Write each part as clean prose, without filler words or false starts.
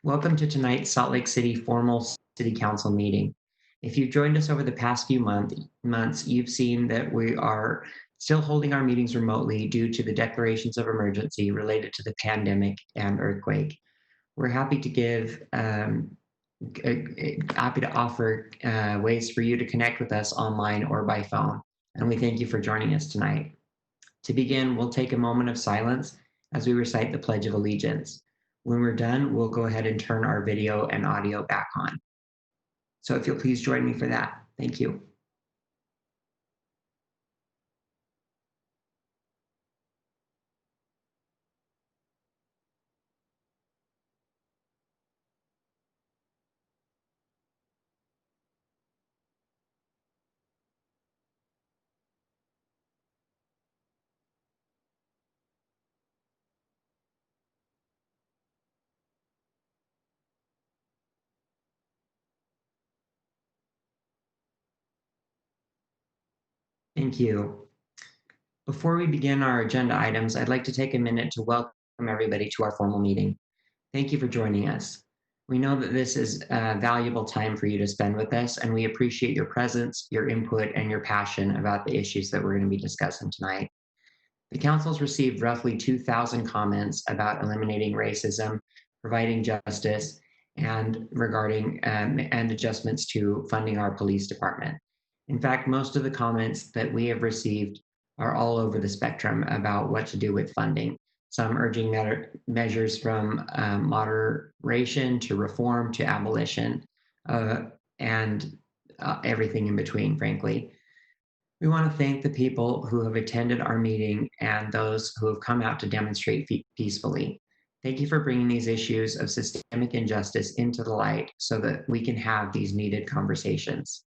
Welcome to tonight's Salt Lake City formal City Council meeting. If you've joined us over the past few months, you've seen that we are still holding our meetings remotely due to the declarations of emergency related to the pandemic and earthquake. We're happy to offer ways for you to connect with us online or by phone, and we thank you for joining us tonight. To begin, we'll take a moment of silence as we recite the Pledge of Allegiance. When we're done, we'll go ahead and turn our video and audio back on. So if you'll please join me for that. Thank you. Thank you. Before we begin our agenda items, I'd like to take a minute to welcome everybody to our formal meeting. Thank you for joining us. We know that this is a valuable time for you to spend with us, and we appreciate your presence, your input, and your passion about the issues that we're going to be discussing tonight. The council's received roughly 2,000 comments about eliminating racism, providing justice, and regarding and adjustments to funding our police department. In fact, most of the comments that we have received are all over the spectrum about what to do with funding. Some urging measures from moderation to reform to abolition and everything in between, frankly. We want to thank the people who have attended our meeting and those who have come out to demonstrate peacefully. Thank you for bringing these issues of systemic injustice into the light so that we can have these needed conversations.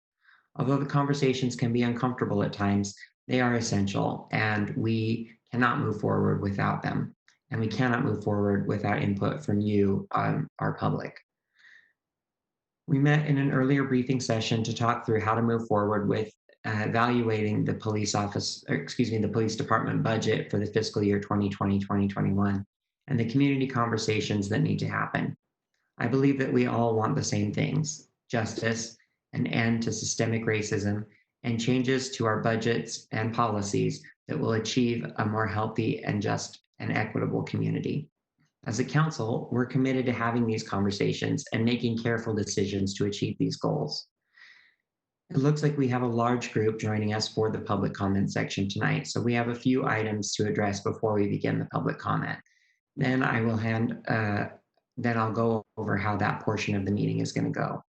Although the conversations can be uncomfortable at times, they are essential, and we cannot move forward without them. And we cannot move forward without input from you, our public. We met in an earlier briefing session to talk through how to move forward with evaluating the police department budget for the fiscal year 2020-2021 and the community conversations that need to happen. I believe that we all want the same things: justice, an end to systemic racism, and changes to our budgets and policies that will achieve a more healthy and just and equitable community. As a council, we're committed to having these conversations and making careful decisions to achieve these goals. It looks like we have a large group joining us for the public comment section tonight, so we have a few items to address before we begin the public comment. Then I'll go over how that portion of the meeting is going to go.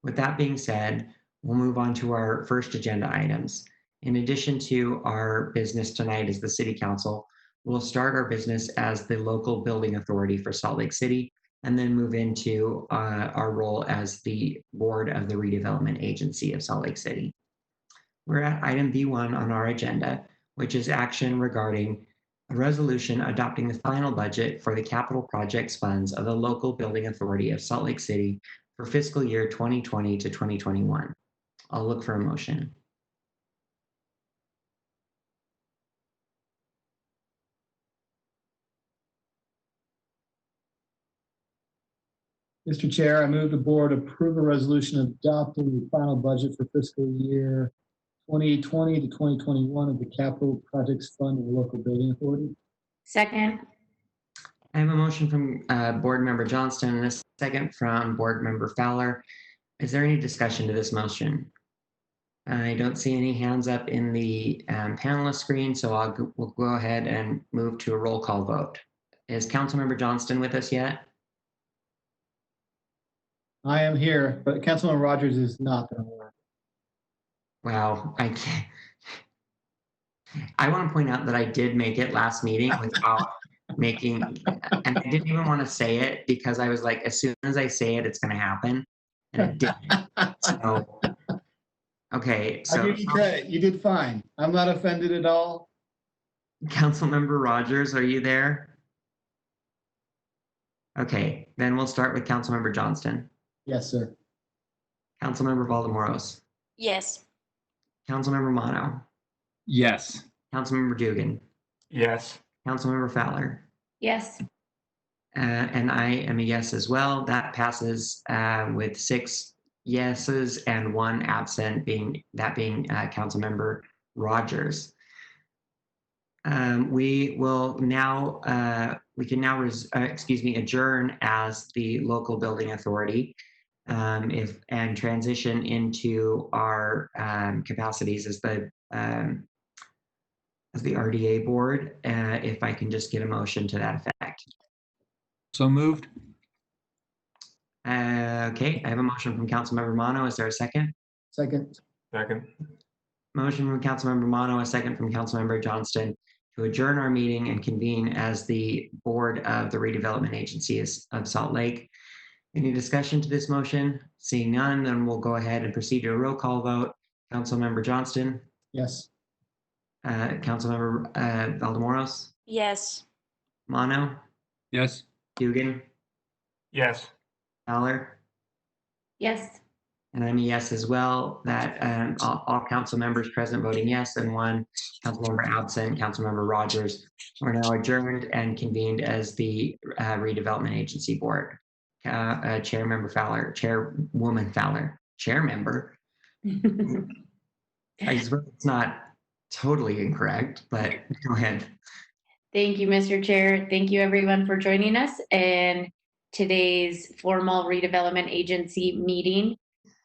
With that being said, we'll move on to our first agenda items. In addition to our business tonight as the City Council, we'll start our business as the local building authority for Salt Lake City, and then move into our role as the board of the redevelopment agency of Salt Lake City. We're at item B1 on our agenda, which is action regarding a resolution adopting the final budget for the capital projects funds of the local building authority of Salt Lake City for fiscal year 2020 to 2021. I'll look for a motion. Mr. Chair, I move the board approve a resolution adopting the final budget for fiscal year 2020 to 2021 of the Capital Projects Fund of the Local Building Authority. Second. I have a motion from Board Member Johnston and a second from Board Member Fowler. Is there any discussion to this motion? I don't see any hands up in the panelist screen, so we'll go ahead and move to a roll call vote. Is Councilmember Johnston with us yet? I am here, but Councilman Rogers is not. Wow, I can't. I want to point out that I did make it last meeting without making, and I didn't even want to say it because I was like, as soon as I say it, it's going to happen, and it didn't. So, okay. So I give you credit. You did fine. I'm not offended at all. Councilmember Rogers, are you there? Okay, then we'll start with Councilmember Johnston. Yes, sir. Councilmember Valdemoros. Yes. Councilmember Mono. Yes. Councilmember Dugan. Yes. Councilmember Fowler. Yes. And I am a yes as well. That passes with 6 yeses and 1 absent, being Councilmember Rogers. We can now adjourn as the local building authority, and transition into our capacities as the RDA board. If I can just get a motion to that effect. So moved. Okay, I have a motion from Councilmember Mono. Is there a second? Second. Second. Motion from Councilmember Mono, a second from Councilmember Johnston to adjourn our meeting and convene as the board of the redevelopment agency of Salt Lake. Any discussion to this motion? Seeing none, then we'll go ahead and proceed to a roll call vote. Councilmember Johnston, Yes. Councilmember Valdemoros, Yes. Mono, Yes. Dugan, Yes. Fowler, Yes. and I'm a yes as well. That all council members present voting yes, and 1 council member absent, Councilmember Rogers. We're now adjourned and convened as the redevelopment agency board. Chairwoman Fowler, chair member. I suppose it's not totally incorrect, but go ahead. Thank you, Mr. Chair. Thank you, everyone, for joining us in today's formal redevelopment agency meeting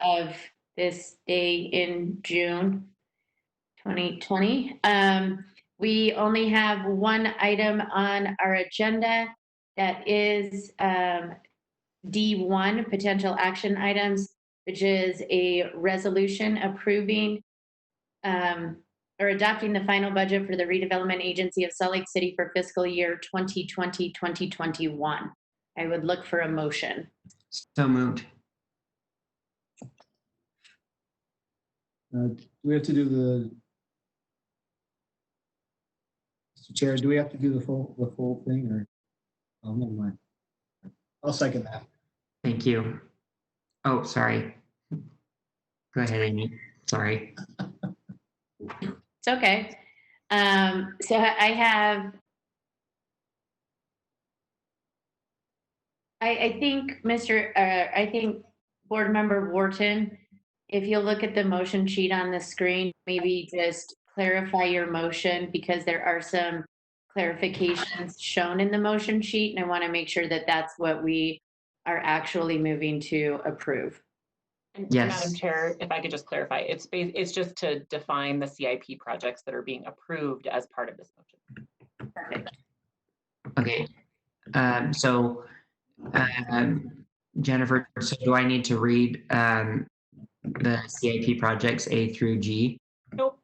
of this day in June 2020. We only have one item on our agenda, that is D1, potential action items, which is a resolution approving or adopting the final budget for the redevelopment agency of Salt Lake City for fiscal year 2020-2021. I would look for a motion. So moved. Do we have to do the, Mr. Chair, do we have to do the full thing, or? Oh, never mind. I'll second that. Thank you. Oh, sorry. Go ahead, Amy. Sorry. It's okay. So I think I think Board Member Wharton, if you'll look at the motion sheet on the screen, maybe just clarify your motion, because there are some clarifications shown in the motion sheet, and I want to make sure that that's what we are actually moving to approve. And Yes. Madam Chair, if I could just clarify, it's just to define the CIP projects that are being approved as part of this motion. Perfect. Okay. Jennifer, so do I need to read the CIP projects A through G? Nope,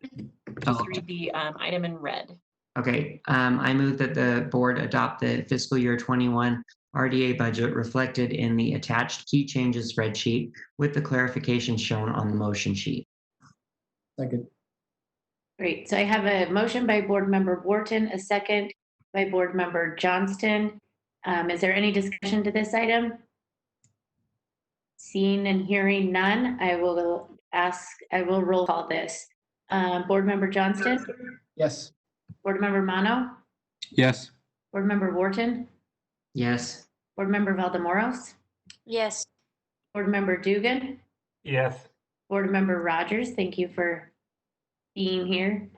just Oh. read the item in red. Okay, I move that the board adopt the fiscal year 21 RDA budget reflected in the attached key changes spreadsheet with the clarifications shown on the motion sheet. Second. Great. So I have a motion by Board Member Wharton, a second by Board Member Johnston. Is there any discussion to this item? Seeing and hearing none, I will roll call this. Board Member Johnston, Yes. Board Member Mono, Yes. Board Member Wharton, Yes. Board Member Valdemoros, yes, Board Member Dugan, Yes. Board Member Rogers, thank you for being here.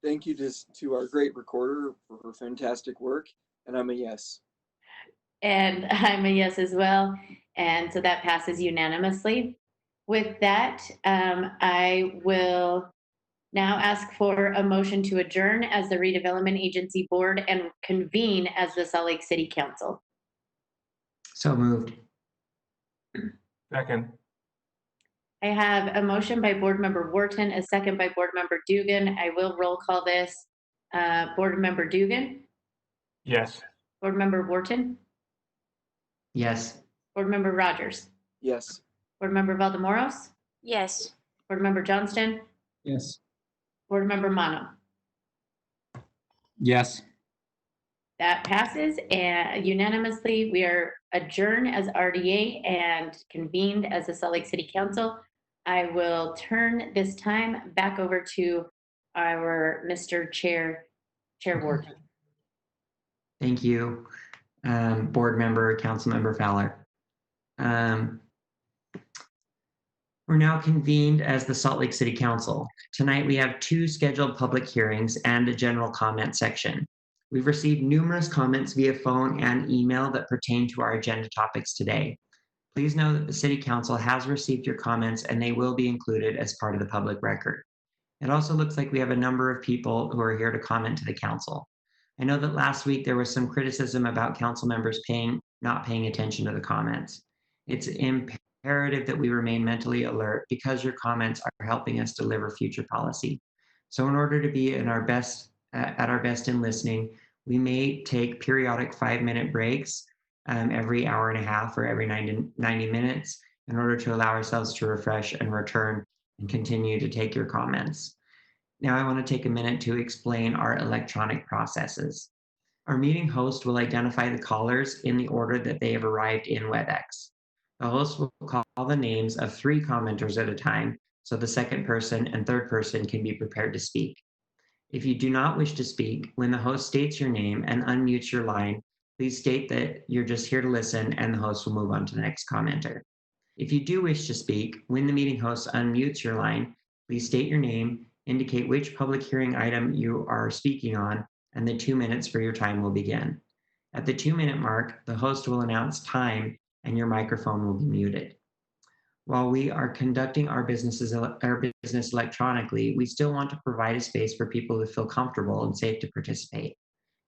Thank you to our great recorder for her fantastic work, and I'm a yes. And I'm a yes as well. And so that passes unanimously. With that, I will now ask for a motion to adjourn as the redevelopment agency board and convene as the Salt Lake City Council. So moved. Second. I have a motion by Board Member Wharton, a second by Board Member Dugan. I will roll call this. Board Member Dugan, Yes. Board Member Wharton, Yes. Board Member Rogers, Yes. Board Member Valdemoros, yes, Board Member Johnston, Yes. Board Member Mono. Yes. That passes unanimously. We are adjourned as RDA and convened as the Salt Lake City Council. I will turn this time back over to our Mr. Chair Wharton. Thank you. Board Member, Councilmember Fowler. We're now convened as the Salt Lake City Council. Tonight we have 2 scheduled public hearings and a general comment section. We've received numerous comments via phone and email that pertain to our agenda topics today. Please know that the City Council has received your comments and they will be included as part of the public record. It also looks like we have a number of people who are here to comment to the council. I know that last week there was some criticism about council members not paying attention to the comments. It's imperative that we remain mentally alert because your comments are helping us deliver future policy. So in order to be at our best in listening, we may take periodic 5-minute breaks every hour and a half or every 90 minutes in order to allow ourselves to refresh and return and continue to take your comments. Now I want to take a minute to explain our electronic processes. Our meeting host will identify the callers in the order that they have arrived in WebEx. The host will call the names of 3 commenters at a time, so the second person and third person can be prepared to speak. If you do not wish to speak, when the host states your name and unmutes your line, please state that you're just here to listen and the host will move on to the next commenter. If you do wish to speak, when the meeting host unmutes your line, please state your name, indicate which public hearing item you are speaking on, and the 2 minutes for your time will begin. At the 2-minute mark, the host will announce time and your microphone will be muted. While we are conducting our business electronically, we still want to provide a space for people to feel comfortable and safe to participate.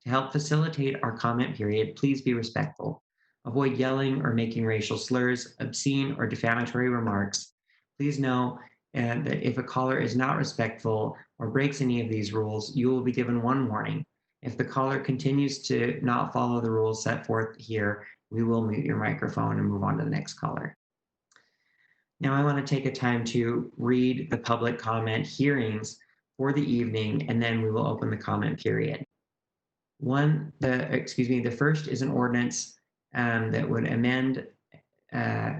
To help facilitate our comment period, please be respectful. Avoid yelling or making racial slurs, obscene or defamatory remarks. Please know that if a caller is not respectful or breaks any of these rules, you will be given 1 warning. If the caller continues to not follow the rules set forth here, we will mute your microphone and move on to the next caller. Now I want to take a time to read the public comment hearings for the evening, and then we will open the comment period. The first is an ordinance that would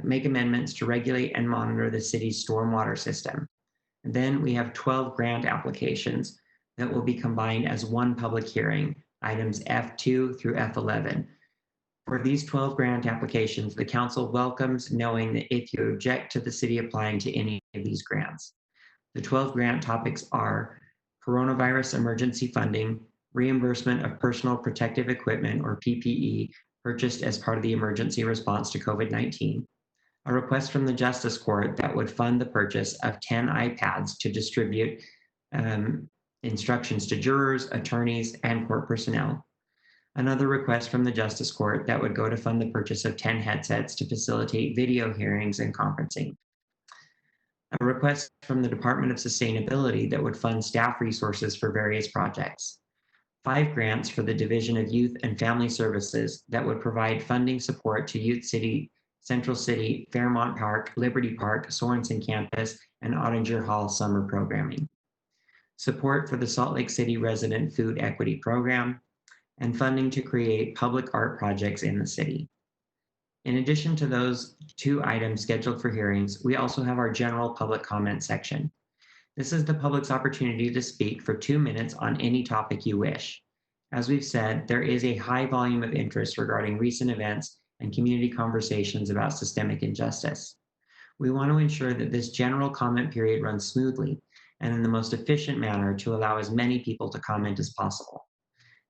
make amendments to regulate and monitor the city's stormwater system. And then we have 12 grant applications that will be combined as 1 public hearing, items F2 through F11. For these 12 grant applications, the council welcomes knowing that if you object to the city applying to any of these grants. The 12 grant topics are coronavirus emergency funding, reimbursement of personal protective equipment or PPE purchased as part of the emergency response to COVID-19, a request from the Justice Court that would fund the purchase of 10 iPads to distribute instructions to jurors, attorneys, and court personnel. Another request from the Justice Court that would go to fund the purchase of 10 headsets to facilitate video hearings and conferencing. A request from the Department of Sustainability that would fund staff resources for various projects. 5 grants for the Division of Youth and Family Services that would provide funding support to Youth City, Central City, Fairmont Park, Liberty Park, Sorensen Campus, and Ottinger Hall summer programming. Support for the Salt Lake City Resident Food Equity Program, and funding to create public art projects in the city. In addition to those 2 items scheduled for hearings, we also have our general public comment section. This is the public's opportunity to speak for 2 minutes on any topic you wish. As we've said, there is a high volume of interest regarding recent events and community conversations about systemic injustice. We want to ensure that this general comment period runs smoothly and in the most efficient manner to allow as many people to comment as possible.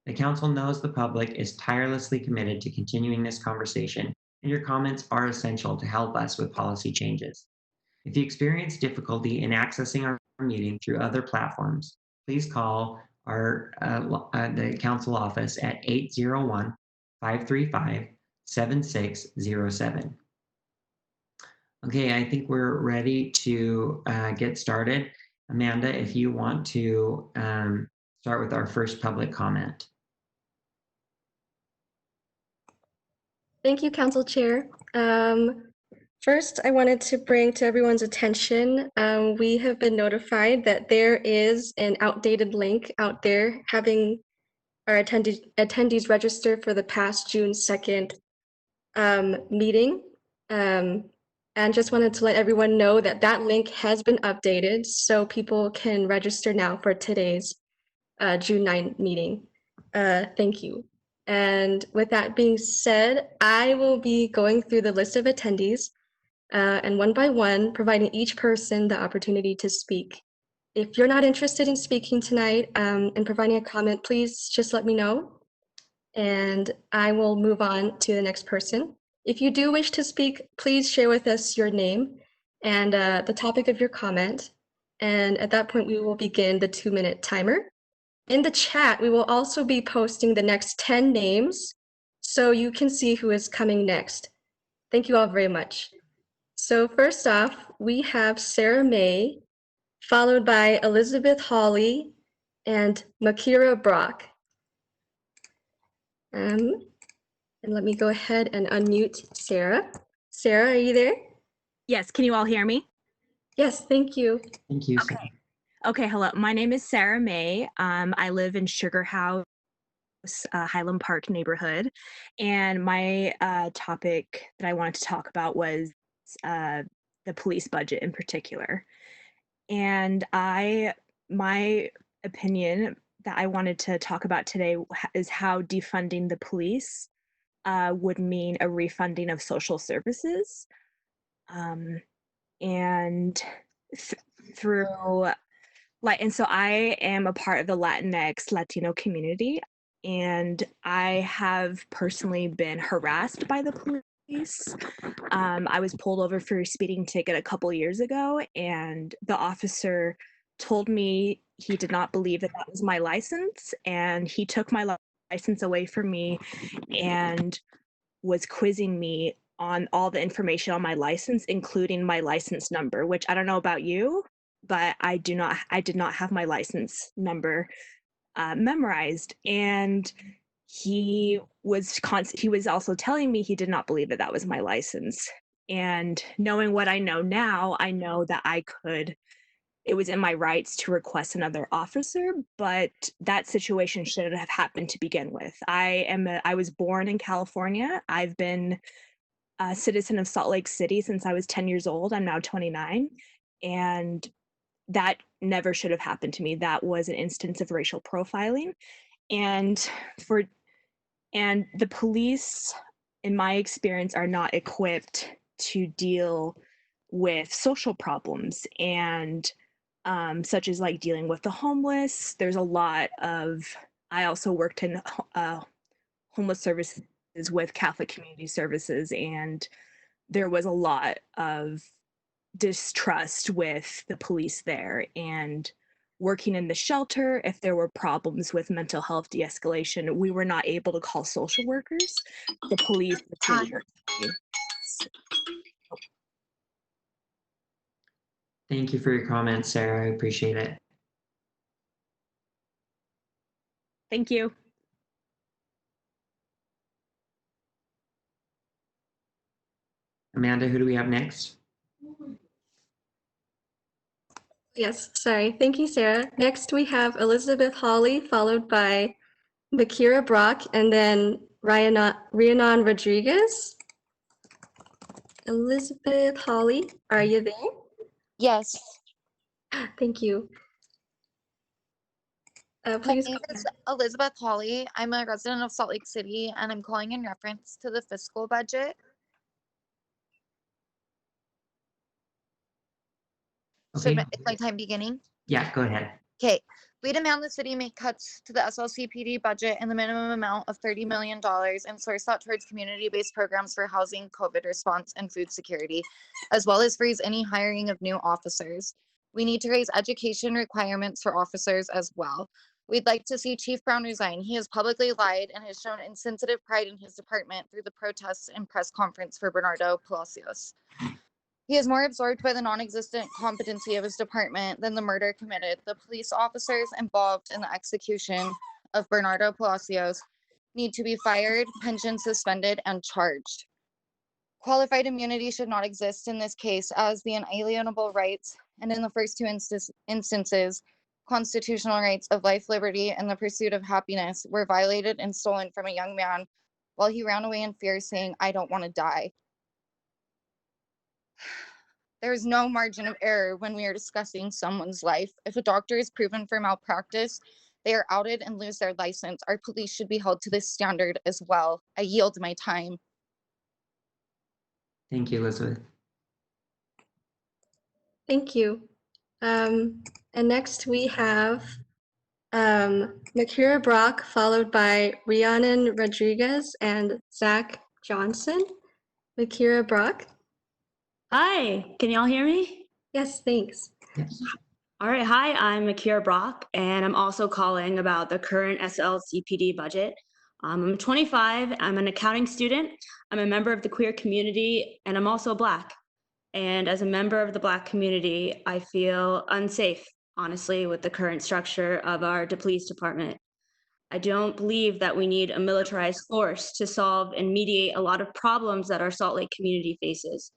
The council knows the public is tirelessly committed to continuing this conversation, and your comments are essential to help us with policy changes. If you experience difficulty in accessing our meeting through other platforms, please call the council office at 801-535-7607. Okay, I think we're ready to get started. Amanda, if you want to start with our first public comment. Thank you, Council Chair. First, I wanted to bring to everyone's attention, we have been notified that there is an outdated link out there having our attendees register for the past June 2nd meeting. And just wanted to let everyone know that that link has been updated so people can register now for today's June 9th meeting. Thank you. And with that being said, I will be going through the list of attendees and one by one, providing each person the opportunity to speak. If you're not interested in speaking tonight and providing a comment, please just let me know and I will move on to the next person. If you do wish to speak, please share with us your name and the topic of your comment. And at that point, we will begin the 2-minute timer. In the chat, we will also be posting the next 10 names so you can see who is coming next. Thank you all very much. So first off, we have Sarah May, followed by Elizabeth Hawley and Makira Brock. And let me go ahead and unmute Sarah. Sarah, are you there? Yes, can you all hear me? Yes, thank you. Thank you. Okay. Okay, hello. My name is Sarah May. I live in Sugar House, Highland Park neighborhood. And my topic that I wanted to talk about was the police budget in particular. And my opinion that I wanted to talk about today is how defunding the police would mean a refunding of social services. And through and so I am a part of the Latinx Latino community, and I have personally been harassed by the police. I was pulled over for a speeding ticket a couple years ago, and the officer told me he did not believe that that was my license, and he took my license away from me and was quizzing me on all the information on my license, including my license number, which I don't know about you, but I did not have my license number memorized. And he was also telling me he did not believe that that was my license. And knowing what I know now, I know that it was in my rights to request another officer, but that situation shouldn't have happened to begin with. I was born in California. I've been a citizen of Salt Lake City since I was 10 years old. I'm now 29. And that never should have happened to me. That was an instance of racial profiling. And the police, in my experience, are not equipped to deal with social problems and such as like dealing with the homeless. There's a lot of, I also worked in homeless services with Catholic Community Services, and there was a lot of distrust with the police there. And working in the shelter, if there were problems with mental health de-escalation, we were not able to call social workers. The police would take Thank you for your comments, Sarah. I appreciate it. Thank you. Amanda, who do we have next? Yes, sorry. Thank you, Sarah. Next, we have Elizabeth Hawley, followed by Makira Brock, and then Rhiannon Rodriguez. Elizabeth Hawley, are you there? Yes. Thank you. My Please. name is Elizabeth Hawley. I'm a resident of Salt Lake City, and I'm calling in reference to the fiscal budget. Okay. Is my time beginning? Yeah, go ahead. Okay. We demand the city make cuts to the SLCPD budget in the minimum amount of $30 million and source that towards community-based programs for housing, COVID response, and food security, as well as freeze any hiring of new officers. We need to raise education requirements for officers as well. We'd like to see Chief Brown resign. He has publicly lied and has shown insensitive pride in his department through the protests and press conference for Bernardo Palacios. He is more absorbed by the non-existent competency of his department than the murder committed. The police officers involved in the execution of Bernardo Palacios need to be fired, pensions suspended, and charged. Qualified immunity should not exist in this case, as the inalienable rights, and in the first two instances, constitutional rights of life, liberty, and the pursuit of happiness were violated and stolen from a young man while he ran away in fear, saying, "I don't want to die." There is no margin of error when we are discussing someone's life. If a doctor is proven for malpractice, they are outed and lose their license, our police should be held to this standard as well. I yield my time. Thank you, Elizabeth. Thank you. And next we have Makira Brock, followed by Rhiannon Rodriguez and Zach Johnson. Makira Brock. Hi, can y'all hear me? Yes, thanks. Yes. All right, hi, I'm Akira Brock, and I'm also calling about the current SLCPD budget. I'm 25, I'm an accounting student, I'm a member of the queer community, and I'm also Black. And as a member of the Black community, I feel unsafe, honestly, with the current structure of our police department. I don't believe that we need a militarized force to solve and mediate a lot of problems that our Salt Lake community faces.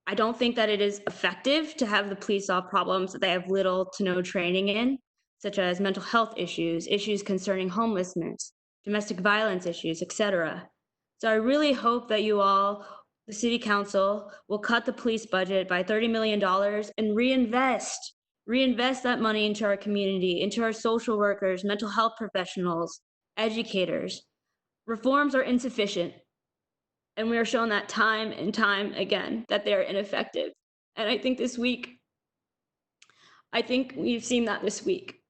I don't think that it is effective to have the police solve problems that they have little to no training in, such as mental health issues, issues concerning homelessness, domestic violence issues, etc. So I really hope that you all, the city council, will cut the police budget by $30 million and reinvest that money into our community, into our social workers, mental health professionals, educators. Reforms are insufficient. And we are shown that time and time again that they're ineffective. And I think we've seen that this week.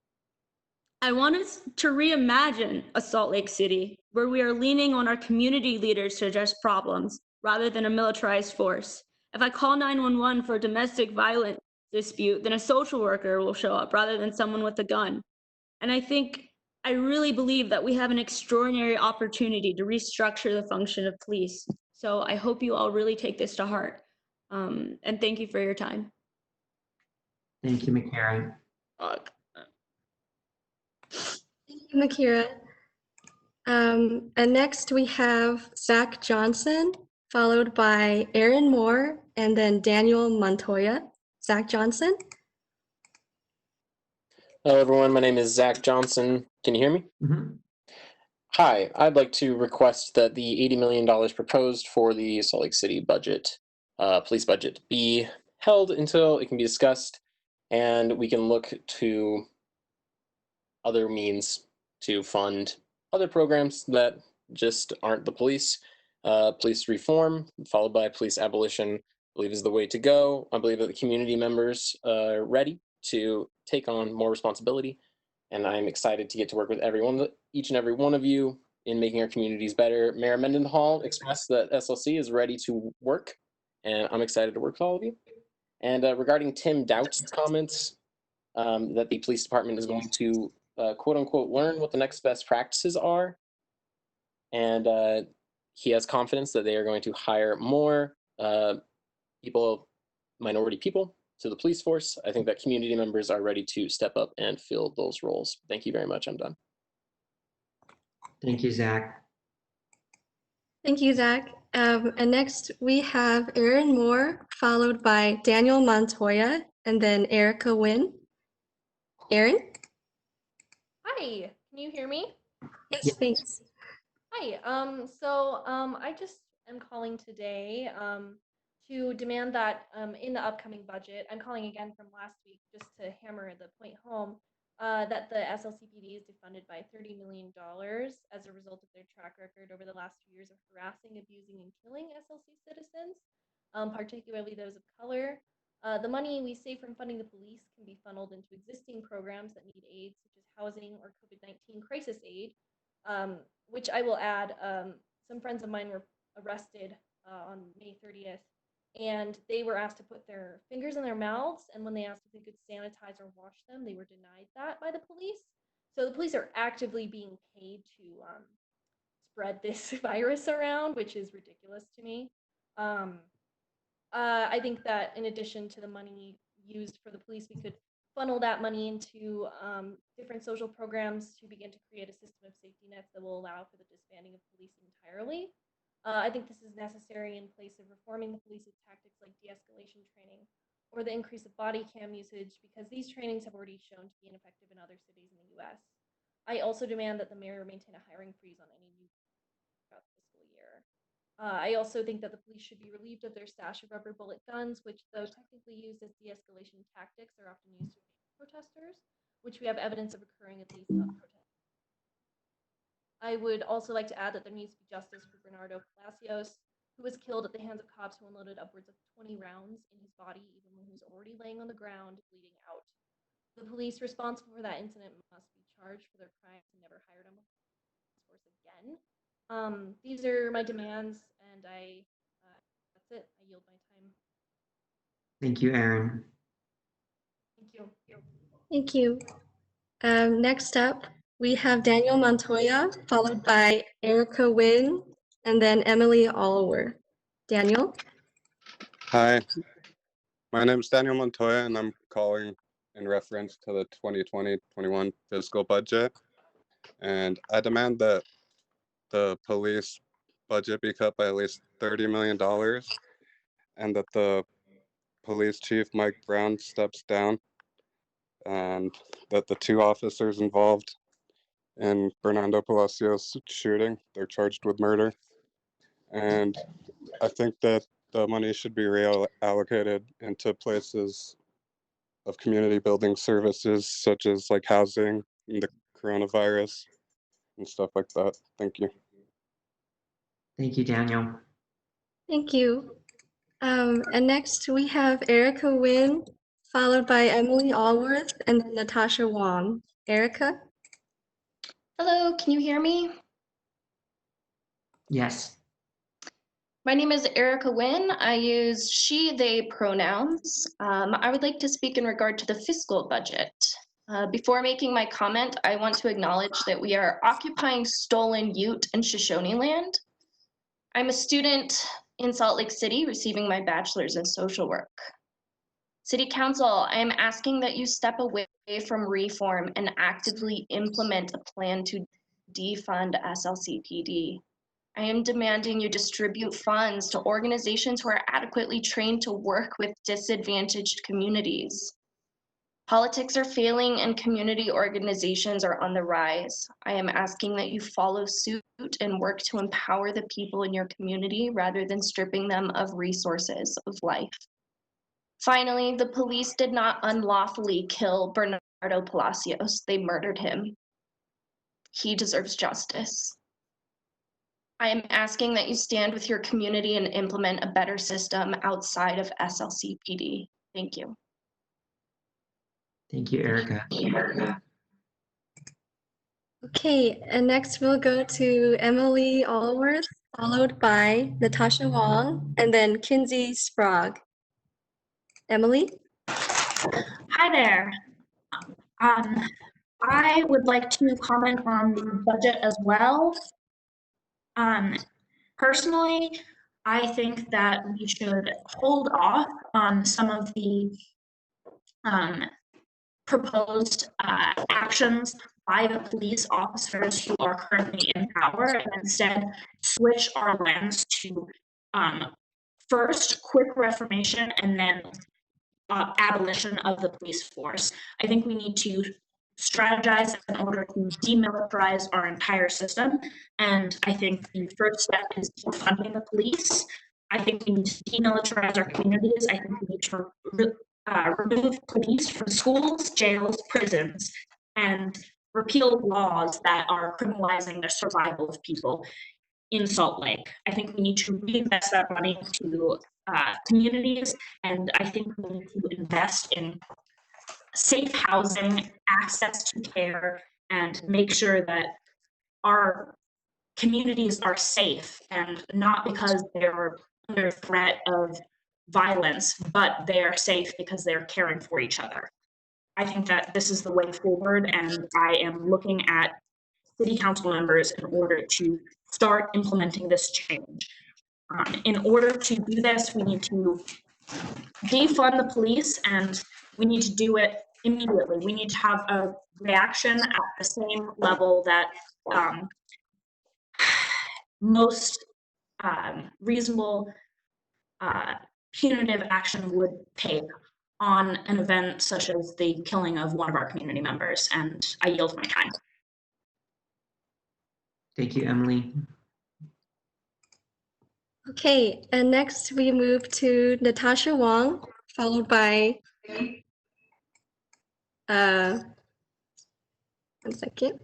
I want us to reimagine a Salt Lake City where we are leaning on our community leaders to address problems rather than a militarized force. If I call 911 for a domestic violence dispute, then a social worker will show up rather than someone with a gun. And I really believe that we have an extraordinary opportunity to restructure the function of police. So I hope you all really take this to heart. And thank you for your time. Thank you, Makira. Thank you, Makira. And next we have Zach Johnson, followed by Aaron Moore, and then Daniel Montoya. Zach Johnson. Hello, everyone. My name is Zach Johnson. Can you hear me? Mhm. Hi. I'd like to request that the $80 million proposed for the Salt Lake City budget, police budget, be held until it can be discussed, and we can look to other means to fund other programs that just aren't the police. Police reform, followed by police abolition, I believe is the way to go. I believe that the community members are ready to take on more responsibility, and I'm excited to get to work with each and every one of you in making our communities better. Mayor Mendenhall expressed that SLC is ready to work, and I'm excited to work with all of you. And regarding Tim Doubt's comments, that the police department is going to quote unquote learn what the next best practices are, and he has confidence that they are going to hire more minority people to the police force. I think that community members are ready to step up and fill those roles. Thank you very much. I'm done. Thank you, Zach. Thank you, Zach. And next we have Aaron Moore, followed by Daniel Montoya, and then Erica Wynn. Aaron? Hi, can you hear me? Yes, thanks. Hi, I just am calling today to demand that in the upcoming budget, I'm calling again from last week just to hammer the point home that the SLCPD is defunded by $30 million as a result of their track record over the last few years of harassing, abusing, and killing SLC citizens, particularly those of color. The money we save from funding the police can be funneled into existing programs that need aid, such as housing or COVID-19 crisis aid, which I will add, some friends of mine were arrested on May 30th, and they were asked to put their fingers in their mouths, and when they asked if they could sanitize or wash them, they were denied that by the police. So the police are actively being paid to spread this virus around, which is ridiculous to me. I think that in addition to the money used for the police, we could funnel that money into different social programs to begin to create a system of safety nets that will allow for the disbanding of police entirely. I think this is necessary in place of reforming the police's tactics like de-escalation training or the increase of body cam usage, because these trainings have already shown to be ineffective in other cities in the US. I also demand that the mayor maintain a hiring freeze on any new throughout the fiscal year. I also think that the police should be relieved of their stash of rubber bullet guns, which, though technically used as de-escalation tactics, are often used to protesters. which we have evidence of occurring at these protests. I would also like to add that there needs to be justice for Bernardo Palacios, who was killed at the hands of cops who unloaded upwards of 20 rounds in his body, even when he was already laying on the ground, bleeding out. The police responsible for that incident must be charged for their crimes and never hired on the force again. These are my demands, and that's it. I yield my time. Thank you, Aaron. Thank you. Thank you. Next up, we have Daniel Montoya, followed by Erica Wynn, and then Emily Allworth. Daniel? Hi, my name is Daniel Montoya, and I'm calling in reference to the 2020-21 fiscal budget. And I demand that the police budget be cut by at least $30 million, and that the police chief, Mike Brown, steps down, and that the 2 officers involved in Bernardo Palacios' shooting, they're charged with murder. And I think that the money should be reallocated into places of community building services, such as like housing, and the coronavirus, and stuff like that. Thank you. Thank you, Daniel. Thank you. And next we have Erica Wynn, followed by Emily Allworth, and then Natasha Wong. Erica? Hello, can you hear me? Yes. My name is Erica Wynn. I use she, they pronouns. I would like to speak in regard to the fiscal budget. Before making my comment, I want to acknowledge that we are occupying stolen Ute and Shoshone land. I'm a student in Salt Lake City receiving my bachelor's in social work. City Council, I am asking that you step away from reform and actively implement a plan to defund SLCPD. I am demanding you distribute funds to organizations who are adequately trained to work with disadvantaged communities. Politics are failing and community organizations are on the rise. I am asking that you follow suit and work to empower the people in your community rather than stripping them of resources of life. Finally, the police did not unlawfully kill Bernardo Palacios. They murdered him. He deserves justice. I am asking that you stand with your community and implement a better system outside of SLCPD. Thank you. Thank you, Erica. Okay, and next we'll go to Emily Allworth, followed by Natasha Wong, and then Kinsey Sprague. Emily? Hi there. I would like to comment on the budget as well. Personally, I think that we should hold off on some of the proposed actions by the police officers who are currently in power, and instead switch our lens to first quick reformation and then abolition of the police force. I think we need to strategize in order to demilitarize our entire system, and I think the first step is defunding the police. I think we need to demilitarize our communities. I think we need to remove police from schools, jails, prisons, and repeal laws that are criminalizing the survival of people in Salt Lake. I think we need to reinvest that money to communities, and I think we need to invest in safe housing, access to care, and make sure that our communities are safe, and not because they're under threat of violence, but they are safe because they're caring for each other. I think that this is the way forward, and I am looking at city council members in order to start implementing this change. In order to do this, we need to defund the police, and we need to do it immediately. We need to have a reaction at the same level that most reasonable punitive action would take on an event such as the killing of one of our community members. And I yield my time. Thank you, Emily. Okay, and next we move to Natasha Wong, followed by 1 second.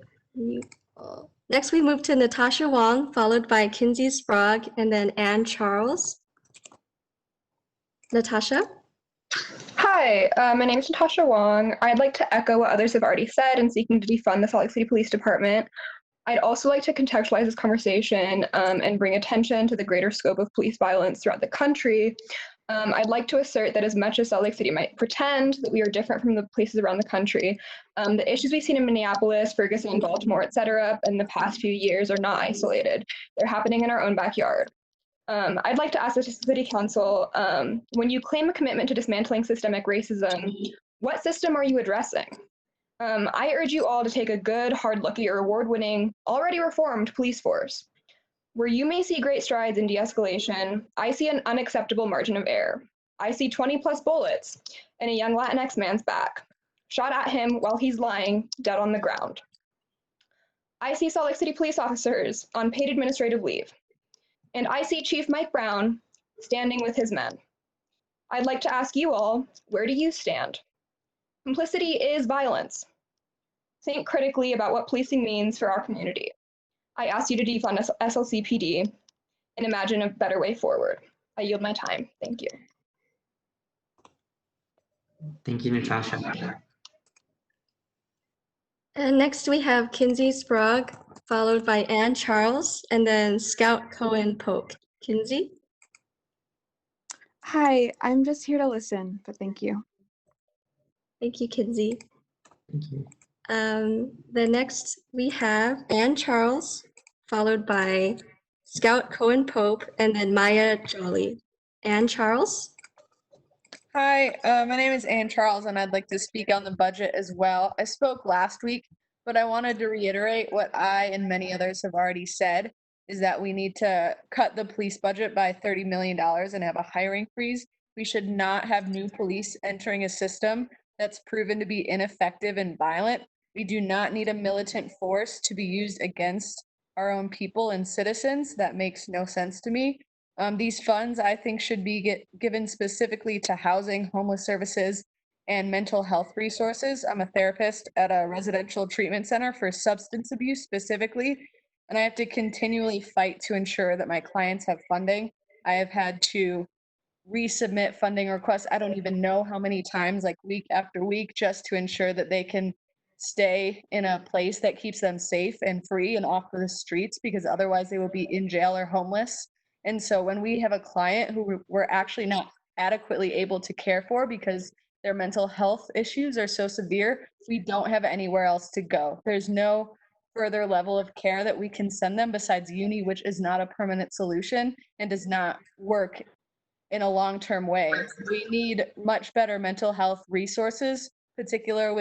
Next, we move to Natasha Wong, followed by Kinsey Sprague, and then Ann Charles. Natasha? Hi, my name is Natasha Wong. I'd like to echo what others have already said in seeking to defund the Salt Lake City Police Department. I'd also like to contextualize this conversation and bring attention to the greater scope of police violence throughout the country. I'd like to assert that as much as Salt Lake City might pretend that we are different from the places around the country, the issues we've seen in Minneapolis, Ferguson, Baltimore, et cetera, in the past few years are not isolated. They're happening in our own backyard. I'd like to ask the City Council, when you claim a commitment to dismantling systemic racism, what system are you addressing? I urge you all to take a good, hard look at your award-winning, already reformed police force. Where you may see great strides in de-escalation, I see an unacceptable margin of error. I see 20 plus bullets in a young Latinx man's back, shot at him while he's lying dead on the ground. I see Salt Lake City police officers on paid administrative leave. And I see Chief Mike Brown standing with his men. I'd like to ask you all, where do you stand? Complicity is violence. Think critically about what policing means for our community. I ask you to defund SLCPD and imagine a better way forward. I yield my time. Thank you. Thank you, Natasha. And next we have Kinsey Sprague, followed by Ann Charles, and then Scout Cohen Polk. Kinsey? Hi, I'm just here to listen, but thank you. Thank you, Kinsey. Thank you. The next we have Ann Charles, followed by Scout Cohen Pope, and then Maya Jolly. Ann Charles? Hi, my name is Ann Charles, and I'd like to speak on the budget as well. I spoke last week, but I wanted to reiterate what I and many others have already said, is that we need to cut the police budget by $30 million and have a hiring freeze. We should not have new police entering a system that's proven to be ineffective and violent. We do not need a militant force to be used against our own people and citizens. That makes no sense to me. These funds, I think, should be given specifically to housing, homeless services, and mental health resources. I'm a therapist at a residential treatment center for substance abuse specifically, and I have to continually fight to ensure that my clients have funding. I have had to resubmit funding requests. I don't even know how many times, like week after week, just to ensure that they can stay in a place that keeps them safe and free and off of the streets, because otherwise they will be in jail or homeless. And so when we have a client who we're actually not adequately able to care for because their mental health issues are so severe, we don't have anywhere else to go. There's no further level of care that we can send them besides uni, which is not a permanent solution and does not work in a long-term way. We need much better mental health resources, particularly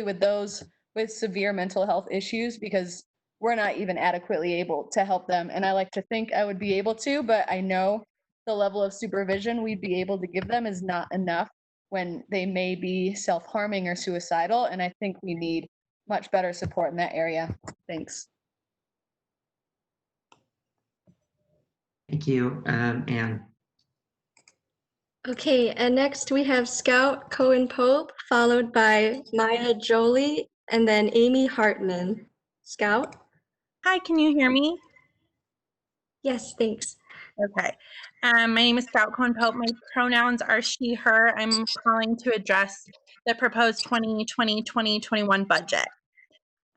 with those with severe mental health issues, because we're not even adequately able to help them. And I like to think I would be able to, but I know the level of supervision we'd be able to give them is not enough when they may be self-harming or suicidal. And I think we need much better support in that area. Thanks. Thank you, Ann. Okay, and next we have Scout Cohen Pope, followed by Maya Jolie, and then Amy Hartman. Scout? Hi, can you hear me? Yes, thanks. Okay. My name is Scout Cohen Pope. My pronouns are she, her. I'm calling to address the proposed 2020-2021 budget.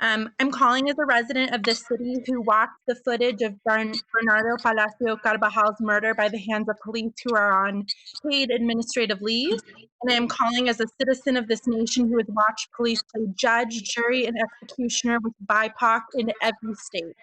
I'm calling as a resident of the city who watched the footage of Bernardo Palacio Carvajal's murder by the hands of police who are on paid administrative leave. And I'm calling as a citizen of this nation who has watched police play judge, jury, and executioner with BIPOC in every state.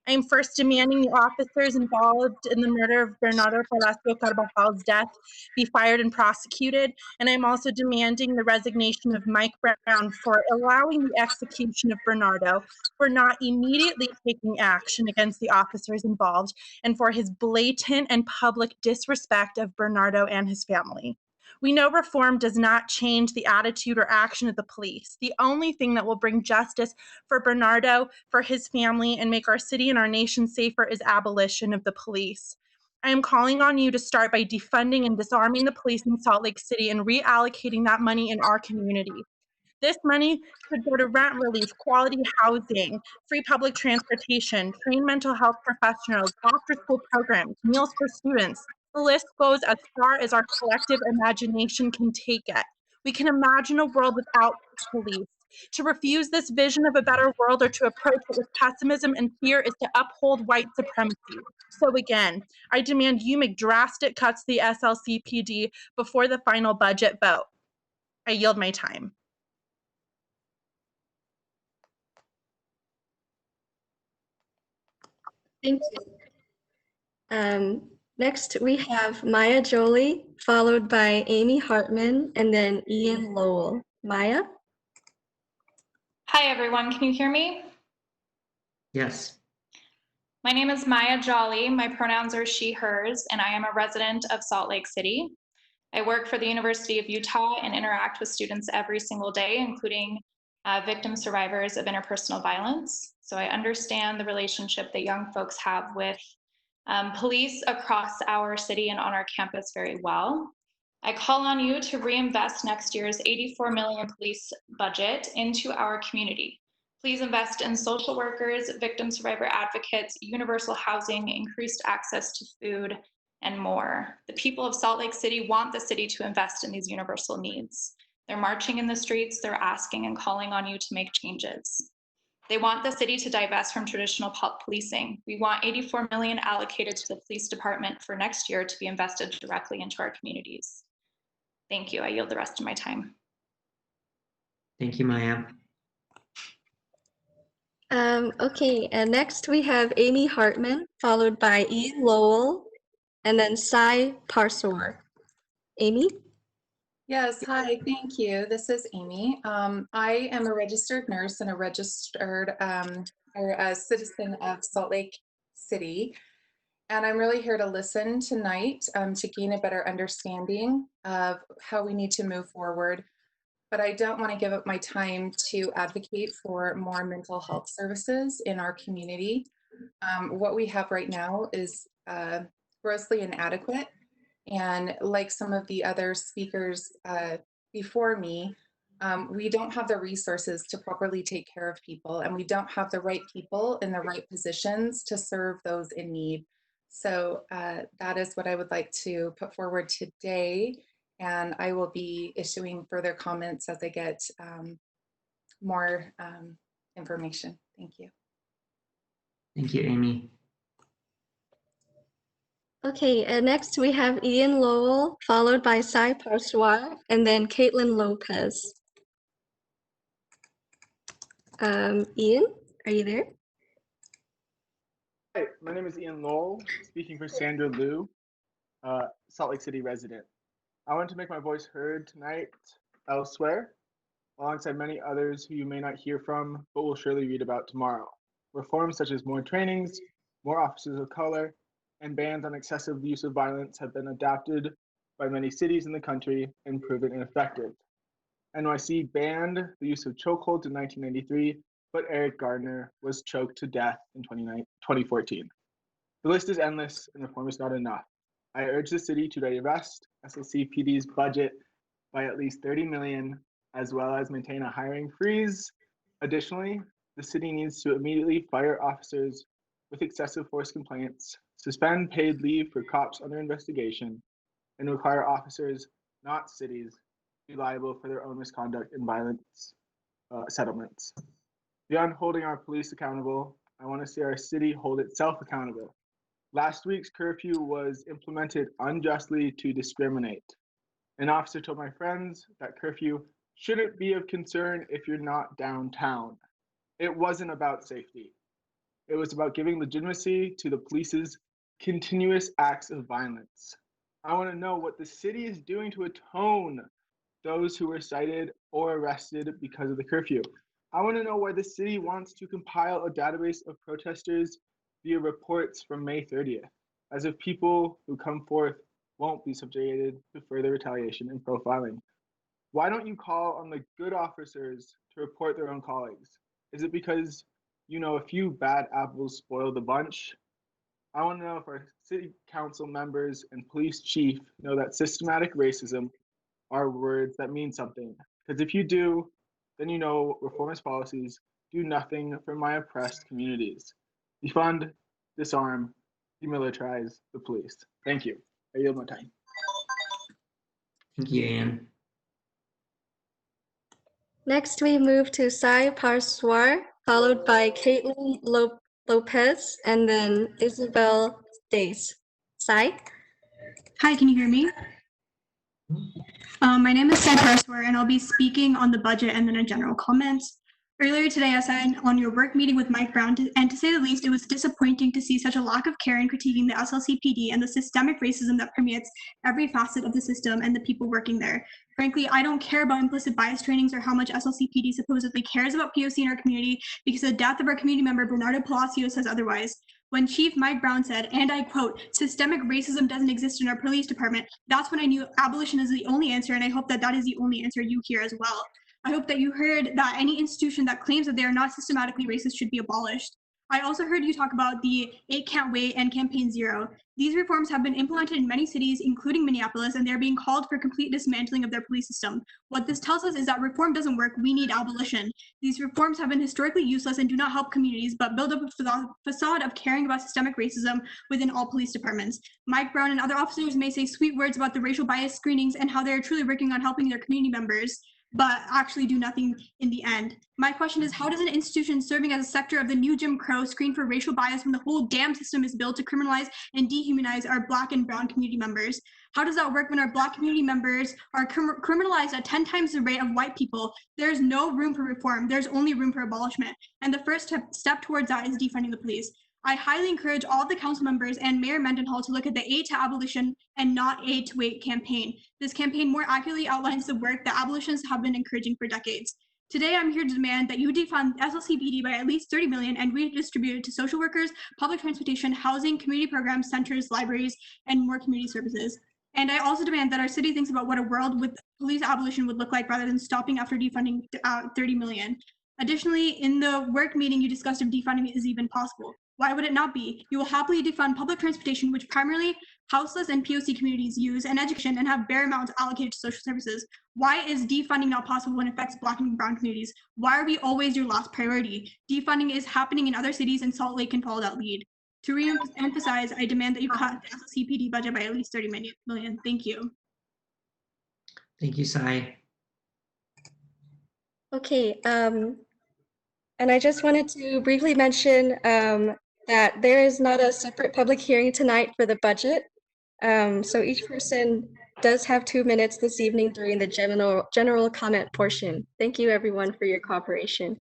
I am first demanding the officers involved in the murder of Bernardo Palacio Carvajal's death be fired and prosecuted, and I'm also demanding the resignation of Mike Brown for allowing the execution of Bernardo, for not immediately taking action against the officers involved, and for his blatant and public disrespect of Bernardo and his family. We know reform does not change the attitude or action of the police. The only thing that will bring justice for Bernardo, for his family, and make our city and our nation safer is abolition of the police. I am calling on you to start by defunding and disarming the police in Salt Lake City and reallocating that money in our community. This money could go to rent relief, quality housing, free public transportation, trained mental health professionals, after school programs, meals for students. The list goes as far as our collective imagination can take it. We can imagine a world without police. To refuse this vision of a better world or to approach it with pessimism and fear is to uphold white supremacy. So again, I demand you make drastic cuts to the SLCPD before the final budget vote. I yield my time. Thank you. Next, we have Maya Jolie, followed by Amy Hartman, and then Ian Lowell. Maya? Hi, everyone. Can you hear me? Yes. My name is Maya Jolly. My pronouns are she, hers, and I am a resident of Salt Lake City. I work for the University of Utah and interact with students every single day, including victim survivors of interpersonal violence. So I understand the relationship that young folks have with police across our city and on our campus very well. I call on you to reinvest next year's $84 million police budget into our community. Please invest in social workers, victim survivor advocates, universal housing, increased access to food, and more. The people of Salt Lake City want the city to invest in these universal needs. They're marching in the streets, they're asking and calling on you to make changes. They want the city to divest from traditional policing. We want $84 million allocated to the police department for next year to be invested directly into our communities. Thank you. I yield the rest of my time. Thank you, Maya. Okay, and next we have Amy Hartman, followed by Ian Lowell, and then Sai Parsor. Amy? Yes, hi, thank you. This is Amy. I am a registered nurse and a registered or a citizen of Salt Lake City. And I'm really here to listen tonight to gain a better understanding of how we need to move forward. But I don't want to give up my time to advocate for more mental health services in our community. What we have right now is grossly inadequate. And like some of the other speakers before me, we don't have the resources to properly take care of people, and we don't have the right people in the right positions to serve those in need. So that is what I would like to put forward today. And I will be issuing further comments as I get more information. Thank you. Thank you, Amy. Okay, and next we have Ian Lowell, followed by Sai Parswar, and then Caitlin Lopez. Ian, are you there? Hi, my name is Ian Lowell, speaking for Sandra Liu, Salt Lake City resident. I want to make my voice heard tonight elsewhere, alongside many others who you may not hear from, but will surely read about tomorrow. Reforms such as more trainings, more officers of color, and bans on excessive use of violence have been adopted by many cities in the country and proven ineffective. NYC banned the use of chokeholds in 1993, but Eric Gardner was choked to death in 2014. The list is endless, and reform is not enough. I urge the city to divest SLCPD's budget by at least $30 million, as well as maintain a hiring freeze. Additionally, the city needs to immediately fire officers with excessive force complaints, suspend paid leave for cops under investigation, and require officers, not cities, be liable for their own misconduct and violence settlements. Beyond holding our police accountable, I want to see our city hold itself accountable. Last week's curfew was implemented unjustly to discriminate. An officer told my friends that curfew shouldn't be of concern if you're not downtown. It wasn't about safety. It was about giving legitimacy to the police's continuous acts of violence. I want to know what the city is doing to atone those who were cited or arrested because of the curfew. I want to know why the city wants to compile a database of protesters via reports from May 30th, as if people who come forth won't be subjected to further retaliation and profiling. Why don't you call on the good officers to report their own colleagues? Is it because you know a few bad apples spoil the bunch? I want to know if our city council members and police chief know that systematic racism are words that mean something. Because if you do, then you know reformist policies do nothing for my oppressed communities. Defund, disarm, demilitarize the police. Thank you. I yield my time. Thank you, Anne. Next, we move to Sai Parswar, followed by Caitlin Lopez, and then Isabel Days. Sai? Hi, can you hear me? My name is Sai Parswar, and I'll be speaking on the budget and then a general comments. Earlier today, I sat on your work meeting with Mike Brown, and to say the least, it was disappointing to see such a lack of care in critiquing the SLCPD and the systemic racism that permeates every facet of the system and the people working there. Frankly, I don't care about implicit bias trainings or how much SLCPD supposedly cares about POC in our community because the death of our community member Bernardo Palacio says otherwise. When Chief Mike Brown said, and I quote, "systemic racism doesn't exist in our police department," that's when I knew abolition is the only answer, and I hope that that is the only answer you hear as well. I hope that you heard that any institution that claims that they are not systematically racist should be abolished. I also heard you talk about the 8 Can't Wait and Campaign Zero. These reforms have been implemented in many cities, including Minneapolis, and they're being called for complete dismantling of their police system. What this tells us is that reform doesn't work, we need abolition. These reforms have been historically useless and do not help communities, but build up a facade of caring about systemic racism within all police departments. Mike Brown and other officers may say sweet words about the racial bias screenings and how they're truly working on helping their community members, but actually do nothing in the end. My question is, how does an institution serving as a sector of the new Jim Crow screen for racial bias when the whole damn system is built to criminalize and dehumanize our Black and Brown community members? How does that work when our Black community members are criminalized at 10 times the rate of white people? There's no room for reform. There's only room for abolishment. And the first step towards that is defunding the police. I highly encourage all the council members and Mayor Mendenhall to look at the Aid to Abolition and not Aid to Wait campaign. This campaign more accurately outlines the work that abolitionists have been encouraging for decades. Today, I'm here to demand that you defund SLCPD by at least $30 million and redistribute it to social workers, public transportation, housing, community programs, centers, libraries, and more community services. And I also demand that our city thinks about what a world with police abolition would look like rather than stopping after defunding $30 million. Additionally, in the work meeting, you discussed if defunding is even possible. Why would it not be? You will happily defund public transportation, which primarily houseless and POC communities use, and education, and have bare amounts allocated to social services. Why is defunding not possible when it affects Black and Brown communities? Why are we always your last priority? Defunding is happening in other cities, and Salt Lake can follow that lead. To re-emphasize, I demand that you cut the CPD budget by at least $30 million. Thank you. Thank you, Sai. Okay, and I just wanted to briefly mention that there is not a separate public hearing tonight for the budget. So each person does have 2 minutes this evening during the general comment portion. Thank you everyone for your cooperation.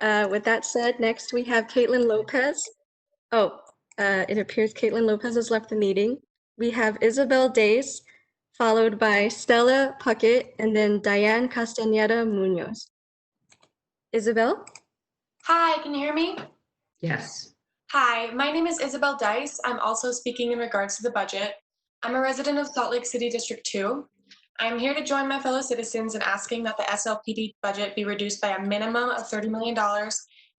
With that said, next we have Caitlin Lopez. It appears Caitlin Lopez has left the meeting. We have Isabel Days, followed by Stella Puckett, and then Diane Castañeda Munoz. Isabel? Hi, can you hear me? Yes. Hi, my name is Isabel Dice. I'm also speaking in regards to the budget. I'm a resident of Salt Lake City District 2. I'm here to join my fellow citizens in asking that the SLPD budget be reduced by a minimum of $30 million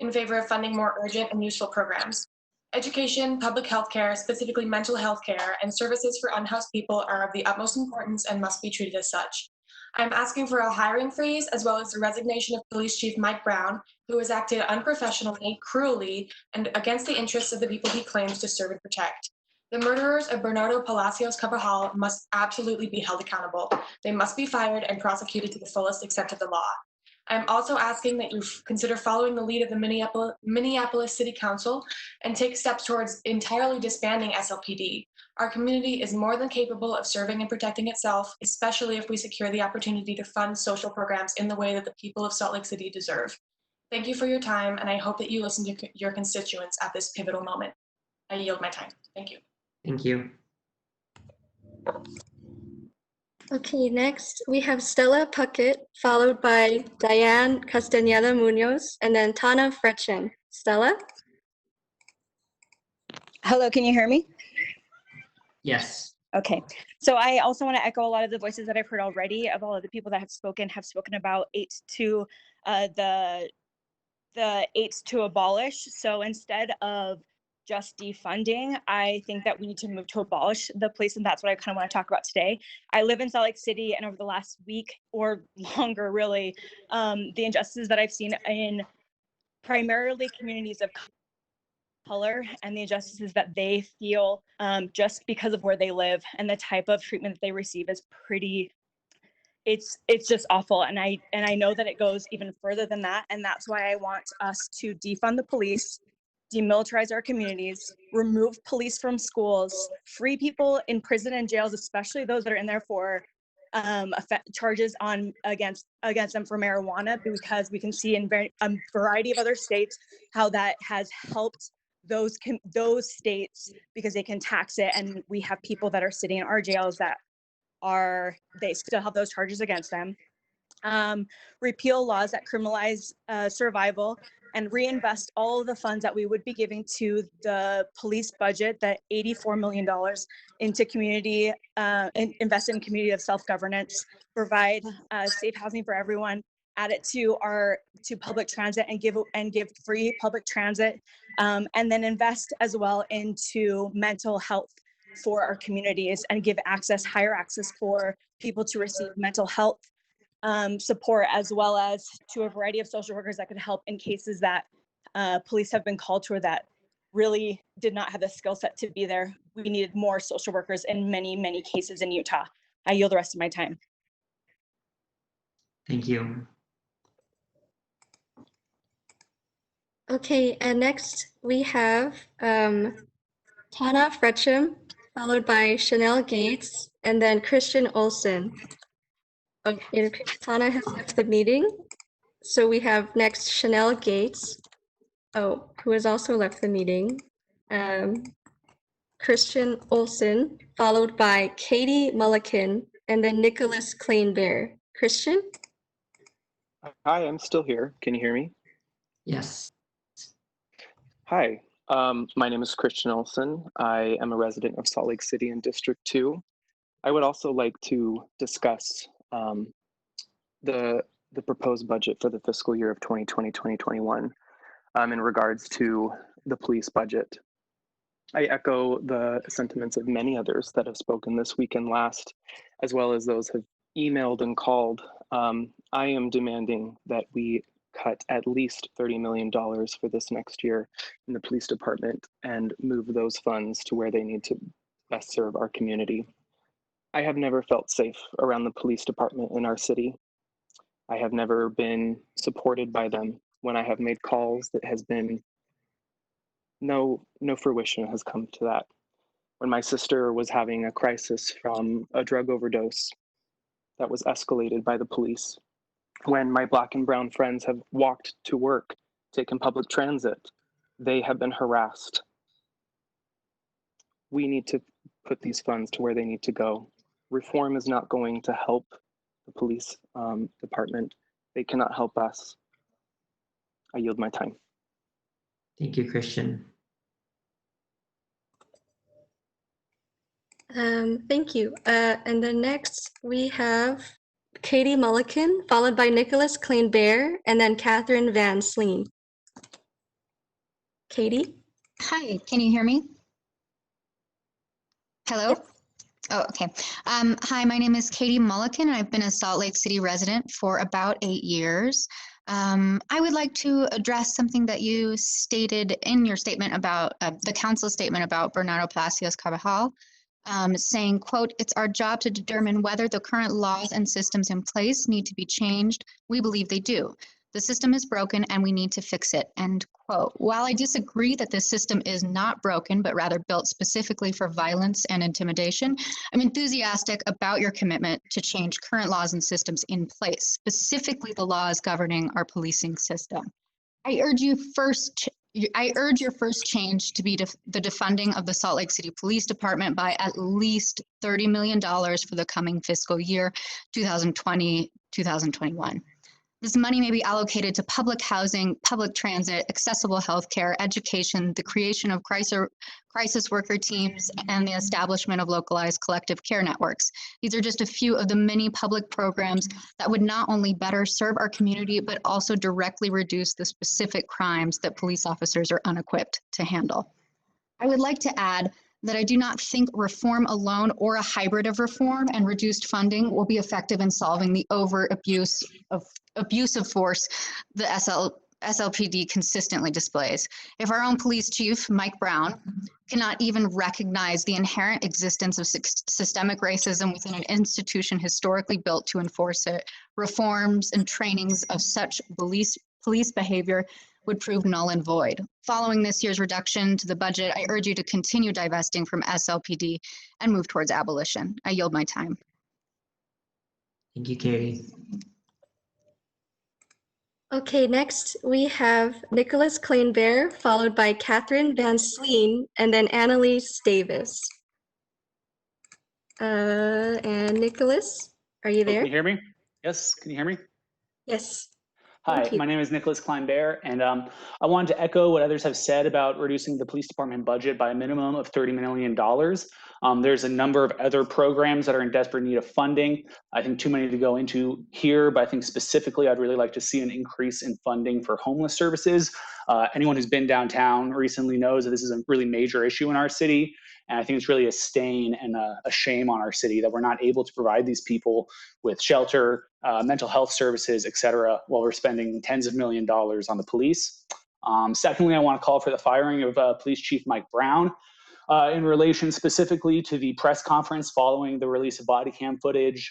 in favor of funding more urgent and useful programs. Education, public health care, specifically mental health care, and services for unhoused people are of the utmost importance and must be treated as such. I'm asking for a hiring freeze as well as the resignation of Police Chief Mike Brown, who has acted unprofessionally, cruelly, and against the interests of the people he claims to serve and protect. The murderers of Bernardo Palacios Cabral must absolutely be held accountable. They must be fired and prosecuted to the fullest extent of the law. I'm also asking that you consider following the lead of the Minneapolis City Council and take steps towards entirely disbanding SLPD. Our community is more than capable of serving and protecting itself, especially if we secure the opportunity to fund social programs in the way that the people of Salt Lake City deserve. Thank you for your time, and I hope that you listen to your constituents at this pivotal moment. I yield my time. Thank you. Thank you. Okay, next we have Stella Puckett, followed by Diane Castañeda Munoz, and then Tana Fretchen. Stella? Hello, can you hear me? Yes. Okay, so I also want to echo a lot of the voices that I've heard already of all of the people that have spoken about the 8 to abolish. So instead of just defunding. I think that we need to move to abolish the police, and that's what I kind of want to talk about today. I live in Salt Lake City, and over the last week or longer, really, the injustices that I've seen in primarily communities of color and the injustices that they feel just because of where they live and the type of treatment that they receive is pretty, it's just awful. And I know that it goes even further than that. And that's why I want us to defund the police, demilitarize our communities, remove police from schools, free people in prison and jails, especially those that are in there for charges against them for marijuana, because we can see in a variety of other states how that has helped those states because they can tax it, and we have people that are sitting in our jails that they still have those charges against them. Repeal laws that criminalize survival and reinvest all of the funds that we would be giving to the police budget, that $84 million into community, invest in community of self-governance, provide safe housing for everyone, add it to public transit and give free public transit, and then invest as well into mental health for our communities and give higher access for people to receive mental health support, as well as to a variety of social workers that could help in cases that police have been called to, or that really did not have the skill set to be there. We needed more social workers in many, many cases in Utah. I yield the rest of my time. Thank you. Okay, and next we have Tana Fretcham, followed by Chanel Gates, and then Christian Olson. It appears Tana has left the meeting. So we have next Chanel Gates, who has also left the meeting. Christian Olson, followed by Katie Mulliken, and then Nicholas Kleinbear. Christian? Hi, I'm still here. Can you hear me? Yes. Hi, my name is Christian Olson. I am a resident of Salt Lake City in District 2. I would also like to discuss the proposed budget for the fiscal year of 2020-2021 in regards to the police budget. I echo the sentiments of many others that have spoken this week and last, as well as those who have emailed and called. I am demanding that we cut at least $30 million for this next year in the police department and move those funds to where they need to best serve our community. I have never felt safe around the police department in our city. I have never been supported by them when I have made calls. That has been no fruition has come to that. When my sister was having a crisis from a drug overdose that was escalated by the police, when my Black and brown friends have walked to work, taken public transit, they have been harassed. We need to put these funds to where they need to go. Reform is not going to help the police department. They cannot help us. I yield my time. Thank you, Christian. Thank you. And then next we have Katie Mulliken, followed by Nicholas Kleinbear, and then Catherine Van Sleen. Katie? Hi, can you hear me? Hello? Yep. Oh, okay. Hi, my name is Katie Mulliken, and I've been a Salt Lake City resident for about 8 years. I would like to address something that you stated in your statement about the council statement about Bernardo Palacios Carvajal, saying, quote, "It's our job to determine whether the current laws and systems in place need to be changed. We believe they do. The system is broken and we need to fix it," end quote. While I disagree that the system is not broken, but rather built specifically for violence and intimidation, I'm enthusiastic about your commitment to change current laws and systems in place, specifically the laws governing our policing system. I urge your first change to be the defunding of the Salt Lake City Police Department by at least $30 million for the coming fiscal year, 2020-2021. This money may be allocated to public housing, public transit, accessible healthcare, education, the creation of crisis worker teams, and the establishment of localized collective care networks. These are just a few of the many public programs that would not only better serve our community, but also directly reduce the specific crimes that police officers are unequipped to handle. I would like to add that I do not think reform alone or a hybrid of reform and reduced funding will be effective in solving the abuse of force the SLPD consistently displays. If our own police chief, Mike Brown, cannot even recognize the inherent existence of systemic racism within an institution historically built to enforce it, reforms and trainings of such police behavior would prove null and void. Following this year's reduction to the budget, I urge you to continue divesting from SLPD and move towards abolition. I yield my time. Thank you, Katie. Okay, next we have Nicholas Kleinbear, followed by Catherine Van Sleen, and then Annalise Davis. And Nicholas, are you there? Can you hear me? Yes, can you hear me? Yes. Hi, Thank you. my name is Nicholas Kleinbear, and I wanted to echo what others have said about reducing the police department budget by a minimum of $30 million. There's a number of other programs that are in desperate need of funding. I think too many to go into here, but I think specifically I'd really like to see an increase in funding for homeless services. Anyone who's been downtown recently knows that this is a really major issue in our city. And I think it's really a stain and a shame on our city that we're not able to provide these people with shelter, mental health services, et cetera, while we're spending tens of millions of dollars on the police. Secondly, I want to call for the firing of Police Chief Mike Brown in relation specifically to the press conference following the release of body cam footage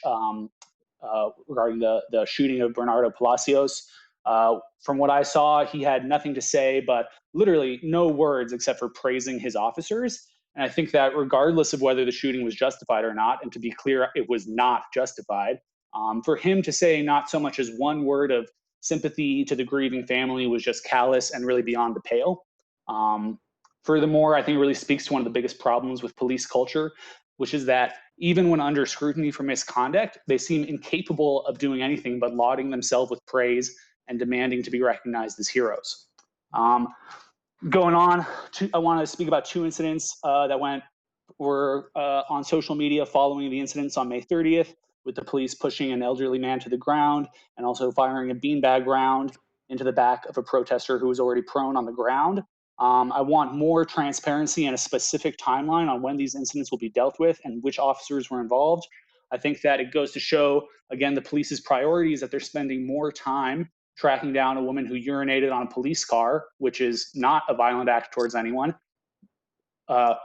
regarding the shooting of Bernardo Palacios. From what I saw, he had nothing to say, but literally no words except for praising his officers. And I think that regardless of whether the shooting was justified or not, and to be clear, it was not justified, for him to say not so much as one word of sympathy to the grieving family was just callous and really beyond the pale. Furthermore, I think it really speaks to one of the biggest problems with police culture, which is that even when under scrutiny for misconduct, they seem incapable of doing anything but lauding themselves with praise and demanding to be recognized as heroes. Going on, I want to speak about two incidents that were on social media following the incidents on May 30th, with the police pushing an elderly man to the ground and also firing a beanbag round into the back of a protester who was already prone on the ground. I want more transparency and a specific timeline on when these incidents will be dealt with and which officers were involved. I think that it goes to show, again, the police's priorities, that they're spending more time tracking down a woman who urinated on a police car, which is not a violent act towards anyone,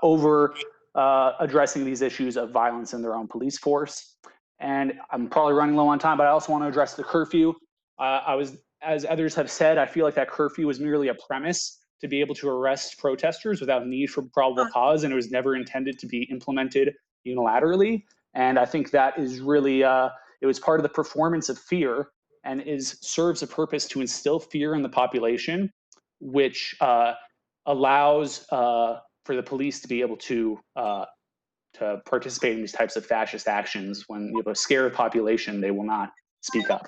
over addressing these issues of violence in their own police force. And I'm probably running low on time, but I also want to address the curfew. As others have said, I feel like that curfew was merely a premise to be able to arrest protesters without need for probable cause, and it was never intended to be implemented unilaterally. And I think that is really, it was part of the performance of fear, and serves a purpose to instill fear in the population, which allows for the police to be able to participate in these types of fascist actions. When you have a scared population, they will not speak up.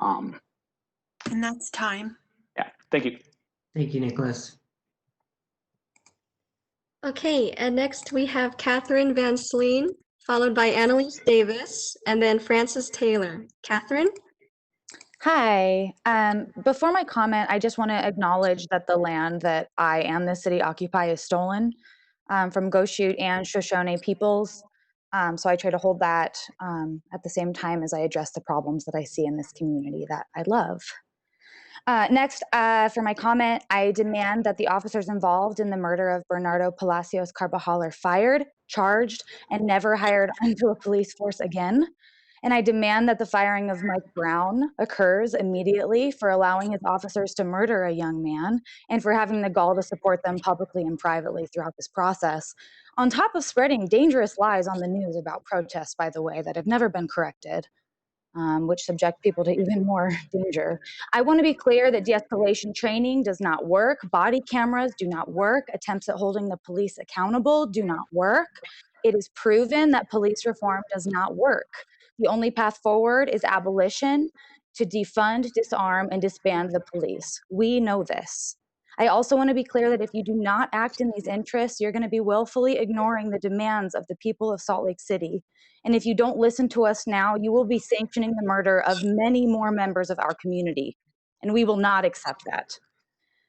And that's time. Yeah, thank you. Thank you, Nicholas. Okay, and next we have Catherine Van Sleen, followed by Annalise Davis, and then Frances Taylor. Catherine? Hi. Before my comment, I just want to acknowledge that the land that I and the city occupy is stolen from Goshute and Shoshone peoples. So I try to hold that at the same time as I address the problems that I see in this community that I love. Next, for my comment, I demand that the officers involved in the murder of Bernardo Palacios Carbajal are fired, charged, and never hired onto a police force again. And I demand that the firing of Mike Brown occurs immediately for allowing his officers to murder a young man and for having the gall to support them publicly and privately throughout this process, on top of spreading dangerous lies on the news about protests, by the way, that have never been corrected. Which subject people to even more danger. I want to be clear that de-escalation training does not work. Body cameras do not work. Attempts at holding the police accountable do not work. It is proven that police reform does not work. The only path forward is abolition, to defund, disarm, and disband the police. We know this. I also want to be clear that if you do not act in these interests, you're going to be willfully ignoring the demands of the people of Salt Lake City. And if you don't listen to us now, you will be sanctioning the murder of many more members of our community. And we will not accept that.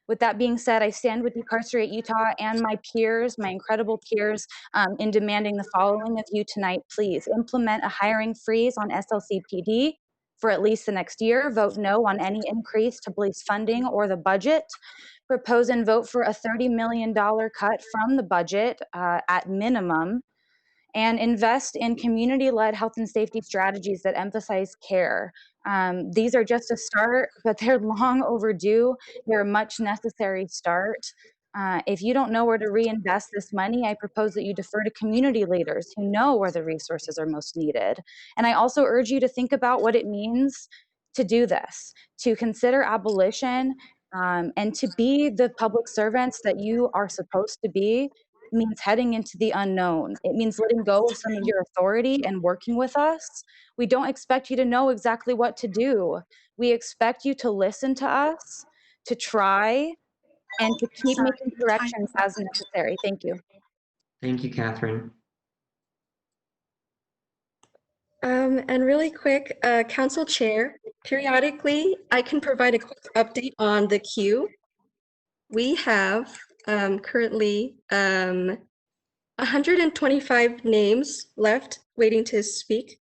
With that being said, I stand with Decarcerate Utah and my peers, my incredible peers, in demanding the following of you tonight. Please implement a hiring freeze on SLCPD for at least the next year. Vote no on any increase to police funding or the budget. Propose and vote for a $30 million cut from the budget at minimum, and invest in community-led health and safety strategies that emphasize care. These are just a start, but they're long overdue. They're a much necessary start. If you don't know where to reinvest this money, I propose that you defer to community leaders who know where the resources are most needed. And I also urge you to think about what it means to do this, to consider abolition, and to be the public servants that you are supposed to be. Means heading into the unknown. It means letting go of some of your authority and working with us. We don't expect you to know exactly what to do. We expect you to listen to us, to try, and to keep making corrections as necessary. Thank you. Thank you, Catherine. And really quick, Council Chair, periodically I can provide a quick update on the queue. We have currently 125 names left waiting to speak.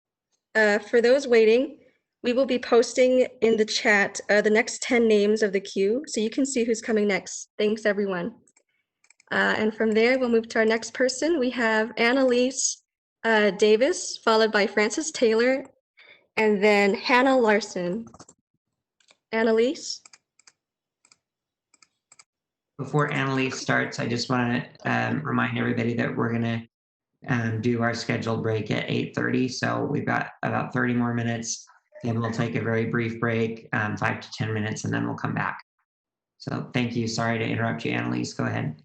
For those waiting, we will be posting in the chat the next 10 names of the queue so you can see who's coming next. Thanks, everyone. And from there, we'll move to our next person. We have Annalise Davis, followed by Francis Taylor, and then Hannah Larson. Annalise? Before Annalise starts, I just want to remind everybody that we're going to do our scheduled break at 8:30. So we've got about 30 more minutes. Then we'll take a very brief break, 5 to 10 minutes, and then we'll come back. So thank you. Sorry to interrupt you, Annalise. Go ahead.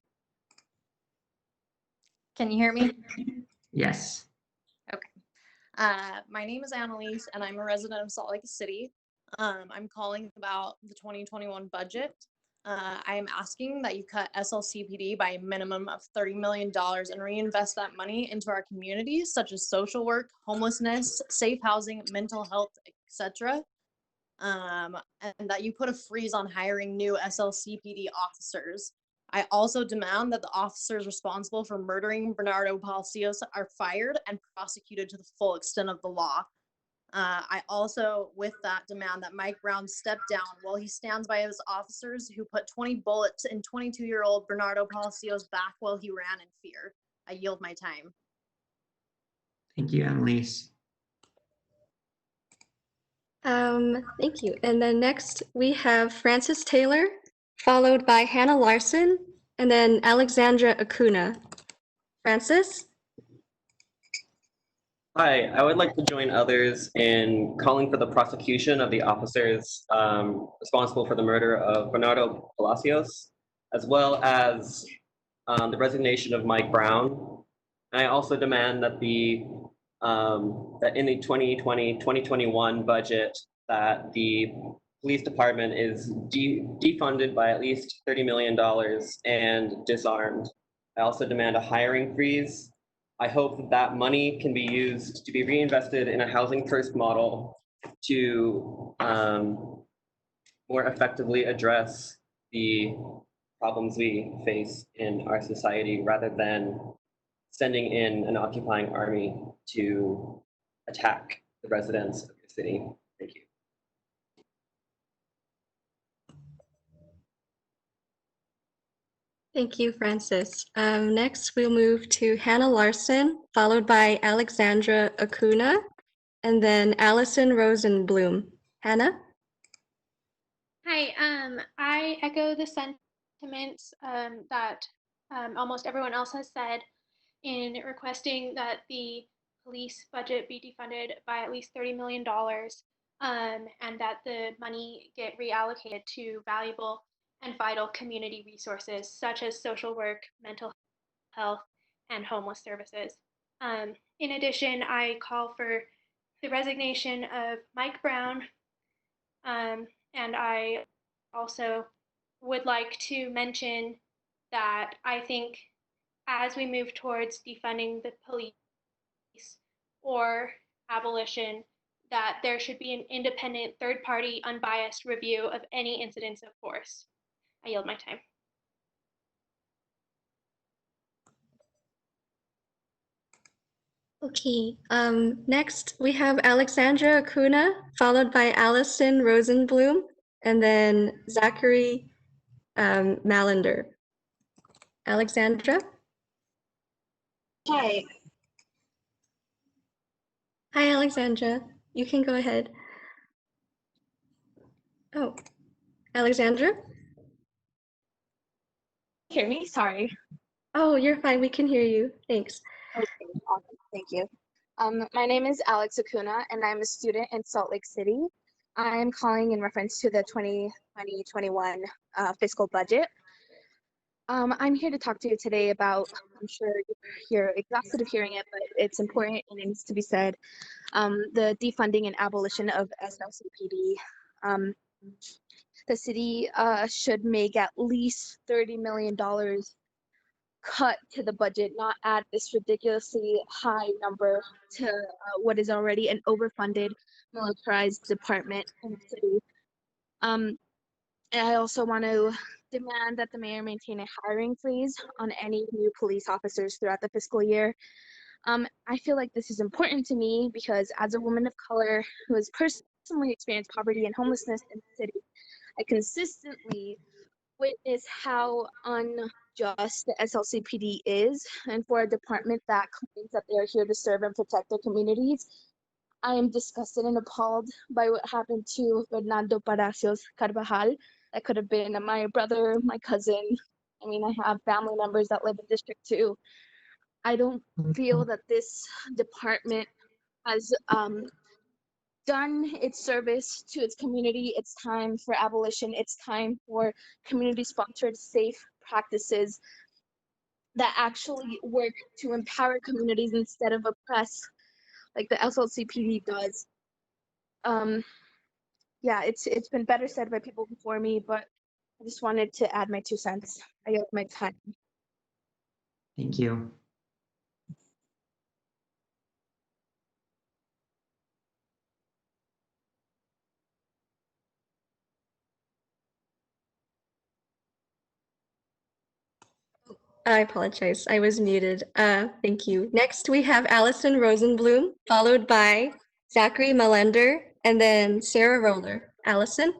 Can you hear me? Yes. Okay. My name is Annalise, and I'm a resident of Salt Lake City. I'm calling about the 2021 budget. I am asking that you cut SLCPD by a minimum of $30 million and reinvest that money into our communities, such as social work, homelessness, safe housing, mental health, etc. And that you put a freeze on hiring new SLCPD officers. I also demand that the officers responsible for murdering Bernardo Palacios are fired and prosecuted to the full extent of the law. I also, with that, demand that Mike Brown step down while he stands by his officers who put 20 bullets in 22-year-old Bernardo Palacios' back while he ran in fear. I yield my time. Thank you, Annalise. Thank you. And then next we have Francis Taylor, followed by Hannah Larson, and then Alexandra Acuna. Francis? Hi, I would like to join others in calling for the prosecution of the officers responsible for the murder of Bernardo Palacios, as well as the resignation of Mike Brown. And I also demand that that in the 2020-2021 budget, that the police department is defunded by at least $30 million and disarmed. I also demand a hiring freeze. I hope that that money can be used to be reinvested in a housing first model to more effectively address the problems we face in our society, rather than sending in an occupying army to attack the residents of your city. Thank you. Thank you, Francis. Next, we'll move to Hannah Larson, followed by Alexandra Acuna, and then Allison Rosenblum. Hannah? Hi, I echo the sentiments that almost everyone else has said in requesting that the police budget be defunded by at least $30 million and that the money get reallocated to valuable and vital community resources such as social work, mental health, and homeless services. In addition, I call for the resignation of Mike Brown, and I also would like to mention that I think as we move towards defunding the police or abolition, that there should be an independent, third-party, unbiased review of any incidents of force. I yield my time. Okay, next we have Alexandra Acuna, followed by Allison Rosenblum, and then Zachary Malander. Alexandra? Hi. Hi, Alexandra. You can go ahead. Oh, Alexandra? Hear me? Sorry. Oh, you're fine. We can hear you. Thanks. Okay, awesome. Thank you. My name is Alex Acuna, and I'm a student in Salt Lake City. I'm calling in reference to the 2020-21 fiscal budget. I'm here to talk to you today about, I'm sure you're exhausted of hearing it, but it's important and it needs to be said, the defunding and abolition of SLCPD. The city should make at least $30 million cut to the budget, not add this ridiculously high number to what is already an overfunded, militarized department in the city. And I also want to demand that the mayor maintain a hiring freeze on any new police officers throughout the fiscal year. I feel like this is important to me because as a woman of color who has personally experienced poverty and homelessness in the city, I consistently witness how unjust the SLCPD is, and for a department that claims that they are here to serve and protect their communities, I am disgusted and appalled by what happened to Fernando Palacios Carvajal. That could have been my brother, my cousin. I mean, I have family members that live in District 2. I don't feel that this department has done its service to its community. It's time for abolition. It's time for community-sponsored safe practices that actually work to empower communities instead of oppress, like the SLCPD does. Yeah, it's been better said by people before me, but I just wanted to add my 2 cents. I yield my time. Thank you. I apologize. I was muted. Thank you. Next, we have Allison Rosenblum, followed by Zachary Malender, and then Sarah Roller. Allison?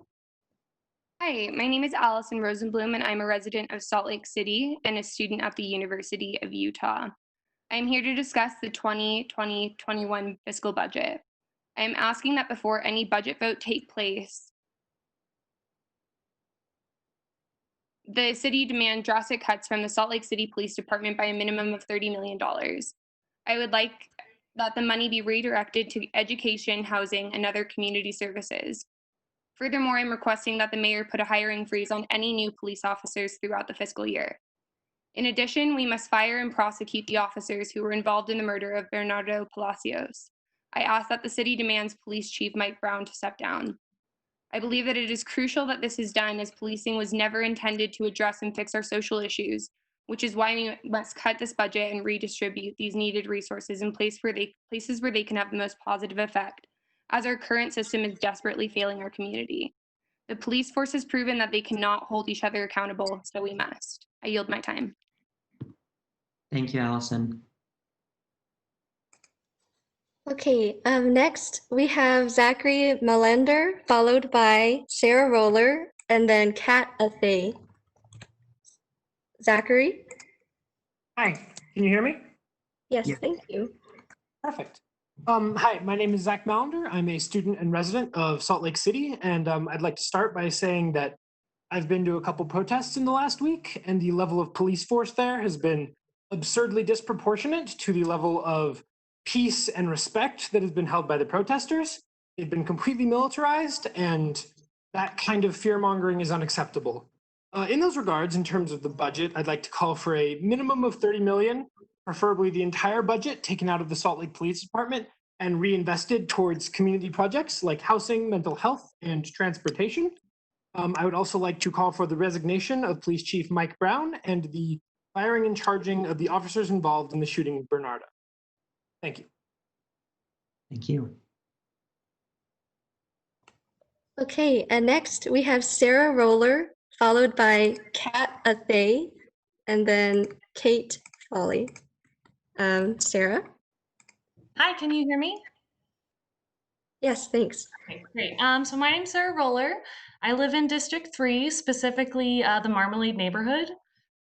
Hi, my name is Allison Rosenblum, and I'm a resident of Salt Lake City and a student at the University of Utah. I'm here to discuss the 2020-21 fiscal budget. I am asking that before any budget vote take place, the city demand drastic cuts from the Salt Lake City Police Department by a minimum of $30 million. I would like that the money be redirected to education, housing, and other community services. Furthermore, I'm requesting that the mayor put a hiring freeze on any new police officers throughout the fiscal year. In addition, we must fire and prosecute the officers who were involved in the murder of Bernardo Palacios. I ask that the city demands Police Chief Mike Brown to step down. I believe that it is crucial that this is done, as policing was never intended to address and fix our social issues, which is why we must cut this budget and redistribute these needed resources in places where they can have the most positive effect, as our current system is desperately failing our community. The police force has proven that they cannot hold each other accountable, so we must. I yield my time. Thank you, Allison. Okay, next we have Zachary Malender, followed by Sarah Roller, and then Kat Athay. Zachary? Hi, can you hear me? Yes, Yeah. thank you. Perfect. Hi, my name is Zach Malander. I'm a student and resident of Salt Lake City, and I'd like to start by saying that I've been to a couple protests in the last week, and the level of police force there has been absurdly disproportionate to the level of peace and respect that has been held by the protesters. They've been completely militarized, and that kind of fear-mongering is unacceptable. In those regards, in terms of the budget, I'd like to call for a minimum of $30 million, preferably the entire budget taken out of the Salt Lake Police Department and reinvested towards community projects like housing, mental health, and transportation. I would also like to call for the resignation of Police Chief Mike Brown and the firing and charging of the officers involved in the shooting of Bernardo. Thank you. Thank you. Okay, and next we have Sarah Roller, followed by Kat Athay, and then Kate Foley. Sarah? Hi, can you hear me? Yes, thanks. Okay, great. So my name's Sarah Roller. I live in District 3, specifically the Marmalade neighborhood.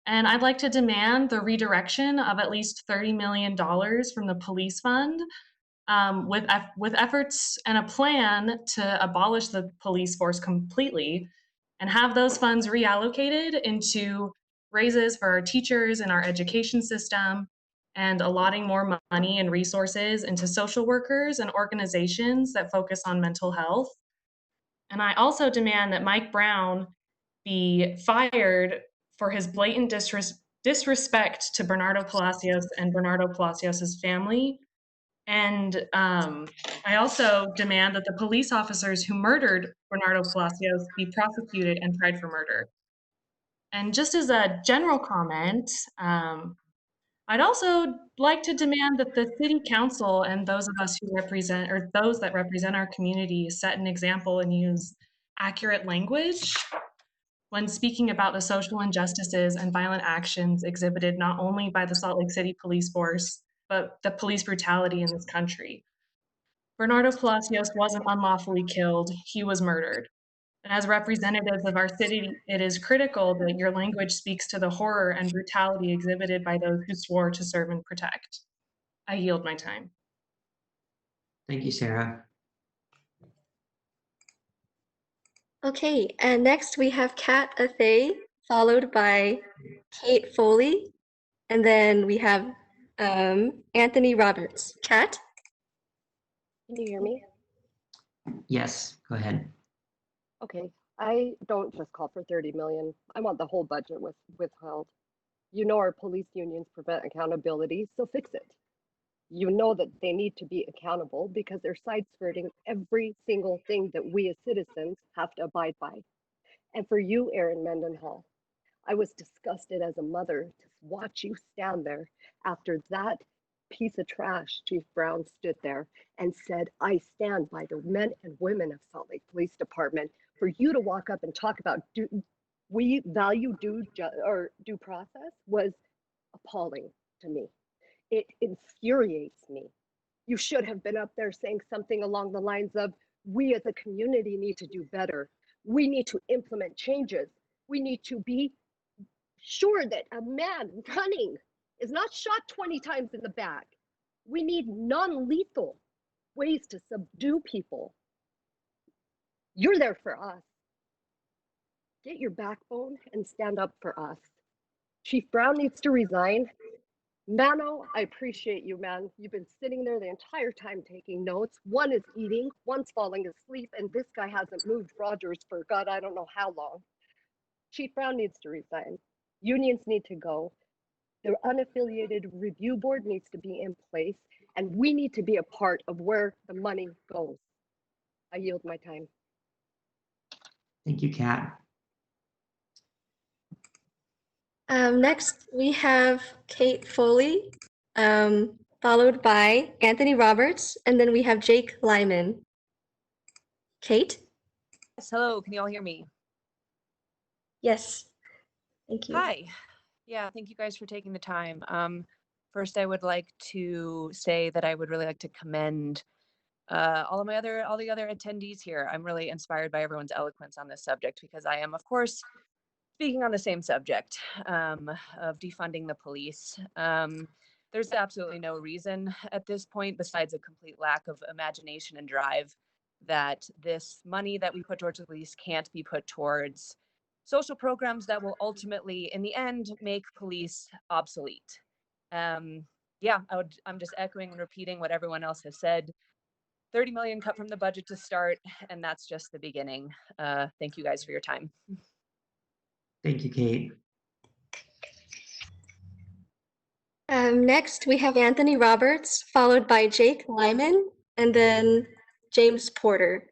And I'd like to demand the redirection of at least $30 million from the police fund with efforts and a plan to abolish the police force completely and have those funds reallocated into raises for our teachers and our education system and allotting more money and resources into social workers and organizations that focus on mental health. And I also demand that Mike Brown be fired for his blatant disrespect to Bernardo Palacios and Bernardo Palacios' family. And I also demand that the police officers who murdered Bernardo Palacios be prosecuted and tried for murder. And just as a general comment, I'd also like to demand that the city council and those of us who represent, or those that represent our community, set an example and use accurate language when speaking about the social injustices and violent actions exhibited not only by the Salt Lake City police force, but the police brutality in this country. Bernardo Palacios wasn't unlawfully killed, he was murdered. And as representatives of our city, it is critical that your language speaks to the horror and brutality exhibited by those who swore to serve and protect. I yield my time. Thank you, Sarah. Okay, and next we have Kat Athay, followed by Kate Foley, and then we have Anthony Roberts. Kat? Can you hear me? Yes, go ahead. Okay, I don't just call for 30 million. I want the whole budget withheld. You know our police unions prevent accountability, so fix it. You know that they need to be accountable because they're side-skirting every single thing that we as citizens have to abide by. And for you, Aaron Mendenhall, I was disgusted as a mother to watch you stand there after that piece of trash, Chief Brown, stood there and said, I stand by the men and women of Salt Lake Police Department. For you to walk up and talk about we value due process was appalling to me. It infuriates me. You should have been up there saying something along the lines of, we as a community need to do better. We need to implement changes. We need to be sure that a man running is not shot 20 times in the back. We need non-lethal ways to subdue people. You're there for us. Get your backbone and stand up for us. Chief Brown needs to resign. Mano, I appreciate you, man. You've been sitting there the entire time taking notes. One is eating, one's falling asleep, and this guy hasn't moved Rogers for God, I don't know how long. Chief Brown needs to resign. Unions need to go. The unaffiliated review board needs to be in place, and we need to be a part of where the money goes. I yield my time. Thank you, Kat. Next, we have Kate Foley, followed by Anthony Roberts, and then we have Jake Lyman. Kate? Yes, hello, can you all hear me? Yes, thank you. Hi. Yeah, thank you guys for taking the time. First, I would like to say that I would really like to commend all the other attendees here. I'm really inspired by everyone's eloquence on this subject because I am, of course, speaking on the same subject of defunding the police. There's absolutely no reason at this point, besides a complete lack of imagination and drive, that this money that we put towards the police can't be put towards social programs that will ultimately, in the end, make police obsolete. Yeah, I'm just echoing and repeating what everyone else has said. 30 million cut from the budget to start, and that's just the beginning. Thank you guys for your time. Thank you, Kate. Next, we have Anthony Roberts, followed by Jake Lyman, and then James Porter.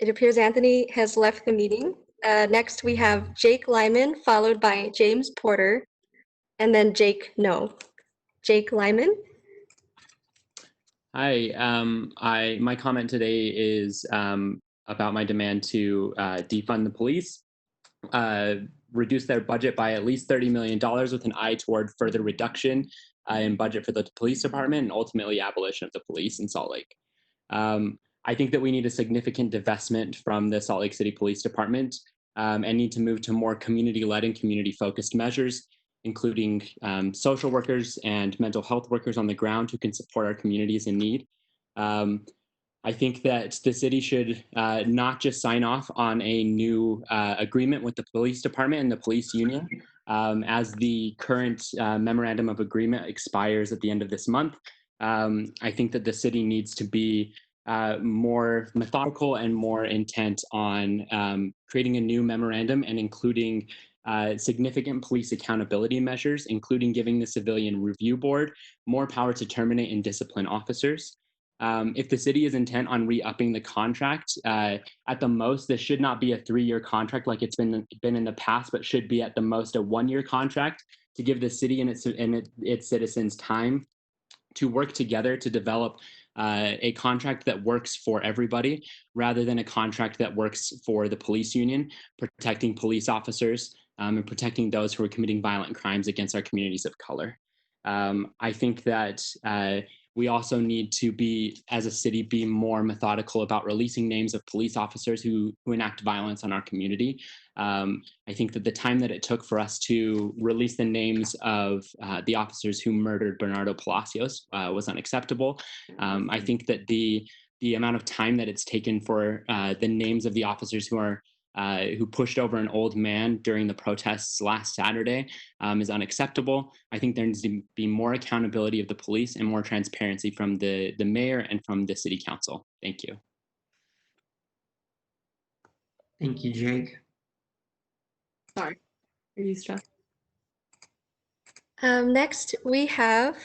It appears Anthony has left the meeting. Next, we have Jake Lyman, followed by James Porter, and then Jake Jake Lyman. Hi, my comment today is about my demand to defund the police, reduce their budget by at least $30 million with an eye toward further reduction in budget for the police department and ultimately abolition of the police in Salt Lake. I think that we need a significant divestment from the Salt Lake City Police Department and need to move to more community-led and community-focused measures, including social workers and mental health workers on the ground who can support our communities in need. I think that the city should not just sign off on a new agreement with the police department and the police union. As the current memorandum of agreement expires at the end of this month, I think that the city needs to be more methodical and more intent on creating a new memorandum and including significant police accountability measures, including giving the Civilian Review Board more power to terminate and discipline officers. If the city is intent on re-upping the contract, at the most, this should not be a 3-year contract like it's been in the past, but should be at the most a 1-year contract to give the city and its citizens time to work together to develop a contract that works for everybody rather than a contract that works for the police union, protecting police officers and protecting those who are committing violent crimes against our communities of color. I think that we also need to be, as a city, be more methodical about releasing names of police officers who enact violence on our community. I think that the time that it took for us to release the names of the officers who murdered Bernardo Palacios was unacceptable. I think that the amount of time that it's taken for the names of the officers who pushed over an old man during the protests last Saturday is unacceptable. I think there needs to be more accountability of the police and more transparency from the mayor and from the city council. Thank you. Thank you, Jake. Sorry, Yusra. Next, we have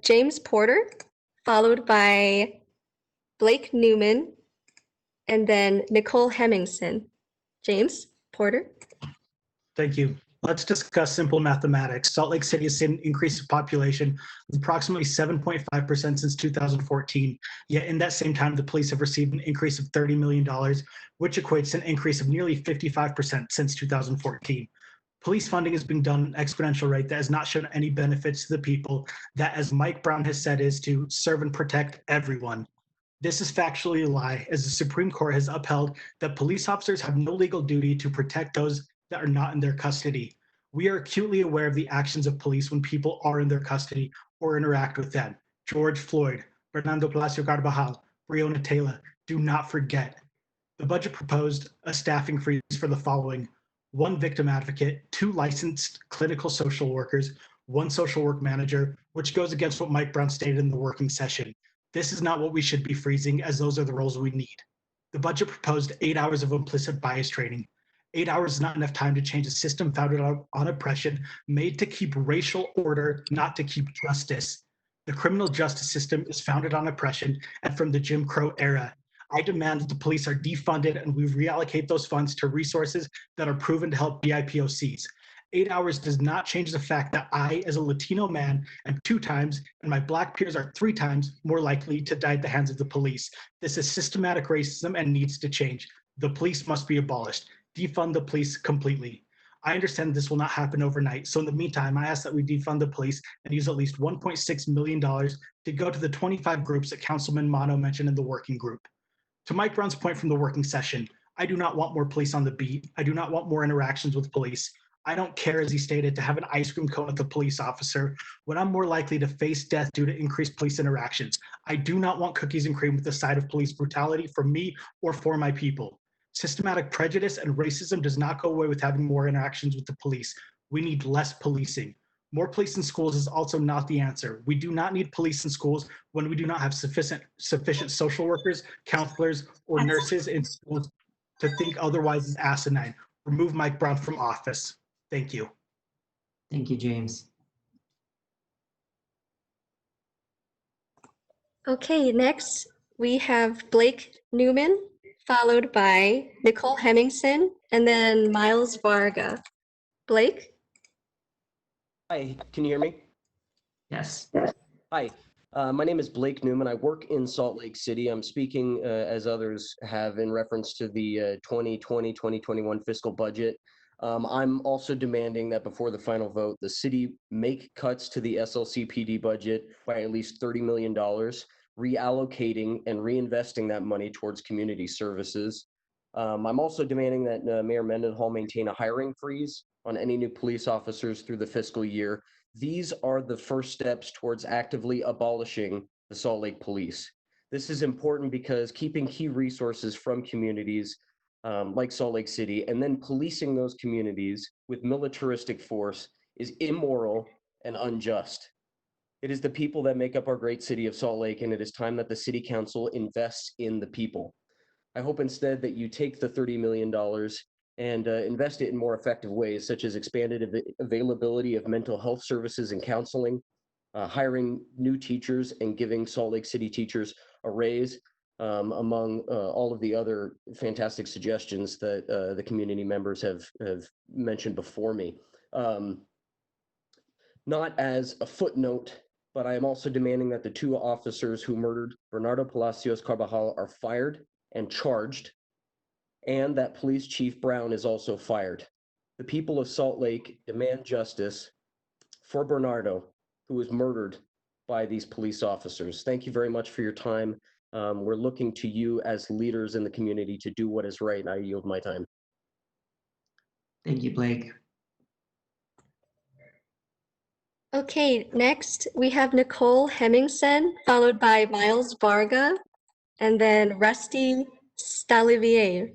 James Porter, followed by Blake Newman, and then Nicole Hemmingson. James Porter. Thank you. Let's discuss simple mathematics. Salt Lake City has seen an increase in population of approximately 7.5% since 2014. Yet in that same time, the police have received an increase of $30 million, which equates to an increase of nearly 55% since 2014. Police funding has been done at an exponential rate that has not shown any benefits to the people that, as Mike Brown has said, is to serve and protect everyone. This is factually a lie, as the Supreme Court has upheld that police officers have no legal duty to protect those that are not in their custody. We are acutely aware of the actions of police when people are in their custody or interact with them. George Floyd, Fernando Palacio Carvajal, Breonna Taylor, do not forget. The budget proposed a staffing freeze for the following: 1 victim advocate, 2 licensed clinical social workers, 1 social work manager, which goes against what Mike Brown stated in the working session. This is not what we should be freezing, as those are the roles we need. The budget proposed 8 hours of implicit bias training. 8 hours is not enough time to change a system founded on oppression, made to keep racial order, not to keep justice. The criminal justice system is founded on oppression and from the Jim Crow era. I demand that the police are defunded and we reallocate those funds to resources that are proven to help BIPOCs. 8 hours does not change the fact that I, as a Latino man, am 2 times, and my Black peers are 3 times more likely to die at the hands of the police. This is systematic racism and needs to change. The police must be abolished. Defund the police completely. I understand this will not happen overnight, so in the meantime, I ask that we defund the police and use at least $1.6 million to go to the 25 groups that Councilman Mono mentioned in the working group. To Mike Brown's point from the working session, I do not want more police on the beat. I do not want more interactions with police. I don't care, as he stated, to have an ice cream cone with a police officer when I'm more likely to face death due to increased police interactions. I do not want cookies and cream with the side of police brutality for me or for my people. Systematic prejudice and racism does not go away with having more interactions with the police. We need less policing. More police in schools is also not the answer. We do not need police in schools when we do not have sufficient social workers, counselors, or nurses in schools. To think otherwise is asinine. Remove Mike Brown from office. Thank you. Thank you, James. Okay, next we have Blake Newman, followed by Nicole Hemmingson, and then Miles Varga. Blake? Hi, can you hear me? Yes. Hi. My name is Blake Newman. I work in Salt Lake City. I'm speaking, as others have, in reference to the 2020-2021 fiscal budget. I'm also demanding that before the final vote, the city make cuts to the SLCPD budget by at least $30 million, reallocating and reinvesting that money towards community services. I'm also demanding that Mayor Mendenhall maintain a hiring freeze on any new police officers through the fiscal year. These are the first steps towards actively abolishing the Salt Lake Police. This is important because keeping key resources from communities like Salt Lake City and then policing those communities with militaristic force is immoral and unjust. It is the people that make up our great city of Salt Lake, and it is time that the City Council invests in the people. I hope instead that you take the $30 million and invest it in more effective ways, such as expanded availability of mental health services and counseling, hiring new teachers and giving Salt Lake City teachers a raise, among all of the other fantastic suggestions that the community members have mentioned before me. Not as a footnote, but I am also demanding that the 2 officers who murdered Bernardo Palacios Carvajal are fired and charged, and that Police Chief Brown is also fired. The people of Salt Lake demand justice for Bernardo, who was murdered by these police officers. Thank you very much for your time. We're looking to you as leaders in the community to do what is right, and I yield my time. Thank you, Blake. Okay, next we have Nicole Hemmingsen, followed by Miles Varga, and then Rusty Stalivier.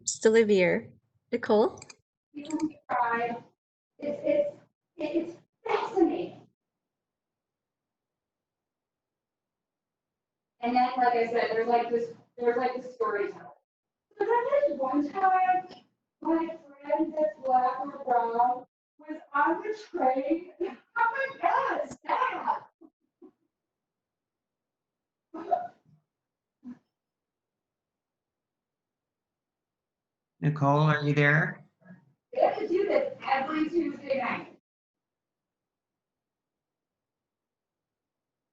Nicole? It's fascinating. And then, like I said, there's like this storytelling. So then there's one time my friend that's black or brown was on the train. Oh my God, stop! Nicole, are you there? They have to do this every Tuesday night.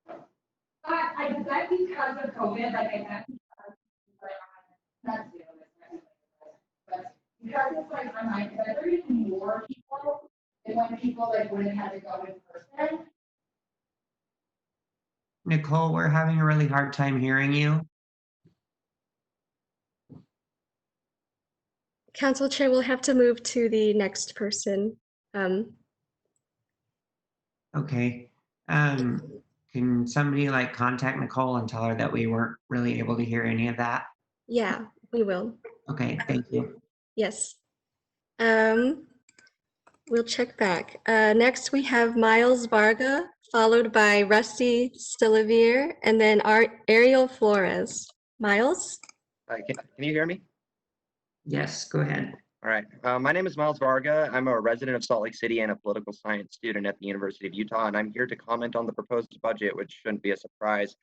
But I bet because of COVID, like I bet not Zoom, but because it's like online, because there are even more people than when people like wouldn't have to go in person. Nicole, we're having a really hard time hearing you. Council Chair will have to move to the next person. Okay. Can somebody like contact Nicole and tell her that we weren't really able to hear any of that? Yeah, we will. Okay, thank you. Yes. We'll check back. Next, we have Miles Varga, followed by Rusty Stilivier, and then Ariel Flores. Miles? Can you hear me? Yes, go ahead. All right. My name is Miles Varga. I'm a resident of Salt Lake City and a political science student at the University of Utah, and I'm here to comment on the proposed budget, which shouldn't be a surprise.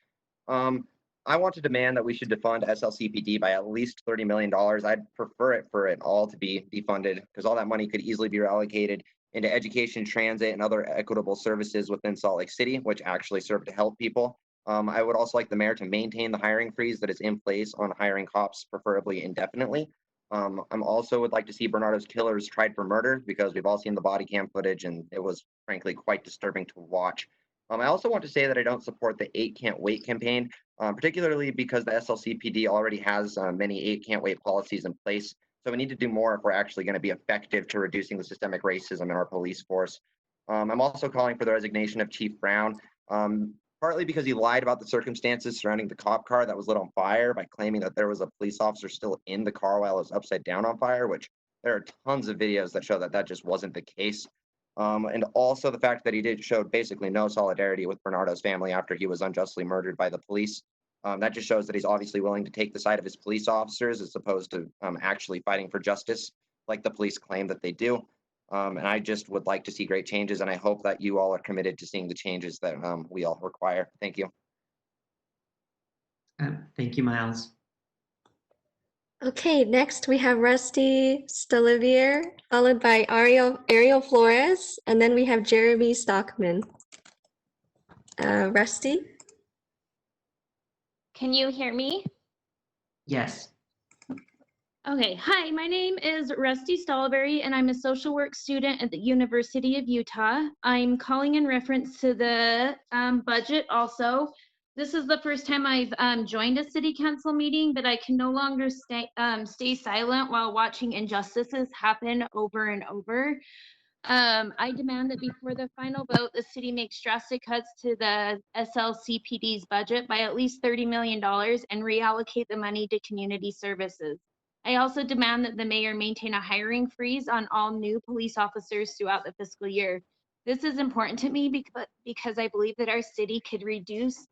I want to demand that we should defund SLCPD by at least $30 million. I'd prefer for it all to be defunded because all that money could easily be reallocated into education, transit, and other equitable services within Salt Lake City, which actually serve to help people. I would also like the mayor to maintain the hiring freeze that is in place on hiring cops, preferably indefinitely. I'm also would like to see Bernardo's killers tried for murder because we've all seen the body cam footage and it was frankly quite disturbing to watch. I also want to say that I don't support the 8 Can't Wait campaign, particularly because the SLCPD already has many 8 Can't Wait policies in place. So we need to do more if we're actually going to be effective to reducing the systemic racism in our police force. I'm also calling for the resignation of Chief Brown, partly because he lied about the circumstances surrounding the cop car that was lit on fire by claiming that there was a police officer still in the car while it was upside down on fire, which there are tons of videos that show that that just wasn't the case. And also the fact that he showed basically no solidarity with Bernardo's family after he was unjustly murdered by the police. That just shows that he's obviously willing to take the side of his police officers as opposed to actually fighting for justice like the police claim that they do. And I just would like to see great changes, and I hope that you all are committed to seeing the changes that we all require. Thank you. Thank you, Miles. Okay, next we have Rusty Stilivier, followed by Ariel Flores, and then we have Jeremy Stockman. Rusty? Can you hear me? Yes. Okay, hi, my name is Rusty Stallberry, and I'm a social work student at the University of Utah. I'm calling in reference to the budget also. This is the first time I've joined a city council meeting, but I can no longer stay silent while watching injustices happen over and over. I demand that before the final vote, the city makes drastic cuts to the SLCPD's budget by at least $30 million and reallocate the money to community services. I also demand that the mayor maintain a hiring freeze on all new police officers throughout the fiscal year. This is important to me because I believe that our city could reduce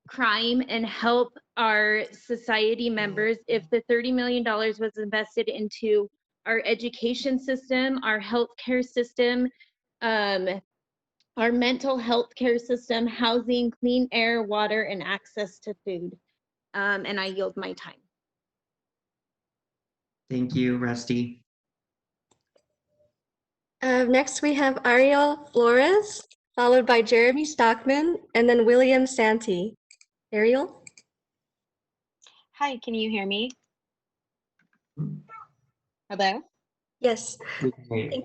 crime and help our society members if the $30 million was invested into our education system, our healthcare system, our mental health care system, housing, clean air, water, and access to food. And I yield my time. Thank you, Rusty. Next, we have Ariel Flores, followed by Jeremy Stockman, and then William Santee. Ariel? Hi, can you hear me? Hello? Yes. Thank you.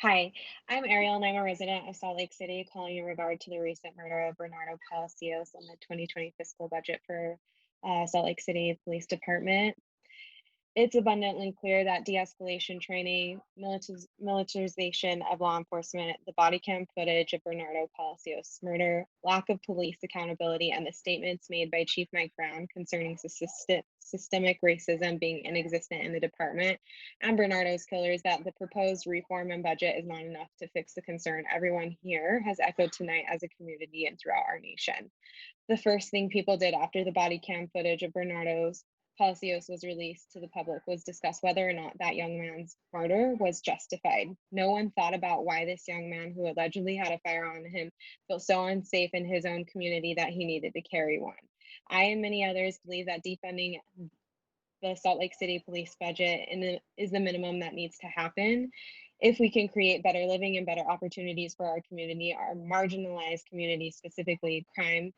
Hi, I'm Ariel and I'm a resident of Salt Lake City calling in regard to the recent murder of Bernardo Palacios and the 2020 fiscal budget for Salt Lake City Police Department. It's abundantly clear that de-escalation training, militarization of law enforcement, the body cam footage of Bernardo Palacios' murder, lack of police accountability, and the statements made by Chief Mike Brown concerning systemic racism being inexistent in the department, and Bernardo's killers, that the proposed reform and budget is not enough to fix the concern everyone here has echoed tonight as a community and throughout our nation. The first thing people did after the body cam footage of Bernardo's Palacios was released to the public was discuss whether or not that young man's murder was justified. No one thought about why this young man who allegedly had a firearm on him felt so unsafe in his own community that he needed to carry one. I and many others believe that defunding the Salt Lake City police budget is the minimum that needs to happen. If we can create better living and better opportunities for our community, our marginalized community, specifically crime,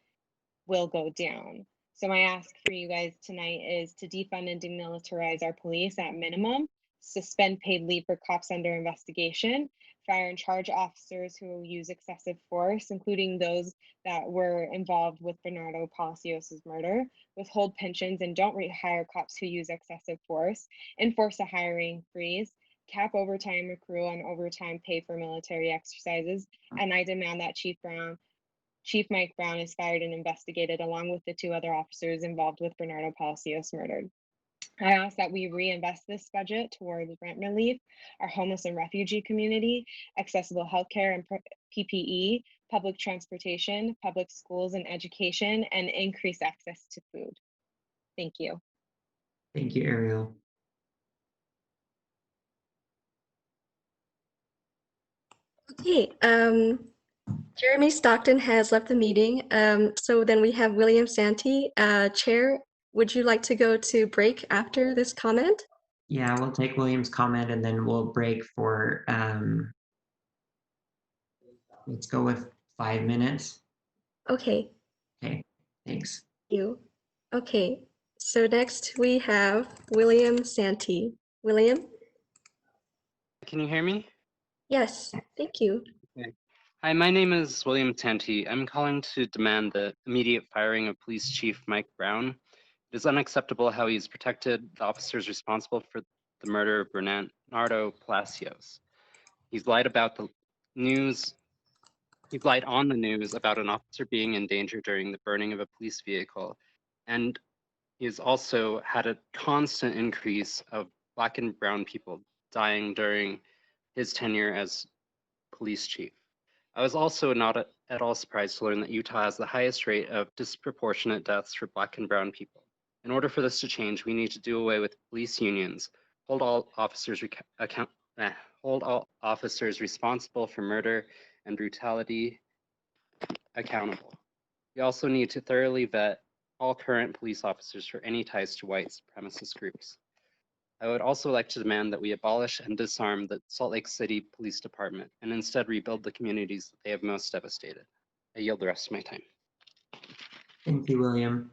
will go down. So my ask for you guys tonight is to defund and demilitarize our police at minimum, suspend paid leave for cops under investigation, fire and charge officers who use excessive force, including those that were involved with Bernardo Palacios' murder, withhold pensions and don't rehire cops who use excessive force, enforce a hiring freeze, cap overtime accrual and overtime pay for military exercises, and I demand that Chief Mike Brown is fired and investigated along with the two other officers involved with Bernardo Palacios murdered. I ask that we reinvest this budget towards rent relief, our homeless and refugee community, accessible healthcare and PPE, public transportation, public schools and education, and increase access to food. Thank you. Thank you, Ariel. Okay, Jeremy Stockton has left the meeting. So then we have William Santee. Chair, would you like to go to break after this comment? Yeah, we'll take William's comment and then we'll break for, let's go with 5 minutes. Okay. Okay, thanks. Thank you. Okay, so next we have William Santee. William? Can you hear me? Yes, thank you. Okay. Hi, my name is William Santee. I'm calling to demand the immediate firing of Police Chief Mike Brown. It is unacceptable how he's protected the officers responsible for the murder of Bernardo Palacios. He's lied about the news. He's lied on the news about an officer being in danger during the burning of a police vehicle. And he's also had a constant increase of Black and brown people dying during his tenure as police chief. I was also not at all surprised to learn that Utah has the highest rate of disproportionate deaths for Black and brown people. In order for this to change, we need to do away with police unions, hold all officers responsible for murder and brutality accountable. We also need to thoroughly vet all current police officers for any ties to white supremacist groups. I would also like to demand that we abolish and disarm the Salt Lake City Police Department and instead rebuild the communities that they have most devastated. I yield the rest of my time. Thank you, William.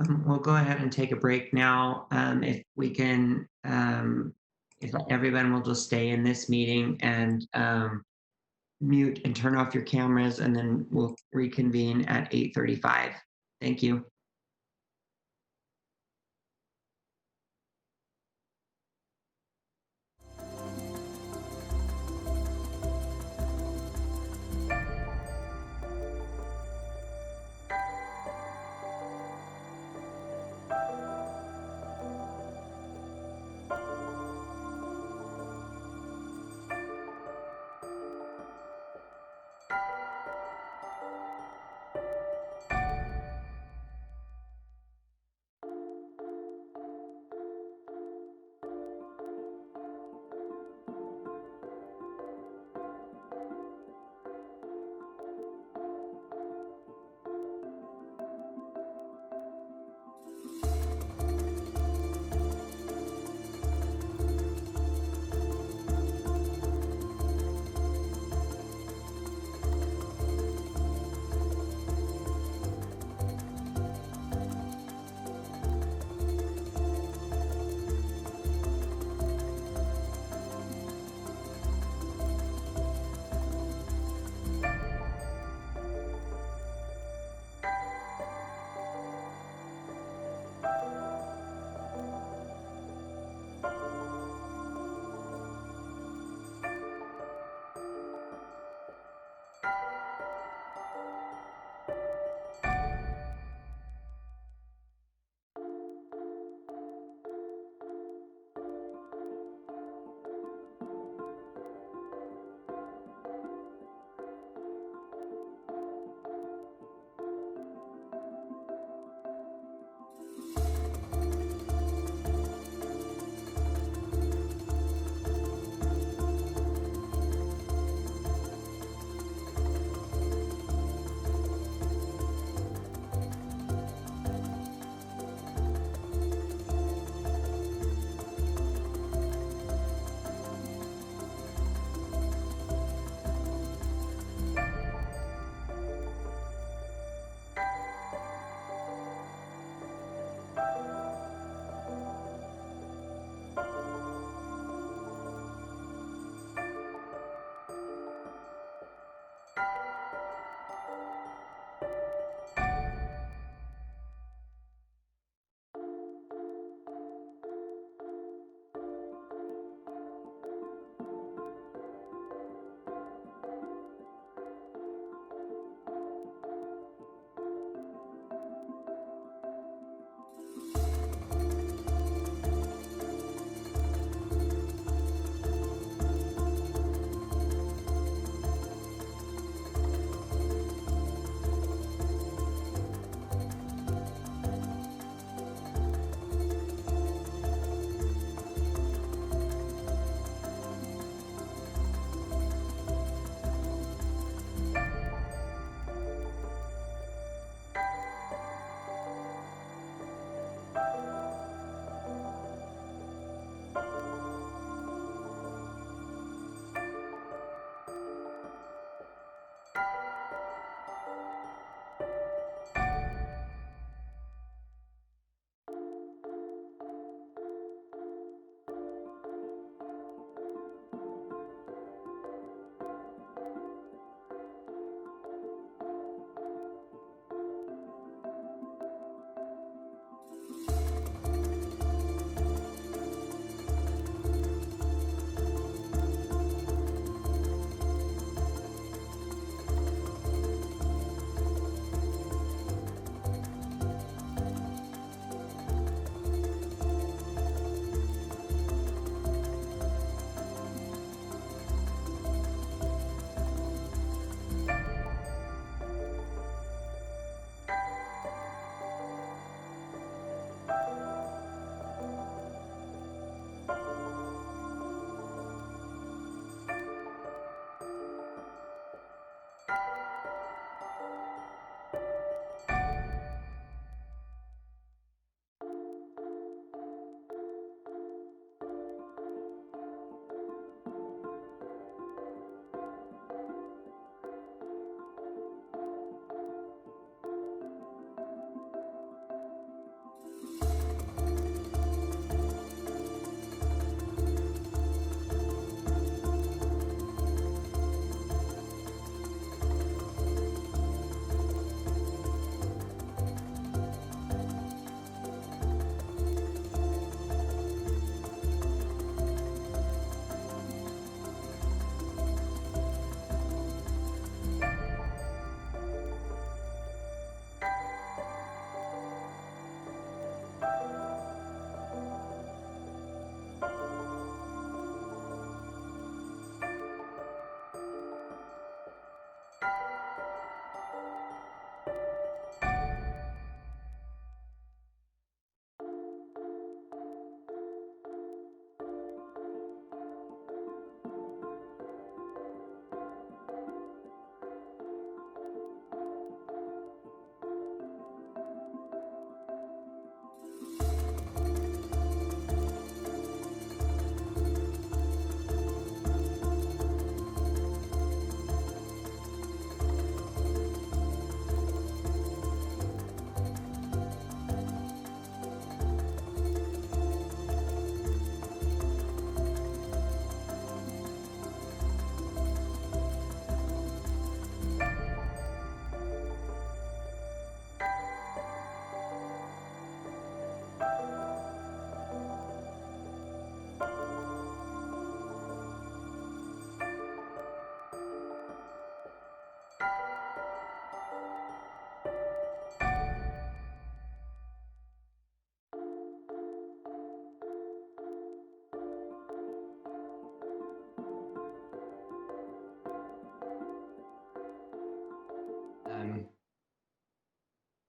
We'll go ahead and take a break now. If we can, if everyone will just stay in this meeting and mute and turn off your cameras, and then we'll reconvene at 8:35. Thank you.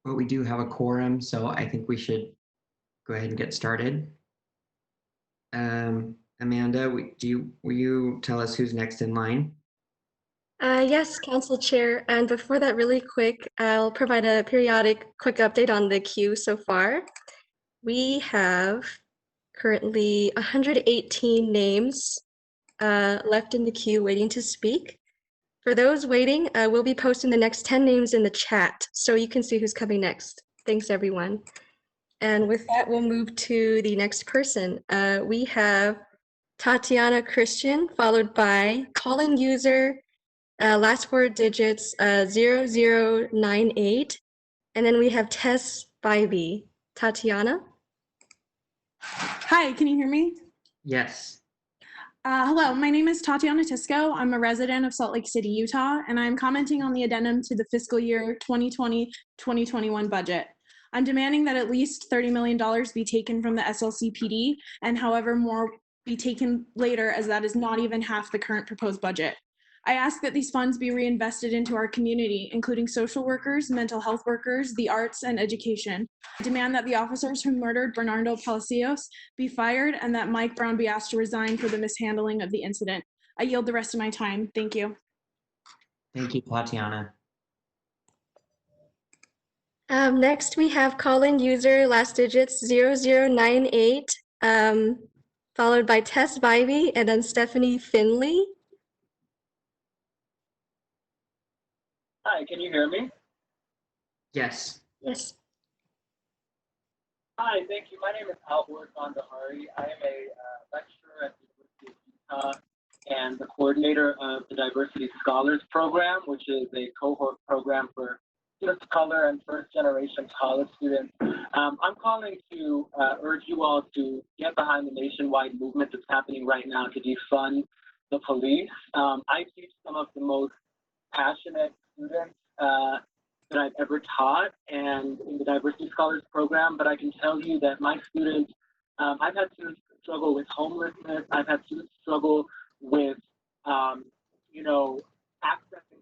but we do have a quorum, so I think we should go ahead and get started. Amanda, will you tell us who's next in line? Yes, Council Chair. And before that, really quick, I'll provide a periodic quick update on the queue so far. We have currently 118 names left in the queue waiting to speak. For those waiting, we'll be posting the next 10 names in the chat so you can see who's coming next. Thanks, everyone. And with that, we'll move to the next person. We have Tatiana Christian, followed by calling user, last four digits 0098. And then we have Tess Bybee. Tatiana? Hi, can you hear me? Yes. Hello, my name is Tatiana Tisco. I'm a resident of Salt Lake City, Utah, and I'm commenting on the addendum to the fiscal year 2020-2021 budget. I'm demanding that at least $30 million be taken from the SLCPD and however more be taken later, as that is not even half the current proposed budget. I ask that these funds be reinvested into our community, including social workers, mental health workers, the arts, and education. I demand that the officers who murdered Bernardo Palacios be fired and that Mike Brown be asked to resign for the mishandling of the incident. I yield the rest of my time. Thank you. Thank you, Tatiana. Next, we have call-in user last digits 0098, followed by Tess Bybee and then Stephanie Finley. Hi, can you hear me? Yes. Yes. Hi, thank you. My name is Albert Bandahari. I am a lecturer at the University of Utah and the coordinator of the Diversity Scholars Program, which is a cohort program for students of color and first-generation college students. I'm calling to urge you all to get behind the nationwide movement that's happening right now to defund the police. I teach some of the most passionate students that I've ever taught and in the Diversity Scholars Program, but I can tell you that my students, I've had students struggle with homelessness, I've had students struggle with, accessing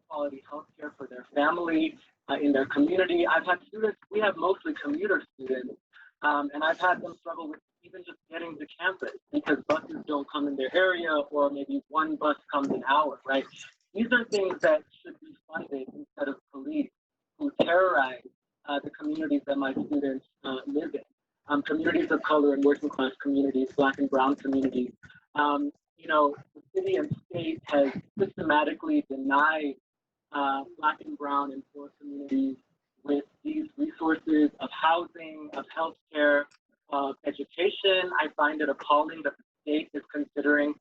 quality healthcare for their family, in their community. I've had students, we have mostly commuter students, and I've had them struggle with even just getting to campus because buses don't come in their area or maybe one bus comes an hour, right? These are things that should be funded instead of police who terrorize the communities that my students live in. Communities of color and working class communities, Black and brown communities. The city and state has systematically denied Black and brown and poor communities with these resources of housing, of healthcare, of education. I find it appalling that the state is considering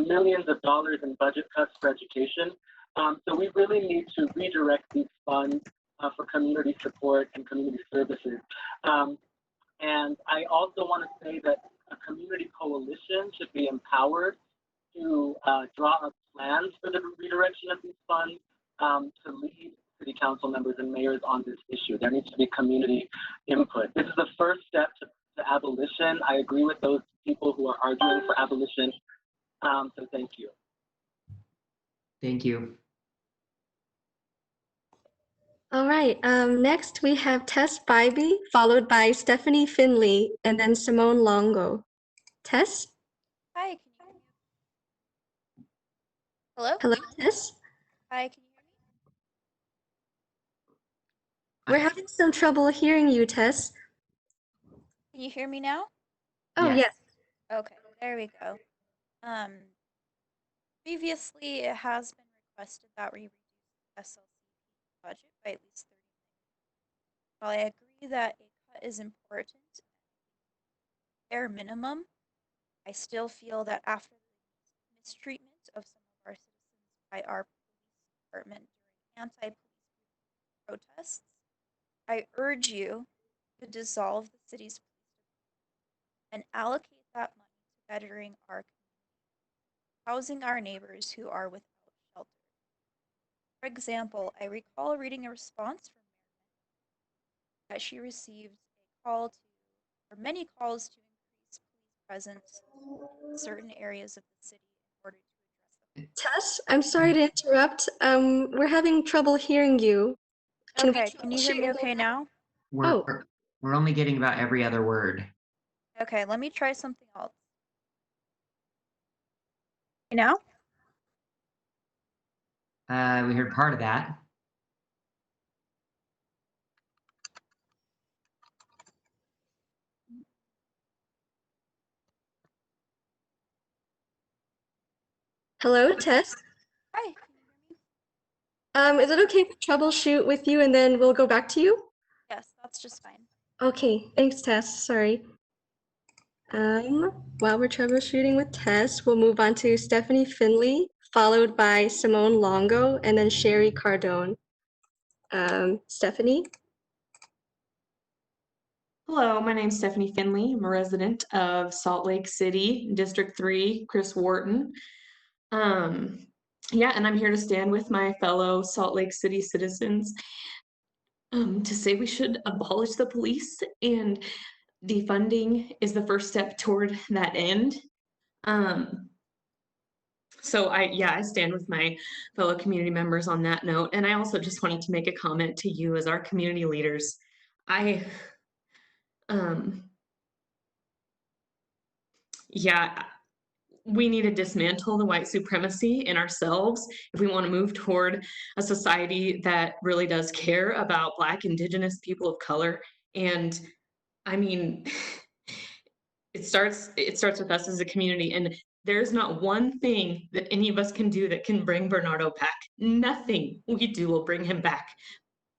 millions of dollars in budget cuts for education. So we really need to redirect these funds for community support and community services. And I also want to say that a community coalition should be empowered to draw up plans for the redirection of these funds to lead city council members and mayors on this issue. There needs to be community input. This is the first step to abolition. I agree with those people who are arguing for abolition. So thank you. Thank you. All right, next we have Tess Bybee, followed by Stephanie Finley, and then Simone Longo. Tess? Hi, can you hear me? Hello? Hello, Tess? Hi, can you hear me? We're having some trouble hearing you, Tess. Can you hear me now? Oh, yes. Okay, there we go. Previously, it has been requested that we reduce the SLCP budget by at least 30 million. While I agree that a cut is important, bare minimum, I still feel that after the mistreatment of some of our citizens by our police department during anti-police protests, I urge you to dissolve the city's police department and allocate that money to bettering our community, housing our neighbors who are without shelter. For example, I recall reading a response from Mayor that she received many calls to increase police presence in certain areas of the city in order to address them. Tess, I'm sorry to interrupt. We're having trouble hearing you. Can Okay, can you hear me okay now? We're, we're only getting about every other word. Okay, let me try something else. You know? We heard part of that. Hello, Tess. Hi. Is it okay if we troubleshoot with you and then we'll go back to you? Yes, that's just fine. Okay, thanks, Tess. Sorry. While we're troubleshooting with Tess, we'll move on to Stephanie Finley, followed by Simone Longo, and then Sherry Cardone. Stephanie? Hello, my name's Stephanie Finley. I'm a resident of Salt Lake City, District 3, Chris Wharton. Yeah, and I'm here to stand with my fellow Salt Lake City citizens to say we should abolish the police, and defunding is the first step toward that end. So I stand with my fellow community members on that note. And I also just wanted to make a comment to you as our community leaders. We need to dismantle the white supremacy in ourselves if we want to move toward a society that really does care about Black, Indigenous, people of color. And I mean, it starts with us as a community, and there's not one thing that any of us can do that can bring Bernardo back. Nothing we do will bring him back.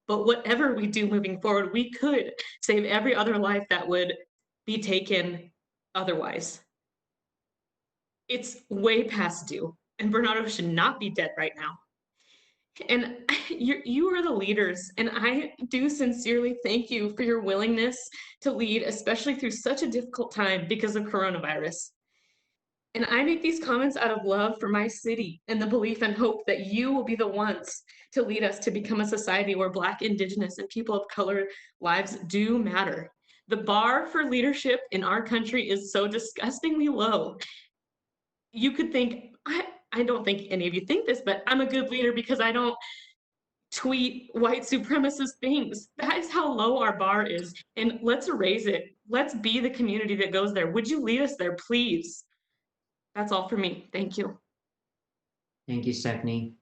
But whatever we do moving forward, we could save every other life that would be taken otherwise. It's way past due, and Bernardo should not be dead right now. And you are the leaders, and I do sincerely thank you for your willingness to lead, especially through such a difficult time because of coronavirus. And I make these comments out of love for my city and the belief and hope that you will be the ones to lead us to become a society where Black, Indigenous, and people of color lives do matter. The bar for leadership in our country is so disgustingly low. You could think, I don't think any of you think this, but I'm a good leader because I don't tweet white supremacist things. That is how low our bar is. And let's erase it. Let's be the community that goes there. Would you lead us there, please? That's all for me. Thank you. Thank you, Stephanie.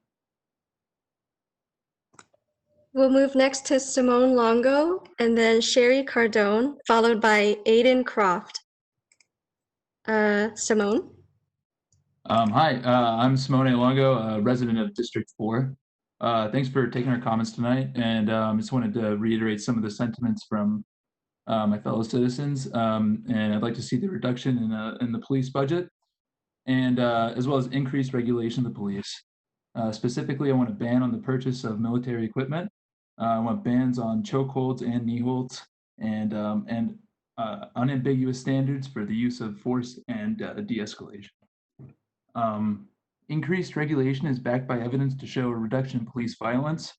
We'll move next to Simone Longo and then Sherry Cardone, followed by Aiden Croft. Simone? Hi, I'm Simone Longo, a resident of District 4. Thanks for taking our comments tonight, and just wanted to reiterate some of the sentiments from my fellow citizens. And I'd like to see the reduction in the police budget, and as well as increased regulation of the police. Specifically, I want a ban on the purchase of military equipment. I want bans on chokeholds and knee holds, and unambiguous standards for the use of force and de-escalation. Increased regulation is backed by evidence to show a reduction in police violence.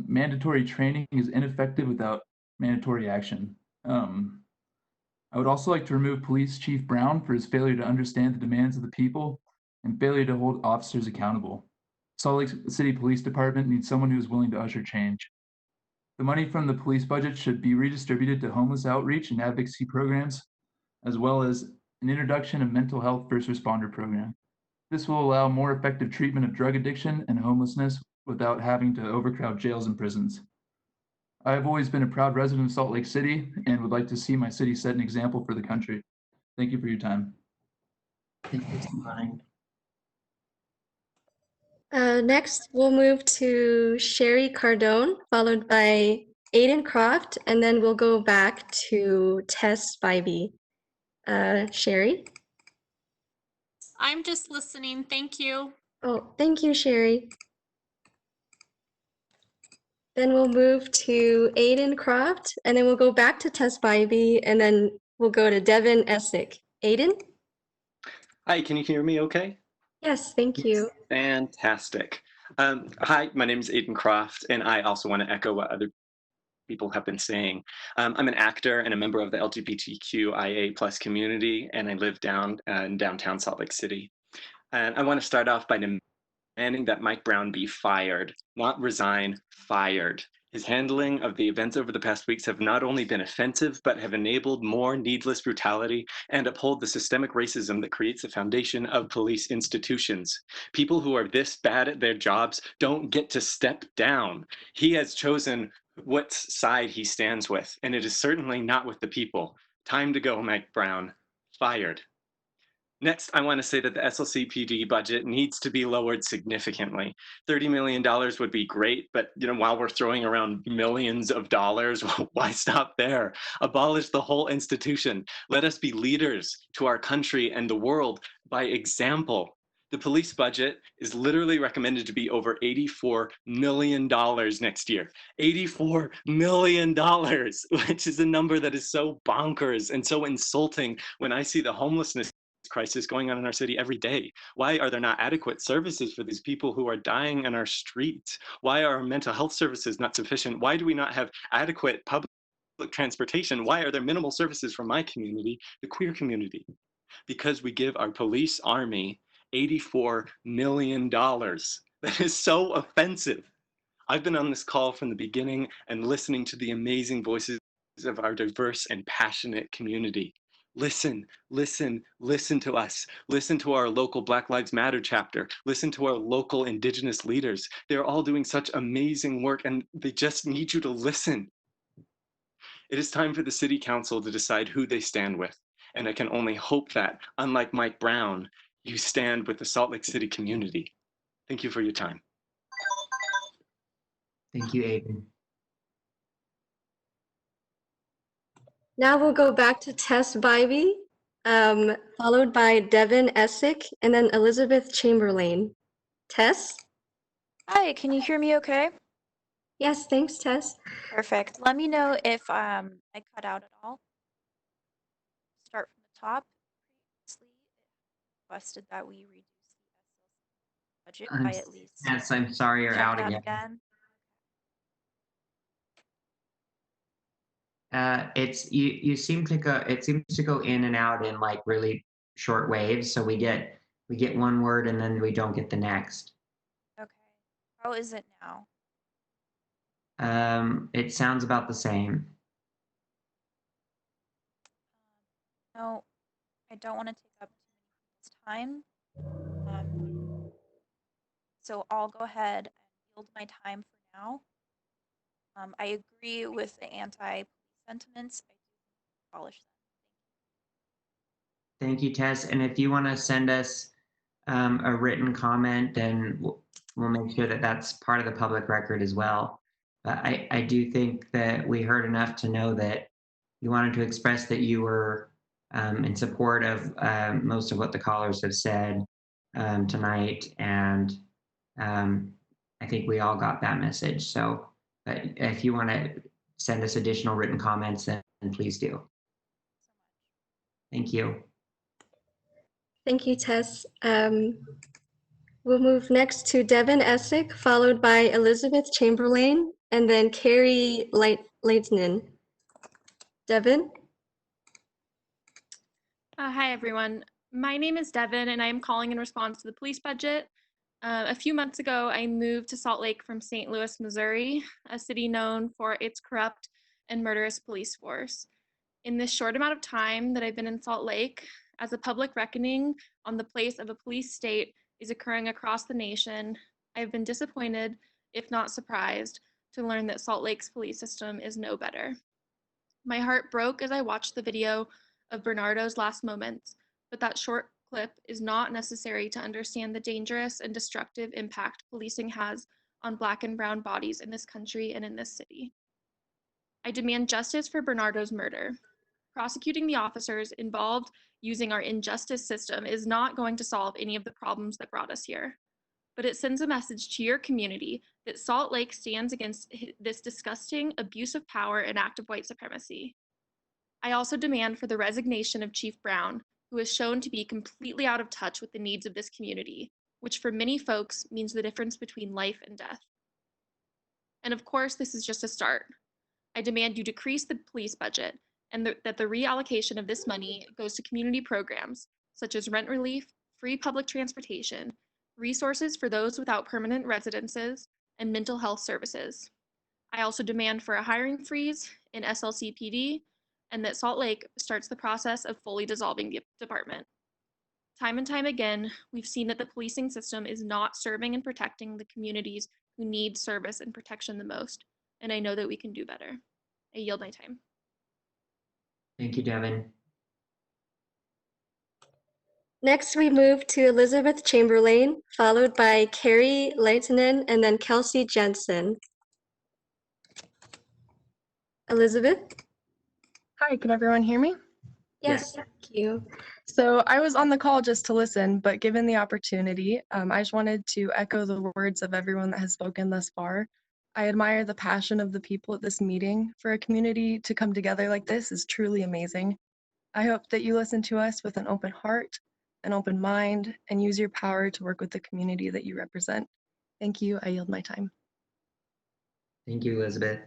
Mandatory training is ineffective without mandatory action. I would also like to remove Police Chief Brown for his failure to understand the demands of the people and failure to hold officers accountable. Salt Lake City Police Department needs someone who is willing to usher change. The money from the police budget should be redistributed to homeless outreach and advocacy programs, as well as an introduction of mental health first responder program. This will allow more effective treatment of drug addiction and homelessness without having to overcrowd jails and prisons. I have always been a proud resident of Salt Lake City and would like to see my city set an example for the country. Thank you for your time. Thank you, Simone. Next, we'll move to Sherry Cardone, followed by Aiden Croft, and then we'll go back to Tess Spivey. Sherry? I'm just listening. Thank you. Oh, thank you, Sherry. Then we'll move to Aiden Croft, and then we'll go back to Tess Spivey, and then we'll go to Devin Essick. Aiden? Hi, can you hear me okay? Yes, thank you. Fantastic. Hi, my name is Aiden Croft, and I also want to echo what other people have been saying. I'm an actor and a member of the LGBTQIA+ community, and I live in downtown Salt Lake City. And I want to start off by demanding that Mike Brown be fired, not resign, fired. His handling of the events over the past weeks have not only been offensive, but have enabled more needless brutality and uphold the systemic racism that creates the foundation of police institutions. People who are this bad at their jobs don't get to step down. He has chosen what side he stands with, and it is certainly not with the people. Time to go, Mike Brown. Fired. Next, I want to say that the SLCPD budget needs to be lowered significantly. $30 million would be great, but while we're throwing around millions of dollars, why stop there? Abolish the whole institution. Let us be leaders to our country and the world by example. The police budget is literally recommended to be over $84 million next year. $84 million, which is a number that is so bonkers and so insulting when I see the homelessness crisis going on in our city every day. Why are there not adequate services for these people who are dying in our streets? Why are our mental health services not sufficient? Why do we not have adequate public transportation? Why are there minimal services for my community, the queer community? Because we give our police army $84 million. That is so offensive. I've been on this call from the beginning and listening to the amazing voices of our diverse and passionate community. Listen, listen, listen to us. Listen to our local Black Lives Matter chapter. Listen to our local Indigenous leaders. They're all doing such amazing work and they just need you to listen. It is time for the City Council to decide who they stand with. And I can only hope that, unlike Mike Brown, you stand with the Salt Lake City community. Thank you for your time. Thank you, Aiden. Now we'll go back to Tess Bybee, followed by Devin Essick, and then Elizabeth Chamberlain. Tess? Hi, can you hear me okay? Yes, thanks, Tess. Perfect. Let me know if I cut out at all. Start from the top. Previously, it requested that we reduce the SLC budget by at least. Yes, I'm sorry, you're Check out it again. You seem to go. It seems to go in and out in like really short waves. So we get one word and then we don't get the next. Okay. How is it now? It sounds about the same. No, I don't want to take up too many people's time. So I'll go ahead and yield my time for now. I agree with the anti-police sentiments. I do abolish them. Thank you, Tess. And if you want to send us a written comment, then we'll make sure that that's part of the public record as well. But I do think that we heard enough to know that you wanted to express that you were in support of most of what the callers have said tonight. And I think we all got that message. So if you want to send us additional written comments, then please do. Thank you. Thank you, Tess. We'll move next to Devin Essick, followed by Elizabeth Chamberlain, and then Carrie Leitner. Devin? Hi, everyone. My name is Devin, and I am calling in response to the police budget. A few months ago, I moved to Salt Lake from St. Louis, Missouri, a city known for its corrupt and murderous police force. In this short amount of time that I've been in Salt Lake, as a public reckoning on the place of a police state is occurring across the nation, I have been disappointed, if not surprised, to learn that Salt Lake's police system is no better. My heart broke as I watched the video of Bernardo's last moments, but that short clip is not necessary to understand the dangerous and destructive impact policing has on Black and brown bodies in this country and in this city. I demand justice for Bernardo's murder. Prosecuting the officers involved using our injustice system is not going to solve any of the problems that brought us here, but it sends a message to your community that Salt Lake stands against this disgusting abuse of power and act of white supremacy. I also demand for the resignation of Chief Brown, who is shown to be completely out of touch with the needs of this community, which for many folks means the difference between life and death. And of course, this is just a start. I demand you decrease the police budget and that the reallocation of this money goes to community programs such as rent relief, free public transportation, resources for those without permanent residences, and mental health services. I also demand for a hiring freeze in SLCPD and that Salt Lake starts the process of fully dissolving the department. Time and time again, we've seen that the policing system is not serving and protecting the communities who need service and protection the most, and I know that we can do better. I yield my time. Thank you, Devin. Next, we move to Elizabeth Chamberlain, followed by Carrie Leitinen, and then Kelsey Jensen. Elizabeth? Hi, can everyone hear me? Yes, thank you. So I was on the call just to listen, but given the opportunity, I just wanted to echo the words of everyone that has spoken thus far. I admire the passion of the people at this meeting. For a community to come together like this is truly amazing. I hope that you listen to us with an open heart, an open mind, and use your power to work with the community that you represent. Thank you. I yield my time. Thank you, Elizabeth.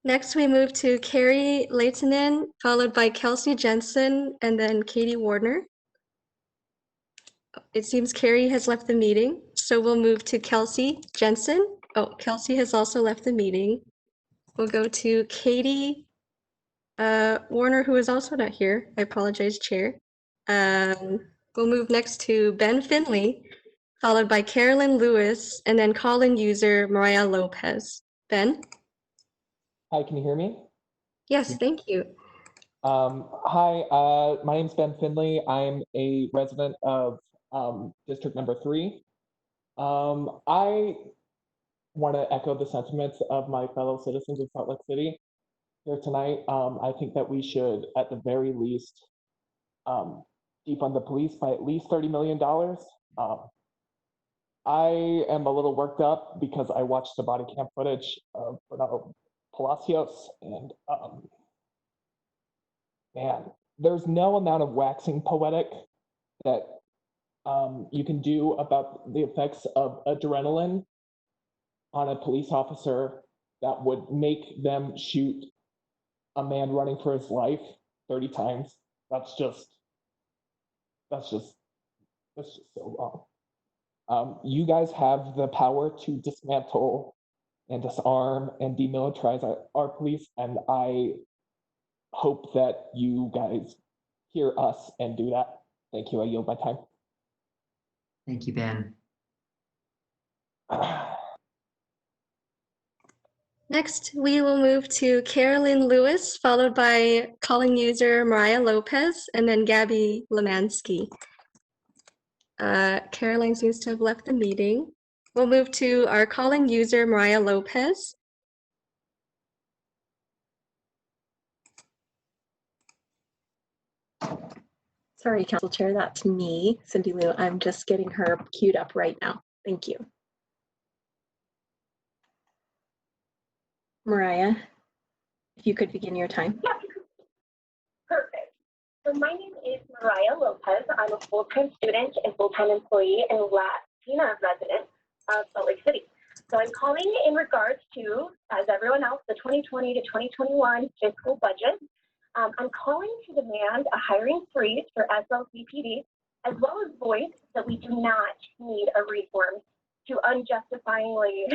Next, we move to Carrie Leitinen, followed by Kelsey Jensen, and then Katie Wardner. It seems Carrie has left the meeting, so we'll move to Kelsey Jensen. Oh, Kelsey has also left the meeting. We'll go to Katie Warner, who is also not here. I apologize, Chair. We'll move next to Ben Finley, followed by Carolyn Lewis, and then call-in user Mariah Lopez. Ben? Hi, can you hear me? Yes, thank you. Hi, my name's Ben Finley. I'm a resident of District Number 3. I want to echo the sentiments of my fellow citizens of Salt Lake City here tonight. I think that we should, at the very least, defund the police by at least $30 million. I am a little worked up because I watched the body cam footage of Bernardo Palacios, and man, there's no amount of waxing poetic that you can do about the effects of adrenaline on a police officer that would make them shoot a man running for his life 30 times. That's just so wrong. You guys have the power to dismantle and disarm and demilitarize our police, and I hope that you guys hear us and do that. Thank you. I yield my time. Thank you, Ben. Next, we will move to Carolyn Lewis, followed by calling user Mariah Lopez, and then Gabby Lemansky. Caroline seems to have left the meeting. We'll move to our calling user Mariah Lopez. Sorry, Council Chair, that's me, Cindy Lou. I'm just getting her queued up right now. Thank you. Mariah, if you could begin your time. Yeah. Perfect. So my name is Mariah Lopez. I'm a full-time student and full-time employee and Latina resident of Salt Lake City. So I'm calling in regards to, as everyone else, the 2020 to 2021 fiscal budget. I'm calling to demand a hiring freeze for SLCPD, as well as voice that we do not need a reform to unjustifiably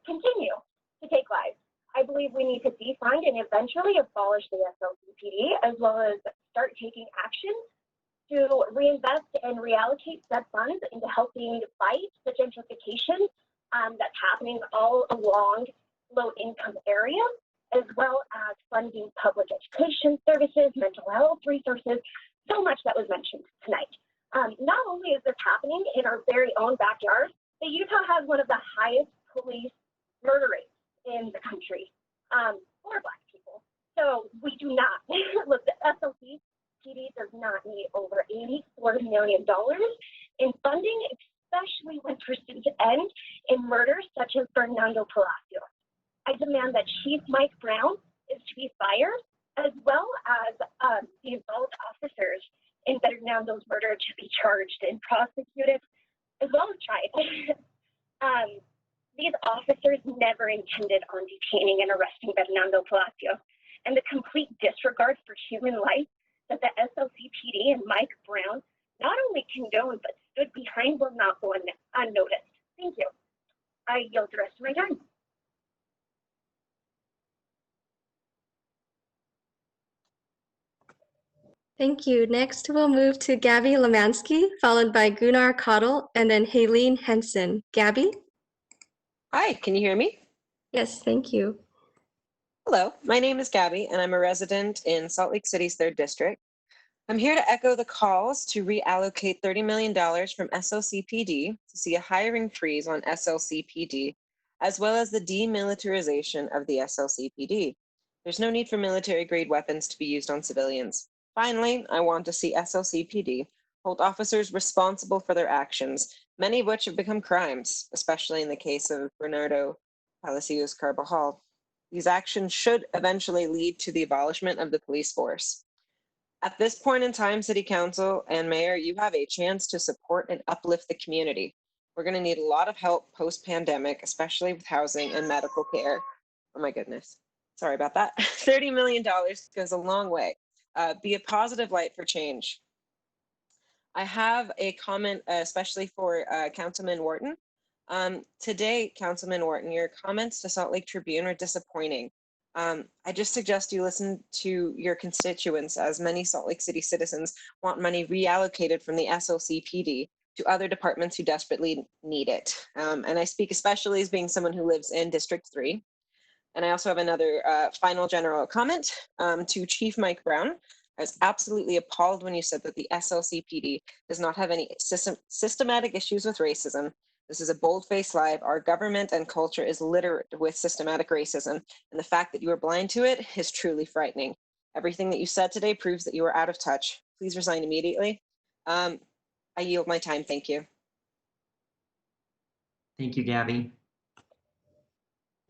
continue to take lives. I believe we need to defund and eventually abolish the SLCPD, as well as start taking action to reinvest and reallocate said funds into helping fight the gentrification that's happening all along low-income areas, as well as funding public education services, mental health resources, so much that was mentioned tonight. Not only is this happening in our very own backyard, but Utah has one of the highest police murder rates in the country for Black people. So we do not, look, the SLCPD does not need over $84 million in funding, especially when pursuits end in murders such as Bernardo Palacios. I demand that Chief Mike Brown is to be fired, as well as the involved officers in Bernardo's murder to be charged and prosecuted, as well as tried. These officers never intended on detaining and arresting Bernardo Palacios, and the complete disregard for human life that the SLCPD and Mike Brown not only condoned but stood behind will not go unnoticed. Thank you. I yield the rest of my time. Thank you. Next, we'll move to Gabby Lemansky, followed by Gunnar Cottle, and then Haleen Henson. Gabby? Hi, can you hear me? Yes, thank you. Hello, my name is Gabby, and I'm a resident in Salt Lake City's 3rd District. I'm here to echo the calls to reallocate $30 million from SLCPD to see a hiring freeze on SLCPD, as well as the demilitarization of the SLCPD. There's no need for military-grade weapons to be used on civilians. Finally, I want to see SLCPD hold officers responsible for their actions, many of which have become crimes, especially in the case of Bernardo Palacios Carbajal. These actions should eventually lead to the abolishment of the police force. At this point in time, City Council and Mayor, you have a chance to support and uplift the community. We're going to need a lot of help post-pandemic, especially with housing and medical care. Oh my goodness. Sorry about that. $30 million goes a long way. Be a positive light for change. I have a comment, especially for Councilman Wharton. Today, Councilman Wharton, your comments to Salt Lake Tribune are disappointing. I just suggest you listen to your constituents, as many Salt Lake City citizens want money reallocated from the SLCPD to other departments who desperately need it. And I speak especially as being someone who lives in District 3. And I also have another final general comment to Chief Mike Brown. I was absolutely appalled when you said that the SLCPD does not have any systematic issues with racism. This is a bold-faced lie. Our government and culture is littered with systematic racism, and the fact that you are blind to it is truly frightening. Everything that you said today proves that you are out of touch. Please resign immediately. I yield my time. Thank you. Thank you, Gabby.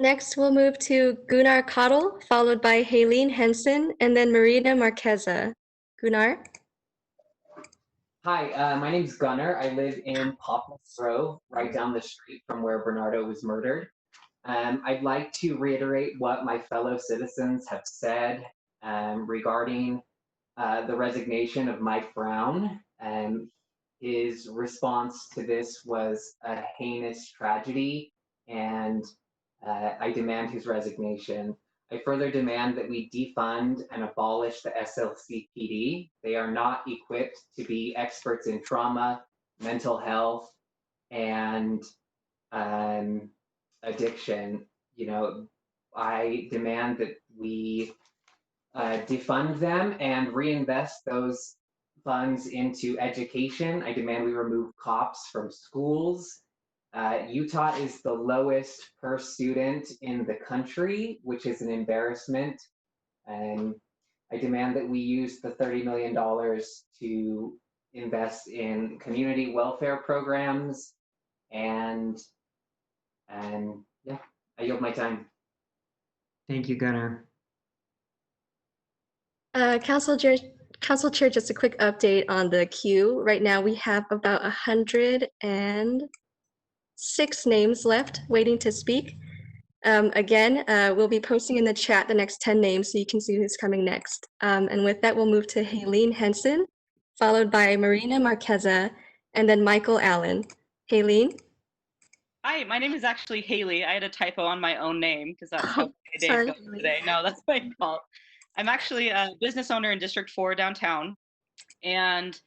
Next, we'll move to Gunnar Cottle, followed by Haleen Henson, and then Marina Marqueza. Gunnar? Hi, my name's Gunnar. I live in Poplar's Row, right down the street from where Bernardo was murdered. I'd like to reiterate what my fellow citizens have said regarding the resignation of Mike Brown. His response to this was a heinous tragedy, and I demand his resignation. I further demand that we defund and abolish the SLCPD. They are not equipped to be experts in trauma, mental health, and addiction. You know, I demand that we defund them and reinvest those funds into education. I demand we remove cops from schools. Utah is the lowest per student in the country, which is an embarrassment. And I demand that we use the $30 million to invest in community welfare programs. And yeah, I yield my time. Thank you, Gunnar. Council Chair, just a quick update on the queue. Right now, we have about 106 names left waiting to speak. Again, we'll be posting in the chat the next 10 names so you can see who's coming next. And with that, we'll move to Haleen Henson, followed by Marina Marqueza, and then Michael Allen. Haleen? Hi, my name is actually Haley. I had a typo on my own name because that's how my day is going today. No, that's my fault. I'm actually a business owner in District 4 downtown, and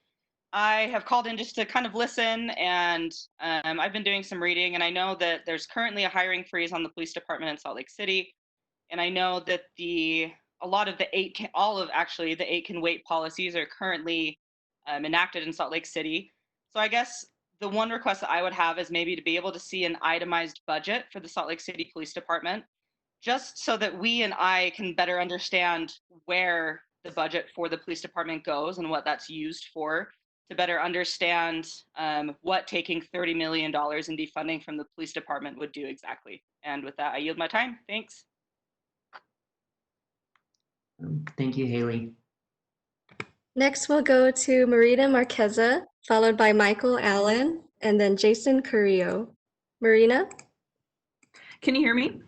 I have called in just to kind of listen, and I've been doing some reading, and I know that there's currently a hiring freeze on the police department in Salt Lake City, and I know that a lot of the the 8 can wait policies are currently enacted in Salt Lake City. So I guess the one request that I would have is maybe to be able to see an itemized budget for the Salt Lake City Police Department, just so that we and I can better understand where the budget for the police department goes and what that's used for, to better understand what taking $30 million in defunding from the police department would do exactly. And with that, I yield my time. Thanks. Thank you, Haley. Next, we'll go to Marina Marqueza, followed by Michael Allen, and then Jason Carrillo. Marina? Can you hear me?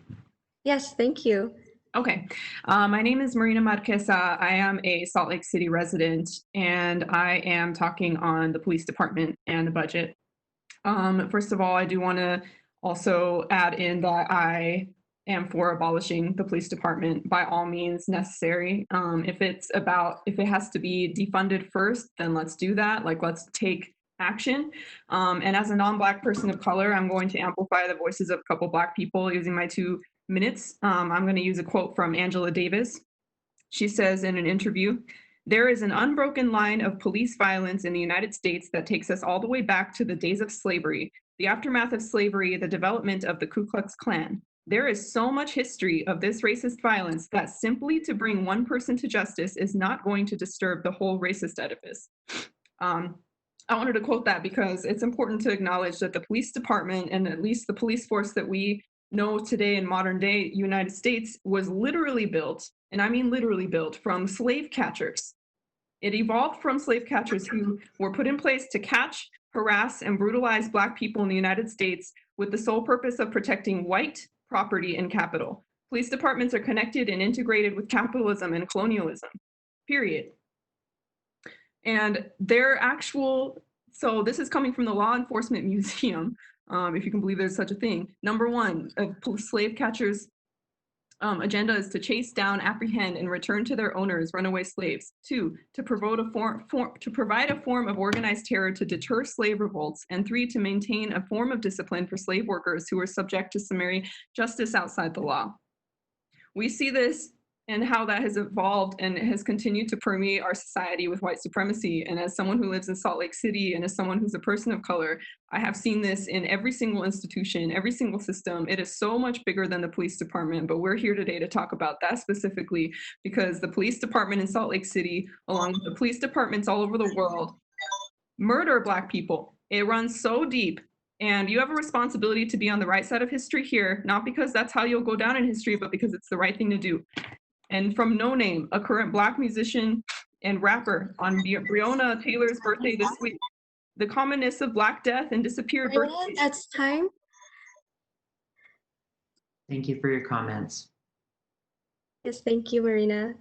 Yes, thank you. Okay. My name is Marina Marqueza. I am a Salt Lake City resident, and I am talking on the police department and the budget. First of all, I do want to also add in that I am for abolishing the police department by all means necessary. If it has to be defunded first, then let's do that. Like, let's take action. And as a non-Black person of color, I'm going to amplify the voices of a couple Black people using my 2 minutes. I'm going to use a quote from Angela Davis. She says in an interview, "There is an unbroken line of police violence in the United States that takes us all the way back to the days of slavery, the aftermath of slavery, the development of the Ku Klux Klan. There is so much history of this racist violence that simply to bring one person to justice is not going to disturb the whole racist edifice." I wanted to quote that because it's important to acknowledge that the police department, and at least the police force that we know today in modern day United States, was literally built, and I mean literally built, from slave catchers. It evolved from slave catchers who were put in place to catch, harass, and brutalize Black people in the United States with the sole purpose of protecting white property and capital. Police departments are connected and integrated with capitalism and colonialism, period. And so this is coming from the Law Enforcement Museum, if you can believe there's such a thing. Number 1, slave catchers' agenda is to chase down, apprehend, and return to their owners runaway slaves. 2, to provide a form of organized terror to deter slave revolts. And 3, to maintain a form of discipline for slave workers who are subject to summary justice outside the law. We see this and how that has evolved and has continued to permeate our society with white supremacy. And as someone who lives in Salt Lake City and as someone who's a person of color, I have seen this in every single institution, every single system. It is so much bigger than the police department, but we're here today to talk about that specifically because the police department in Salt Lake City, along with the police departments all over the world, murder Black people. It runs so deep. And you have a responsibility to be on the right side of history here, not because that's how you'll go down in history, but because it's the right thing to do. And from No Name, a current Black musician and rapper, on Breonna Taylor's birthday this week, the commonness of Black death and disappeared birthdays. That's time. Thank you for your comments. Yes, thank you, Marina.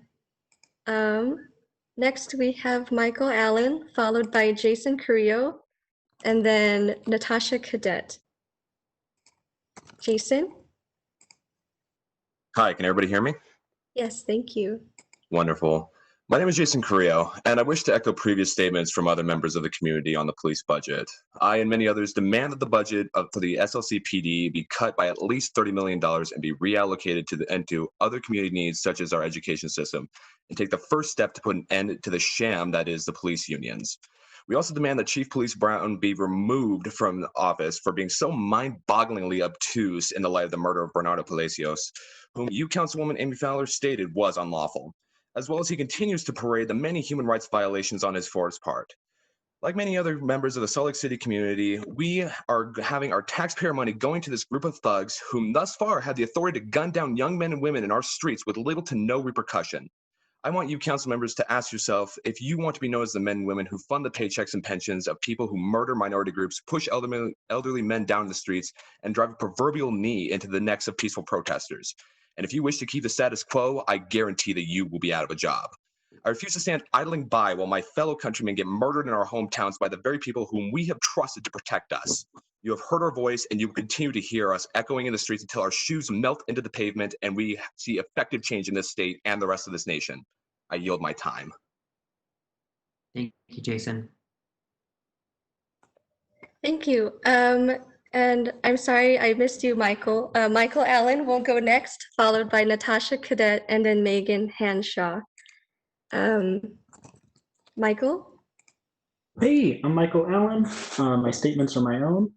Next, we have Michael Allen, followed by Jason Carrillo, and then Natasha Cadet. Jason? Hi, can everybody hear me? Yes, thank you. Wonderful. My name is Jason Carrillo, and I wish to echo previous statements from other members of the community on the police budget. I and many others demand that the budget for the SLCPD be cut by at least $30 million and be reallocated into other community needs such as our education system, and take the first step to put an end to the sham that is the police unions. We also demand that Chief Police Brown be removed from office for being so mind-bogglingly obtuse in the light of the murder of Bernardo Palacios, whom you, Councilwoman Amy Fowler, stated was unlawful, as well as he continues to parade the many human rights violations on his force part. Like many other members of the Salt Lake City community, we are having our taxpayer money going to this group of thugs whom thus far had the authority to gun down young men and women in our streets with little to no repercussion. I want you council members to ask yourself if you want to be known as the men and women who fund the paychecks and pensions of people who murder minority groups, push elderly men down the streets, and drive a proverbial knee into the necks of peaceful protesters. And if you wish to keep the status quo, I guarantee that you will be out of a job. I refuse to stand idling by while my fellow countrymen get murdered in our hometowns by the very people whom we have trusted to protect us. You have heard our voice, and you will continue to hear us echoing in the streets until our shoes melt into the pavement and we see effective change in this state and the rest of this nation. I yield my time. Thank you, Jason. Thank you. And I'm sorry I missed you, Michael. Michael Allen will go next, followed by Natasha Cadet and then Megan Hanshaw. Michael? Hey, I'm Michael Allen. My statements are my own.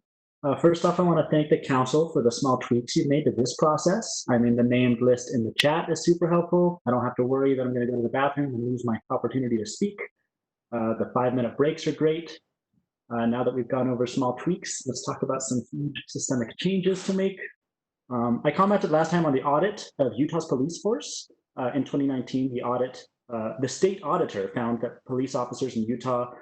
First off, I want to thank the council for the small tweaks you've made to this process. I mean, the named list in the chat is super helpful. I don't have to worry that I'm going to go to the bathroom and lose my opportunity to speak. The 5-minute breaks are great. Now that we've gone over small tweaks, let's talk about some huge systemic changes to make. I commented last time on the audit of Utah's police force. In 2019, the state auditor found that police officers in Utah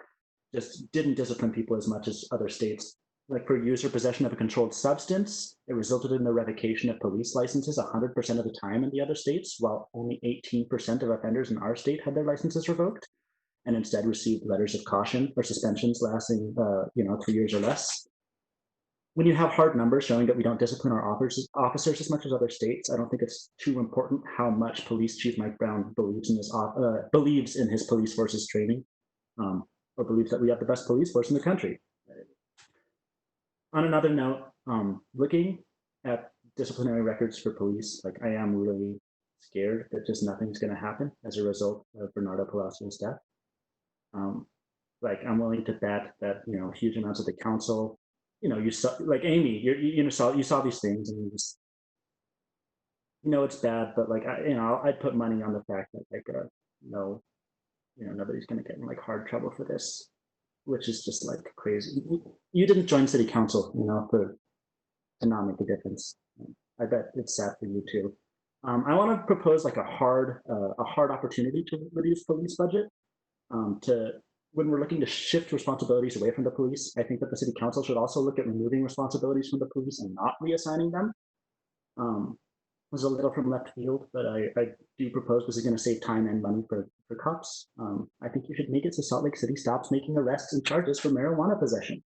just didn't discipline people as much as other states. Like for use or possession of a controlled substance, it resulted in the revocation of police licenses 100% of the time in the other states, while only 18% of offenders in our state had their licenses revoked, and instead received letters of caution or suspensions lasting 3 years or less. when you have hard numbers showing that we don't discipline our officers as much as other states, I don't think it's too important how much Police Chief Mike Brown believes in believes in his police force's training, or believes that we have the best police force in the country. On another note, looking at disciplinary records for police, like, I am really scared that just nothing's going to happen as a result of Bernardo Palacios' death. Like, I'm willing to bet that, you know, huge amounts of the council, you know, you saw, like, Amy, you saw these things, and you just, you know, it's bad, but like, I'd put money on the fact that, like, no, you know, nobody's going to get in like hard trouble for this, which is just like crazy. You didn't join city council, you know, to not make a difference. I bet it's sad for you too. I want to propose like a hard opportunity to reduce police budget. When we're looking to shift responsibilities away from the police, I think that the city council should also look at removing responsibilities from the police and not reassigning them. Was a little from left field, but I do propose, this is going to save time and money for cops. I think you should make it so Salt Lake City stops making arrests and charges for marijuana possession.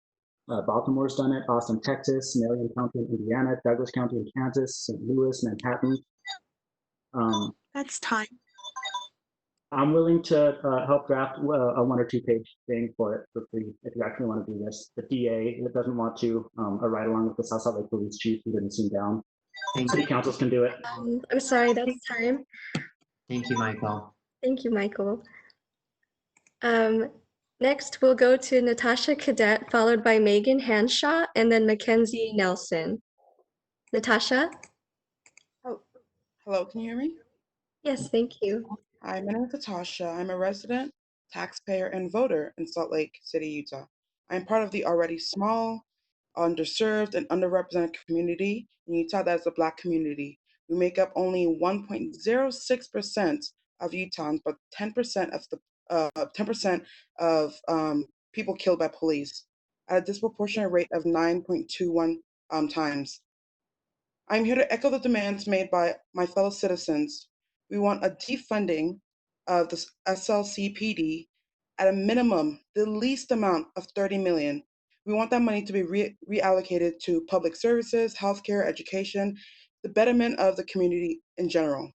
Baltimore's done it, Austin, Texas, Marion County in Indiana, Douglas County in Kansas, St. Louis, Manhattan. That's time. I'm willing to help draft a 1 or 2 page thing for it for free if you actually want to do this. The DA that doesn't want to, a ride along with the South Salt Lake Police Chief who didn't seem down. City councils can do it. I'm sorry, that's time. Thank you, Michael. Thank you, Michael. Next, we'll go to Natasha Cadet, followed by Megan Hanshaw, and then Mackenzie Nelson. Natasha? Oh, hello, can you hear me? Yes, thank you. Hi, my name is Natasha. I'm a resident, taxpayer, and voter in Salt Lake City, Utah. I'm part of the already small, underserved, and underrepresented community in Utah that is the Black community. We make up only 1.06% of Utahns, but 10% of the 10% of people killed by police at a disproportionate rate of 9.21 times. I'm here to echo the demands made by my fellow citizens. We want a defunding of the SLCPD at a minimum, the least amount of 30 million. We want that money to be reallocated to public services, healthcare, education, the betterment of the community in general.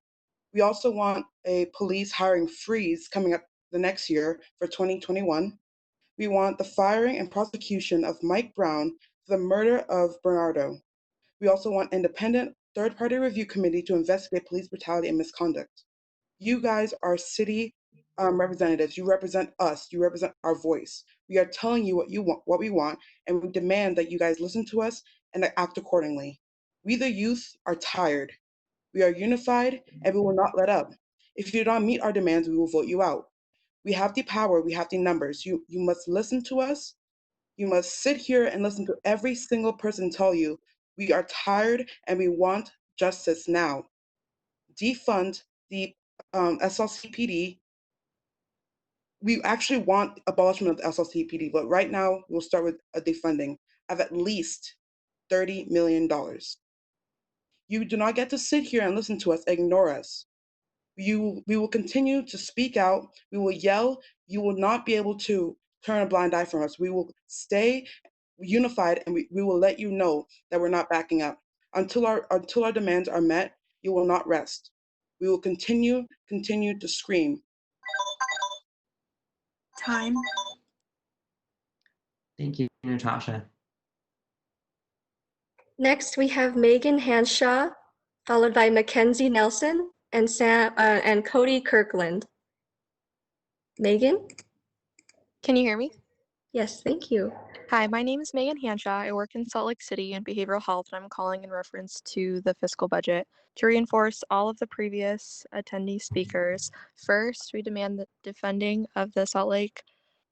We also want a police hiring freeze coming up the next year for 2021. We want the firing and prosecution of Mike Brown for the murder of Bernardo. We also want independent third-party review committee to investigate police brutality and misconduct. You guys are city representatives. You represent us. You represent our voice. We are telling you what we want, and we demand that you guys listen to us and act accordingly. We, the youth, are tired. We are unified, and we will not let up. If you do not meet our demands, we will vote you out. We have the power. We have the numbers. You must listen to us. You must sit here and listen to every single person tell you, we are tired and we want justice now. Defund the SLCPD. We actually want abolishment of the SLCPD, but right now we'll start with a defunding of at least $30 million. You do not get to sit here and listen to us, ignore us. We will continue to speak out. We will yell. You will not be able to turn a blind eye from us. We will stay unified, and we will let you know that we're not backing up. Until our demands are met, you will not rest. We will continue to scream. Time. Thank you, Natasha. Next, we have Megan Hanshaw, followed by Mackenzie Nelson and Cody Kirkland. Megan? Can you hear me? Yes, thank you. Hi, my name is Megan Hanshaw. I work in Salt Lake City in behavioral health, and I'm calling in reference to the fiscal budget. To reinforce all of the previous attendee speakers, first, we demand the defunding of the Salt Lake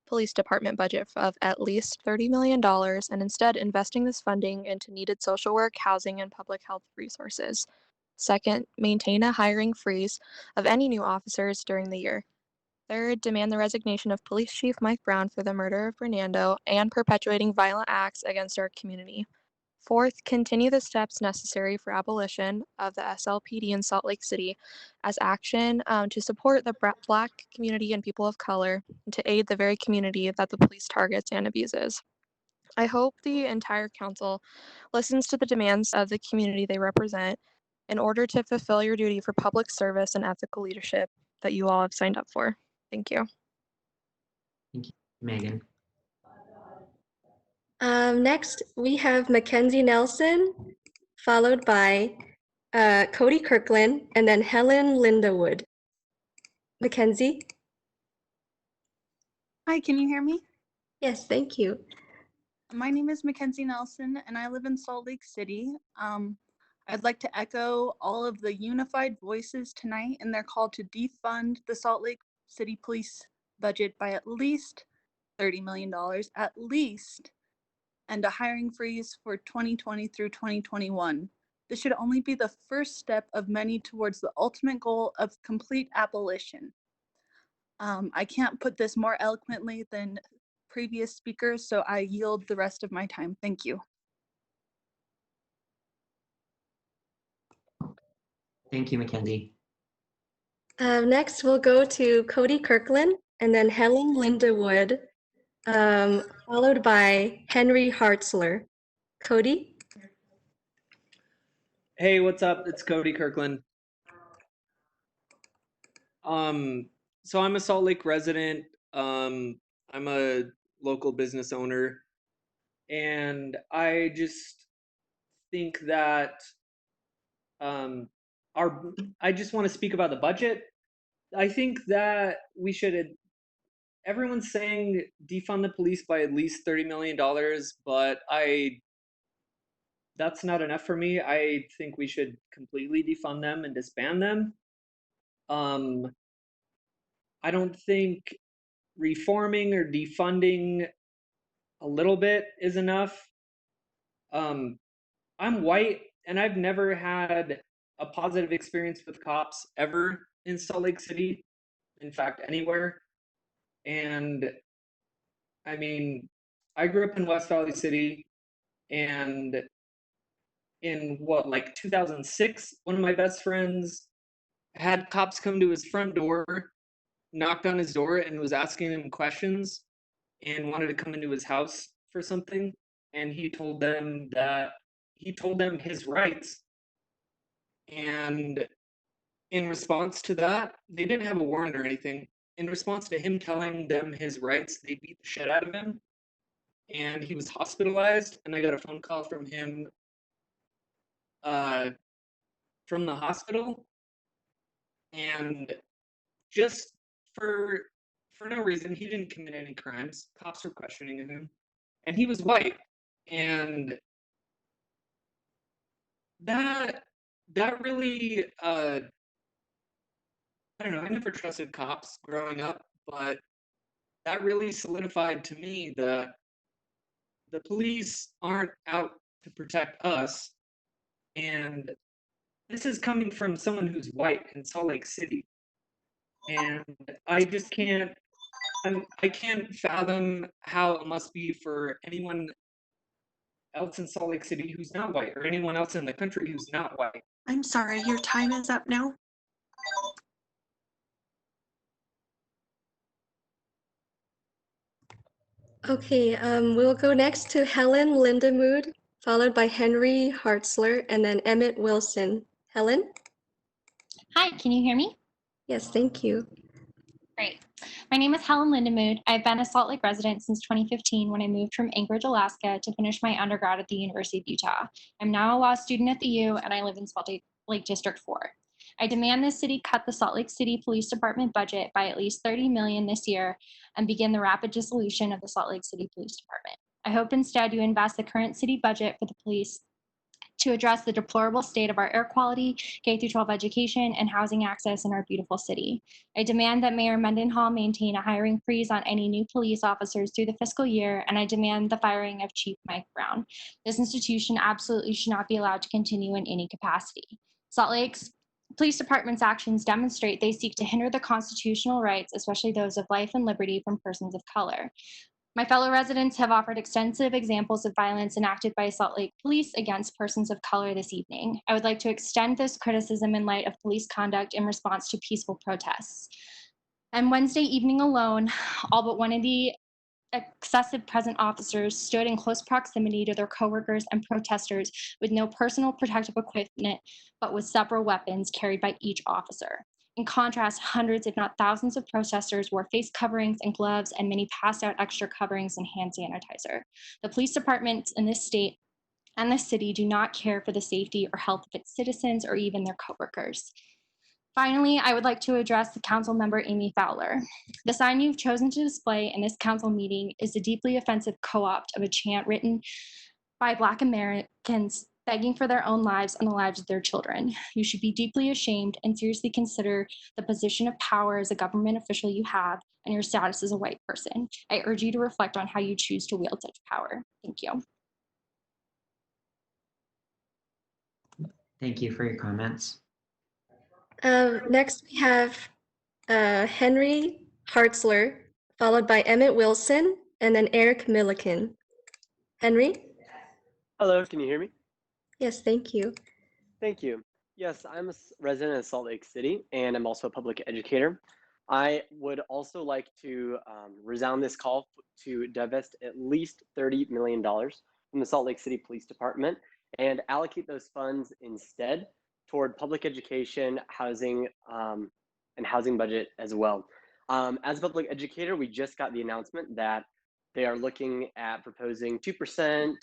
Police Department budget of at least $30 million, and instead investing this funding into needed social work, housing, and public health resources. Second, maintain a hiring freeze of any new officers during the year. Third, demand the resignation of Police Chief Mike Brown for the murder of Bernardo and perpetuating violent acts against our community. Fourth, continue the steps necessary for abolition of the SLPD in Salt Lake City as action to support the Black community and people of color and to aid the very community that the police targets and abuses. I hope the entire council listens to the demands of the community they represent in order to fulfill your duty for public service and ethical leadership that you all have signed up for. Thank you. Thank you, Megan. Next, we have Mackenzie Nelson, followed by Cody Kirkland, and then Helen Lindawood. Mackenzie? Hi, can you hear me? Yes, thank you. My name is Mackenzie Nelson, and I live in Salt Lake City. I'd like to echo all of the unified voices tonight in their call to defund the Salt Lake City Police budget by at least $30 million, at least, and a hiring freeze for 2020 through 2021. This should only be the first step of many towards the ultimate goal of complete abolition. I can't put this more eloquently than previous speakers, so I yield the rest of my time. Thank you. Thank you, Mackenzie. Next, we'll go to Cody Kirkland, and then Helen Lindawood, followed by Henry Hartzler. Cody? Hey, what's up? It's Cody Kirkland. So I'm a Salt Lake resident. I'm a local business owner, and I just think that I just want to speak about the budget. I think that we should. Everyone's saying defund the police by at least $30 million, but that's not enough for me. I think we should completely defund them and disband them. I don't think reforming or defunding a little bit is enough. I'm white and I've never had a positive experience with cops ever in Salt Lake City, in fact, anywhere. And I mean, I grew up in West Valley City, and in like 2006, one of my best friends had cops come to his front door, knocked on his door, and was asking him questions and wanted to come into his house for something. And he told them his rights. And in response to that, they didn't have a warrant or anything. In response to him telling them his rights, they beat the shit out of him. And he was hospitalized. And I got a phone call from him from the hospital. And just for no reason, he didn't commit any crimes. Cops were questioning him. And he was white. And that really I don't know, I never trusted cops growing up, but that really solidified to me that the police aren't out to protect us. And this is coming from someone who's white in Salt Lake City. And I just can't I can't fathom how it must be for anyone else in Salt Lake City who's not white, or anyone else in the country who's not white. I'm sorry, your time is up now. Okay, we'll go next to Helen Lindawood, followed by Henry Hartzler, and then Emmett Wilson. Helen? Hi, can you hear me? Yes, thank you. Great. My name is Helen Lindawood. I've been a Salt Lake resident since 2015 when I moved from Anchorage, Alaska to finish my undergrad at the University of Utah. I'm now a law student at the U and I live in Salt Lake District 4. I demand this city cut the Salt Lake City Police Department budget by at least $30 million this year and begin the rapid dissolution of the Salt Lake City Police Department. I hope instead you invest the current city budget for the police to address the deplorable state of our air quality, K-12 education, and housing access in our beautiful city. I demand that Mayor Mendenhall maintain a hiring freeze on any new police officers through the fiscal year, and I demand the firing of Chief Mike Brown. This institution absolutely should not be allowed to continue in any capacity. Salt Lake's Police Department's actions demonstrate they seek to hinder the constitutional rights, especially those of life and liberty, from persons of color. My fellow residents have offered extensive examples of violence enacted by Salt Lake Police against persons of color this evening. I would like to extend this criticism in light of police conduct in response to peaceful protests. On Wednesday evening alone, all but one of the excessive present officers stood in close proximity to their coworkers and protesters with no personal protective equipment, but with several weapons carried by each officer. In contrast, hundreds, if not thousands, of protesters wore face coverings and gloves, and many passed out extra coverings and hand sanitizer. The police departments in this state and the city do not care for the safety or health of its citizens or even their coworkers. Finally, I would like to address the council member Amy Fowler. The sign you've chosen to display in this council meeting is a deeply offensive co-opt of a chant written by Black Americans begging for their own lives and the lives of their children. You should be deeply ashamed and seriously consider the position of power as a government official you have and your status as a white person. I urge you to reflect on how you choose to wield such power. Thank you. Thank you for your comments. Next, we have Henry Hartzler, followed by Emmett Wilson, and then Eric Milliken. Henry? Hello, can you hear me? Yes, thank you. Thank you. Yes, I'm a resident of Salt Lake City, and I'm also a public educator. I would also like to resound this call to divest at least $30 million from the Salt Lake City Police Department and allocate those funds instead toward public education, housing, and housing budget as well. As a public educator, we just got the announcement that they are looking at proposing 2%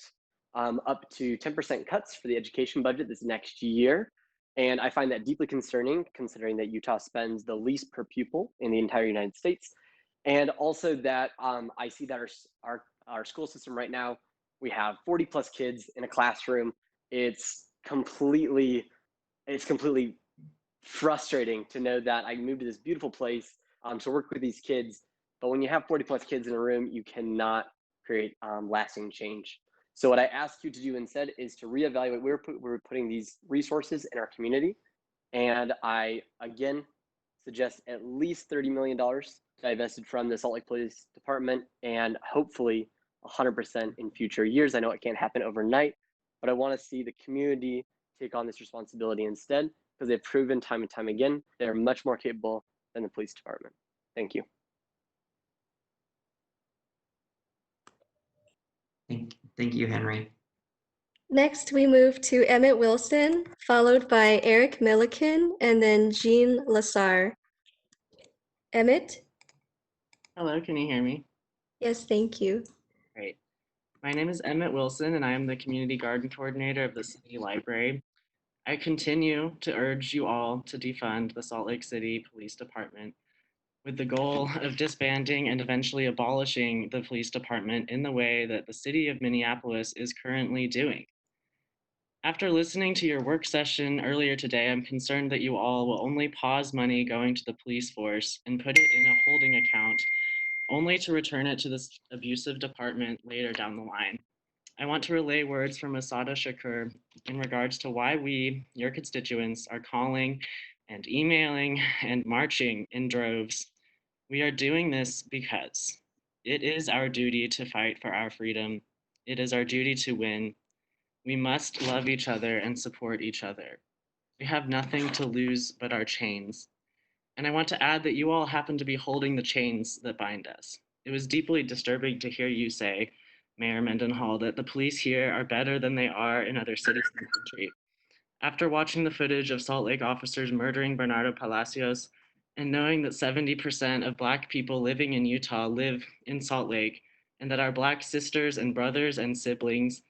up to 10% cuts for the education budget this next year. And I find that deeply concerning, considering that Utah spends the least per pupil in the entire United States. And also that I see that our school system right now, we have 40 plus kids in a classroom. It's completely frustrating to know that I moved to this beautiful place to work with these kids. But when you have 40 plus kids in a room, you cannot create lasting change. So what I ask you to do instead is to reevaluate where we're putting these resources in our community. And I, again, suggest at least $30 million divested from the Salt Lake Police Department and hopefully 100% in future years. I know it can't happen overnight, but I want to see the community take on this responsibility instead because they've proven time and time again they're much more capable than the police department. Thank you. Thank you, Henry. Next, we move to Emmett Wilson, followed by Eric Milliken, and then Jean Lassar. Emmett? Hello, can you hear me? Yes, thank you. Great. My name is Emmett Wilson, and I am the Community Garden Coordinator of the City Library. I continue to urge you all to defund the Salt Lake City Police Department with the goal of disbanding and eventually abolishing the police department in the way that the city of Minneapolis is currently doing. After listening to your work session earlier today, I'm concerned that you all will only pause money going to the police force and put it in a holding account, only to return it to this abusive department later down the line. I want to relay words from Asada Shakur in regards to why we, your constituents, are calling and emailing and marching in droves. We are doing this because it is our duty to fight for our freedom. It is our duty to win. We must love each other and support each other. We have nothing to lose but our chains. And I want to add that you all happen to be holding the chains that bind us. It was deeply disturbing to hear you say, Mayor Mendenhall, that the police here are better than they are in other cities in the country. After watching the footage of Salt Lake officers murdering Bernardo Palacios and knowing that 70% of Black people living in Utah live in Salt Lake, and that our Black sisters and brothers and siblings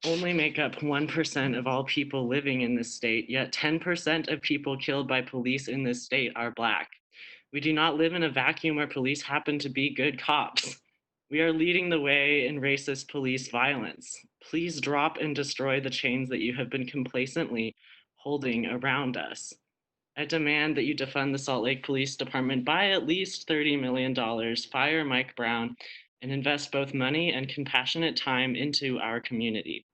only make up 1% of all people living in this state, yet 10% of people killed by police in this state are Black. We do not live in a vacuum where police happen to be good cops. We are leading the way in racist police violence. Please drop and destroy the chains that you have been complacently holding around us. I demand that you defund the Salt Lake Police Department by at least $30 million, fire Mike Brown, and invest both money and compassionate time into our community.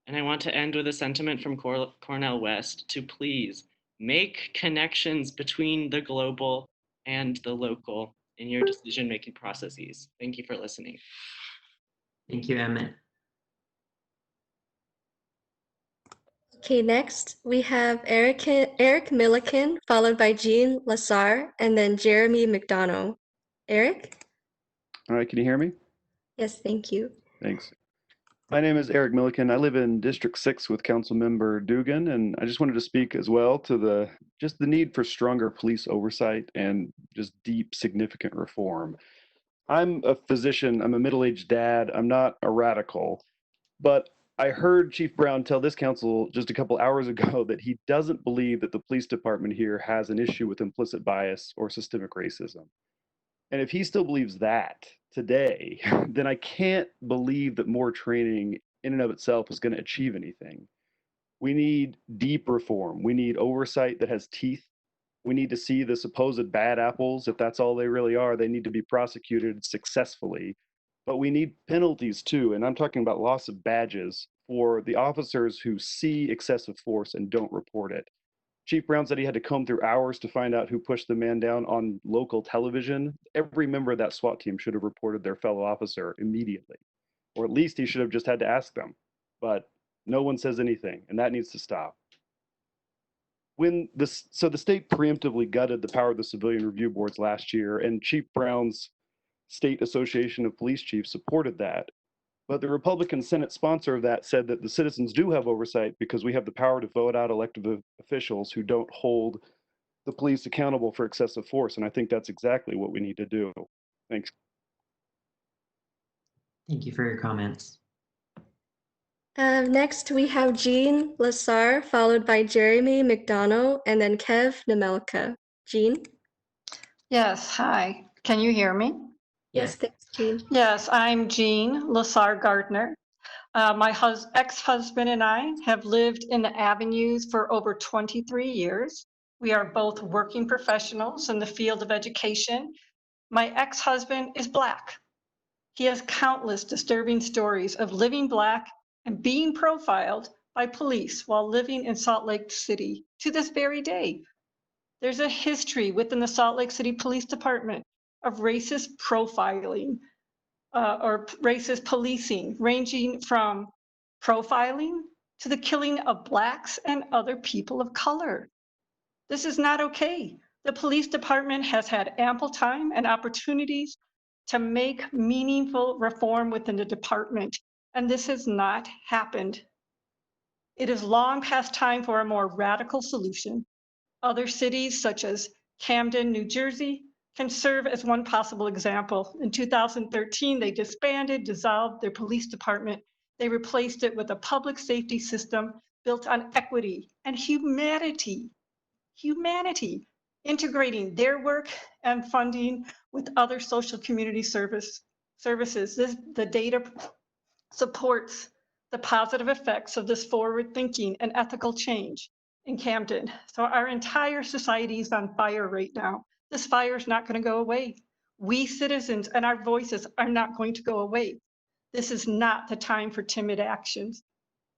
And I want to end with a sentiment from Cornell West to please make connections between the global and the local in your decision-making processes. Thank you for listening. Thank you, Emmett. Okay, next we have Eric Milliken, followed by Jean Lassar, and then Jeremy McDonough. Eric? All right, can you hear me? Yes, thank you. Thanks. My name is Eric Milliken. I live in District 6 with Councilmember Dugan, and I just wanted to speak as well to the need for stronger police oversight and just deep, significant reform. I'm a physician, I'm a middle-aged dad, I'm not a radical, but I heard Chief Brown tell this council just a couple hours ago that he doesn't believe that the police department here has an issue with implicit bias or systemic racism. And if he still believes that today, then I can't believe that more training in and of itself is going to achieve anything. We need deep reform. We need oversight that has teeth. We need to see the supposed bad apples, if that's all they really are, they need to be prosecuted successfully. But we need penalties too, and I'm talking about loss of badges for the officers who see excessive force and don't report it. Chief Brown said he had to comb through hours to find out who pushed the man down on local television. Every member of that SWAT team should have reported their fellow officer immediately, or at least he should have just had to ask them. But no one says anything, and that needs to stop. So the state preemptively gutted the power of the civilian review boards last year, and Chief Brown's State Association of Police Chiefs supported that. But the Republican Senate sponsor of that said that the citizens do have oversight because we have the power to vote out elected officials who don't hold the police accountable for excessive force. And I think that's exactly what we need to do. Thanks. Thank you for your comments. Next, we have Jean Lassar, followed by Jeremy McDonough, and then Kev Nemelka. Jean? Yes, hi. Can you hear me? Yes, thanks, Jean. Yes, I'm Jean Lassar Gardner. My ex-husband and I have lived in the Avenues for over 23 years. We are both working professionals in the field of education. My ex-husband is Black. He has countless disturbing stories of living Black and being profiled by police while living in Salt Lake City to this very day. There's a history within the Salt Lake City Police Department of racist profiling or racist policing, ranging from profiling to the killing of Blacks and other people of color. This is not okay. The police department has had ample time and opportunities to make meaningful reform within the department, and this has not happened. It is long past time for a more radical solution. Other cities, such as Camden, New Jersey, can serve as one possible example. In 2013, they dissolved their police department. They replaced it with a public safety system built on equity and humanity, integrating their work and funding with other social community services. The data supports the positive effects of this forward thinking and ethical change in Camden. So our entire society is on fire right now. This fire is not going to go away. We citizens and our voices are not going to go away. This is not the time for timid actions.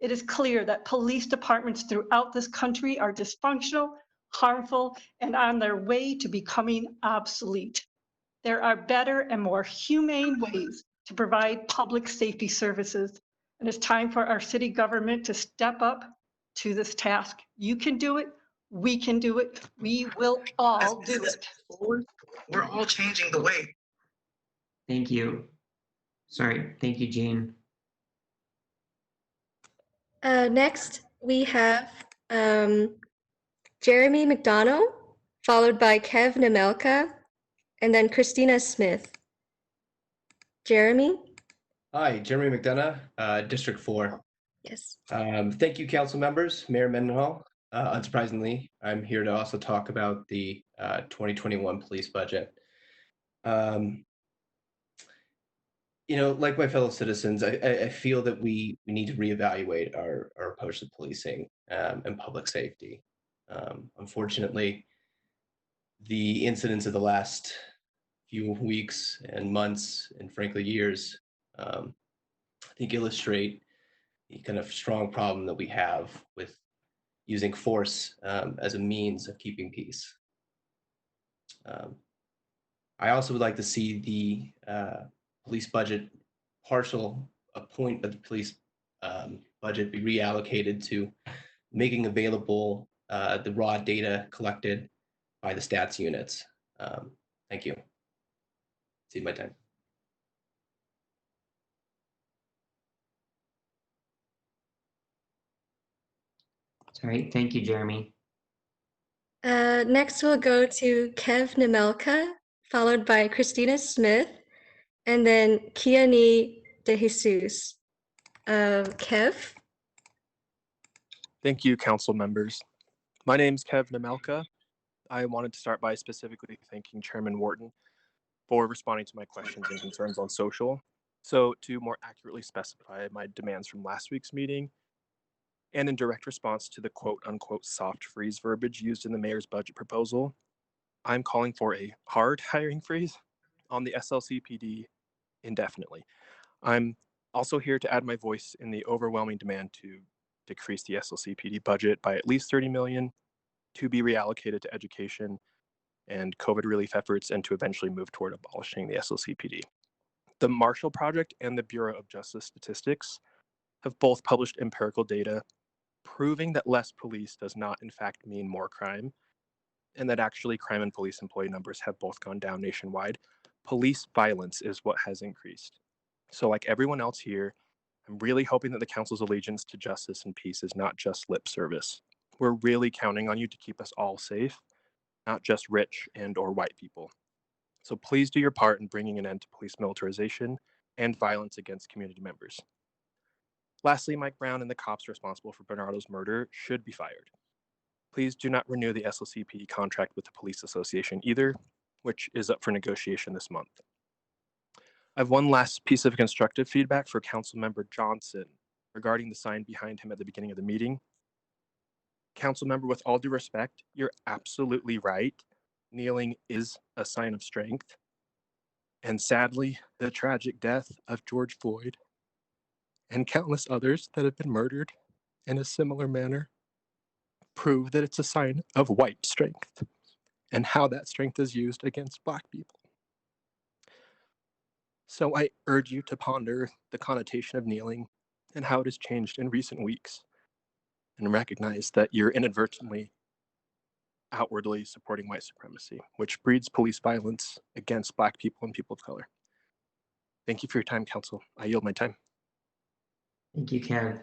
It is clear that police departments throughout this country are dysfunctional, harmful, and on their way to becoming obsolete. There are better and more humane ways to provide public safety services. And it's time for our city government to step up to this task. You can do it. We can do it. We will all do it. We're all changing the way. Thank you. Sorry. Thank you, Jean. Next, we have Jeremy McDonough, followed by Kev Nemelka, and then Christina Smith. Jeremy? Hi, Jeremy McDonough, District 4. Yes. Thank you, council members, Mayor Mendenhall. Unsurprisingly, I'm here to also talk about the 2021 police budget. Like my fellow citizens, I feel that we need to reevaluate our approach to policing and public safety. Unfortunately, the incidents of the last few weeks and months, and frankly years, I think illustrate the kind of strong problem that we have with using force as a means of keeping peace. I also would like to see the police budget, a point of the police budget be reallocated to making available the raw data collected by the stats units. Thank you. See my time. All right, thank you, Jeremy. Next, we'll go to Kev Nemelka, followed by Christina Smith, and then Kiani De Jesus. Kev? Thank you, council members. My name is Kev Nemelka. I wanted to start by specifically thanking Chairman Wharton for responding to my questions and concerns on social. So to more accurately specify my demands from last week's meeting, and in direct response to the quote unquote soft freeze verbiage used in the mayor's budget proposal, I'm calling for a hard hiring freeze on the SLCPD indefinitely. I'm also here to add my voice in the overwhelming demand to decrease the SLCPD budget by at least 30 million to be reallocated to education and COVID relief efforts, and to eventually move toward abolishing the SLCPD. The Marshall Project and the Bureau of Justice Statistics have both published empirical data proving that less police does not in fact mean more crime, and that actually crime and police employee numbers have both gone down nationwide. Police violence is what has increased. So like everyone else here, I'm really hoping that the council's allegiance to justice and peace is not just lip service. We're really counting on you to keep us all safe, not just rich and or white people. So please do your part in bringing an end to police militarization and violence against community members. Lastly, Mike Brown and the cops responsible for Bernardo's murder should be fired. Please do not renew the SLCPD contract with the Police Association either, which is up for negotiation this month. I have one last piece of constructive feedback for Councilmember Johnson regarding the sign behind him at the beginning of the meeting. Councilmember, with all due respect, you're absolutely right. Kneeling is a sign of strength. And sadly, the tragic death of George Floyd and countless others that have been murdered in a similar manner prove that it's a sign of white strength and how that strength is used against Black people. So I urge you to ponder the connotation of kneeling and how it has changed in recent weeks, and recognize that you're inadvertently outwardly supporting white supremacy, which breeds police violence against Black people and people of color. Thank you for your time, Council. I yield my time. Thank you, Kev.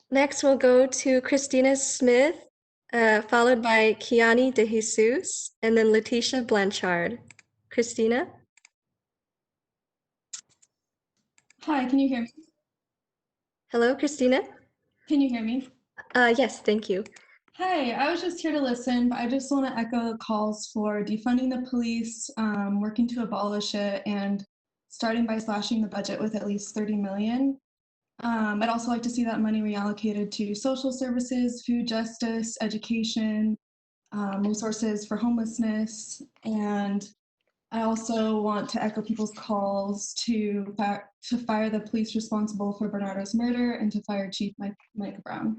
Next, we'll go to Christina Smith, followed by Kiani De Jesus, and then Letitia Blanchard. Christina? Hi, can you hear me? Hello, Christina? Can you hear me? Yes, thank you. Hi, I was just here to listen, but I just want to echo the calls for defunding the police, working to abolish it, and starting by slashing the budget with at least 30 million. I'd also like to see that money reallocated to social services, food justice, education, resources for homelessness, and I also want to echo people's calls to fire the police responsible for Bernardo's murder and to fire Chief Mike Brown.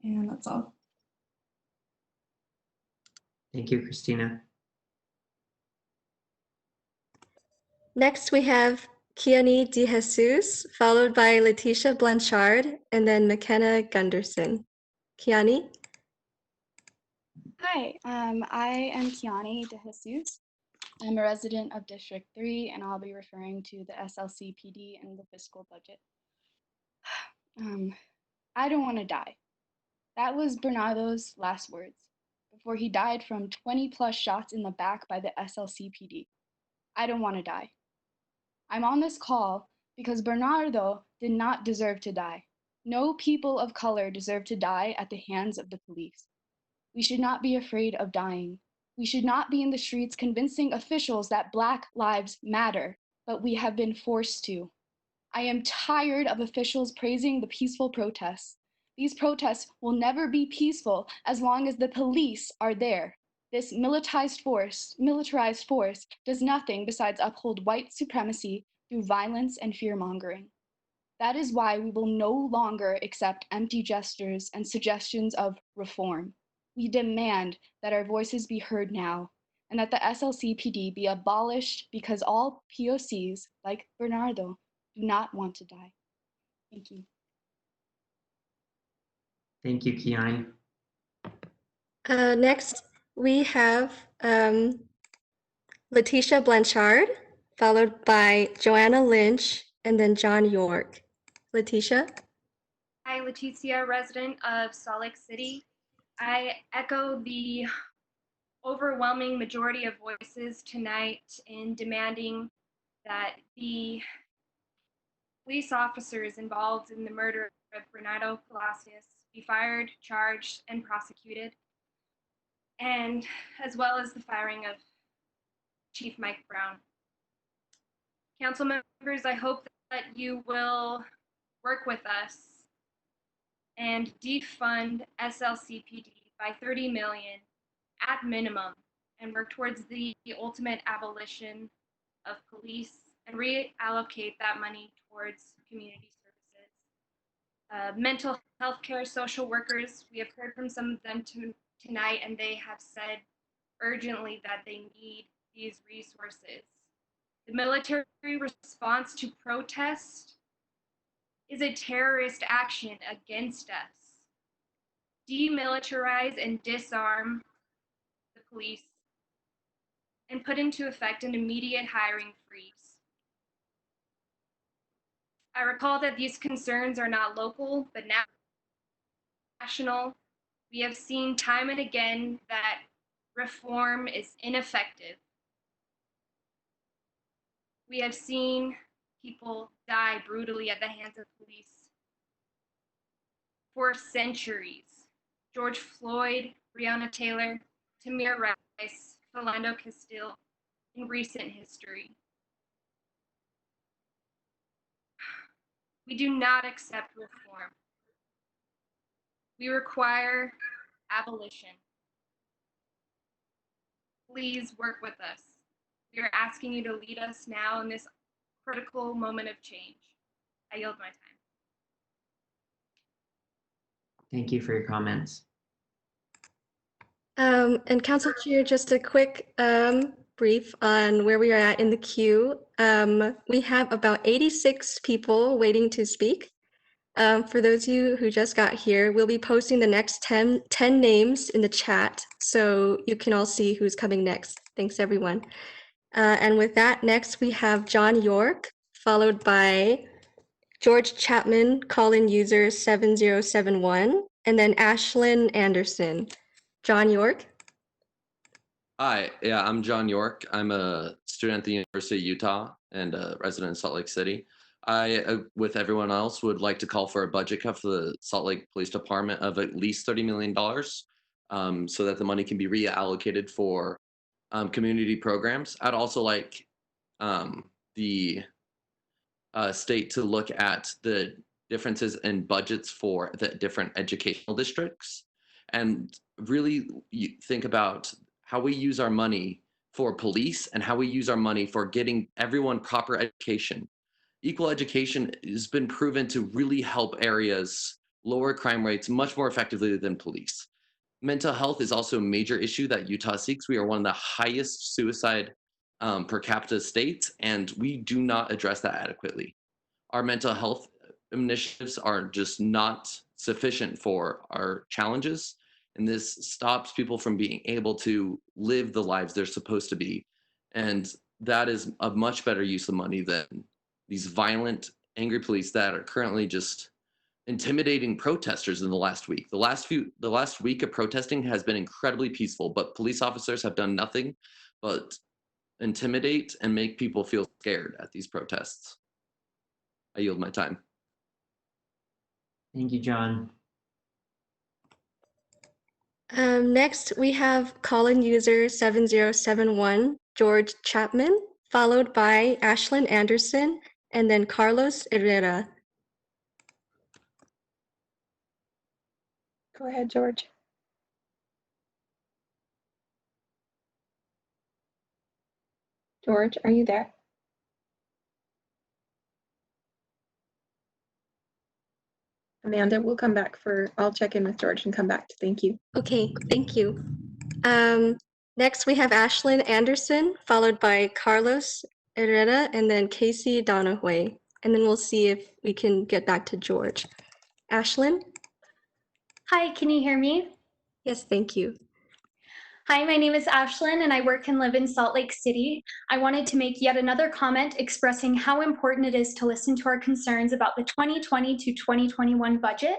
And that's all. Thank you, Christina. Next, we have Kiani De Jesus, followed by Letitia Blanchard, and then McKenna Gunderson. Kiani? Hi, I am Kiani De Jesus. I'm a resident of District 3, and I'll be referring to the SLCPD and the fiscal budget. I don't want to die. That was Bernardo's last words before he died from 20 plus shots in the back by the SLCPD. I don't want to die. I'm on this call because Bernardo did not deserve to die. No people of color deserve to die at the hands of the police. We should not be afraid of dying. We should not be in the streets convincing officials that Black lives matter, but we have been forced to. I am tired of officials praising the peaceful protests. These protests will never be peaceful as long as the police are there. This militarized force does nothing besides uphold white supremacy through violence and fear-mongering. That is why we will no longer accept empty gestures and suggestions of reform. We demand that our voices be heard now, and that the SLCPD be abolished because all POCs, like Bernardo, do not want to die. Thank you. Thank you, Kiani. Next, we have Letitia Blanchard, followed by Joanna Lynch, and then John York. Letitia? Hi, Leticia, resident of Salt Lake City. I echo the overwhelming majority of voices tonight in demanding that the police officers involved in the murder of Bernardo Palacios be fired, charged, and prosecuted, and as well as the firing of Chief Mike Brown. Council members, I hope that you will work with us and defund SLCPD by 30 million at minimum and work towards the ultimate abolition of police and reallocate that money towards community services. Mental health care social workers, we have heard from some of them tonight, and they have said urgently that they need these resources. The military response to protest is a terrorist action against us. Demilitarize and disarm the police and put into effect an immediate hiring freeze. I recall that these concerns are not local, but national. We have seen time and again that reform is ineffective. We have seen people die brutally at the hands of police for centuries. George Floyd, Breonna Taylor, Tamir Rice, Philando Castile in recent history. We do not accept reform. We require abolition. Please work with us. We are asking you to lead us now in this critical moment of change. I yield my time. Thank you for your comments. And Council Chair, just a quick brief on where we are at in the queue. We have about 86 people waiting to speak. For those of you who just got here, we'll be posting the next 10 names in the chat so you can all see who's coming next. Thanks, everyone. And with that, next we have John York, followed by George Chapman, call-in user 7071, and then Ashlyn Anderson. John York. Hi, yeah, I'm John York. I'm a student at the University of Utah and a resident in Salt Lake City. I, with everyone else, would like to call for a budget cut for the Salt Lake Police Department of at least $30 million so that the money can be reallocated for community programs. I'd also like the state to look at the differences in budgets for the different educational districts and really think about how we use our money for police and how we use our money for getting everyone proper education. Equal education has been proven to really help areas lower crime rates much more effectively than police. Mental health is also a major issue that Utah seeks. We are one of the highest suicide per capita states, and we do not address that adequately. Our mental health initiatives are just not sufficient for our challenges, and this stops people from being able to live the lives they're supposed to be. And that is a much better use of money than these violent, angry police that are currently just intimidating protesters in the last week. The last week of protesting has been incredibly peaceful, but police officers have done nothing but intimidate and make people feel scared at these protests. I yield my time. Thank you, John. Next, we have call-in user 7071, George Chapman, followed by Ashlyn Anderson, and then Carlos Herrera. Go ahead, George. George, are you there? Amanda, we'll come back I'll check in with George and come back. Thank you. Okay, thank you. Next, we have Ashlyn Anderson, followed by Carlos Herrera, and then Casey Donahue. And then we'll see if we can get back to George. Ashlyn? Hi, can you hear me? Yes, thank you. Hi, my name is Ashlyn and I work and live in Salt Lake City. I wanted to make yet another comment expressing how important it is to listen to our concerns about the 2020 to 2021 budget.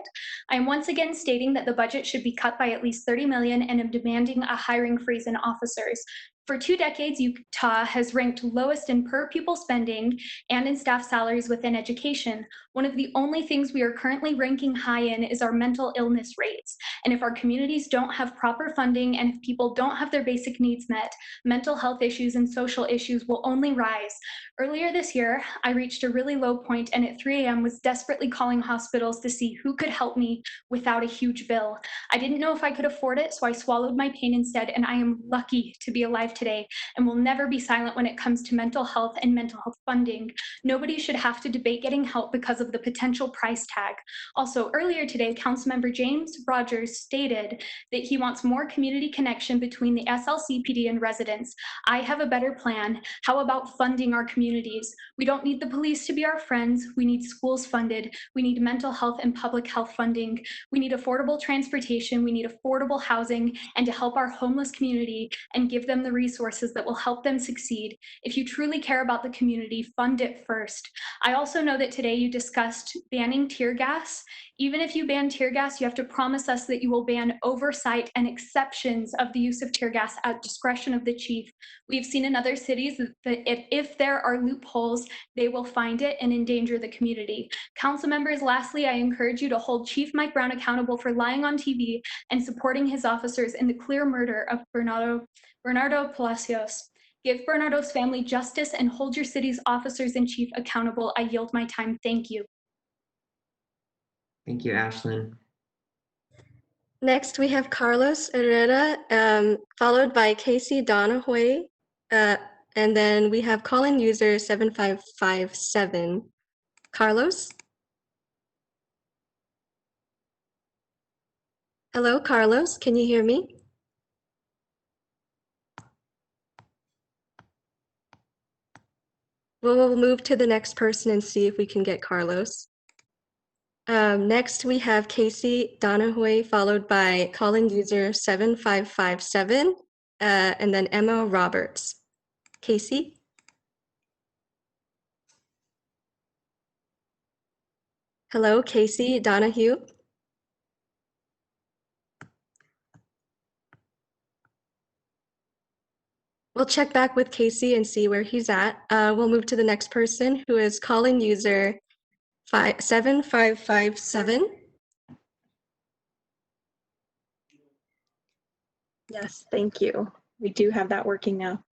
I am once again stating that the budget should be cut by at least 30 million and am demanding a hiring freeze in officers. For 2 decades, Utah has ranked lowest in per pupil spending and in staff salaries within education. One of the only things we are currently ranking high in is our mental illness rates. And if our communities don't have proper funding and if people don't have their basic needs met, mental health issues and social issues will only rise. Earlier this year, I reached a really low point and at 3 a.m. was desperately calling hospitals to see who could help me without a huge bill. I didn't know if I could afford it, so I swallowed my pain instead, and I am lucky to be alive today and will never be silent when it comes to mental health and mental health funding. Nobody should have to debate getting help because of the potential price tag. Also, earlier today, Councilmember James Rogers stated that he wants more community connection between the SLCPD and residents. I have a better plan. How about funding our communities? We don't need the police to be our friends. We need schools funded. We need mental health and public health funding. We need affordable transportation. We need affordable housing, and to help our homeless community and give them the resources that will help them succeed. If you truly care about the community, fund it first. I also know that today you discussed banning tear gas. Even if you ban tear gas, you have to promise us that you will ban oversight and exceptions of the use of tear gas at discretion of the chief. We've seen in other cities that if there are loopholes, they will find it and endanger the community. Council members, lastly, I encourage you to hold Chief Mike Brown accountable for lying on TV and supporting his officers in the clear murder of Bernardo Palacios. Give Bernardo's family justice and hold your city's officers in chief accountable. I yield my time. Thank you. Thank you, Ashlyn. Next, we have Carlos Herrera, followed by Casey Donahoy, and then we have call-in user 7557. Carlos? Hello, Carlos, can you hear me? We'll move to the next person and see if we can get Carlos. Next, we have Casey Donahoy, followed by call-in user 7557, and then Emma Roberts. Casey? Hello, Casey Donahue. We'll check back with Casey and see where he's at. We'll move to the next person, who is call-in user 7557. Yes, thank you. We do have that working now.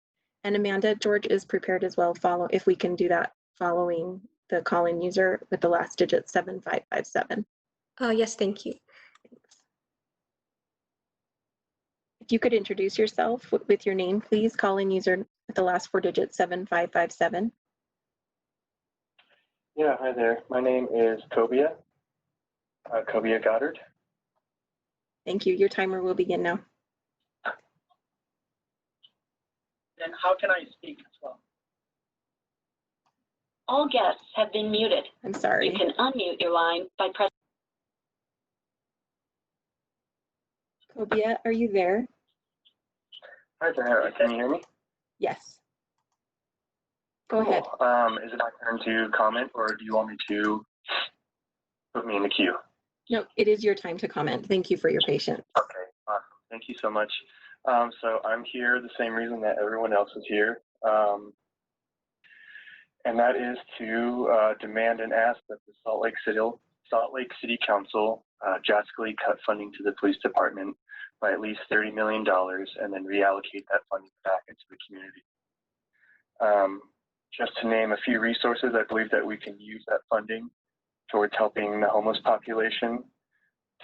And Amanda, George is prepared as well. If we can do that following the calling user with the last digit 7557. Yes, thank you. If you could introduce yourself with your name, please. Calling user with the last 4 digits 7557. Yeah, hi there. My name is Kobia Goddard. Thank you. Your timer will begin now. Then how can I speak as well? All guests have been muted. I'm sorry. You can unmute your line by pressing. Kobia, are you there? Hi there. Can you hear me? Yes. Go ahead. Is it my turn to comment, or do you want me to put me in the queue? No, it is your time to comment. Thank you for your patience. Okay, awesome. Thank you so much. So I'm here the same reason that everyone else is here, and that is to demand and ask that the Salt Lake City Council drastically cut funding to the police department by at least $30 million and then reallocate that funding back into the community. Just to name a few resources, I believe that we can use that funding towards helping the homeless population,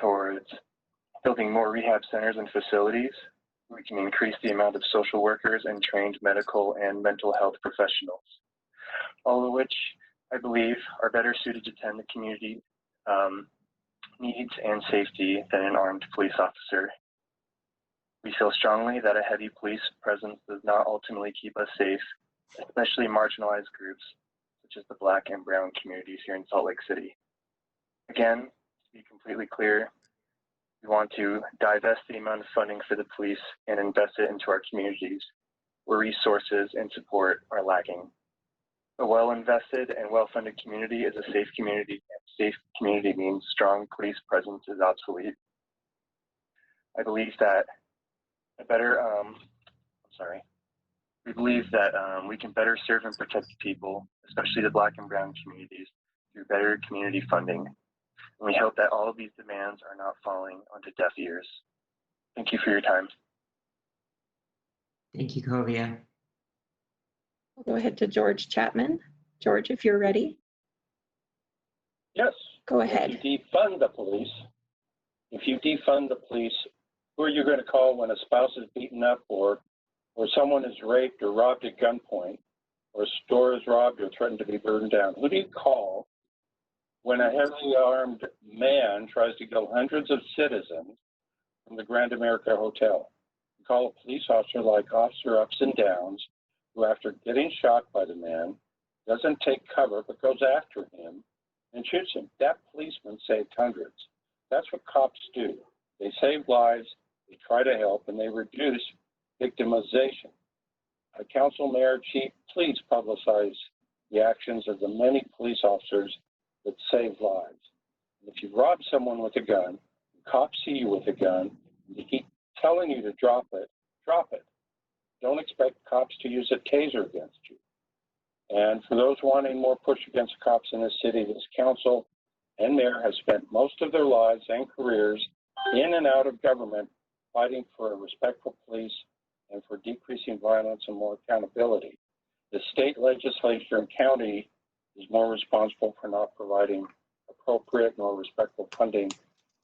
towards building more rehab centers and facilities. We can increase the amount of social workers and trained medical and mental health professionals, all of which I believe are better suited to tend the community needs and safety than an armed police officer. We feel strongly that a heavy police presence does not ultimately keep us safe, especially marginalized groups such as the Black and Brown communities here in Salt Lake City. Again, to be completely clear, We want to divest the amount of funding for the police and invest it into our communities where resources and support are lacking. A well-invested and well-funded community is a safe community, and safe community means strong police presence is obsolete. I believe that we believe that we can better serve and protect people, especially the Black and Brown communities, through better community funding. And we hope that all of these demands are not falling onto deaf ears. Thank you for your time. Thank you, Kovia. We'll go ahead to George Chapman. George, if you're ready. Yes. Go ahead. If you defund the police, who are you going to call when a spouse is beaten up or someone is raped or robbed at gunpoint or a store is robbed or threatened to be burned down? Who do you call when a heavily armed man tries to kill hundreds of citizens from the Grand America Hotel? You call a police officer like Officer Ups and Downs, who after getting shot by the man, doesn't take cover but goes after him and shoots him. That policeman saved hundreds. That's what cops do. They save lives, they try to help, and they reduce victimization. Council, Mayor, Chief, please publicize the actions of the many police officers that save lives. And if you rob someone with a gun, cops see you with a gun, and they keep telling you to drop it, drop it. Don't expect cops to use a taser against you. And for those wanting more push against cops in this city, this council and mayor has spent most of their lives and careers in and out of government fighting for a respectful police and for decreasing violence and more accountability. The state legislature and county is more responsible for not providing appropriate nor respectful funding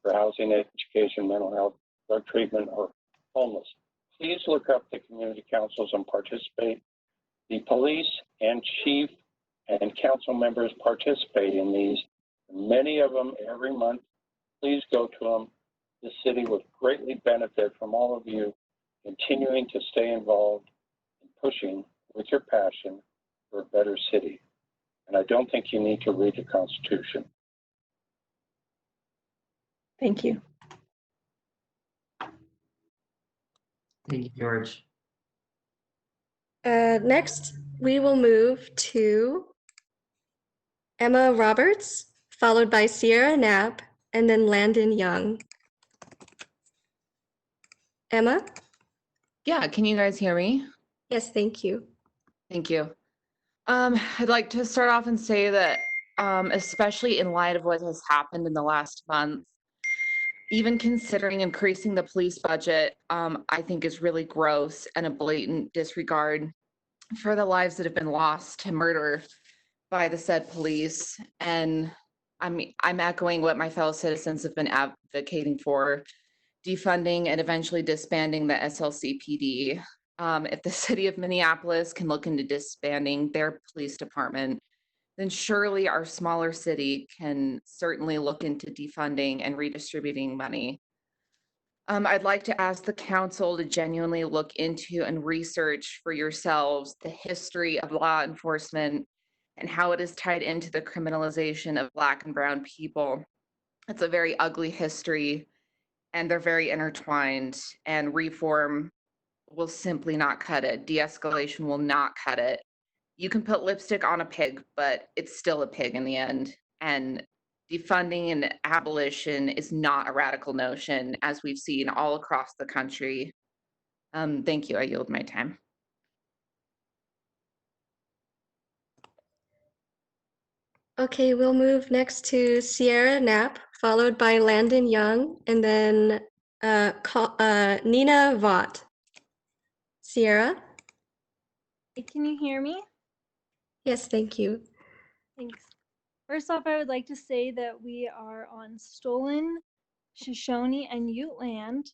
for housing, education, mental health, drug treatment, or homeless. Please look up the community councils and participate. The police and chief and council members participate in these. Many of them every month. Please go to them. The city would greatly benefit from all of you continuing to stay involved and pushing with your passion for a better city. And I don't think you need to read the Constitution. Thank you. Thank you, George. Next, we will move to Emma Roberts, followed by Sierra Knapp, and then Landon Young. Emma? Yeah, can you guys hear me? Yes, thank you. Thank you. I'd like to start off and say that, especially in light of what has happened in the last month, even considering increasing the police budget, I think is really gross and a blatant disregard for the lives that have been lost to murder by the said police. And I'm echoing what my fellow citizens have been advocating for, defunding and eventually disbanding the SLCPD. If the city of Minneapolis can look into disbanding their police department, then surely our smaller city can certainly look into defunding and redistributing money. I'd like to ask the council to genuinely look into and research for yourselves the history of law enforcement and how it is tied into the criminalization of Black and Brown people. It's a very ugly history, and they're very intertwined, and reform will simply not cut it. De-escalation will not cut it. You can put lipstick on a pig, but it's still a pig in the end. And defunding and abolition is not a radical notion, as we've seen all across the country. Thank you. I yield my time. Okay, we'll move next to Sierra Knapp, followed by Landon Young, and then Nina Vaught. Sierra? Can you hear me? Yes, thank you. Thanks. First off, I would like to say that we are on stolen Shoshone and Ute land,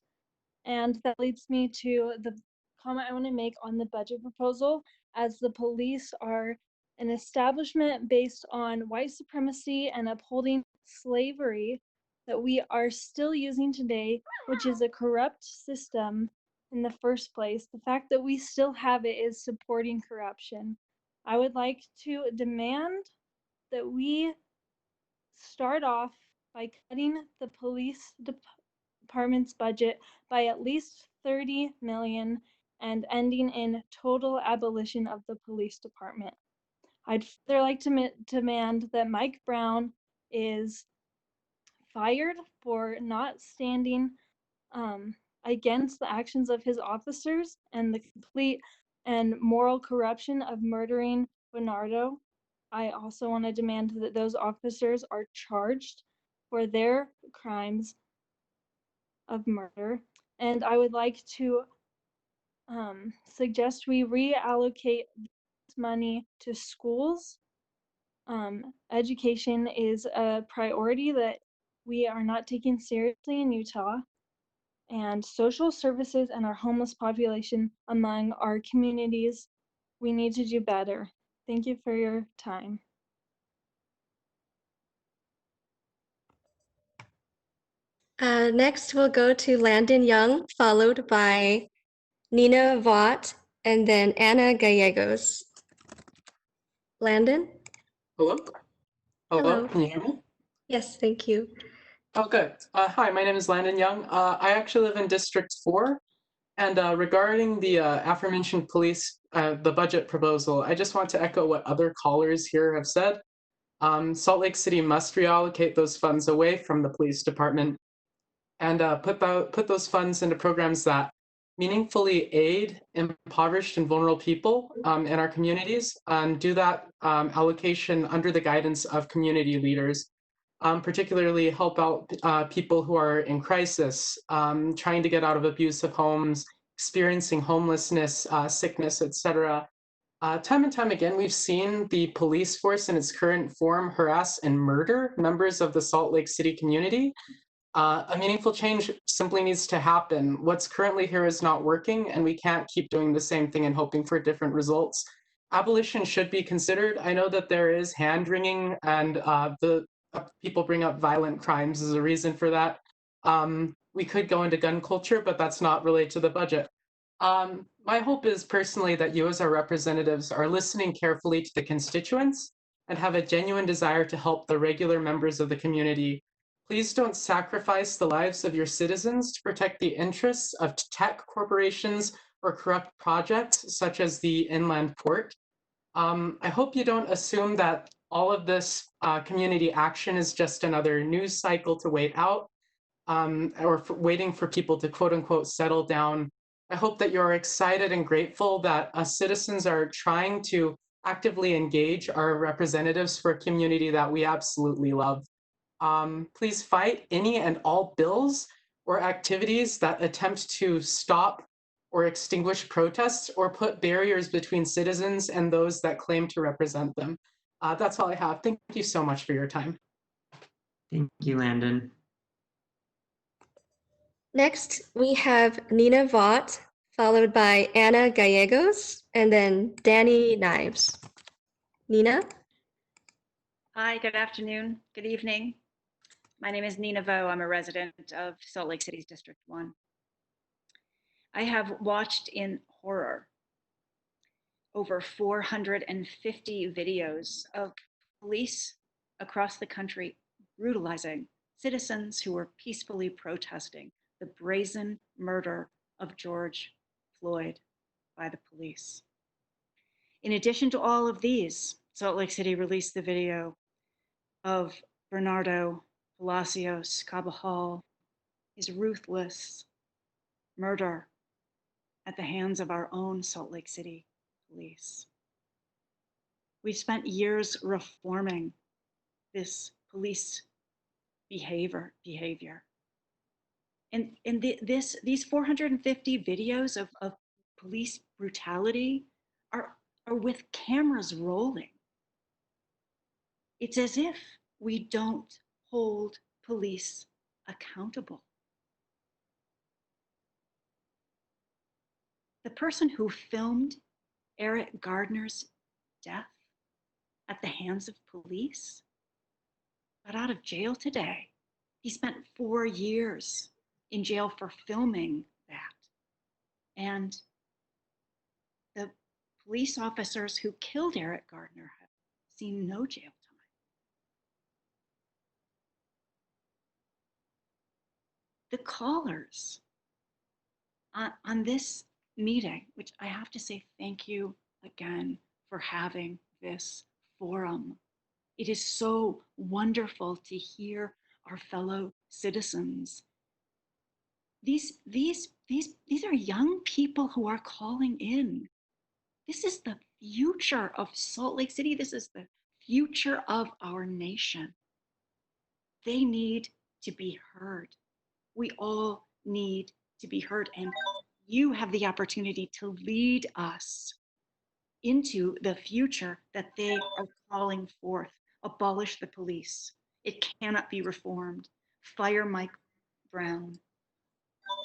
and that leads me to the comment I want to make on the budget proposal, as the police are an establishment based on white supremacy and upholding slavery that we are still using today, which is a corrupt system in the first place. The fact that we still have it is supporting corruption. I would like to demand that we start off by cutting the department's budget by at least 30 million and ending in total abolition of the police department. I'd further like to demand that Mike Brown is fired for not standing against the actions of his officers and the complete and moral corruption of murdering Bernardo. I also want to demand that those officers are charged for their crimes of murder. And I would like to suggest we reallocate this money to schools. Education is a priority that we are not taking seriously in Utah, and social services and our homeless population among our communities, we need to do better. Thank you for your time. Next, we'll go to Landon Young, followed by Nina Vaught, and then Anna Gallegos. Landon? Hello? Hello. Can you hear me? Yes, thank you. Oh, good. Hi, my name is Landon Young. I actually live in District 4. And regarding the aforementioned police, the budget proposal, I just want to echo what other callers here have said. Salt Lake City must reallocate those funds away from the police department and put those funds into programs that meaningfully aid impoverished and vulnerable people in our communities, and do that allocation under the guidance of community leaders, particularly help out people who are in crisis, trying to get out of abusive homes, experiencing homelessness, sickness, etc. Time and time again, we've seen the police force in its current form harass and murder members of the Salt Lake City community. A meaningful change simply needs to happen. What's currently here is not working, and we can't keep doing the same thing and hoping for different results. Abolition should be considered. I know that there is hand-wringing, and the people bring up violent crimes as a reason for that. We could go into gun culture, but that's not related to the budget. My hope is personally that you as our representatives are listening carefully to the constituents and have a genuine desire to help the regular members of the community. Please don't sacrifice the lives of your citizens to protect the interests of tech corporations or corrupt projects such as the inland port. I hope you don't assume that all of this community action is just another news cycle to wait out, or waiting for people to quote unquote settle down. I hope that you're excited and grateful that us citizens are trying to actively engage our representatives for a community that we absolutely love. Please fight any and all bills or activities that attempt to stop or extinguish protests or put barriers between citizens and those that claim to represent them. That's all I have. Thank you so much for your time. Thank you, Landon. Next, we have Nina Vaught, followed by Anna Gallegos, and then Danny Knives. Nina? Hi, good afternoon, good evening. My name is Nina Vo. I'm a resident of Salt Lake City's District 1. I have watched in horror over 450 videos of police across the country brutalizing citizens who were peacefully protesting the brazen murder of George Floyd by the police. In addition to all of these, Salt Lake City released the video of Bernardo Palacios Cabajal, his ruthless murder at the hands of our own Salt Lake City police. We've spent years reforming this police behavior. And these 450 videos of police brutality are with cameras rolling. It's as if we don't hold police accountable. The person who filmed Eric Gardner's death at the hands of police got out of jail today. He spent 4 years in jail for filming that. And the police officers who killed Eric Gardner have seen no jail time. the callers on this meeting, which I have to say thank you again for having this forum. It is so wonderful to hear our fellow citizens. These are young people who are calling in. This is the future of Salt Lake City. This is the future of our nation. They need to be heard. We all need to be heard, and you have the opportunity to lead us into the future that they are calling forth. Abolish the police. It cannot be reformed. Fire Mike Brown.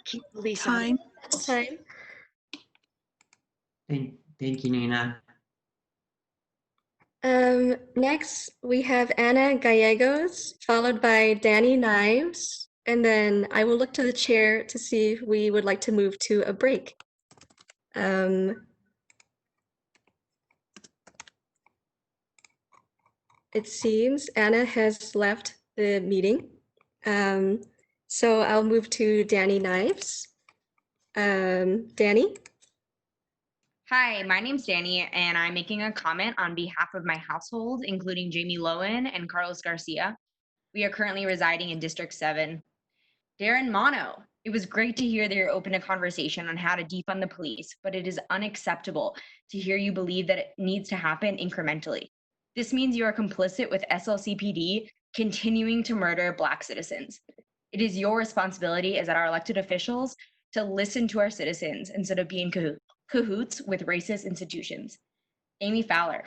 Keep police out of Time. That's time. Thank you, Nina. Next, we have Anna Gallegos, followed by Danny Knives, and then I will look to the chair to see if we would like to move to a break. It seems Anna has left the meeting. So I'll move to Danny Knives. Danny? Hi, my name's Danny, and I'm making a comment on behalf of my household, including Jamie Lowen and Carlos Garcia. We are currently residing in District 7. Darren Mono, it was great to hear that you're open to conversation on how to defund the police, but it is unacceptable to hear you believe that it needs to happen incrementally. This means you are complicit with SLCPD continuing to murder Black citizens. It is your responsibility as our elected officials to listen to our citizens instead of being cahoots with racist institutions. Amy Fowler,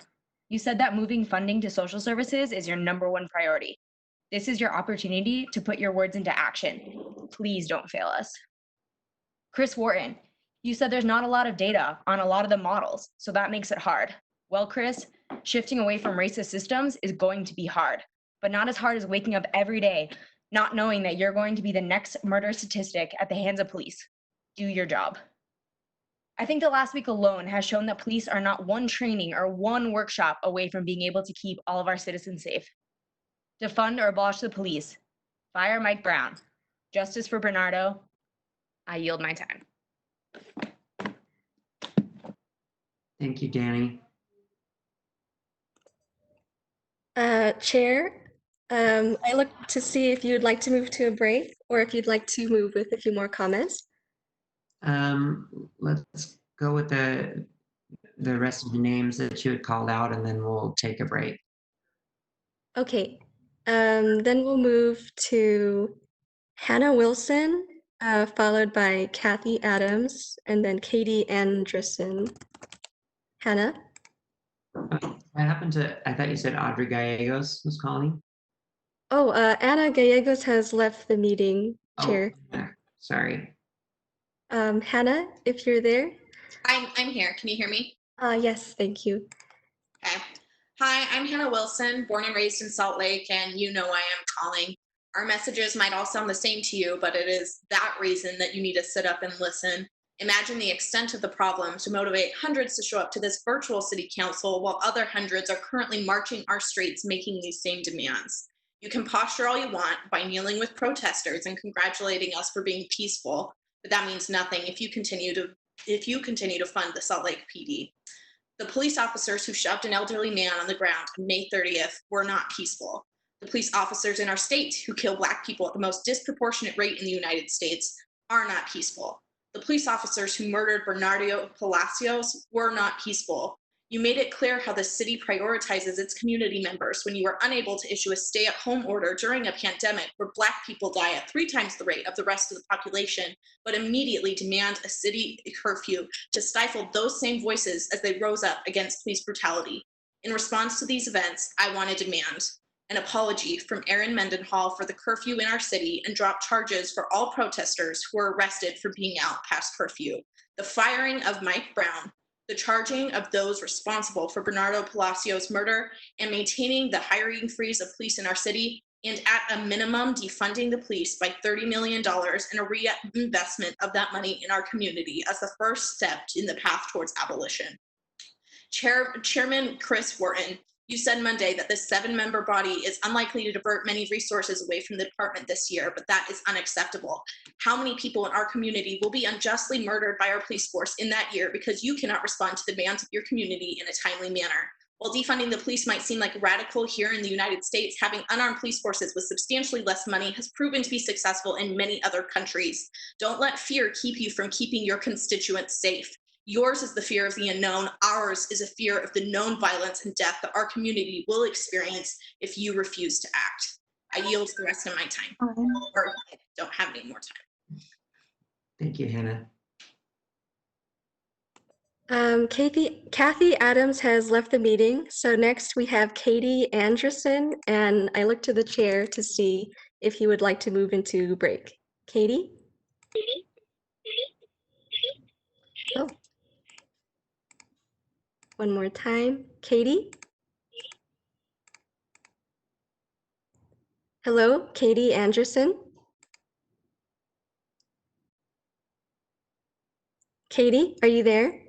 you said that moving funding to social services is your #1 priority. This is your opportunity to put your words into action. Please don't fail us. Chris Wharton, you said there's not a lot of data on a lot of the models, so that makes it hard. Well, Chris, shifting away from racist systems is going to be hard, but not as hard as waking up every day not knowing that you're going to be the next murder statistic at the hands of police. Do your job. I think the last week alone has shown that police are not one training or one workshop away from being able to keep all of our citizens safe. Defund or abolish the police. Fire Mike Brown. Justice for Bernardo. I yield my time. Thank you, Danny. Chair, I look to see if you'd like to move to a break or if you'd like to move with a few more comments. Let's go with the rest of the names that you had called out, and then we'll take a break. Okay, then we'll move to Hannah Wilson, followed by Kathy Adams, and then Katie Anderson. Hannah? I thought you said Audrey Gallegos was calling. Oh, Anna Gallegos has left the meeting, Chair. Sorry. Hannah, if you're there. I'm here. Can you hear me? Yes, thank you. Okay. Hi, I'm Hannah Wilson, born and raised in Salt Lake, and you know why I'm calling. Our messages might all sound the same to you, but it is that reason that you need to sit up and listen. Imagine the extent of the problem to motivate hundreds to show up to this virtual city council while other hundreds are currently marching our streets making these same demands. You can posture all you want by kneeling with protesters and congratulating us for being peaceful, but that means nothing if you continue to fund the Salt Lake PD. The police officers who shoved an elderly man on the ground on May 30th were not peaceful. The police officers in our state who kill Black people at the most disproportionate rate in the United States are not peaceful. The police officers who murdered Bernardo Palacios were not peaceful. You made it clear how the city prioritizes its community members when you were unable to issue a stay-at-home order during a pandemic where Black people die at 3 times the rate of the rest of the population, but immediately demand a city curfew to stifle those same voices as they rose up against police brutality. In response to these events, I want to demand an apology from Aaron Mendenhall for the curfew in our city and drop charges for all protesters who were arrested for being out past curfew. The firing of Mike Brown, the charging of those responsible for Bernardo Palacios' murder, and maintaining the hiring freeze of police in our city, and at a minimum, defunding the police by $30 million and a reinvestment of that money in our community as the first step in the path towards abolition. Chairman Chris Wharton, You said Monday that this 7-member body is unlikely to divert many resources away from the department this year, but that is unacceptable. How many people in our community will be unjustly murdered by our police force in that year because you cannot respond to the demands of your community in a timely manner? While defunding the police might seem like radical here in the United States, having unarmed police forces with substantially less money has proven to be successful in many other countries. Don't let fear keep you from keeping your constituents safe. Yours is the fear of the unknown. Ours is a fear of the known violence and death that our community will experience if you refuse to act. I yield the rest of my time, or I don't have any more time. Thank you, Hannah. Kathy Adams has left the meeting. So next we have Katie Anderson, and I look to the chair to see if he would like to move into break. Katie? Oh. One more time. Katie? Hello, Katie Anderson? Katie, are you there?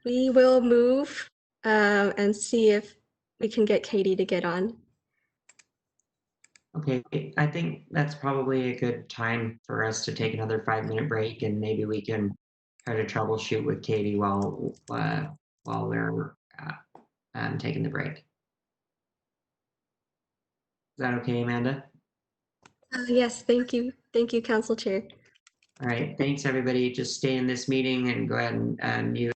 We will move and see if we can get Katie to get on. Okay, I think that's probably a good time for us to take another 5-minute break, and maybe we can try to troubleshoot with Katie while we're taking the break. Is that okay, Amanda? Yes, thank you. Thank you, Council Chair. All right, thanks everybody. Just stay in this meeting and go ahead and mute.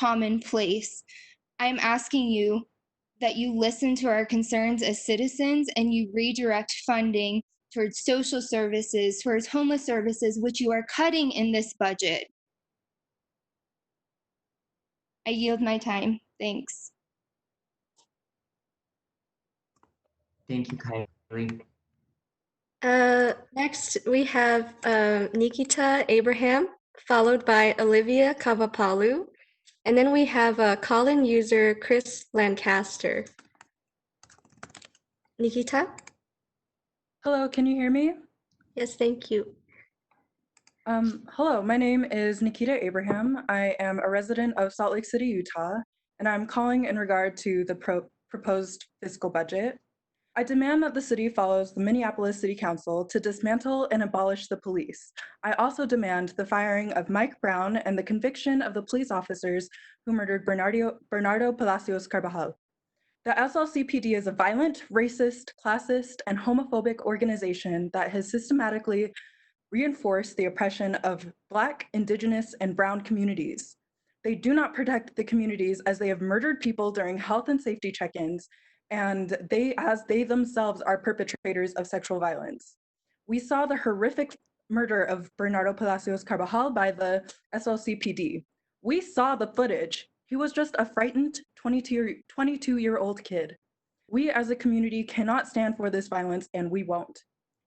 commonplace. I'm asking you that you listen to our concerns as citizens and you redirect funding towards social services, towards homeless services, which you are cutting in this budget. I yield my time. Thanks. Thank you, Kylie. Next, we have Nikita Abraham, followed by Olivia Kavapalu. And then we have Colin user Chris Lancaster. Nikita? Hello, can you hear me? Yes, thank you. Hello, my name is Nikita Abraham. I am a resident of Salt Lake City, Utah, and I'm calling in regard to the proposed fiscal budget. I demand that the city follows the Minneapolis City Council to dismantle and abolish the police. I also demand the firing of Mike Brown and the conviction of the police officers who murdered Bernardo Palacios Carvajal. The SLCPD is a violent, racist, classist, and homophobic organization that has systematically reinforced the oppression of Black, Indigenous, and Brown communities. They do not protect the communities as they have murdered people during health and safety check-ins, and they themselves are perpetrators of sexual violence. We saw the horrific murder of Bernardo Palacios Carvajal by the SLCPD. We saw the footage. He was just a frightened 22-year-old kid. We as a community cannot stand for this violence, and we won't.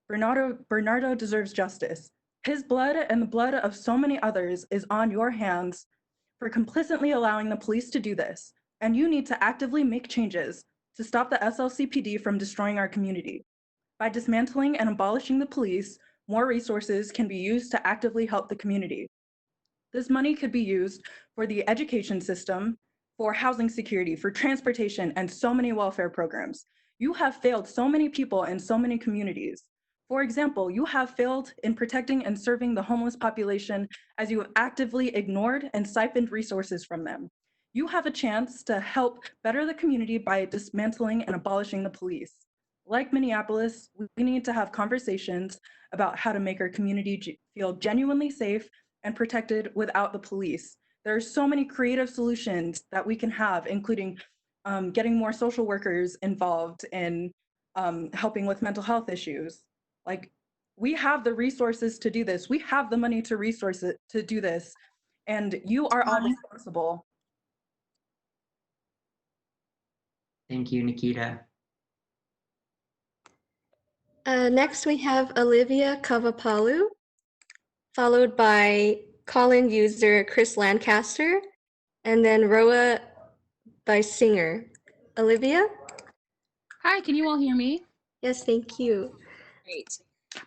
Bernardo deserves justice. His blood and the blood of so many others is on your hands for complicitly allowing the police to do this, and you need to actively make changes to stop the SLCPD from destroying our community. By dismantling and abolishing the police, more resources can be used to actively help the community. This money could be used for the education system, for housing security, for transportation, and so many welfare programs. You have failed so many people in so many communities. For example, you have failed in protecting and serving the homeless population as you have actively ignored and siphoned resources from them. You have a chance to help better the community by dismantling and abolishing the police. Like Minneapolis, we need to have conversations about how to make our community feel genuinely safe and protected without the police. There are so many creative solutions that we can have, including getting more social workers involved in helping with mental health issues. Like, we have the resources to do this. We have the money to resource it to do this, and you are all responsible. Thank you, Nikita. Next, we have Olivia Kavapalu, followed by Colin user Chris Lancaster, and then Roa by Singer. Olivia? Hi, can you all hear me? Yes, thank you. Great.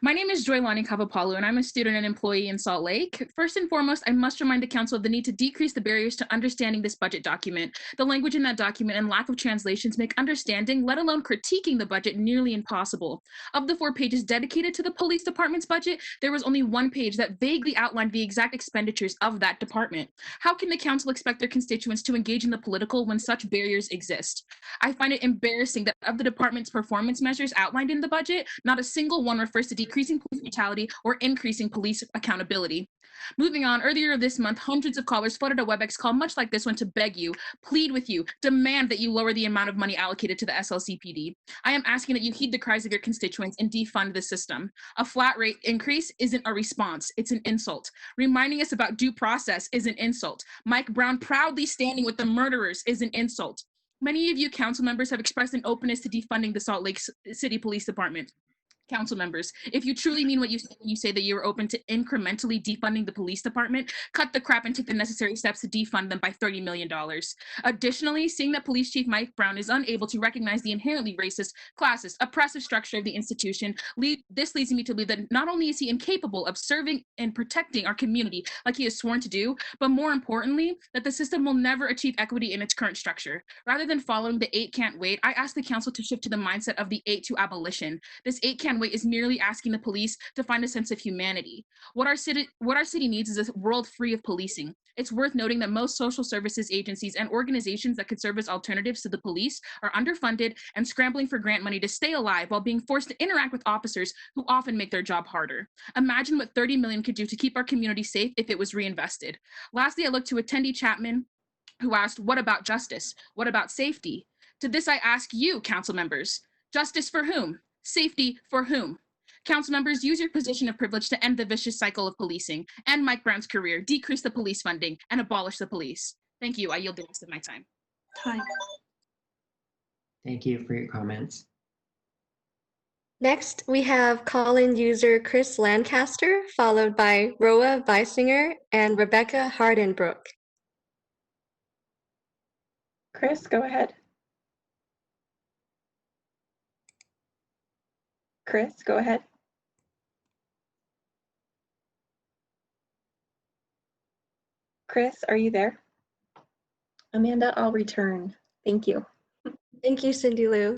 My name is Joylani Kavapalu, and I'm a student and employee in Salt Lake. First and foremost, I must remind the council of the need to decrease the barriers to understanding this budget document. The language in that document and lack of translations make understanding, let alone critiquing the budget, nearly impossible. Of the 4 pages dedicated to the police department's budget, there was only 1 page that vaguely outlined the exact expenditures of that department. How can the council expect their constituents to engage in the political when such barriers exist? I find it embarrassing that of the department's performance measures outlined in the budget, not a single one refers to decreasing police brutality or increasing police accountability. Moving on, earlier this month, hundreds of callers flooded a WebEx call much like this one to beg you, plead with you, demand that you lower the amount of money allocated to the SLCPD. I am asking that you heed the cries of your constituents and defund the system. A flat rate increase isn't a response, it's an insult. Reminding us about due process is an insult. Mike Brown proudly standing with the murderers is an insult. Many of you council members have expressed an openness to defunding the Salt Lake City Police Department. Council members, if you truly mean what you say when you say that you are open to incrementally defunding the police department, cut the crap and take the necessary steps to defund them by $30 million. Additionally, seeing that Police Chief Mike Brown is unable to recognize the inherently racist, classist, oppressive structure of the institution, this leads me to believe that not only is he incapable of serving and protecting our community like he has sworn to do, but more importantly, that the system will never achieve equity in its current structure. Rather than following the 8 can't wait, I ask the council to shift to the mindset of the 8 to abolition. This 8 can't wait is merely asking the police to find a sense of humanity. What our city needs is a world free of policing. It's worth noting that most social services agencies and organizations that could serve as alternatives to the police are underfunded and scrambling for grant money to stay alive while being forced to interact with officers who often make their job harder. Imagine what $30 million could do to keep our community safe if it was reinvested. Lastly, I look to attendee Chapman who asked, "What about justice? What about safety?" To this, I ask you, council members, justice for whom? Safety for whom? Council members, use your position of privilege to end the vicious cycle of policing, end Mike Brown's career, decrease the police funding, and abolish the police. Thank you. I yield the rest of my time. Thank you for your comments. Next, we have call-in user Chris Lancaster, followed by Roa Weisinger and Rebecca Hardenbrook. Chris, go ahead. Chris, go ahead. Chris, are you there? Amanda, I'll return. Thank you. Thank you, Cindy Lou.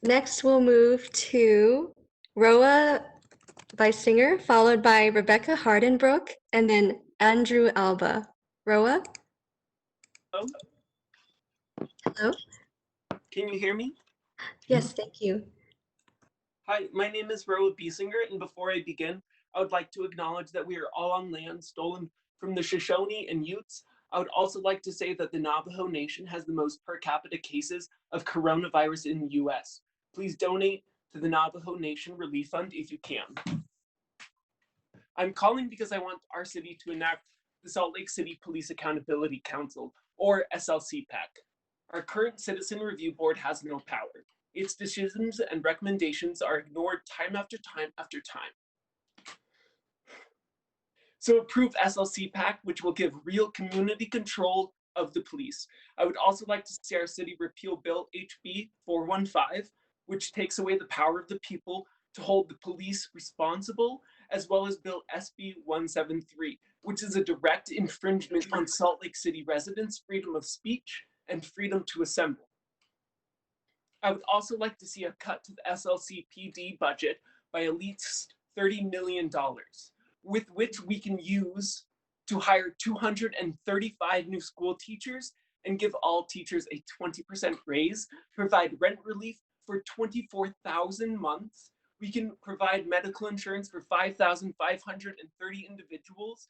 Next, we'll move to Roa Weisinger, followed by Rebecca Hardenbrook, and then Andrew Alba. Roa? Hello? Hello? Can you hear me? Yes, thank you. Hi, my name is Roa Biesinger, and before I begin, I would like to acknowledge that we are all on land stolen from the Shoshone and Utes. I would also like to say that the Navajo Nation has the most per capita cases of coronavirus in the US. Please donate to the Navajo Nation Relief Fund if you can. I'm calling because I want our city to enact the Salt Lake City Police Accountability Council, or SLCPAC. Our current Citizen Review Board has no power. Its decisions and recommendations are ignored time after time after time. So approve SLCPAC, which will give real community control of the police. I would also like to see our city repeal Bill HB 415, which takes away the power of the people to hold the police responsible, as well as Bill SB 173, which is a direct infringement on Salt Lake City residents' freedom of speech and freedom to assemble. I would also like to see a cut to the SLCPD budget by at least $30 million, with which we can use to hire 235 new school teachers and give all teachers a 20% raise, provide rent relief for 24,000 months. We can provide medical insurance for 5,530 individuals,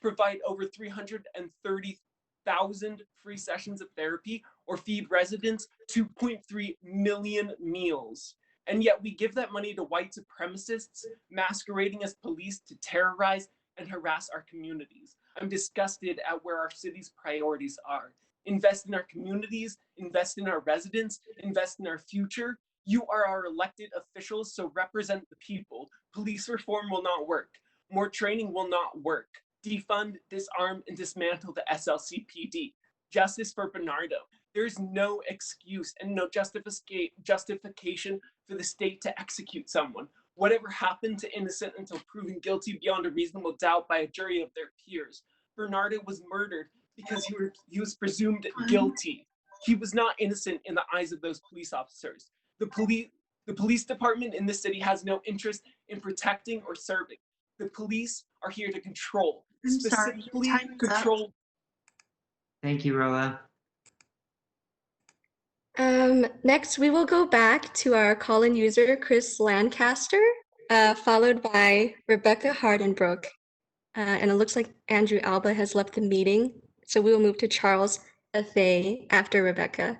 provide over 330,000 free sessions of therapy, or feed residents 2.3 million meals. And yet we give that money to white supremacists masquerading as police to terrorize and harass our communities. I'm disgusted at where our city's priorities are. Invest in our communities, invest in our residents, invest in our future. You are our elected officials, so represent the people. Police reform will not work. More training will not work. Defund, disarm, and dismantle the SLCPD. Justice for Bernardo. There's no excuse and no justification for the state to execute someone. Whatever happened to innocent until proven guilty beyond a reasonable doubt by a jury of their peers? Bernardo was murdered because he was presumed guilty. He was not innocent in the eyes of those police officers. The police department in this city has no interest in protecting or serving. The police are here to control, specifically control. Thank you, Roa. Next, we will go back to our call-in user, Chris Lancaster, followed by Rebecca Hardenbrook. And it looks like Andrew Alba has left the meeting, so we will move to Charles Athay after Rebecca.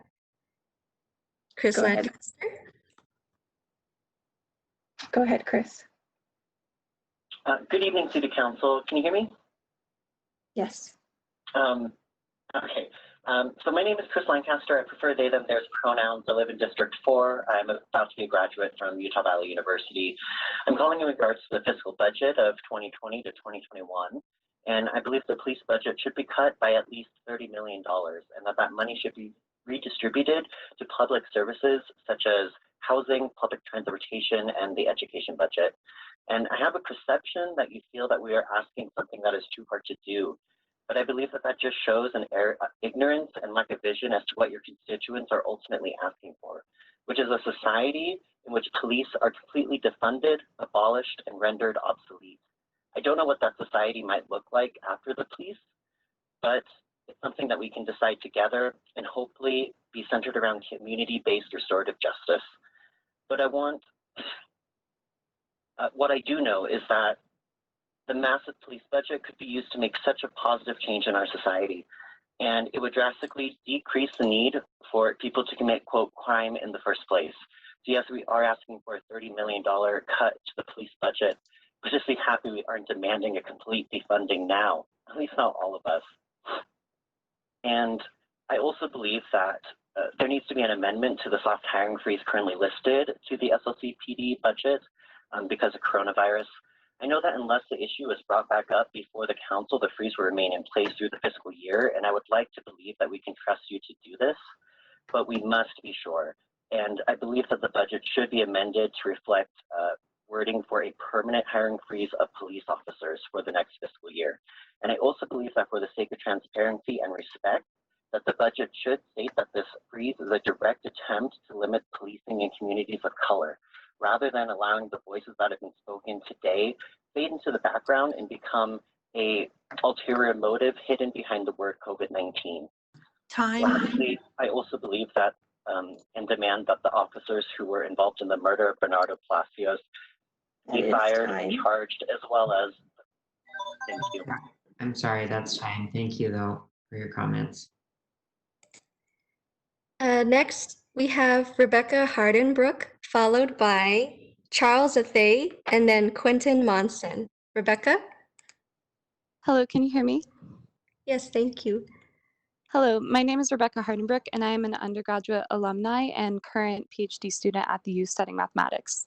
Chris Lancaster. Go ahead, Chris. Good evening, City Council. Can you hear me? Yes. Okay. So my name is Chris Lancaster. I prefer they, them, theirs pronouns. I live in District 4. I'm about to be a graduate from Utah Valley University. I'm calling in regards to the fiscal budget of 2020 to 2021. And I believe the police budget should be cut by at least $30 million, and that money should be redistributed to public services such as housing, public transportation, and the education budget. And I have a perception that you feel that we are asking something that is too hard to do. But I believe that just shows an ignorance and lack of vision as to what your constituents are ultimately asking for, which is a society in which police are completely defunded, abolished, and rendered obsolete. I don't know what that society might look like after the police, but it's something that we can decide together and hopefully be centered around community-based restorative justice. But I want, what I do know is that the massive police budget could be used to make such a positive change in our society. and it would drastically decrease the need for people to commit, quote, crime in the first place. So yes, we are asking for a $30 million cut to the police budget, but just be happy we aren't demanding a complete defunding now, at least not all of us. And I also believe that there needs to be an amendment to the soft hiring freeze currently listed to the SLCPD budget because of coronavirus. I know that unless the issue is brought back up before the council, the freeze will remain in place through the fiscal year, and I would like to believe that we can trust you to do this, but we must be sure. And I believe that the budget should be amended to reflect wording for a permanent hiring freeze of police officers for the next fiscal year. And I also believe that for the sake of transparency and respect, that the budget should state that this freeze is a direct attempt to limit policing in communities of color, rather than allowing the voices that have been spoken today fade into the background and become a ulterior motive hidden behind the word COVID-19. Lastly, I also believe that and demand that the officers who were involved in the murder of Bernardo Palacios be fired and charged, as well as, thank you. I'm sorry, that's fine. Thank you though for your comments. Next, we have Rebecca Hardenbrook, followed by Charles Athay, and then Quentin Monson. Rebecca? Hello, can you hear me? Yes, thank you. Hello, my name is Rebecca Hardenbrook, and I am an undergraduate alumni and current PhD student at the U studying mathematics.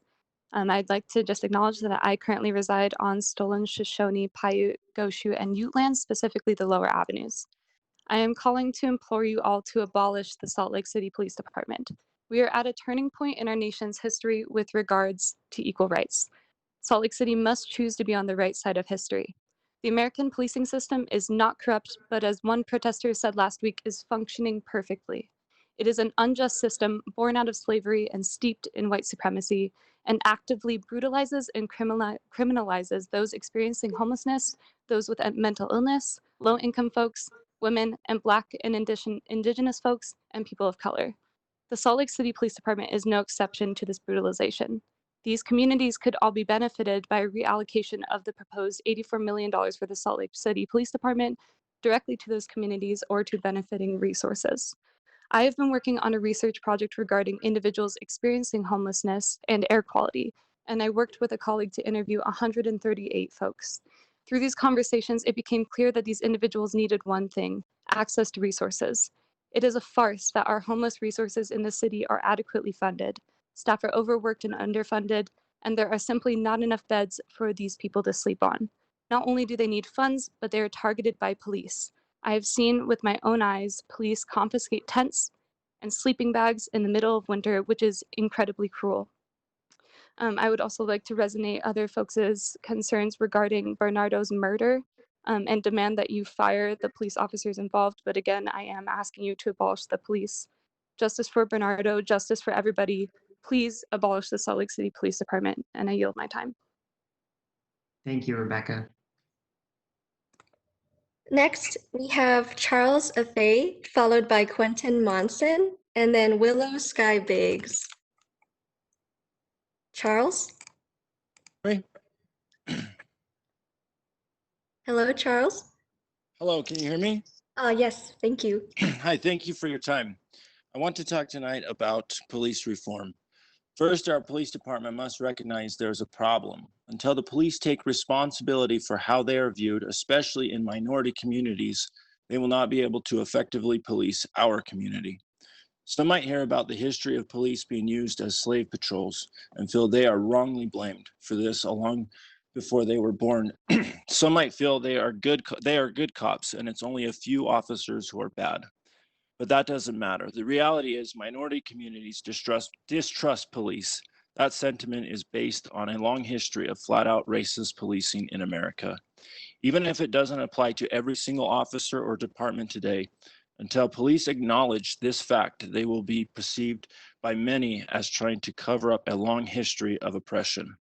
I'd like to just acknowledge that I currently reside on stolen Shoshone, Paiute, Goshu, and Ute lands, specifically the lower avenues. I am calling to implore you all to abolish the Salt Lake City Police Department. We are at a turning point in our nation's history with regards to equal rights. Salt Lake City must choose to be on the right side of history. The American policing system is not corrupt, but as one protester said last week, is functioning perfectly. It is an unjust system born out of slavery and steeped in white supremacy, and actively brutalizes and criminalizes those experiencing homelessness, those with mental illness, low-income folks, women, and Black and Indigenous folks, and people of color. The Salt Lake City Police Department is no exception to this brutalization. These communities could all be benefited by a reallocation of the proposed $84 million for the Salt Lake City Police Department directly to those communities or to benefiting resources. I have been working on a research project regarding individuals experiencing homelessness and air quality, and I worked with a colleague to interview 138 folks. Through these conversations, it became clear that these individuals needed one thing: access to resources. It is a farce that our homeless resources in the city are adequately funded. Staff are overworked and underfunded, and there are simply not enough beds for these people to sleep on. Not only do they need funds, but they are targeted by police. I have seen with my own eyes police confiscate tents and sleeping bags in the middle of winter, which is incredibly cruel. I would also like to resonate other folks' concerns regarding Bernardo's murder and demand that you fire the police officers involved. But again, I am asking you to abolish the police. Justice for Bernardo, justice for everybody. Please abolish the Salt Lake City Police Department, and I yield my time. Thank you, Rebecca. Next, we have Charles Athay, followed by Quentin Monson, and then Willow Sky Biggs. Charles? Hey. Hello, Charles? Hello, can you hear me? Yes, thank you. Hi, thank you for your time. I want to talk tonight about police reform. First, our police department must recognize there's a problem. Until the police take responsibility for how they are viewed, especially in minority communities, they will not be able to effectively police our community. Some might hear about the history of police being used as slave patrols and feel they are wrongly blamed for this long before they were born. Some might feel they are good cops and it's only a few officers who are bad. But that doesn't matter. The reality is minority communities distrust police. That sentiment is based on a long history of flat-out racist policing in America. Even if it doesn't apply to every single officer or department today, until police acknowledge this fact, they will be perceived by many as trying to cover up a long history of oppression.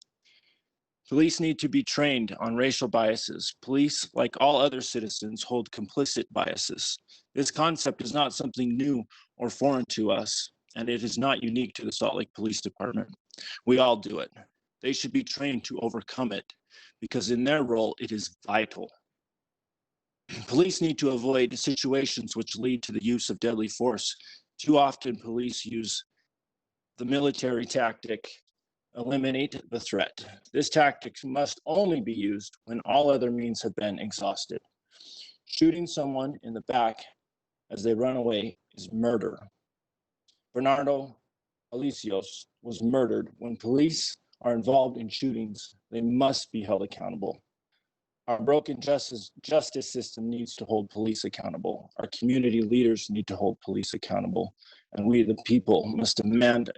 Police need to be trained on racial biases. Police, like all other citizens, hold complicit biases. This concept is not something new or foreign to us, and it is not unique to the Salt Lake Police Department. We all do it. They should be trained to overcome it, because in their role, it is vital. Police need to avoid situations which lead to the use of deadly force. Too often, police use the military tactic, eliminate the threat. This tactic must only be used when all other means have been exhausted. Shooting someone in the back as they run away is murder. Bernardo Alicios was murdered. When police are involved in shootings, they must be held accountable. Our broken justice system needs to hold police accountable. Our community leaders need to hold police accountable. And we, the people, must demand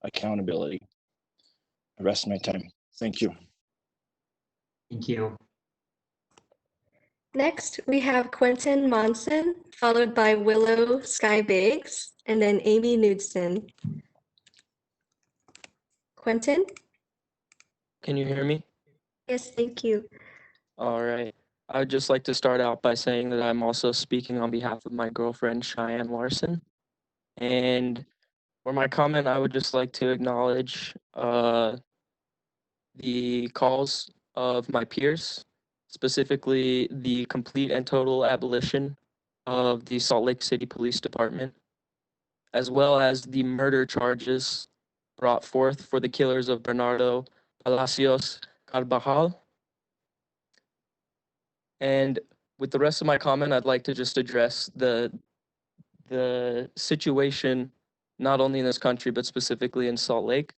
accountability. The rest of my time. Thank you. Thank you. Next, we have Quentin Monson, followed by Willow Sky Biggs, and then Amy Knudsen. Quentin? Can you hear me? Yes, thank you. All right. I would just like to start out by saying that I'm also speaking on behalf of my girlfriend, Cheyenne Larson. And for my comment, I would just like to acknowledge the calls of my peers, specifically the complete and total abolition of the Salt Lake City Police Department, as well as the murder charges brought forth for the killers of Bernardo Palacios Carvajal. And with the rest of my comment, I'd like to just address the situation, not only in this country, but specifically in Salt Lake.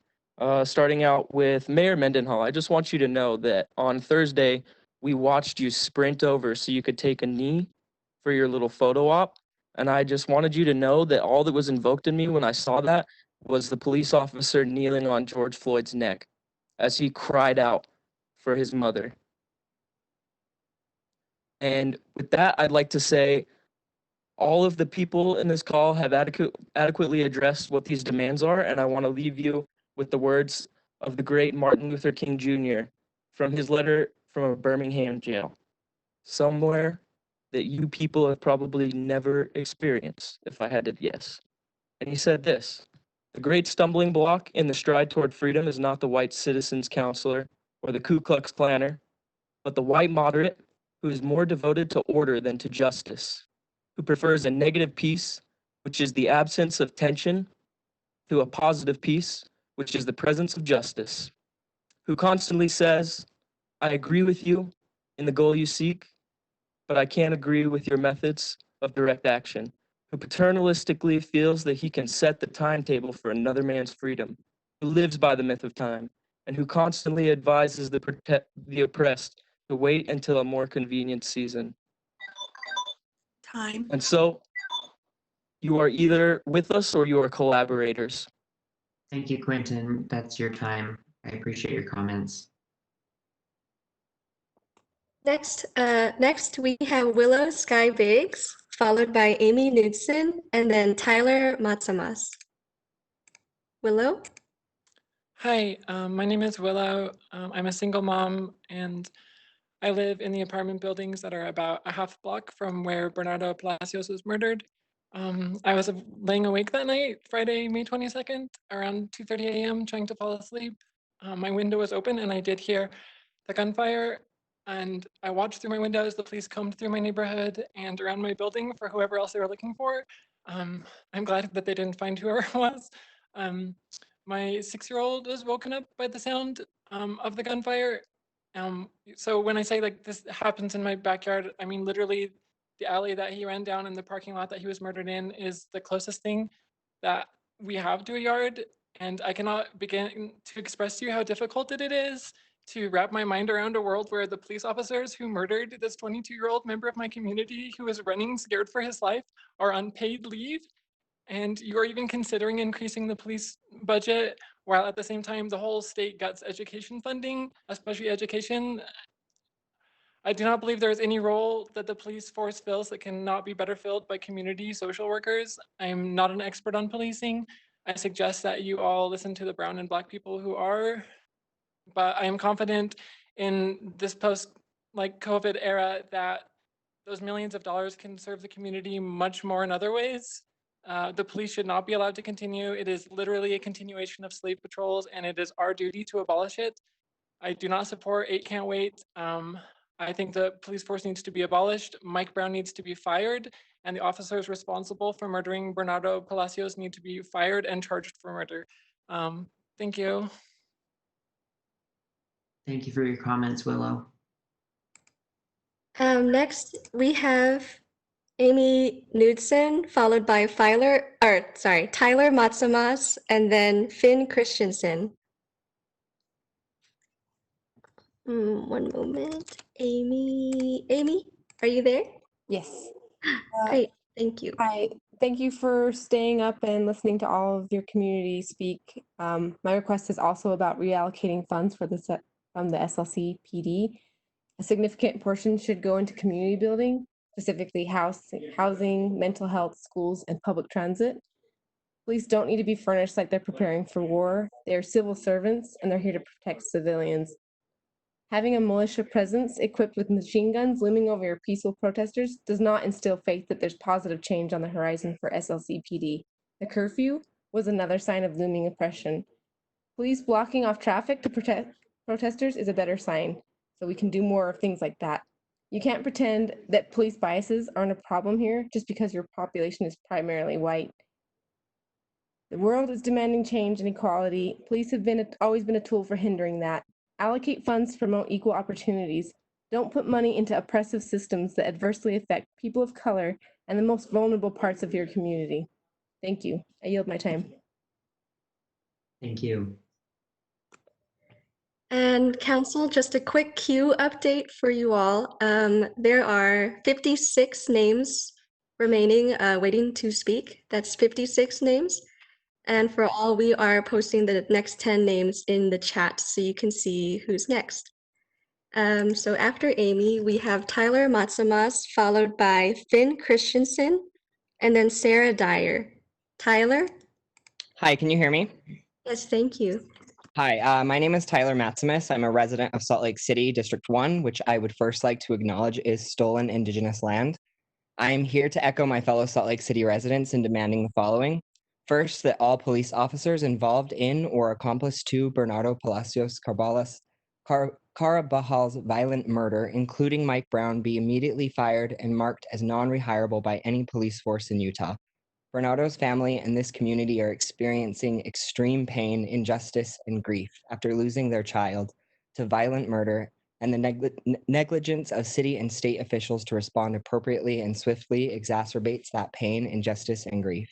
Starting out with Mayor Mendenhall, I just want you to know that on Thursday, we watched you sprint over so you could take a knee for your little photo op. And I just wanted you to know that all that was invoked in me when I saw that was the police officer kneeling on George Floyd's neck as he cried out for his mother. And with that, I'd like to say all of the people in this call have adequately addressed what these demands are, and I want to leave you with the words of the great Martin Luther King Jr. from his letter from a Birmingham jail. Somewhere that you people have probably never experienced, if I had to guess. And he said this: the great stumbling block in the stride toward freedom is not the white citizen's counselor or the Ku Klux Klanner, but the white moderate who is more devoted to order than to justice, who prefers a negative peace, which is the absence of tension, to a positive peace, which is the presence of justice, who constantly says, I agree with you in the goal you seek, but I can't agree with your methods of direct action, who paternalistically feels that he can set the timetable for another man's freedom, who lives by the myth of time, and who constantly advises the oppressed to wait until a more convenient season. Time. And so you are either with us or you are collaborators. Thank you, Quentin. That's your time. I appreciate your comments. Next we have Willow Sky Biggs, followed by Amy Knudsen, and then Tyler Matsumas. Willow? Hi, my name is Willow. I'm a single mom, and I live in the apartment buildings that are about a half block from where Bernardo Palacios was murdered. I was laying awake that night, Friday, May 22nd, around 2:30 a.m., trying to fall asleep. My window was open, and I did hear the gunfire, and I watched through my window as the police combed through my neighborhood and around my building for whoever else they were looking for. I'm glad that they didn't find whoever it was. My 6-year-old was woken up by the sound of the gunfire. So when I say like this happens in my backyard, I mean literally the alley that he ran down and the parking lot that he was murdered in is the closest thing that we have to a yard. And I cannot begin to express to you how difficult it is to wrap my mind around a world where the police officers who murdered this 22-year-old member of my community who was running scared for his life are on paid leave. And you're even considering increasing the police budget while at the same time the whole state guts education funding, especially education. I do not believe there is any role that the police force fills that cannot be better filled by community social workers. I'm not an expert on policing. I suggest that you all listen to the brown and black people who are, but I am confident in this post-COVID era that those millions of dollars can serve the community much more in other ways. The police should not be allowed to continue. It is literally a continuation of slave patrols, and it is our duty to abolish it. I do not support 8 Can't Wait. I think the police force needs to be abolished. Mike Brown needs to be fired, and the officers responsible for murdering Bernardo Palacios need to be fired and charged for murder. Thank you. Thank you for your comments, Willow. Next, we have Amy Knudsen, followed by Tyler Matsumas, and then Finn Christensen. One moment. Amy, are you there? Yes. Great, thank you. Hi, thank you for staying up and listening to all of your community speak. My request is also about reallocating funds for from the SLC PD. A significant portion should go into community building, specifically housing, mental health, schools, and public transit. Police don't need to be furnished like they're preparing for war. They're civil servants and they're here to protect civilians. Having a militia presence equipped with machine guns looming over your peaceful protesters does not instill faith that there's positive change on the horizon for SLCPD. The curfew was another sign of looming oppression. Police blocking off traffic to protect protesters is a better sign, so we can do more of things like that. You can't pretend that police biases aren't a problem here just because your population is primarily white. The world is demanding change and equality. Police have always been a tool for hindering that. Allocate funds to promote equal opportunities. Don't put money into oppressive systems that adversely affect people of color and the most vulnerable parts of your community. Thank you. I yield my time. Thank you. And council, just a quick queue update for you all. There are 56 names remaining waiting to speak. That's 56 names. And for all, we are posting the next 10 names in the chat so you can see who's next. So after Amy, we have Tyler Matsumas, followed by Finn Christensen, and then Sarah Dyer. Tyler? Hi, can you hear me? Yes, thank you. Hi, my name is Tyler Matsumas. I'm a resident of Salt Lake City, District 1, which I would first like to acknowledge is stolen Indigenous land. I am here to echo my fellow Salt Lake City residents in demanding the following. First, that all police officers involved in or accomplice to Bernardo Palacios Carabajal's violent murder, including Mike Brown, be immediately fired and marked as non-rehirable by any police force in Utah. Bernardo's family and this community are experiencing extreme pain, injustice, and grief after losing their child to violent murder, and the negligence of city and state officials to respond appropriately and swiftly exacerbates that pain, injustice, and grief.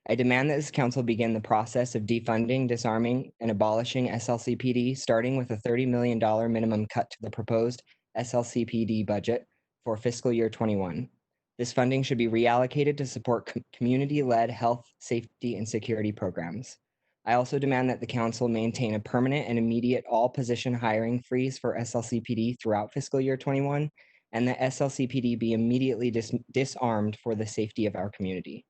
I demand that this council begin the process of defunding, disarming, and abolishing SLCPD, starting with a $30 million minimum cut to the proposed SLCPD budget for fiscal year 21. This funding should be reallocated to support community-led health, safety, and security programs. I also demand that the council maintain a permanent and immediate all-position hiring freeze for SLCPD throughout fiscal year 21, and that SLCPD be immediately disarmed for the safety of our community.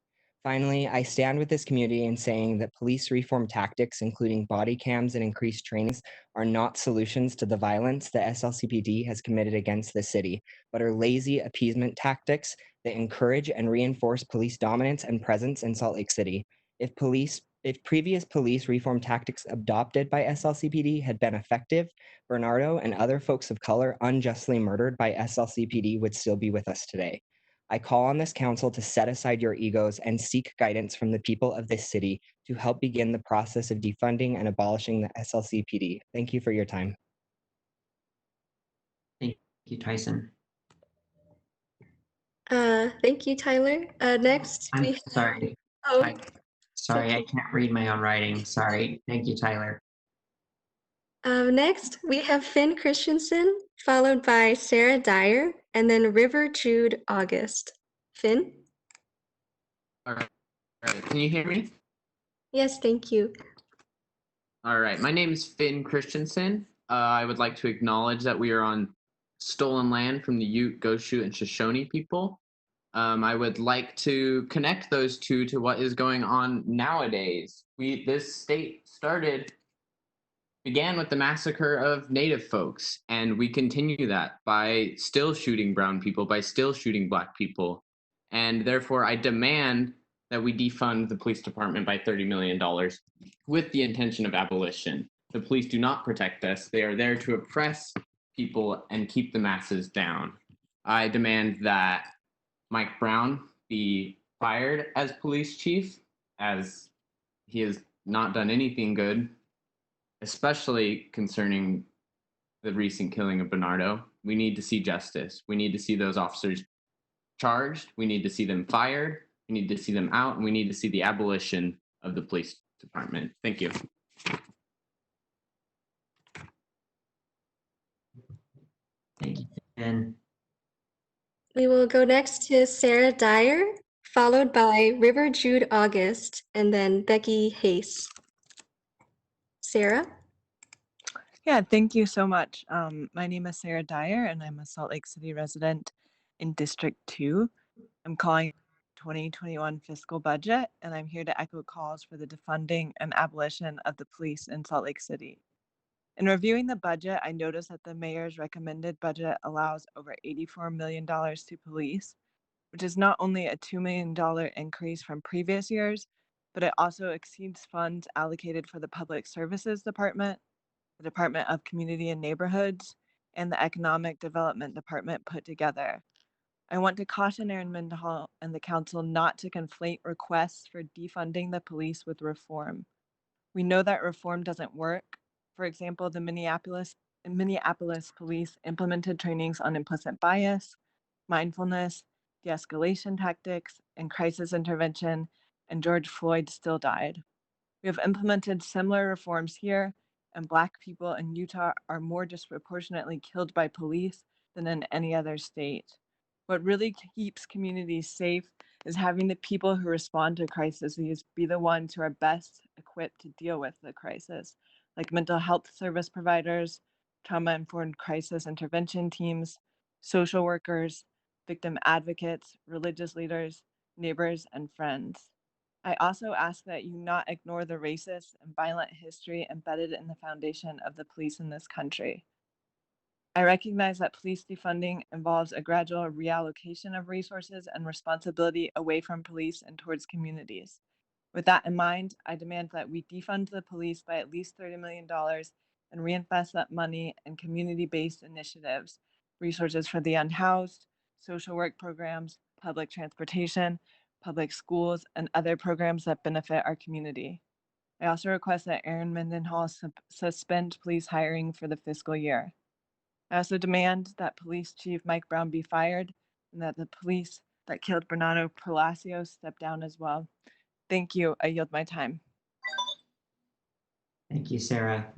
Finally, I stand with this community in saying that police reform tactics, including body cams and increased trainings, are not solutions to the violence that SLCPD has committed against the city, but are lazy appeasement tactics that encourage and reinforce police dominance and presence in Salt Lake City. If previous police reform tactics adopted by SLCPD had been effective, Bernardo and other folks of color unjustly murdered by SLCPD would still be with us today. I call on this council to set aside your egos and seek guidance from the people of this city to help begin the process of defunding and abolishing the SLCPD. Thank you for your time. Thank you, Tyson. Thank you, Tyler. Next, I'm we have... sorry. Oh, sorry, I can't read my own writing. Sorry. Thank you, Tyler. Next, we have Finn Christensen, followed by Sarah Dyer, and then River Jude August. Finn? All right. Can you hear me? Yes, thank you. All right. My name is Finn Christensen. I would like to acknowledge that we are on stolen land from the Ute, Goshu, and Shoshone people. I would like to connect those two to what is going on nowadays. This state began with the massacre of Native folks, and we continue that by still shooting brown people, by still shooting Black people. And therefore, I demand that we defund the police department by $30 million with the intention of abolition. The police do not protect us. They are there to oppress people and keep the masses down. I demand that Mike Brown be fired as police chief, as he has not done anything good, especially concerning the recent killing of Bernardo. We need to see justice. We need to see those officers charged. We need to see them fired. We need to see them out. And we need to see the abolition of the police department. Thank you. Thank you, Finn. We will go next to Sarah Dyer, followed by River Jude August, and then Becky Hayes. Sarah? Yeah, thank you so much. My name is Sarah Dyer, and I'm a Salt Lake City resident in District 2. I'm calling 2021 fiscal budget, and I'm here to echo calls for the defunding and abolition of the police in Salt Lake City. In reviewing the budget, I noticed that the mayor's recommended budget allows over $84 million to police, which is not only a $2 million increase from previous years, but it also exceeds funds allocated for the Public Services Department, the Department of Community and Neighborhoods, and the Economic Development Department put together. I want to caution Aaron Mendenhall and the council not to conflate requests for defunding the police with reform. We know that reform doesn't work. For example, the Minneapolis police implemented trainings on implicit bias, mindfulness, de-escalation tactics, and crisis intervention, and George Floyd still died. We have implemented similar reforms here, and Black people in Utah are more disproportionately killed by police than in any other state. What really keeps communities safe is having the people who respond to crises be the ones who are best equipped to deal with the crisis, like mental health service providers, trauma-informed crisis intervention teams, social workers, victim advocates, religious leaders, neighbors, and friends. I also ask that you not ignore the racist and violent history embedded in the foundation of the police in this country. I recognize that police defunding involves a gradual reallocation of resources and responsibility away from police and towards communities. With that in mind, I demand that we defund the police by at least $30 million and reinvest that money in community-based initiatives, resources for the unhoused, social work programs, public transportation, public schools, and other programs that benefit our community. I also request that Aaron Mendenhall suspend police hiring for the fiscal year. I also demand that Police Chief Mike Brown be fired and that the police that killed Bernardo Palacios step down as well. Thank you. I yield my time. Thank you, Sarah.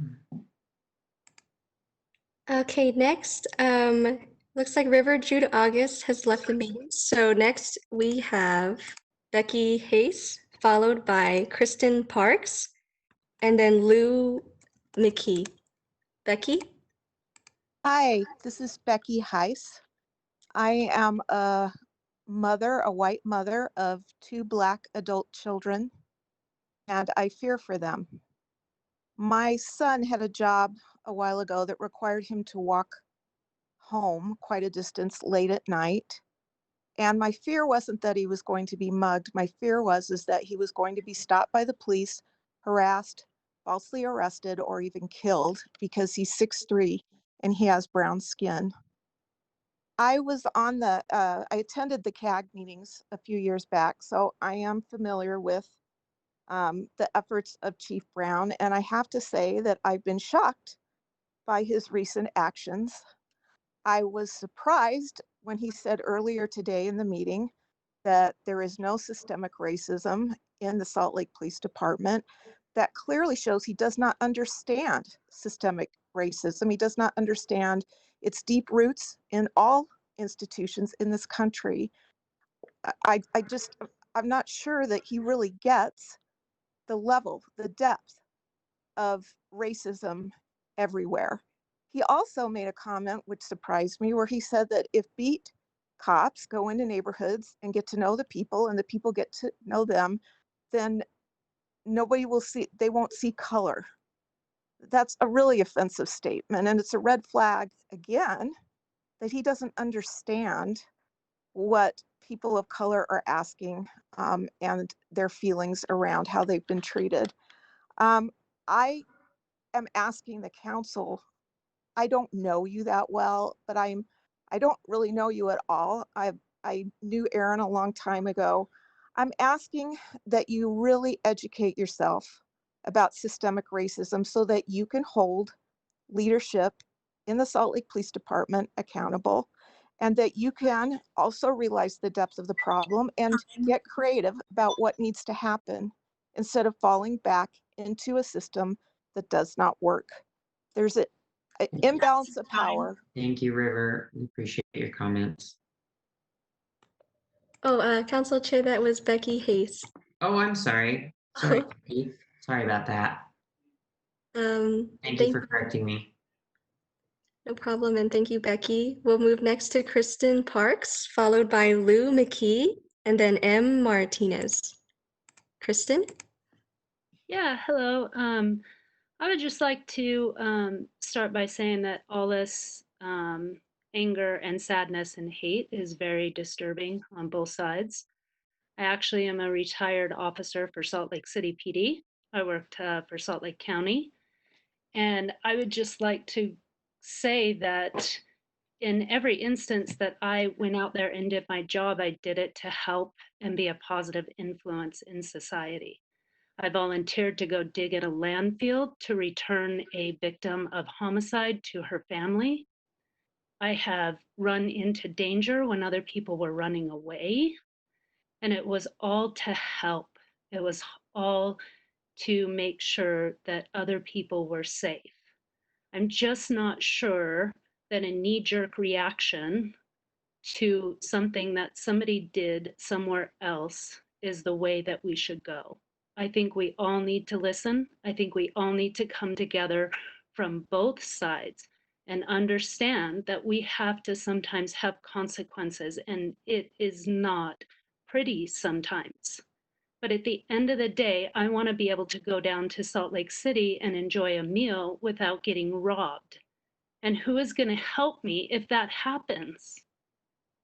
Okay, next, looks like River Jude August has left the meeting. So next we have Becky Hayes, followed by Kristen Parks, and then Lou McKee. Becky? Hi, this is Becky Heiss. I am a mother, a white mother of 2 Black adult children, and I fear for them. My son had a job a while ago that required him to walk home quite a distance late at night. And my fear wasn't that he was going to be mugged. My fear was that he was going to be stopped by the police, harassed, falsely arrested, or even killed because he's 6'3" and he has brown skin. I was on I attended the CAG meetings a few years back, so I am familiar with the efforts of Chief Brown, and I have to say that I've been shocked by his recent actions. I was surprised when he said earlier today in the meeting that there is no systemic racism in the Salt Lake Police Department. That clearly shows he does not understand systemic racism. He does not understand its deep roots in all institutions in this country. I'm not sure that he really gets the level, the depth of racism everywhere. He also made a comment which surprised me, where he said that if beat cops go into neighborhoods and get to know the people and the people get to know them, then they won't see color. That's a really offensive statement, and it's a red flag again that he doesn't understand what people of color are asking and their feelings around how they've been treated. I am asking the council, I don't know you that well, but I don't really know you at all. I knew Aaron a long time ago. I'm asking that you really educate yourself about systemic racism so that you can hold leadership in the Salt Lake Police Department accountable, and that you can also realize the depth of the problem and get creative about what needs to happen instead of falling back into a system that does not work. There's an imbalance of power. Thank you, River. We appreciate your comments. Oh, Council Chair, that was Becky Hayes. Oh, I'm sorry. Sorry, Keith. Sorry about that. Thank you for correcting me. No problem, and thank you, Becky. We'll move next to Kristen Parks, followed by Lou McKee, and then M. Martinez. Kristen? Yeah, hello. I would just like to start by saying that all this anger and sadness and hate is very disturbing on both sides. I actually am a retired officer for Salt Lake City PD. I worked for Salt Lake County. And I would just like to say that in every instance that I went out there and did my job, I did it to help and be a positive influence in society. I volunteered to go dig at a landfill to return a victim of homicide to her family. I have run into danger when other people were running away. And it was all to help. It was all to make sure that other people were safe. I'm just not sure that a knee-jerk reaction to something that somebody did somewhere else is the way that we should go. I think we all need to listen. I think we all need to come together from both sides and understand that we have to sometimes have consequences, and it is not pretty sometimes. But at the end of the day, I want to be able to go down to Salt Lake City and enjoy a meal without getting robbed. And who is going to help me if that happens?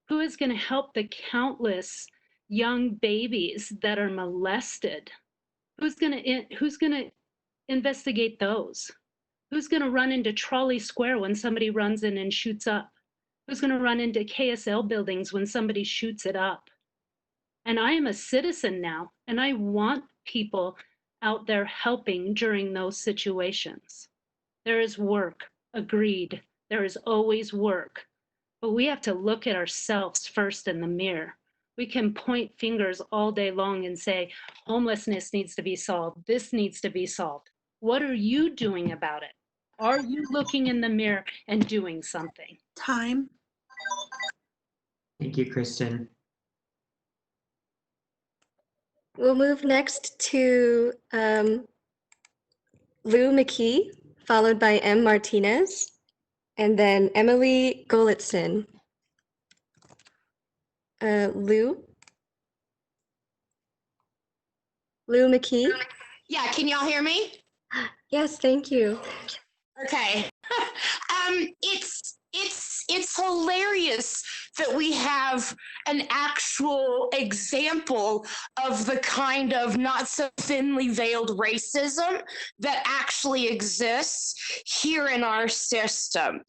Who is going to help the countless young babies that are molested? Who's going to investigate those? Who's going to run into Trolley Square when somebody runs in and shoots up? Who's going to run into KSL buildings when somebody shoots it up? And I am a citizen now, and I want people out there helping during those situations. There is work, agreed. There is always work. But we have to look at ourselves first in the mirror. We can point fingers all day long and say, homelessness needs to be solved. This needs to be solved. What are you doing about it? Are you looking in the mirror and doing something? Time. Thank you, Kristen. We'll move next to Lou McKee, followed by M. Martinez, and then Emily Golitzin. Lou McKee? Yeah, can y'all hear me? Yes, thank you. Okay. It's hilarious that we have an actual example of the kind of not so thinly veiled racism that actually exists here in our system.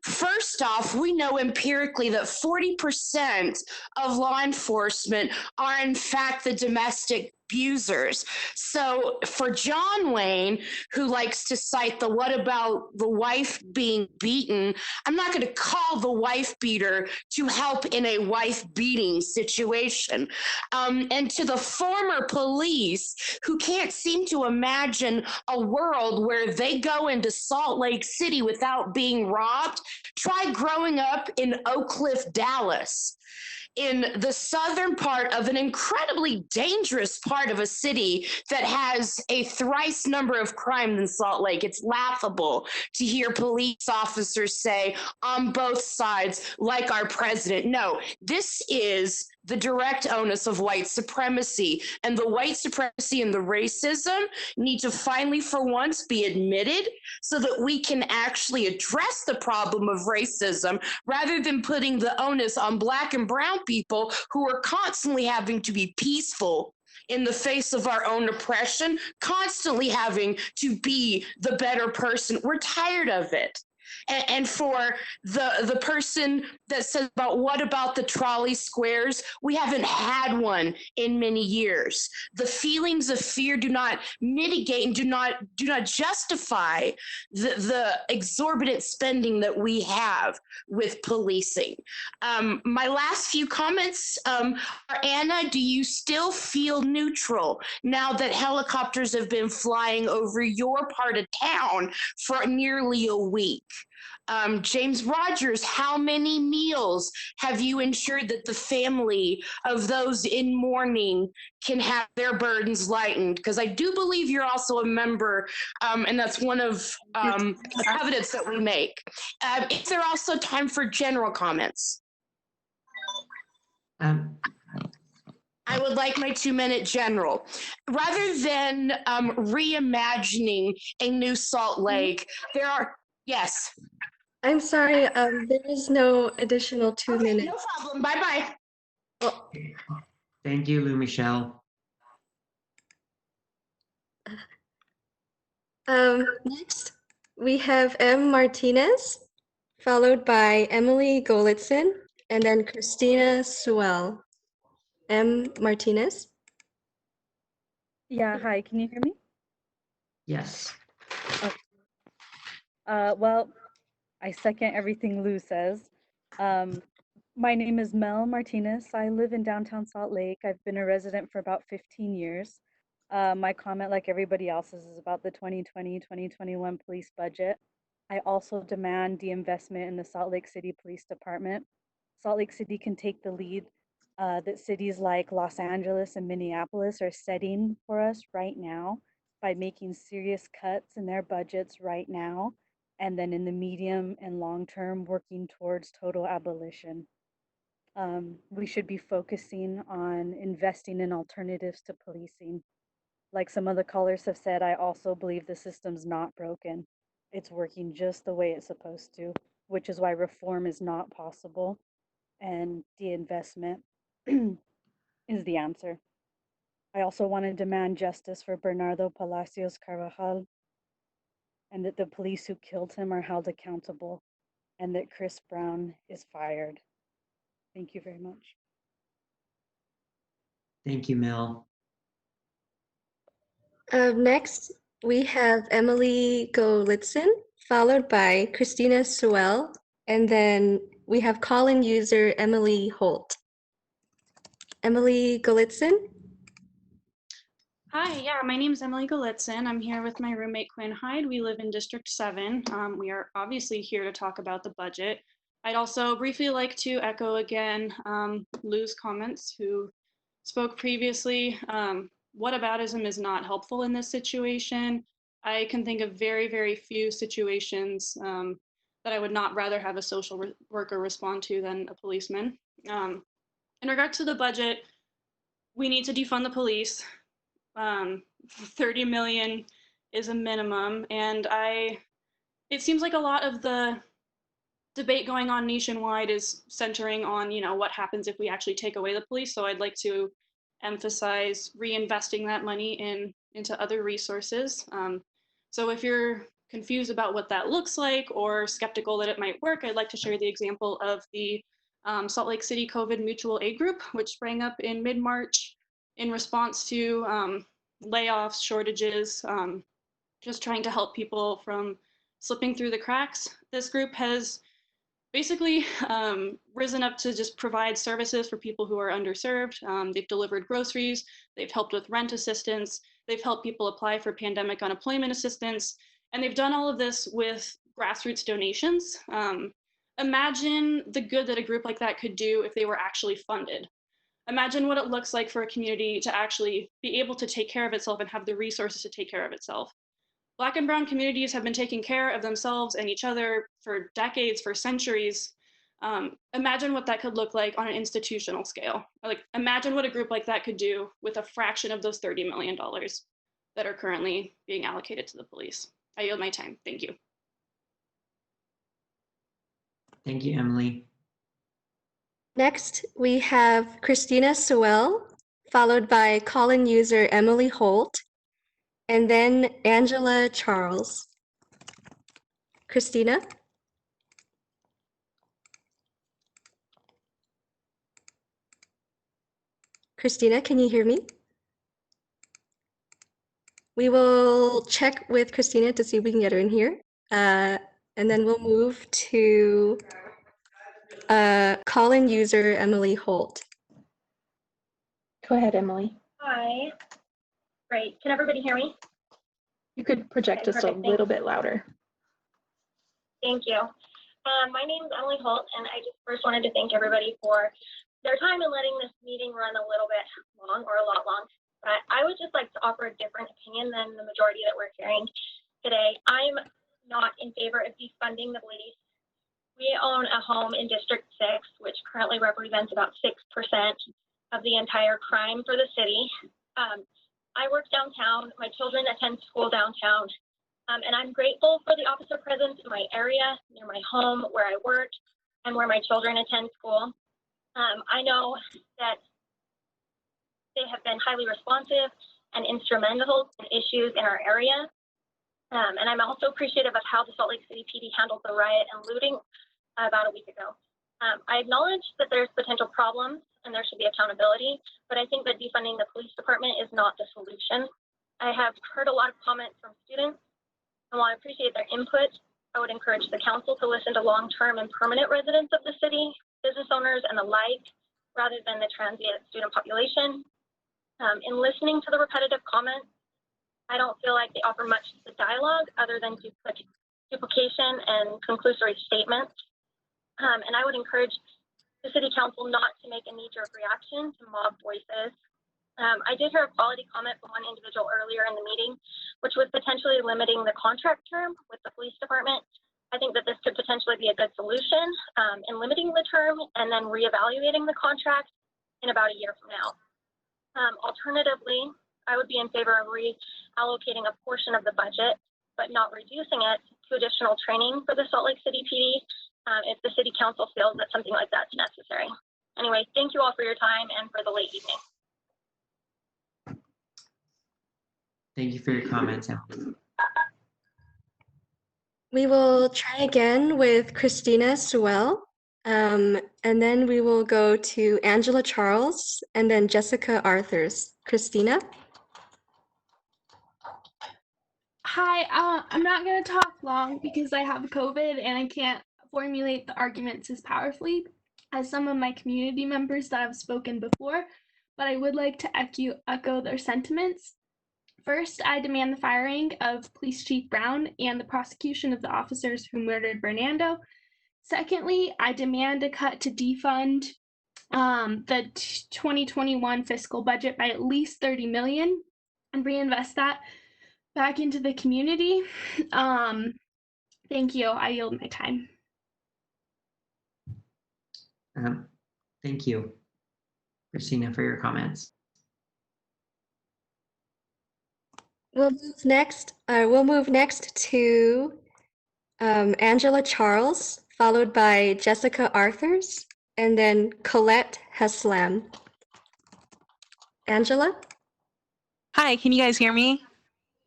First off, we know empirically that 40% of law enforcement are in fact the domestic abusers. So for John Wayne, who likes to cite the what about the wife being beaten, I'm not going to call the wife beater to help in a wife beating situation. And to the former police who can't seem to imagine a world where they go into Salt Lake City without being robbed, try growing up in Oak Cliff, Dallas, in the southern part of an incredibly dangerous part of a city that has a thrice number of crime than Salt Lake. It's laughable to hear police officers say on both sides, like our president. No, this is the direct onus of white supremacy, and the white supremacy and the racism need to finally for once be admitted so that we can actually address the problem of racism rather than putting the onus on Black and brown people who are constantly having to be peaceful in the face of our own oppression, constantly having to be the better person. We're tired of it. And for the person that says about what about the trolley squares, we haven't had one in many years. The feelings of fear do not mitigate and do not justify the exorbitant spending that we have with policing. My last few comments are, Anna, do you still feel neutral now that helicopters have been flying over your part of town for nearly a week? James Rogers, how many meals have you ensured that the family of those in mourning can have their burdens lightened? Because I do believe you're also a member, and that's one of the covenants that we make. Is there also time for general comments? I would like my 2-minute general. Rather than reimagining a new Salt Lake, there are, yes. I'm sorry, there is no additional 2 minutes. No problem. Bye-bye. Well, Thank you, Lou Michelle. next, we have M. Martinez, followed by Emily Golitzin, and then Christina Sewell. M. Martinez. Yeah, hi, can you hear me? Yes. Okay. Well, I second everything Lou says. My name is Mel Martinez. I live in downtown Salt Lake. I've been a resident for about 15 years. My comment, like everybody else's, is about the 2020-2021 police budget. I also demand the investment in the Salt Lake City Police Department. Salt Lake City can take the lead that cities like Los Angeles and Minneapolis are setting for us right now by making serious cuts in their budgets right now, and then in the medium and long term working towards total abolition. We should be focusing on investing in alternatives to policing. Like some of the callers have said, I also believe the system's not broken. It's working just the way it's supposed to, which is why reform is not possible, and the investment is the answer. I also want to demand justice for Bernardo Palacios Carvajal, and that the police who killed him are held accountable, and that Chris Brown is fired. Thank you very much. Thank you, Mel. Next, we have Emily Golitzin, followed by Christina Sewell, and then we have call-in user Emily Holt. Emily Golitzin. Hi, yeah, my name is Emily Golitzin. I'm here with my roommate Quinn Hyde. We live in District 7. We are obviously here to talk about the budget. I'd also briefly like to echo again Lou's comments, who spoke previously. Whataboutism is not helpful in this situation. I can think of very, very few situations that I would not rather have a social worker respond to than a policeman. In regard to the budget, we need to defund the police. 30 million is a minimum, and it seems like a lot of the debate going on nationwide is centering on, what happens if we actually take away the police. So I'd like to emphasize reinvesting that money into other resources. So if you're confused about what that looks like or skeptical that it might work, I'd like to share the example of the Salt Lake City COVID Mutual Aid Group, which sprang up in mid-March in response to layoffs, shortages, just trying to help people from slipping through the cracks. This group has basically risen up to just provide services for people who are underserved. They've delivered groceries, they've helped with rent assistance, they've helped people apply for pandemic unemployment assistance, and they've done all of this with grassroots donations. Imagine the good that a group like that could do if they were actually funded. Imagine what it looks like for a community to actually be able to take care of itself and have the resources to take care of itself. Black and brown communities have been taking care of themselves and each other for decades, for centuries. Imagine what that could look like on an institutional scale. Like, imagine what a group like that could do with a fraction of those $30 million that are currently being allocated to the police. I yield my time. Thank you. Thank you, Emily. Next, we have Christina Sewell, followed by call-in user Emily Holt, and then Angela Charles. Christina? Christina, can you hear me? We will check with Christina to see if we can get her in here. And then we'll move to call-in user Emily Holt. Go ahead, Emily. Hi. Great. Can everybody hear me? You could project Okay, just a perfect. little Thanks. bit louder. Thank you. My name is Emily Holt, and I just first wanted to thank everybody for their time in letting this meeting run a little bit long or a lot long. But I would just like to offer a different opinion than the majority that we're hearing today. I'm not in favor of defunding the police. We own a home in District 6, which currently represents about 6% of the entire crime for the city. I work downtown. My children attend school downtown. And I'm grateful for the officer presence in my area, near my home, where I work, and where my children attend school. I know that they have been highly responsive and instrumental in issues in our area. And I'm also appreciative of how the Salt Lake City PD handled the riot and looting about a week ago. I acknowledge that there's potential problems and there should be accountability, but I think that defunding the police department is not the solution. I have heard a lot of comments from students, and while I appreciate their input, I would encourage the council to listen to long-term and permanent residents of the city, business owners, and the like, rather than the transient student population. In listening to the repetitive comments, I don't feel like they offer much to the dialogue other than duplication and conclusory statements. And I would encourage the city council not to make a knee-jerk reaction to mob voices. I did hear a quality comment from one individual earlier in the meeting, which was potentially limiting the contract term with the police department. I think that this could potentially be a good solution in limiting the term and then reevaluating the contract in about a year from now. Alternatively, I would be in favor of reallocating a portion of the budget, but not reducing it to additional training for the Salt Lake City PD if the city council feels that something like that's necessary. Anyway, thank you all for your time and for the late evening. Thank you for your comments, Emily. We will try again with Christina Sewell, and then we will go to Angela Charles and then Jessica Arthurs. Christina? Hi, I'm not going to talk long because I have COVID and I can't formulate the arguments as powerfully as some of my community members that have spoken before, but I would like to echo their sentiments. First, I demand the firing of Police Chief Brown and the prosecution of the officers who murdered Bernardo. Secondly, I demand a cut to defund the 2021 fiscal budget by at least $30 million and reinvest that back into the community. Thank you. I yield my time. Thank you, Christina, for your comments. We'll move next to Angela Charles, followed by Jessica Arthurs, and then Colette Heslam. Angela? Hi, can you guys hear me?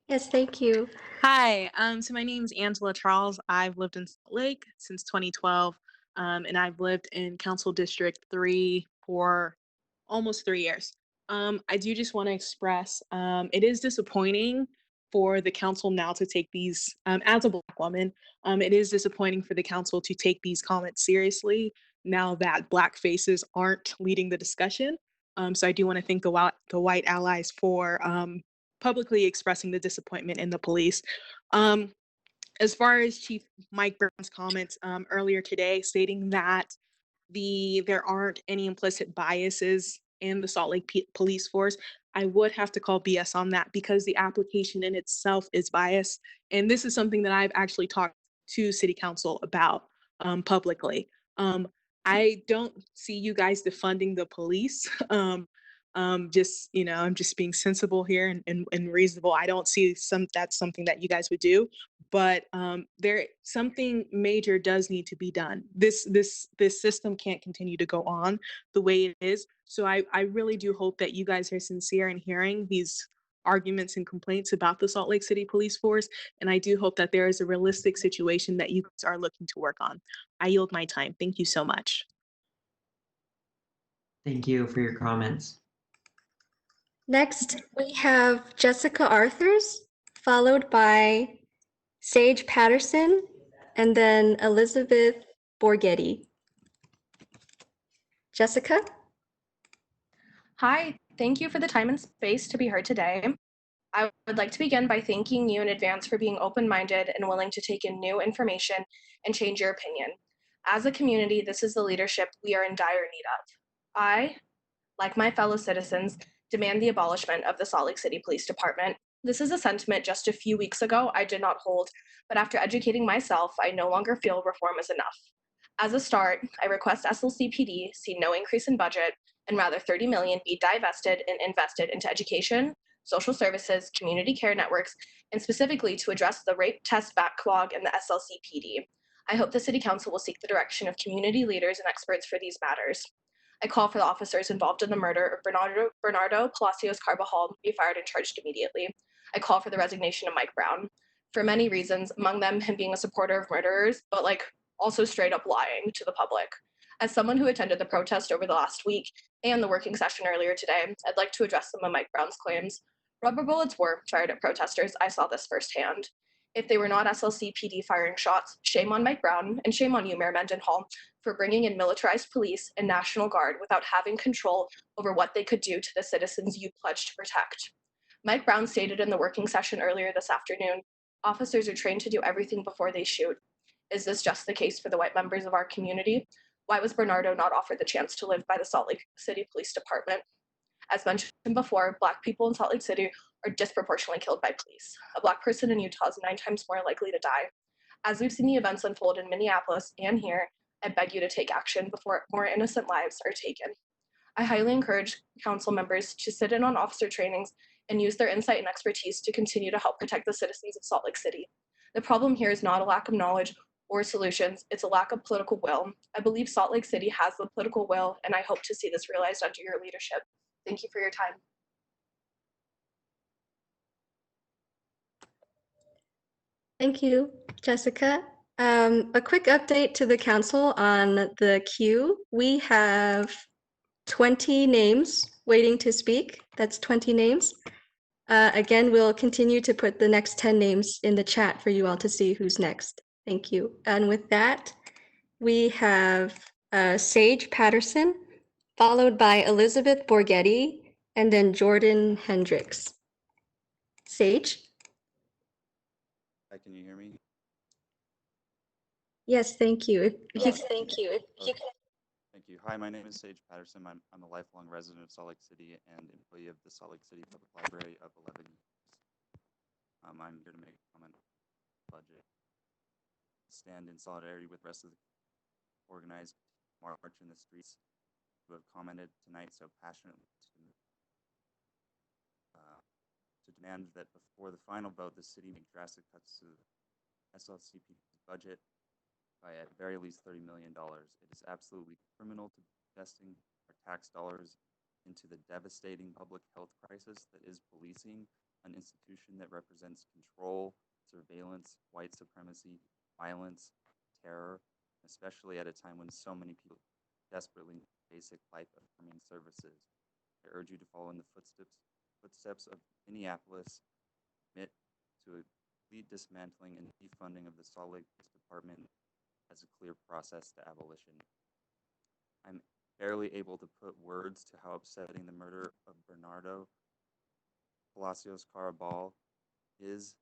Yes, thank you. Hi, so my name is Angela Charles. I've lived in Salt Lake since 2012, and I've lived in Council District 3 for almost 3 years. I do just want to express, it is disappointing for the council now to take these, as a Black woman, it is disappointing for the council to take these comments seriously now that Black faces aren't leading the discussion. So I do want to thank the white allies for publicly expressing the disappointment in the police. As far as Chief Mike Brown's comments earlier today, stating that there aren't any implicit biases in the Salt Lake police force, I would have to call BS on that because the application in itself is biased. And this is something that I've actually talked to City Council about publicly. I don't see you guys defunding the police. Just, I'm just being sensible here and reasonable. I don't see that's something that you guys would do, but something major does need to be done. This system can't continue to go on the way it is. So I really do hope that you guys are sincere in hearing these arguments and complaints about the Salt Lake City Police Force. And I do hope that there is a realistic situation that you guys are looking to work on. I yield my time. Thank you so much. Thank you for your comments. Next, we have Jessica Arthurs, followed by Sage Patterson, and then Elizabeth Borghetti. Jessica? Hi, thank you for the time and space to be heard today. I would like to begin by thanking you in advance for being open-minded and willing to take in new information and change your opinion. As a community, this is the leadership we are in dire need of. I, like my fellow citizens, demand the abolishment of the Salt Lake City Police Department. This is a sentiment just a few weeks ago I did not hold, but after educating myself, I no longer feel reform is enough. As a start, I request SLCPD see no increase in budget and rather 30 million be divested and invested into education, social services, community care networks, and specifically to address the rape test backlog in the SLCPD. I hope the City Council will seek the direction of community leaders and experts for these matters. I call for the officers involved in the murder of Bernardo Palacios Carbajal to be fired and charged immediately. I call for the resignation of Mike Brown for many reasons, among them him being a supporter of murderers, but also straight up lying to the public. As someone who attended the protest over the last week and the working session earlier today, I'd like to address some of Mike Brown's claims. Rubber bullets were fired at protesters. I saw this firsthand. If they were not SLCPD firing shots, shame on Mike Brown and shame on you, Mayor Mendenhall, for bringing in militarized police and National Guard without having control over what they could do to the citizens you pledged to protect. Mike Brown stated in the working session earlier this afternoon, officers are trained to do everything before they shoot. Is this just the case for the white members of our community? Why was Bernardo not offered the chance to live by the Salt Lake City Police Department? As mentioned before, Black people in Salt Lake City are disproportionately killed by police. A Black person in Utah is 9 times more likely to die. As we've seen the events unfold in Minneapolis and here, I beg you to take action before more innocent lives are taken. I highly encourage council members to sit in on officer trainings and use their insight and expertise to continue to help protect the citizens of Salt Lake City. The problem here is not a lack of knowledge or solutions, it's a lack of political will. I believe Salt Lake City has the political will, and I hope to see this realized under your leadership. Thank you for your time. Thank you, Jessica. A quick update to the council on the queue. We have 20 names waiting to speak. That's 20 names. Again, we'll continue to put the next 10 names in the chat for you all to see who's next. Thank you. And with that, we have Sage Patterson, followed by Elizabeth Borghetti, and then Jordan Hendricks. Sage? Hi, can you hear me? Yes, thank you. Thank you. Thank you. Hi, my name is Sage Patterson. I'm a lifelong resident of Salt Lake City and employee of the Salt Lake City Public Library of 11 years. I'm here to make a comment on the budget. Stand in solidarity with the rest of the organized march in the streets who have commented tonight so passionately to demand that before the final vote, the city make drastic cuts to the SLCP's budget by at very least $30 million. It is absolutely criminal to be investing our tax dollars into the devastating public health crisis that is policing, an institution that represents control, surveillance, white supremacy, violence, terror, especially at a time when so many people desperately need basic life-affirming services. I urge you to follow in the footsteps of Minneapolis, commit to a complete dismantling and defunding of the Salt Lake Police Department as a clear process to abolition. I'm barely able to put words to how upsetting the murder of Bernardo Palacios Carbajal is.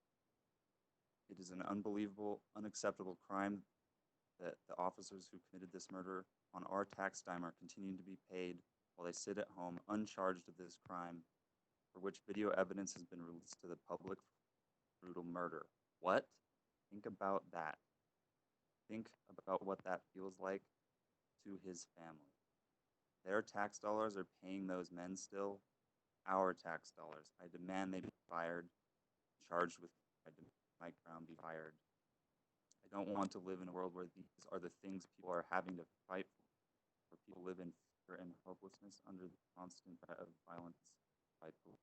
It is an unbelievable, unacceptable crime that the officers who committed this murder on our tax dime are continuing to be paid while they sit at home uncharged of this crime, for which video evidence has been released to the public for brutal murder. What? Think about that. Think about what that feels like to his family. Their tax dollars are paying those men still. Our tax dollars. I demand they be fired, charged with. I demand Mike Brown be fired. I don't want to live in a world where these are the things people are having to fight for. Where people live in fear and hopelessness under the constant threat of violence by police.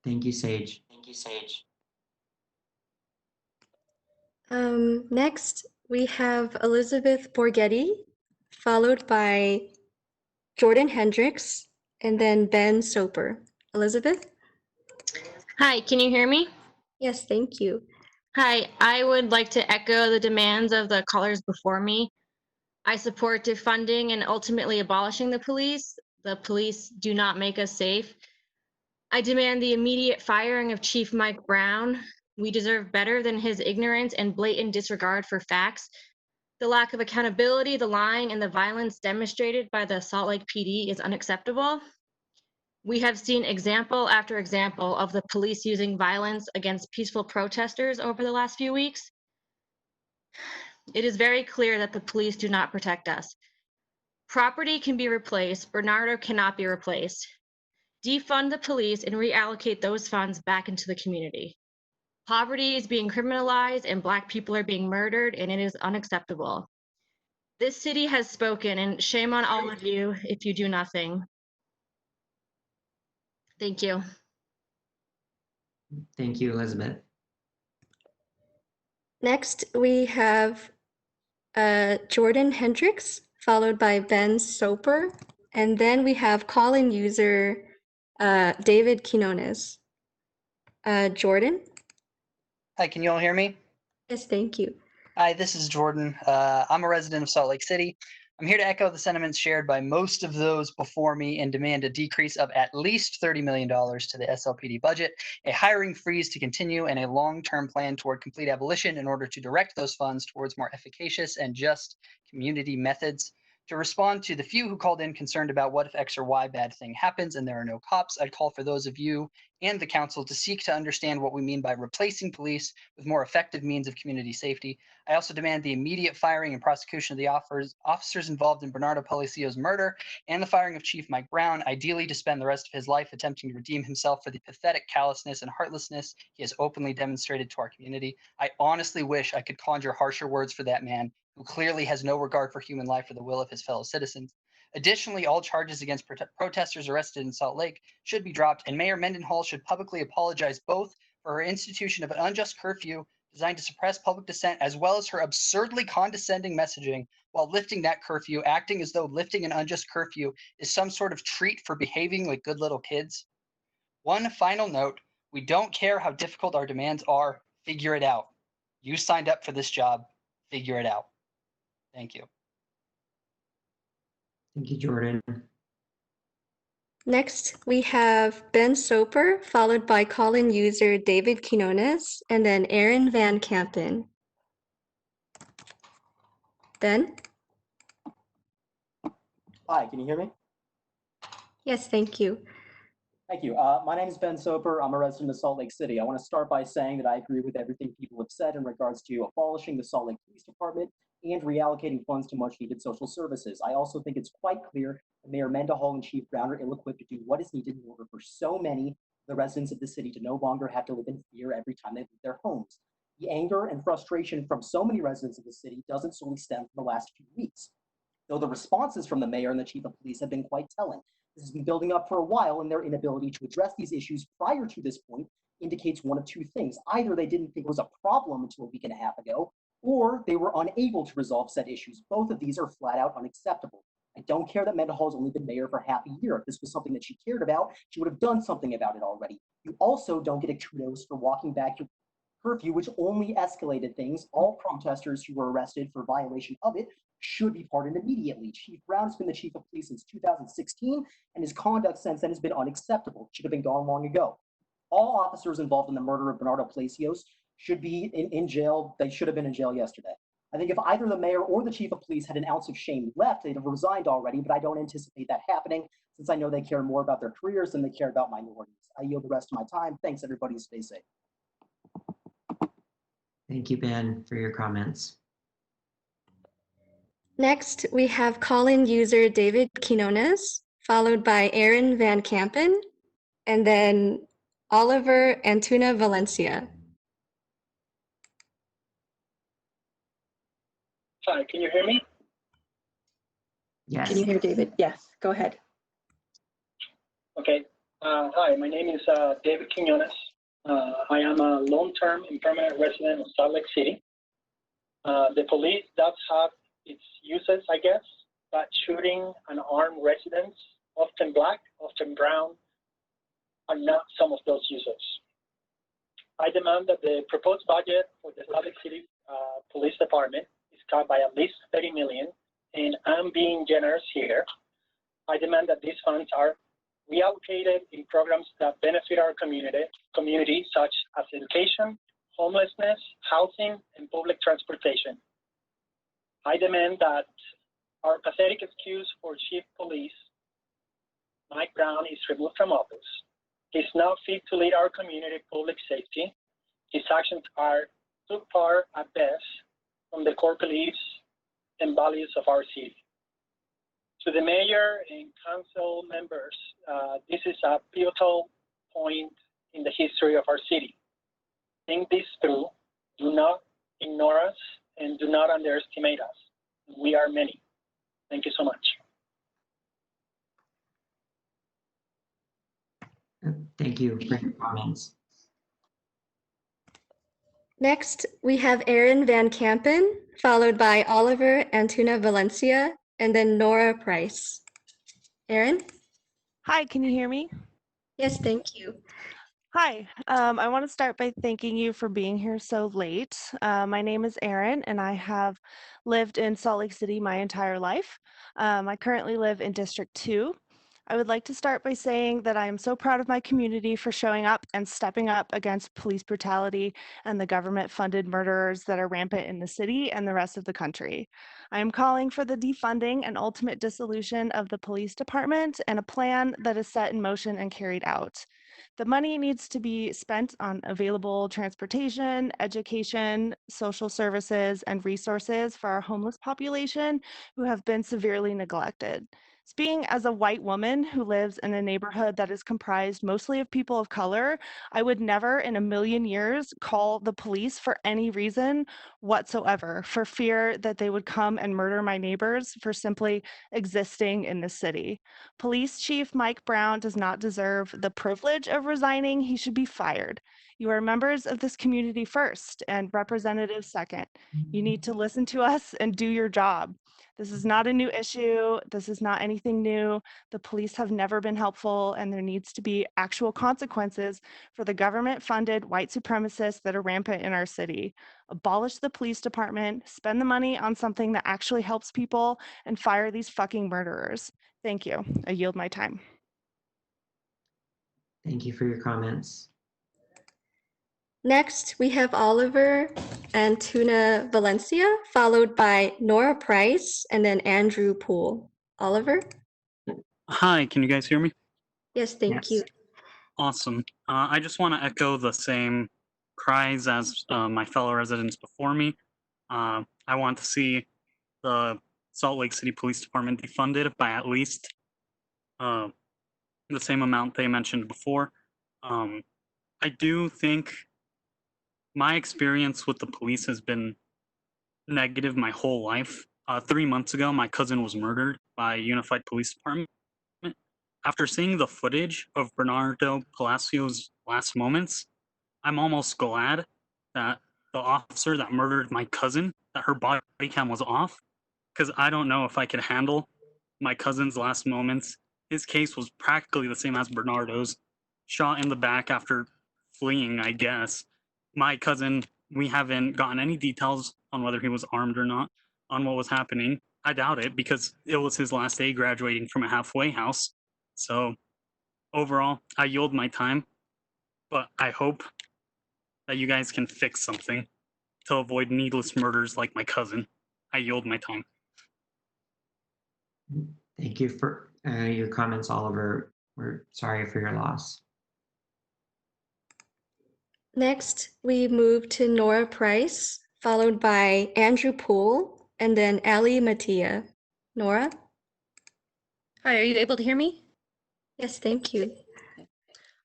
Thank you, Sage. Thank you, Sage. Next, we have Elizabeth Borghetti, followed by Jordan Hendricks, and then Ben Soper. Elizabeth? Hi, can you hear me? Yes, thank you. Hi, I would like to echo the demands of the callers before me. I support defunding and ultimately abolishing the police. The police do not make us safe. I demand the immediate firing of Chief Mike Brown. We deserve better than his ignorance and blatant disregard for facts. The lack of accountability, the lying, and the violence demonstrated by the Salt Lake PD is unacceptable. We have seen example after example of the police using violence against peaceful protesters over the last few weeks. It is very clear that the police do not protect us. Property can be replaced, Bernardo cannot be replaced. Defund the police and reallocate those funds back into the community. Poverty is being criminalized and Black people are being murdered, and it is unacceptable. This city has spoken, and shame on all of you if you do nothing. Thank you. Thank you, Elizabeth. Next, we have Jordan Hendricks, followed by Ben Soper, and then we have call-in user David Quinones. Jordan? Hi, can you all hear me? Yes, thank you. Hi, this is Jordan. I'm a resident of Salt Lake City. I'm here to echo the sentiments shared by most of those before me and demand a decrease of at least $30 million to the SLPD budget, a hiring freeze to continue, and a long-term plan toward complete abolition in order to direct those funds towards more efficacious and just community methods. To respond to the few who called in concerned about what if X or Y bad thing happens and there are no cops, I'd call for those of you and the council to seek to understand what we mean by replacing police with more effective means of community safety. I also demand the immediate firing and prosecution of the officers involved in Bernardo Policio's murder and the firing of Chief Mike Brown, ideally to spend the rest of his life attempting to redeem himself for the pathetic callousness and heartlessness he has openly demonstrated to our community. I honestly wish I could conjure harsher words for that man, who clearly has no regard for human life or the will of his fellow citizens. Additionally, all charges against protesters arrested in Salt Lake should be dropped, and Mayor Mendenhall should publicly apologize both for her institution of an unjust curfew designed to suppress public dissent, as well as her absurdly condescending messaging while lifting that curfew, acting as though lifting an unjust curfew is some sort of treat for behaving like good little kids. One final note, we don't care how difficult our demands are, figure it out. You signed up for this job, figure it out. Thank you. Thank you, Jordan. Next, we have Ben Soper, followed by call-in user David Quinones, and then Aaron Van Kampen. Ben? Hi, can you hear me? Yes, thank you. Thank you. My name is Ben Soper. I'm a resident of Salt Lake City. I want to start by saying that I agree with everything people have said in regards to abolishing the Salt Lake Police Department and reallocating funds to much needed social services. I also think it's quite clear that Mayor Mendenhall and Chief Brown are ill-equipped to do what is needed in order for so many of the residents of the city to no longer have to live in fear every time they leave their homes. The anger and frustration from so many residents of the city doesn't solely stem from the last few weeks, though the responses from the mayor and the chief of police have been quite telling. This has been building up for a while, and their inability to address these issues prior to this point indicates one of two things. Either they didn't think it was a problem until a week and a half ago, or they were unable to resolve said issues. Both of these are flat out unacceptable. I don't care that Mendenhall has only been mayor for half a year. If this was something that she cared about, she would have done something about it already. You also don't get a kudos for walking back your curfew, which only escalated things. All protesters who were arrested for violation of it should be pardoned immediately. Chief Brown has been the chief of police since 2016, and his conduct since then has been unacceptable. Should have been gone long ago. All officers involved in the murder of Bernardo Palacios should be in jail. They should have been in jail yesterday. I think if either the mayor or the chief of police had an ounce of shame left, they'd have resigned already, but I don't anticipate that happening since I know they care more about their careers than they care about minorities. I yield the rest of my time. Thanks, everybody. Stay safe. Thank you, Ben, for your comments. Next, we have call-in user David Quinones, followed by Aaron Van Kampen, and then Oliver Antuna Valencia. Hi, can you hear me? Yes. Can you hear David? Yes, go ahead. Okay. Hi, my name is David Quinones. I am a long-term and permanent resident of Salt Lake City. The police does have its uses, I guess, but shooting unarmed residents, often black, often brown, are not some of those users. I demand that the proposed budget for the Salt Lake City Police Department is cut by at least $30 million, and I'm being generous here. I demand that these funds are reallocated in programs that benefit our community, such as education, homelessness, housing, and public transportation. I demand that our pathetic excuse for Chief Police Mike Brown is removed from office. He's not fit to lead our community public safety. His actions are too far at best from the core beliefs and values of our city. To the mayor and council members, this is a pivotal point in the history of our city. Think this through. Do not ignore us and do not underestimate us. We are many. Thank you so much. Thank you for your comments. Next, we have Aaron Van Kampen, followed by Oliver Antuna Valencia, and then Nora Price. Aaron? Hi, can you hear me? Yes, thank you. Hi, I want to start by thanking you for being here so late. My name is Erin, and I have lived in Salt Lake City my entire life. I currently live in District 2. I would like to start by saying that I am so proud of my community for showing up and stepping up against police brutality and the government-funded murderers that are rampant in the city and the rest of the country. I am calling for the defunding and ultimate dissolution of the police department and a plan that is set in motion and carried out. The money needs to be spent on available transportation, education, social services, and resources for our homeless population who have been severely neglected. Speaking as a white woman who lives in a neighborhood that is comprised mostly of people of color, I would never in a million years call the police for any reason whatsoever, for fear that they would come and murder my neighbors for simply existing in the city. Police Chief Mike Brown does not deserve the privilege of resigning. He should be fired. You are members of this community first and representatives second. You need to listen to us and do your job. This is not a new issue. This is not anything new. The police have never been helpful, and there needs to be actual consequences for the government-funded white supremacists that are rampant in our city. Abolish the police department, spend the money on something that actually helps people, and fire these fucking murderers. Thank you. I yield my time. Thank you for your comments. Next, we have Oliver Antuna Valencia, followed by Nora Price, and then Andrew Poole. Oliver? Hi, can you guys hear me? Yes, thank you. Awesome. I just want to echo the same cries as my fellow residents before me. I want to see the Salt Lake City Police Department defunded by at least the same amount they mentioned before. I do think my experience with the police has been negative my whole life. 3 months ago, my cousin was murdered by a Unified Police Department. After seeing the footage of Bernardo Palacio's last moments, I'm almost glad that the officer that murdered my cousin, that her body cam was off, because I don't know if I could handle my cousin's last moments. His case was practically the same as Bernardo's, shot in the back after fleeing, I guess. My cousin, we haven't gotten any details on whether he was armed or not, on what was happening. I doubt it because it was his last day graduating from a halfway house. So overall, I yield my time, but I hope that you guys can fix something to avoid needless murders like my cousin. I yield my time. Thank you for your comments, Oliver. We're sorry for your loss. Next, we move to Nora Price, followed by Andrew Poole, and then Ali Mattia. Nora? Hi, are you able to hear me? Yes, thank you.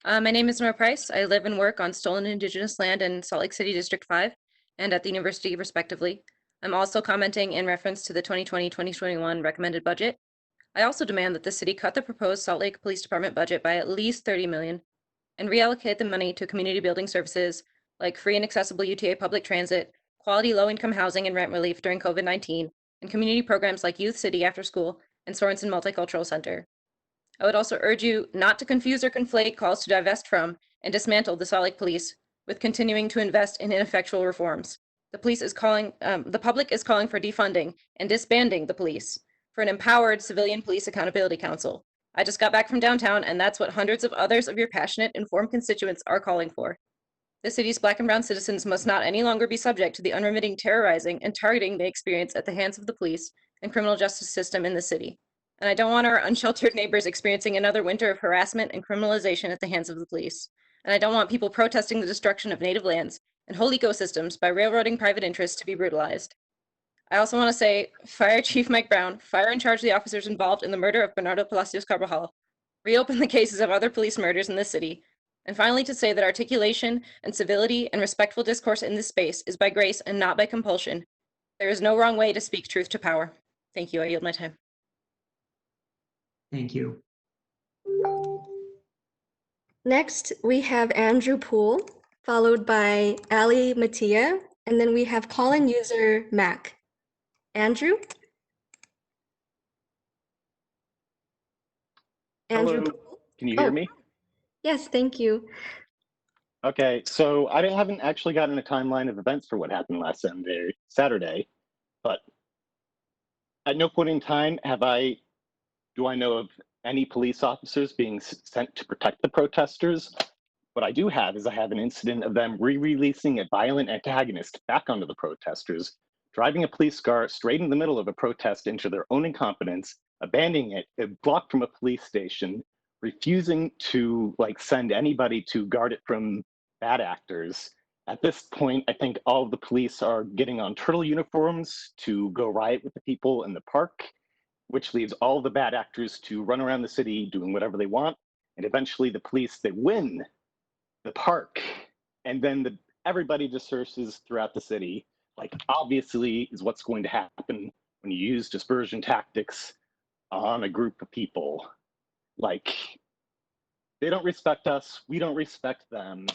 My name is Nora Price. I live and work on stolen Indigenous land in Salt Lake City District 5 and at the university, respectively. I'm also commenting in reference to the 2020-2021 recommended budget. I also demand that the city cut the proposed Salt Lake Police Department budget by at least $30 million and reallocate the money to community building services like free and accessible UTA public transit, quality low-income housing and rent relief during COVID-19, and community programs like Youth City After School and Sorensen Multicultural Center. I would also urge you not to confuse or conflate calls to divest from and dismantle the Salt Lake Police with continuing to invest in ineffectual reforms. The public is calling for defunding and disbanding the police, for an empowered civilian police accountability council. I just got back from downtown, and that's what hundreds of others of your passionate, informed constituents are calling for. The city's Black and brown citizens must not any longer be subject to the unremitting terrorizing and targeting they experience at the hands of the police and criminal justice system in the city. And I don't want our unsheltered neighbors experiencing another winter of harassment and criminalization at the hands of the police. And I don't want people protesting the destruction of native lands and whole ecosystems by railroading private interests to be brutalized. I also want to say, fire Chief Mike Brown, fire and charge the officers involved in the murder of Bernardo Palacios Carvajal, reopen the cases of other police murders in this city, and finally to say that articulation and civility and respectful discourse in this space is by grace and not by compulsion. There is no wrong way to speak truth to power. Thank you. I yield my time. Thank you. Next, we have Andrew Poole, followed by Ali Mattia, and then we have call-in user Mac. Andrew? Andrew Hello, Poole? can you hear Oh, me? yes, thank you. Okay, so I haven't actually gotten a timeline of events for what happened last Saturday, but at no point in time do I know of any police officers being sent to protect the protesters. What I do have is I have an incident of them re-releasing a violent antagonist back onto the protesters, driving a police car straight in the middle of a protest into their own incompetence, abandoning it a block from a police station, refusing to send anybody to guard it from bad actors. At this point, I think all of the police are getting on turtle uniforms to go riot with the people in the park, which leaves all the bad actors to run around the city doing whatever they want. And eventually the police, they win the park, and then everybody disperses throughout the city. Obviously is what's going to happen when you use dispersion tactics on a group of people. They don't respect us, we don't respect them.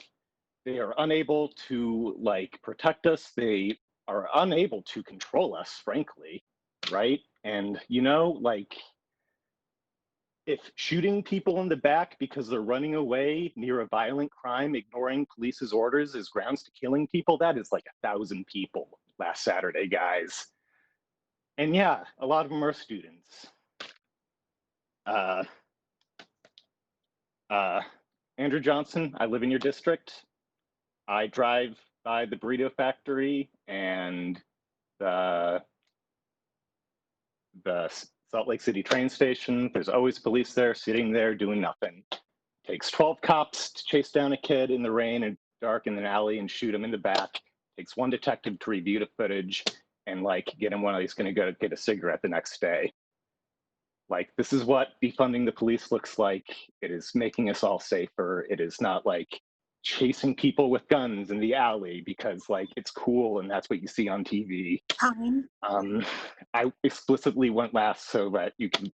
They are unable to protect us. They are unable to control us, frankly, right? And if shooting people in the back because they're running away near a violent crime, ignoring police's orders is grounds to killing people, that is 1,000 people last Saturday, guys. And yeah, a lot of them are students. Andrew Johnson, I live in your district. I drive by the burrito factory and the Salt Lake City train station. There's always police there, sitting there doing nothing. Takes 12 cops to chase down a kid in the rain and dark in an alley and shoot him in the back. Takes one detective to review the footage and get him one he's going to go get a cigarette the next day. This is what defunding the police looks like. It is making us all safer. It is not chasing people with guns in the alley because it's cool and that's what you see on TV. Time. I explicitly went last so that you can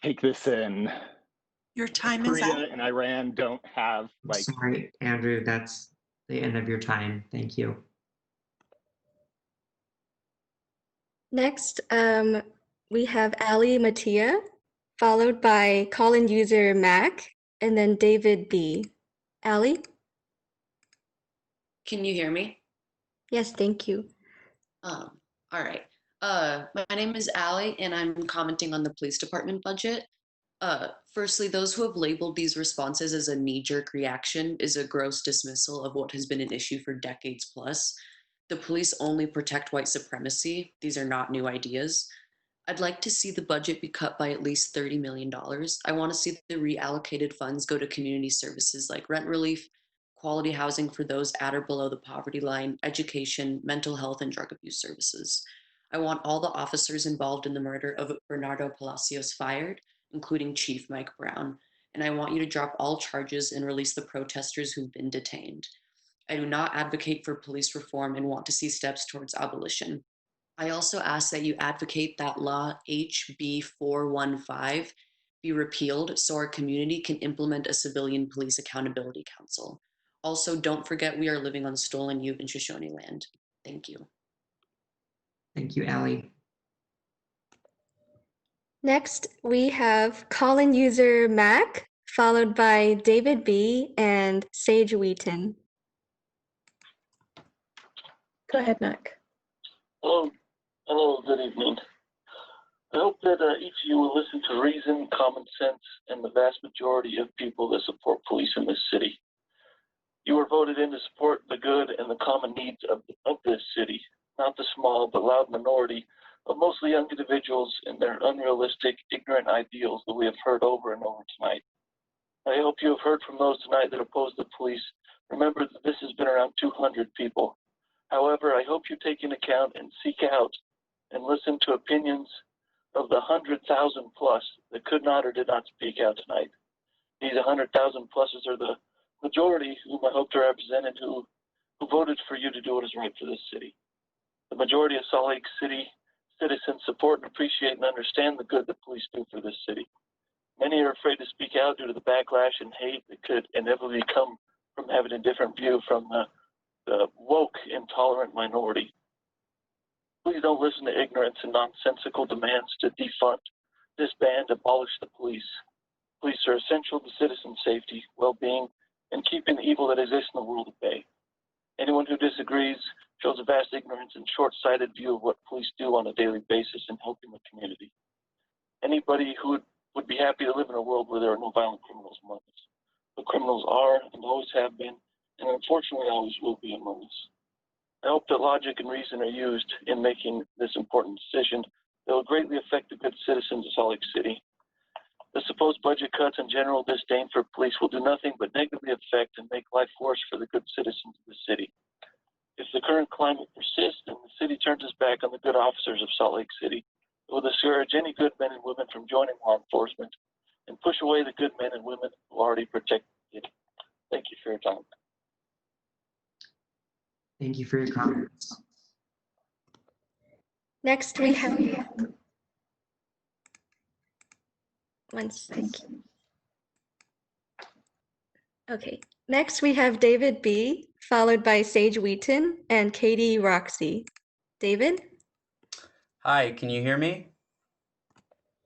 take this in. Your time is Korea up. and Iran don't have Sorry, Andrew, that's the end of your time. Thank you. Next, we have Ali Mattia, followed by call-in user Mac, and then David B. Ali? Can you hear me? Yes, thank you. All right. My name is Allie, and I'm commenting on the police department budget. Firstly, those who have labeled these responses as a knee-jerk reaction is a gross dismissal of what has been an issue for decades plus. The police only protect white supremacy. These are not new ideas. I'd like to see the budget be cut by at least $30 million. I want to see the reallocated funds go to community services like rent relief, quality housing for those at or below the poverty line, education, mental health, and drug abuse services. I want all the officers involved in the murder of Bernardo Palacios fired, including Chief Mike Brown. And I want you to drop all charges and release the protesters who've been detained. I do not advocate for police reform and want to see steps towards abolition. I also ask that you advocate that Law HB 415 be repealed so our community can implement a civilian police accountability council. Also, don't forget we are living on stolen Ute and Shoshone land. Thank you. Thank you, Allie. Next, we have call-in user Mac, followed by David B. and Sage Wheaton. Go ahead, Mac. Hello, good evening. I hope that each of you will listen to reason, common sense, and the vast majority of people that support police in this city. You were voted in to support the good and the common needs of this city, not the small but loud minority of mostly young individuals and their unrealistic, ignorant ideals that we have heard over and over tonight. I hope you have heard from those tonight that oppose the police. Remember that this has been around 200 people. However, I hope you take into account and seek out and listen to opinions of the 100,000 plus that could not or did not speak out tonight. These 100,000 pluses are the majority whom I hope to represent and who voted for you to do what is right for this city. The majority of Salt Lake City citizens support and appreciate and understand the good that police do for this city. Many are afraid to speak out due to the backlash and hate that could inevitably come from having a different view from the woke, intolerant minority. Please don't listen to ignorance and nonsensical demands to defund, disband, abolish the police. Police are essential to citizen safety, well-being, and keeping the evil that exists in the world at bay. Anyone who disagrees shows a vast ignorance and short-sighted view of what police do on a daily basis in helping the community. Anybody who would be happy to live in a world where there are no violent criminals among us. But criminals are and always have been, and unfortunately always will be among us. I hope that logic and reason are used in making this important decision that will greatly affect the good citizens of Salt Lake City. The supposed budget cuts and general disdain for police will do nothing but negatively affect and make life worse for the good citizens of the city. If the current climate persists and the city turns its back on the good officers of Salt Lake City, it will discourage any good men and women from joining law enforcement and push away the good men and women who already protect it. Thank you for your time. Thank you for your comments. Next, we have one second. Okay. Next, we have David B, followed by Sage Wheaton and Katie Roxy. David? Hi, can you hear me?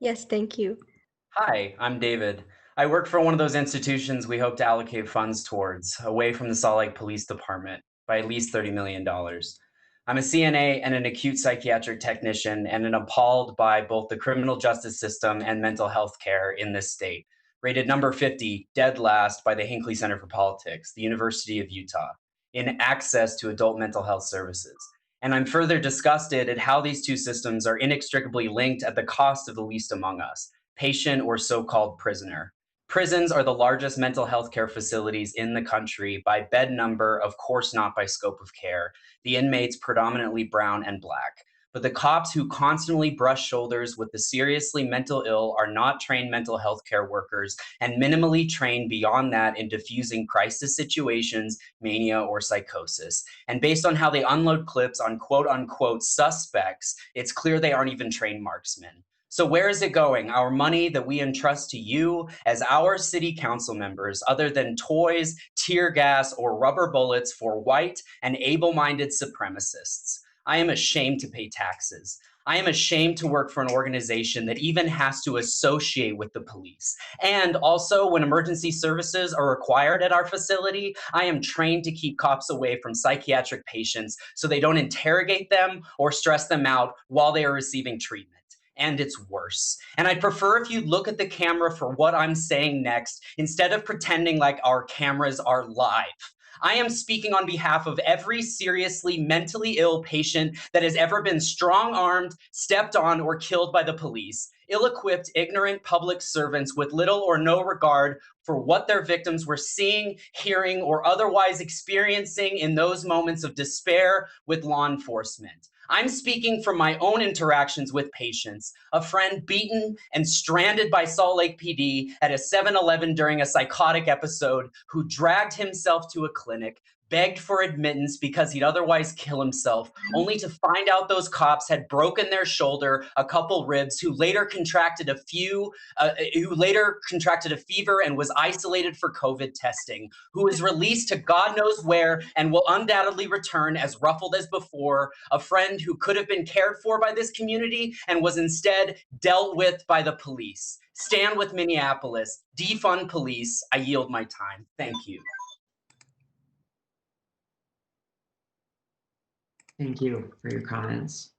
Yes, thank you. Hi, I'm David. I work for one of those institutions we hope to allocate funds towards, away from the Salt Lake Police Department, by at least $30 million. I'm a CNA and an acute psychiatric technician and am appalled by both the criminal justice system and mental health care in this state. Rated number 50, dead last by the Hinckley Center for Politics, the University of Utah, in access to adult mental health services. And I'm further disgusted at how these two systems are inextricably linked at the cost of the least among us, patient or so-called prisoner. Prisons are the largest mental health care facilities in the country by bed number, of course not by scope of care. The inmates predominantly brown and black. But the cops who constantly brush shoulders with the seriously mental ill are not trained mental health care workers and minimally trained beyond that in diffusing crisis situations, mania, or psychosis. And based on how they unload clips on quote unquote suspects, it's clear they aren't even trained marksmen. So where is it going? Our money that we entrust to you as our city council members, other than toys, tear gas, or rubber bullets for white and able-minded supremacists. I am ashamed to pay taxes. I am ashamed to work for an organization that even has to associate with the police. And also, when emergency services are required at our facility, I am trained to keep cops away from psychiatric patients so they don't interrogate them or stress them out while they are receiving treatment. And it's worse. And I'd prefer if you look at the camera for what I'm saying next, instead of pretending like our cameras are live. I am speaking on behalf of every seriously mentally ill patient that has ever been strong-armed, stepped on, or killed by the police. Ill-equipped, ignorant public servants with little or no regard for what their victims were seeing, hearing, or otherwise experiencing in those moments of despair with law enforcement. I'm speaking from my own interactions with patients, a friend beaten and stranded by Salt Lake PD at a 7-Eleven during a psychotic episode who dragged himself to a clinic, begged for admittance because he'd otherwise kill himself, only to find out those cops had broken their shoulder, a couple ribs, who later contracted a fever and was isolated for COVID testing, who was released to God knows where and will undoubtedly return as ruffled as before, a friend who could have been cared for by this community and was instead dealt with by the police. Stand with Minneapolis. Defund police. I yield my time. Thank you. Thank you for your comments.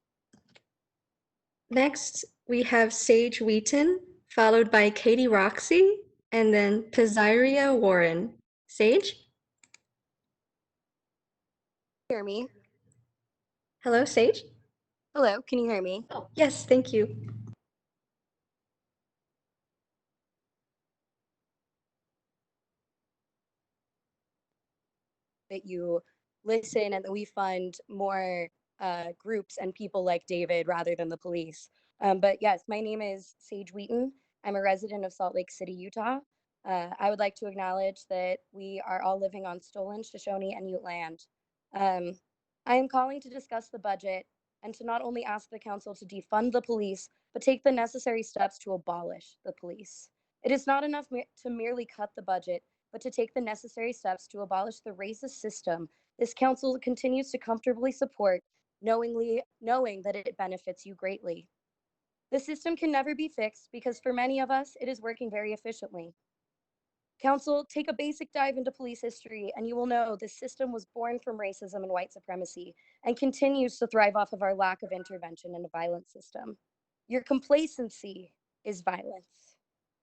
Next, we have Sage Wheaton, followed by Katie Roxy, and then Pizaria Warren. Sage? Hear me? Hello, Sage? Hello, can you hear me? Yes, thank you. That you listen and that we fund more groups and people like David rather than the police. But yes, my name is Sage Wheaton. I'm a resident of Salt Lake City, Utah. I would like to acknowledge that we are all living on stolen Shoshone and Ute land. I am calling to discuss the budget and to not only ask the council to defund the police, but take the necessary steps to abolish the police. It is not enough to merely cut the budget, but to take the necessary steps to abolish the racist system this council continues to comfortably support, knowing that it benefits you greatly. The system can never be fixed because for many of us, it is working very efficiently. Council, take a basic dive into police history and you will know this system was born from racism and white supremacy and continues to thrive off of our lack of intervention in a violent system. Your complacency is violence.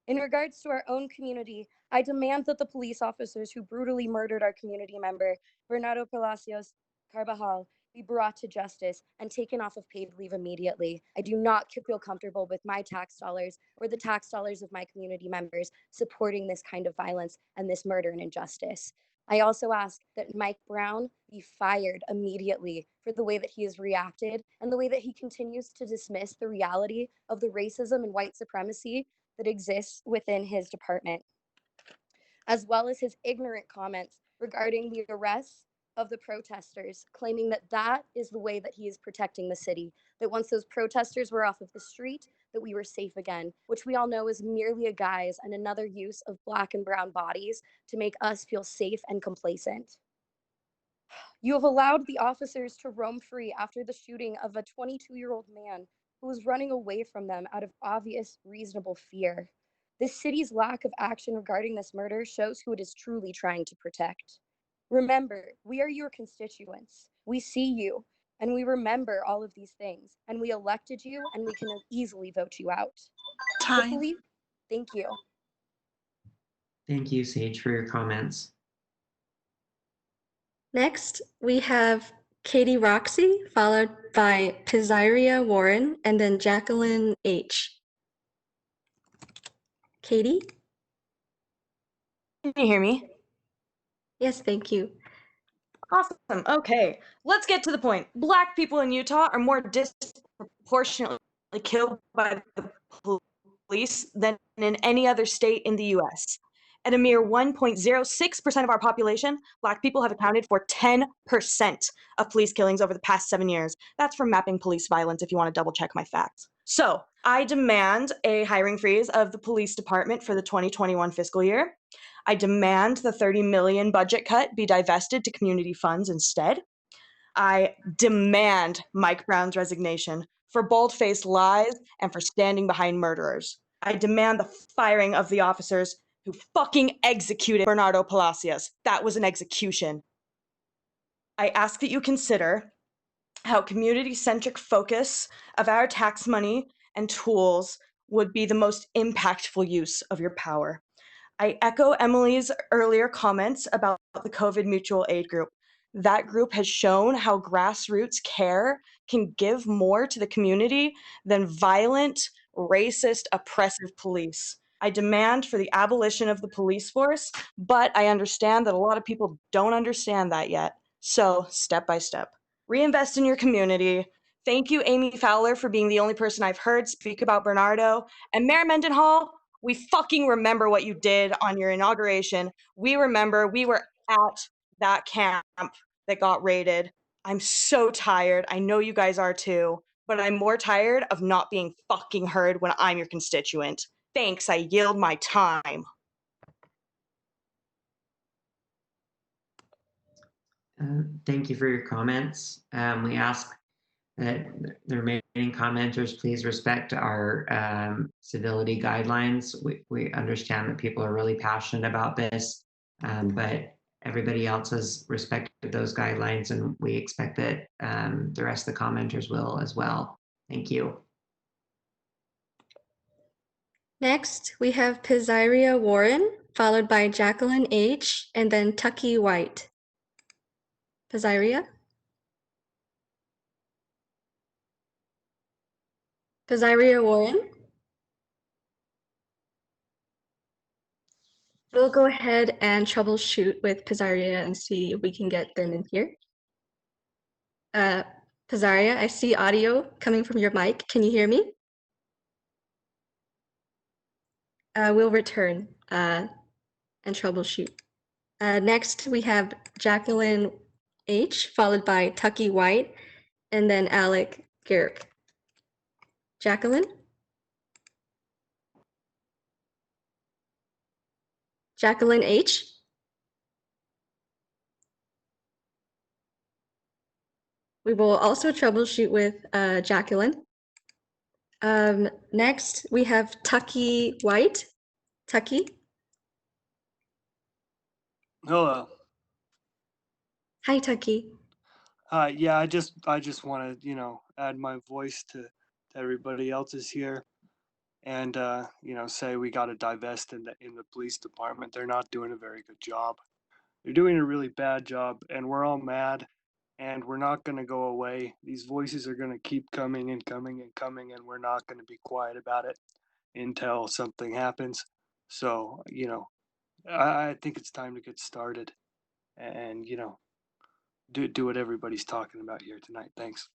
In regards to our own community, I demand that the police officers who brutally murdered our community member, Bernardo Palacios Carbajal, be brought to justice and taken off of paid leave immediately. I do not feel comfortable with my tax dollars or the tax dollars of my community members supporting this kind of violence and this murder and injustice. I also ask that Mike Brown be fired immediately for the way that he has reacted and the way that he continues to dismiss the reality of the racism and white supremacy that exists within his department, as well as his ignorant comments regarding the arrests of the protesters, claiming that that is the way that he is protecting the city, that once those protesters were off of the street, that we were safe again, which we all know is merely a guise and another use of Black and brown bodies to make us feel safe and complacent. You have allowed the officers to roam free after the shooting of a 22-year-old man who was running away from them out of obvious, reasonable fear. This city's lack of action regarding this murder shows who it is truly trying to protect. Remember, we are your constituents. We see you, and we remember all of these things, and we elected you, and we can easily vote you out. Time. Thank you. Thank you, Sage, for your comments. Next, we have Katie Roxy, followed by Pizaria Warren, and then Jacqueline H. Katie? Can you hear me? Yes, thank you. Awesome. Okay, let's get to the point. Black people in Utah are more disproportionately killed by the police than in any other state in the US. At a mere 1.06% of our population, Black people have accounted for 10% of police killings over the past 7 years. That's from Mapping Police Violence if you want to double check my facts. So, I demand a hiring freeze of the police department for the 2021 fiscal year. I demand the $30 million budget cut be divested to community funds instead. I demand Mike Brown's resignation for bold-faced lies and for standing behind murderers. I demand the firing of the officers who fucking executed Bernardo Palacios. That was an execution. I ask that you consider how community-centric focus of our tax money and tools would be the most impactful use of your power. I echo Emily's earlier comments about the COVID mutual aid group. That group has shown how grassroots care can give more to the community than violent, racist, oppressive police. I demand for the abolition of the police force, but I understand that a lot of people don't understand that yet. So, step by step, reinvest in your community. Thank you, Amy Fowler, for being the only person I've heard speak about Bernardo. And Mayor Mendenhall, we fucking remember what you did on your inauguration. We remember we were at that camp that got raided. I'm so tired. I know you guys are too, but I'm more tired of not being fucking heard when I'm your constituent. Thanks, I yield my time. Thank you for your comments. We ask that the remaining commenters please respect our civility guidelines. We understand that people are really passionate about this, but everybody else has respected those guidelines, and we expect that the rest of the commenters will as well. Thank you. Next, we have Pizzaria Warren, followed by Jacqueline H., and then Tucky White. Pizzaria? Pizzaria Warren? We'll go ahead and troubleshoot with Pizzaria and see if we can get them in here. Pizzaria, I see audio coming from your mic. Can you hear me? We'll return and troubleshoot. Next, we have Jacqueline H., followed by Tucky White, and then Alec Garrick. Jacqueline? Jacqueline H.? We will also troubleshoot with Jacqueline. Next, we have Tucky White. Tucky? Hello. Hi, Tucky. Yeah, I just want to, add my voice to everybody else's here, and say we got to divest in the police department. They're not doing a very good job. They're doing a really bad job, and we're all mad, and we're not going to go away. These voices are going to keep coming and coming and coming, and we're not going to be quiet about it until something happens. So, I think it's time to get started, and do what everybody's talking about here tonight. Thanks.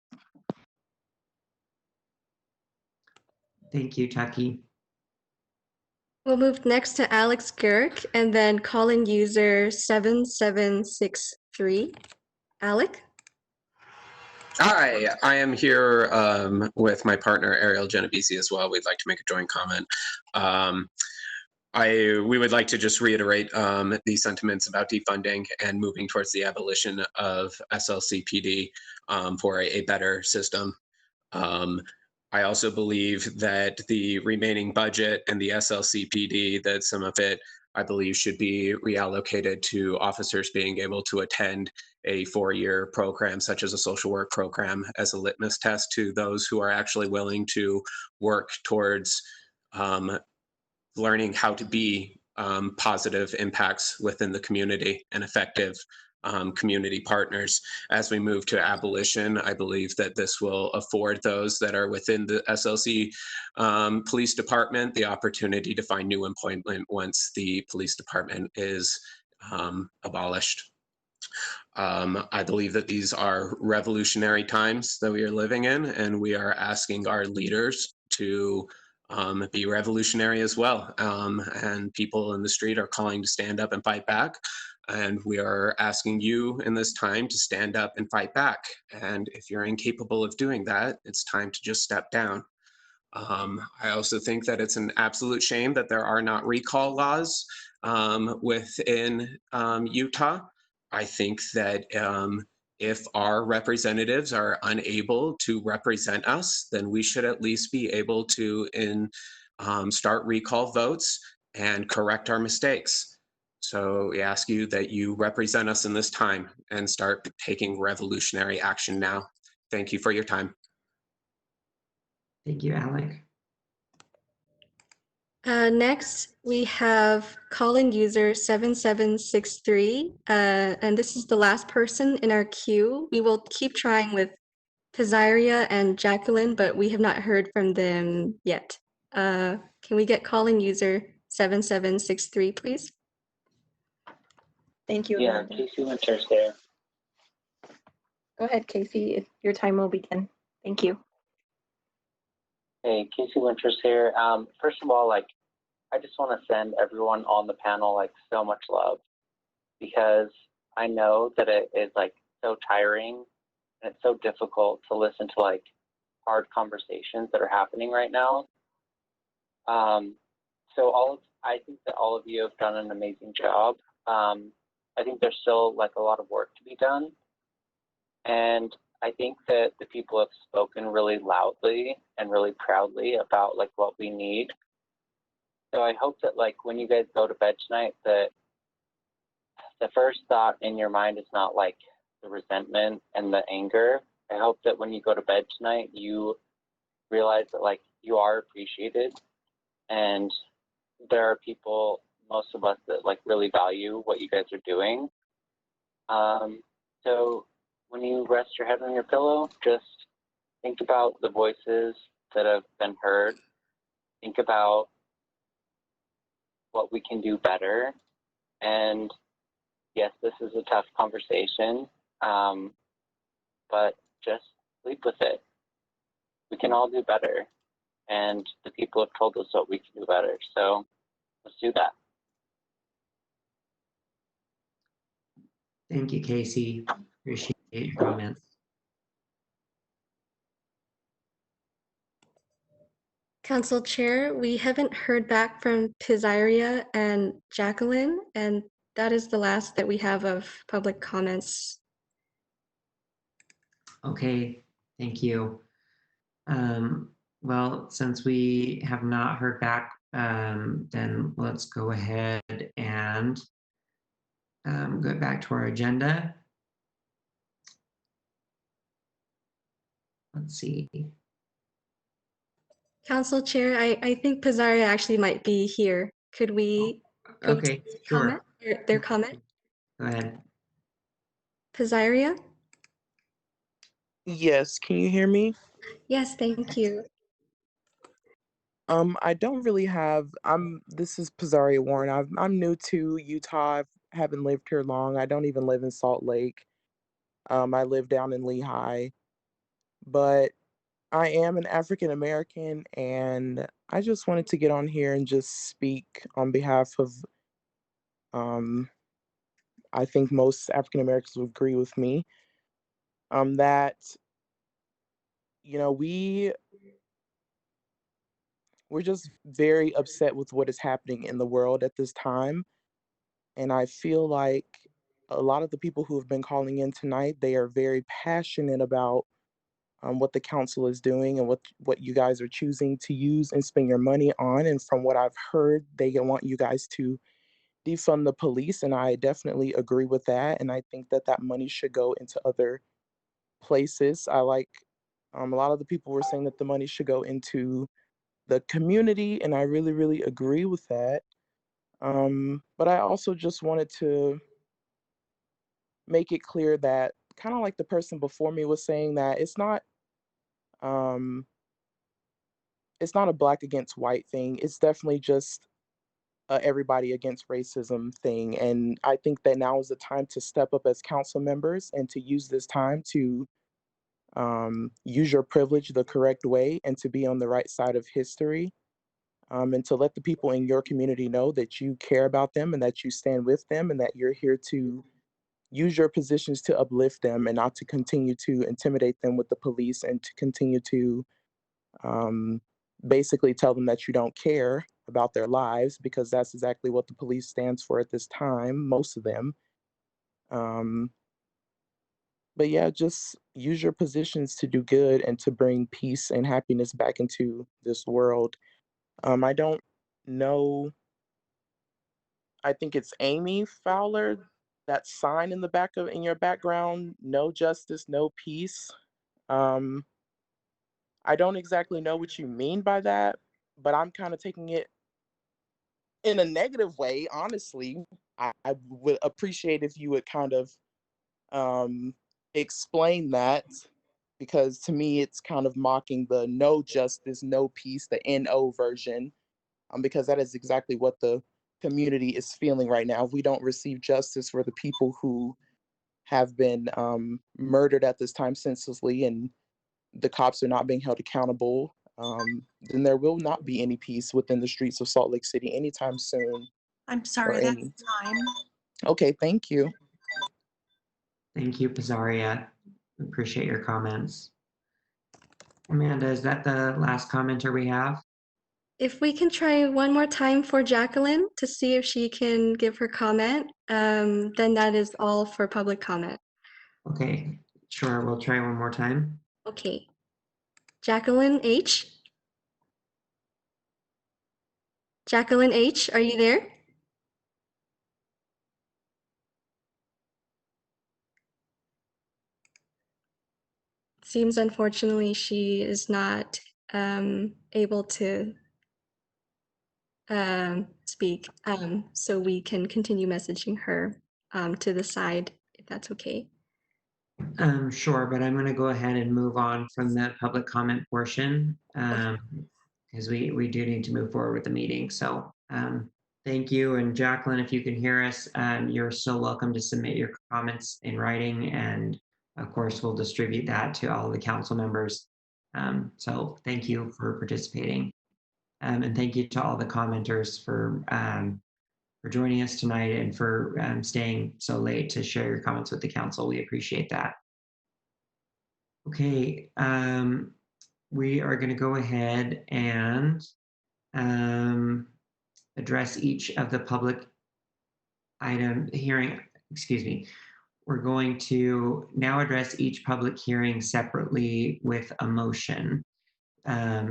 Thank you, Tucky. We'll move next to Alex Garrick and then calling user 7763. Alec? Hi, I am here with my partner Ariel Genovese as well. We'd like to make a joint comment. We would like to just reiterate the sentiments about defunding and moving towards the abolition of SLCPD for a better system. I also believe that the remaining budget and the SLCPD, that some of it, I believe, should be reallocated to officers being able to attend a 4-year program, such as a social work program, as a litmus test to those who are actually willing to work towards learning how to be positive impacts within the community and effective community partners. As we move to abolition, I believe that this will afford those that are within the SLC police department the opportunity to find new employment once the police department is abolished. I believe that these are revolutionary times that we are living in, and we are asking our leaders to be revolutionary as well. And people in the street are calling to stand up and fight back. And we are asking you in this time to stand up and fight back. And if you're incapable of doing that, it's time to just step down. I also think that it's an absolute shame that there are not recall laws within Utah. I think that if our representatives are unable to represent us, then we should at least be able to start recall votes and correct our mistakes. So we ask you that you represent us in this time and start taking revolutionary action now. Thank you for your time. Thank you, Alec. Next, we have calling user 7763, and this is the last person in our queue. We will keep trying with Pizzaria and Jacqueline, but we have not heard from them yet. Can we get calling user 7763, please? Thank you. Yeah, Amanda. Casey Winter's there. Go ahead, Casey. Your time will begin. Thank you. Hey, Casey Winters here. First of all, I just want to send everyone on the panel so much love, because I know that it is like so tiring and it's so difficult to listen to like hard conversations that are happening right now. So I think that all of you have done an amazing job. I think there's still like a lot of work to be done. And I think that the people have spoken really loudly and really proudly about like what we need. So I hope that like when you guys go to bed tonight, that the first thought in your mind is not like the resentment and the anger. I hope that when you go to bed tonight, you realize that like you are appreciated and there are people, most of us, that like really value what you guys are doing. So when you rest your head on your pillow, just think about the voices that have been heard. Think about what we can do better. And yes, this is a tough conversation, but just sleep with it. We can all do better. And the people have told us what we can do better. So let's do that. Thank you, Casey. Appreciate your comments. Council Chair, we haven't heard back from Pizzaria and Jacqueline, and that is the last that we have of public comments. Okay, thank you. Well, since we have not heard back, then let's go ahead and go back to our agenda. Let's see. Council Chair, I think Pizzaria actually might be here. Could we go Okay, to sure. their comment? Go ahead. Pizzaria? Yes, can you hear me? Yes, thank you. I don't really have. This is Pizzaria Warren. I'm new to Utah. I haven't lived here long. I don't even live in Salt Lake. I live down in Lehigh, but I am an African American, and I just wanted to get on here and just speak on behalf of. I think most African Americans would agree with me. That we're just very upset with what is happening in the world at this time. And I feel like a lot of the people who have been calling in tonight, they are very passionate about what the council is doing and what you guys are choosing to use and spend your money on. And from what I've heard, they want you guys to defund the police. And I definitely agree with that. And I think that that money should go into other places. I like a lot of the people were saying that the money should go into the community. And I really, really agree with that. But I also just wanted to make it clear that kind of like the person before me was saying that um it's not a black against white thing. It's definitely just everybody against racism thing. And I think that now is the time to step up as council members and to use this time to use your privilege the correct way and to be on the right side of history. And to let the people in your community know that you care about them and that you stand with them and that you're here to use your positions to uplift them and not to continue to intimidate them with the police and to continue to basically tell them that you don't care about their lives, because that's exactly what the police stands for at this time, most of them. But yeah, just use your positions to do good and to bring peace and happiness back into this world. I don't know. I think it's Amy Fowler. That sign in the in your background, no justice, no peace. Um, I don't exactly know what you mean by that, but I'm kind of taking it in a negative way, honestly. I would appreciate if you would kind of um, explain that, because to me it's kind of mocking the no justice, no peace, the NO version, because that is exactly what the community is feeling right now. If we don't receive justice for the people who have been murdered at this time senselessly and the cops are not being held accountable, then there will not be any peace within the streets of Salt Lake City anytime soon. I'm sorry, that's time. Okay, thank you. Thank you, Pizzaria. Appreciate your comments. Amanda, is that the last commenter we have? If we can try one more time for Jacqueline to see if she can give her comment, then that is all for public comment. Okay, sure. We'll try one more time. Okay. Jacqueline H. Jacqueline H., are you there? Seems unfortunately she is not able to speak, so we can continue messaging her to the side, if that's okay. Sure, but I'm going to go ahead and move on from the public comment portion because we do need to move forward with the meeting. So thank you. And Jacqueline, if you can hear us, you're so welcome to submit your comments in writing. And of course, we'll distribute that to all the council members. So thank you for participating. And thank you to all the commenters for joining us tonight and for staying so late to share your comments with the council. We appreciate that. Okay, we are going to go ahead and address each of the public item hearing, excuse me. We're going to now address each public hearing separately with a motion.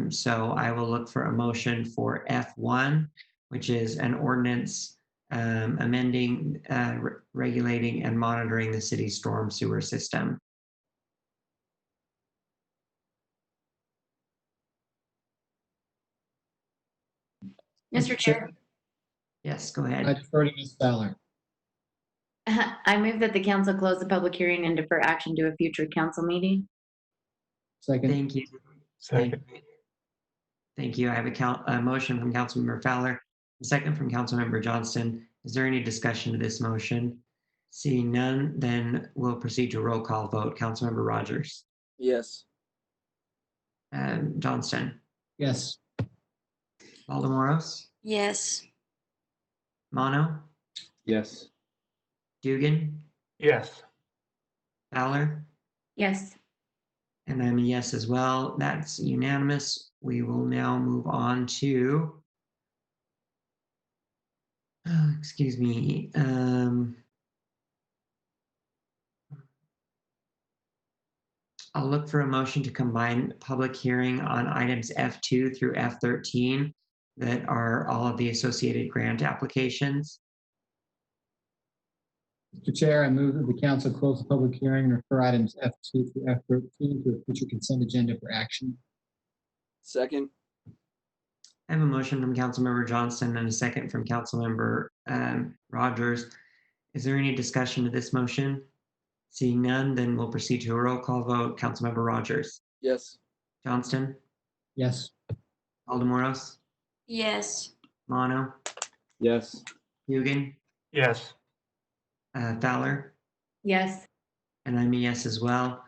So I will look for a motion for F1, which is an ordinance amending, regulating, and monitoring the city's storm sewer system. Mr. Chair. Yes, go ahead. I defer to Ms. Fowler. I move that the council close the public hearing and defer action to a future council meeting. Second. Thank you. Second. Thank you. I have a motion from Councilmember Fowler, a second from Councilmember Johnston. Is there any discussion to this motion? Seeing none, then we'll proceed to a roll call vote. Councilmember Rogers. Yes. Johnston. Yes. Valdemoros. Yes. Mono. Yes. Dugan. Yes. Fowler. Yes. And I'm a yes as well. That's unanimous. We will now move on to, excuse me, I'll look for a motion to combine public hearing on items F2 through F13 that are all of the associated grant applications. Mr. Chair, I move that the council close the public hearing and refer items F2 through F13 to a future consent agenda for action. Second. I have a motion from Councilmember Johnston and a second from Councilmember Rogers. Is there any discussion to this motion? Seeing none, then we'll proceed to a roll call vote. Councilmember Rogers. Yes. Johnston. Yes. Valdemoros. Yes. Mono. Yes. Hugan. Yes. Fowler. Yes. And I'm a yes as well.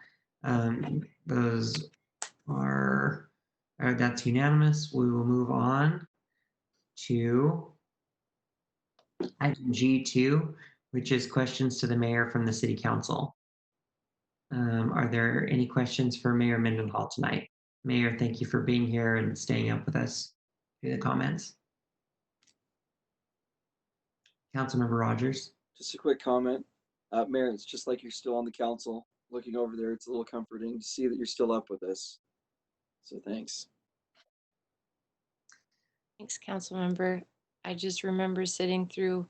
Those are, that's unanimous. We will move on to item G2, which is questions to the mayor from the city council. Are there any questions for Mayor Mendenhall tonight? Mayor, thank you for being here and staying up with us through the comments. Councilmember Rogers. Just a quick comment. Mayor, it's just like you're still on the council. Looking over there, it's a little comforting to see that you're still up with us. So thanks. Thanks, Councilmember. I just remember sitting through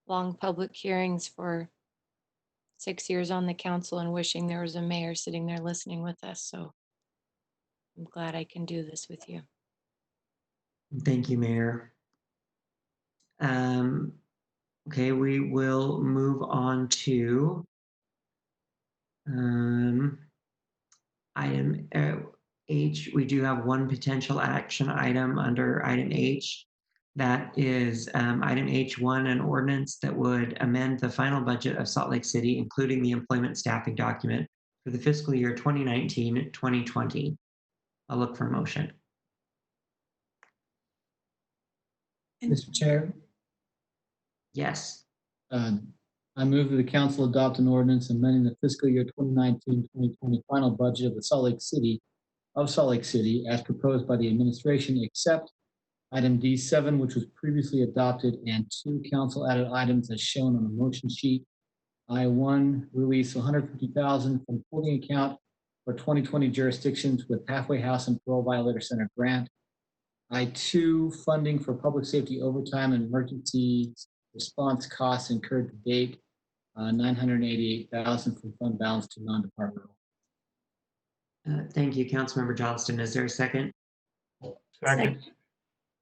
long public hearings for 6 years on the council and wishing there was a mayor sitting there listening with us. So I'm glad I can do this with you. Thank you, Mayor. Okay, we will move on to item H. We do have one potential action item under item H. That is item H1, an ordinance that would amend the final budget of Salt Lake City, including the employment staffing document for the fiscal year 2019-2020. I'll look for a motion. Mr. Chair. Yes. I I move that the council adopt an ordinance amending the fiscal year 2019-2020 final budget of the Salt Lake City as proposed by the administration, except item D7, which was previously adopted, and 2 council added items as shown on the motion sheet. I1, release $150,000 from holding account for 2020 jurisdictions with halfway house and parole violator center grant. I2, funding for public safety overtime and emergency response costs incurred to date, $988,000 from fund balance to non-departmental. Thank you, Councilmember Johnston. Is there a second? Second.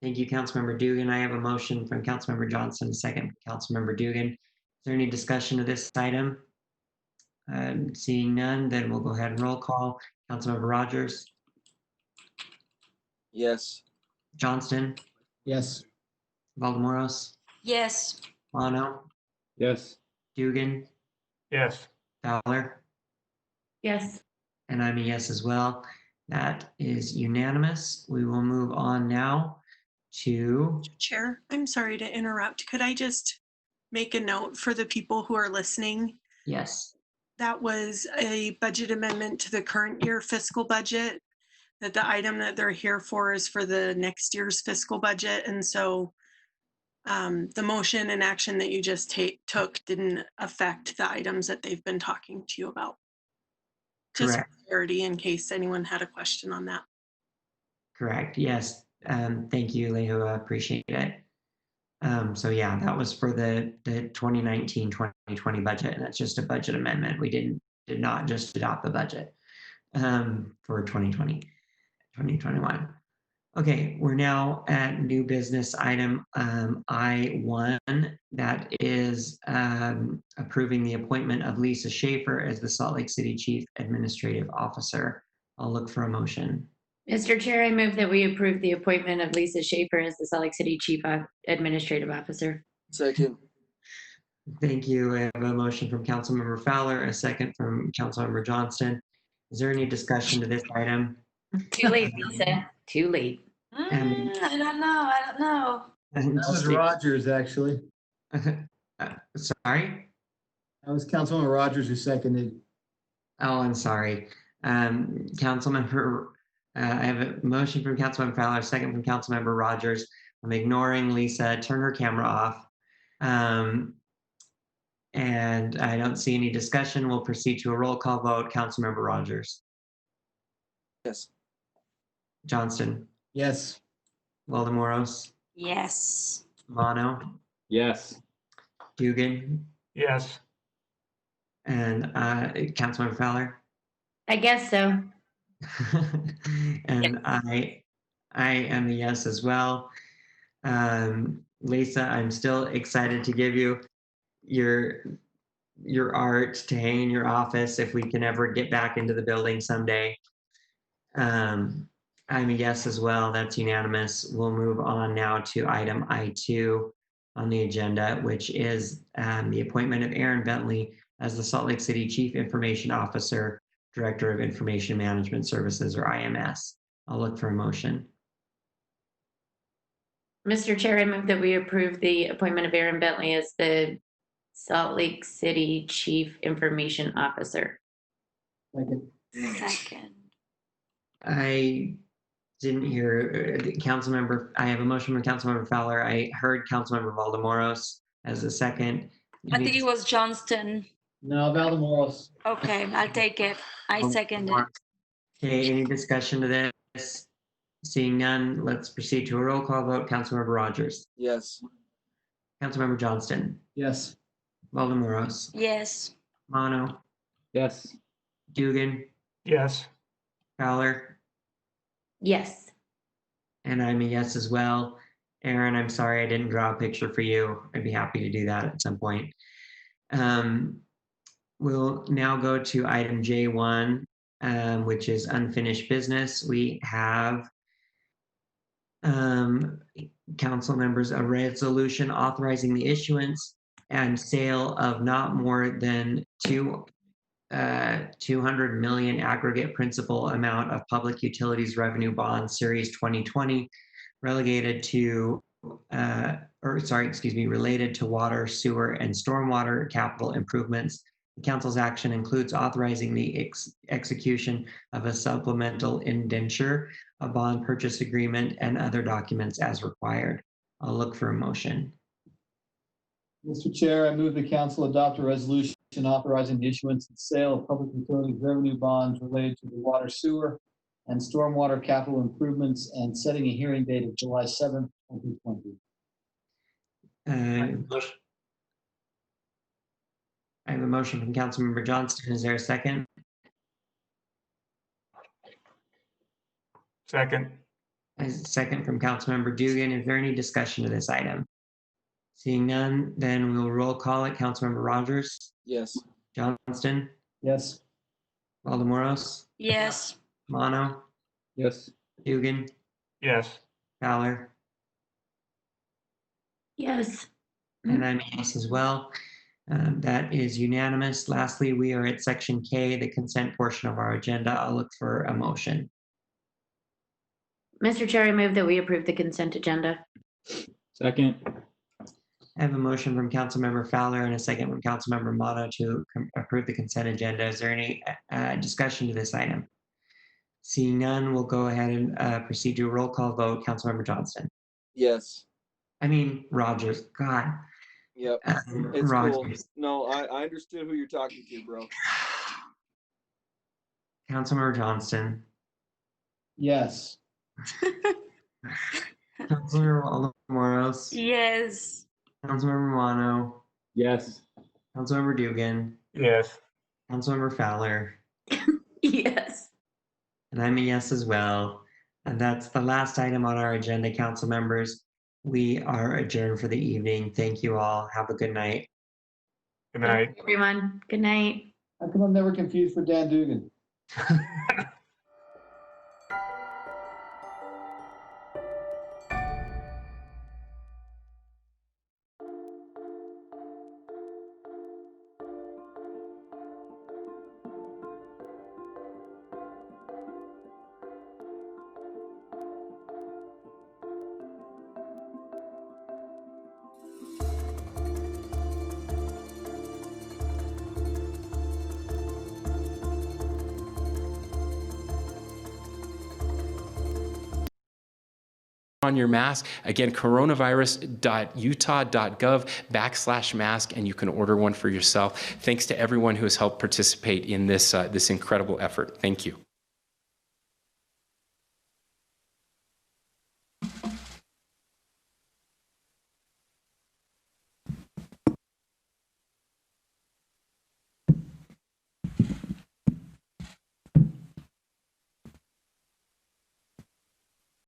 Thank you, Councilmember Dugan. I have a motion from Councilmember Johnston, a second from Councilmember Dugan. Is there any discussion of this item? Seeing none, then we'll go ahead and roll call. Councilmember Rogers. Yes. Johnston. Yes. Valdemoros. Yes. Mono. Yes. Dugan. Yes. Fowler. Yes. And I'm a yes as well. That is unanimous. We will move on now to... Chair, I'm sorry to interrupt. Could I just make a note for the people who are listening? Yes. That was a budget amendment to the current year fiscal budget, that the item that they're here for is for the next year's fiscal budget. And so the motion and action that you just took didn't affect the items that they've been talking to you about. Just for Correct. clarity in case anyone had a question on that. Correct. Yes. Thank you, Lehu. I appreciate it. So yeah, that was for the 2019-2020 budget, and that's just a budget amendment. We did not just adopt the budget for 2020-2021. Okay, we're now at new business item I1. That is approving the appointment of Lisa Schaefer as the Salt Lake City Chief Administrative Officer. I'll look for a motion. Mr. Chair, I move that we approve the appointment of Lisa Schaefer as the Salt Lake City Chief Administrative Officer. Second. Thank you. I have a motion from Councilmember Fowler, a second from Councilmember Johnston. Is there any discussion to this item? Too late, Lisa. Too late. I don't know. That was Rogers, actually. Sorry? That was Councilmember Rogers who seconded. Oh, I'm sorry. Councilmember, I have a motion from Councilmember Fowler, a second from Councilmember Rogers. I'm ignoring Lisa. Turn her camera off. And I don't see any discussion. We'll proceed to a roll call vote. Councilmember Rogers. Yes. Johnston. Yes. Valdemoros. Yes. Mono. Yes. Dugan. Yes. And Councilmember Fowler. I guess so. And I am a yes as well. Lisa, I'm still excited to give you your art to hang in your office if we can ever get back into the building someday. I'm a yes as well. That's unanimous. We'll move on now to item I2 on the agenda, which is the appointment of Aaron Bentley as the Salt Lake City Chief Information Officer, Director of Information Management Services, or IMS. I'll look for a motion. Mr. Chair, I move that we approve the appointment of Aaron Bentley as the Salt Lake City Chief Information Officer. Second. I didn't hear Councilmember. I have a motion from Councilmember Fowler. I heard Councilmember Valdemoros as a second. I think it was Johnston. No, Valdemoros. Okay, I'll take it. I second it. Okay, any discussion to this? Seeing none, let's proceed to a roll call vote. Councilmember Rogers. Yes. Councilmember Johnston. Yes. Valdemoros. Yes. Mono. Yes. Dugan. Yes. Fowler. Yes. And I'm a yes as well. Aaron, I'm sorry I didn't draw a picture for you. I'd be happy to do that at some point. We'll now go to item J1, which is unfinished business. We have council members a resolution authorizing the issuance and sale of not more than 200 million aggregate principal amount of public utilities revenue bonds series 2020 relegated to related to water, sewer, and stormwater capital improvements. The council's action includes authorizing the execution of a supplemental indenture, a bond purchase agreement, and other documents as required. I'll look for a motion. Mr. Chair, I move the council adopt a resolution authorizing the issuance and sale of public utilities revenue bonds related to the water, sewer, and stormwater capital improvements and setting a hearing date of July 7th, 2020. I have a motion from Councilmember Johnston. Is there a second? Second. A second from Councilmember Dugan. Is there any discussion to this item? Seeing none, then we'll roll call it. Councilmember Rogers? Yes. Johnston? Yes. Valdemoros? Yes. Mono? Yes. Dugan? Yes. Fowler? Yes. And I'm a yes as well. That is unanimous. Lastly, we are at section K, the consent portion of our agenda. I'll look for a motion. Mr. Chair, I move that we approve the consent agenda. Second. I have a motion from Councilmember Fowler and a second from Councilmember Moto to approve the consent agenda. Is there any discussion to this item? Seeing none, we'll go ahead and proceed to a roll call vote. Councilmember Johnston. Yes. I mean, Rogers. God. Yep. It's Rogers. cool. No, I understood who you're talking to, bro. Councilmember Johnston. Yes. Councilmember Valdemoros. Yes. Councilmember Mono. Yes. Councilmember Dugan. Yes. Councilmember Fowler. Yes. And I'm a yes as well. And that's the last item on our agenda, council members. We are adjourned for the evening. Thank you all. Have a good night. Good night. Everyone, good night. How come I'm never confused for Dan Dugan? On your mask. Again, coronavirus.utah.gov/mask, and you can order one for yourself. Thanks to everyone who has helped participate in this incredible effort. Thank you.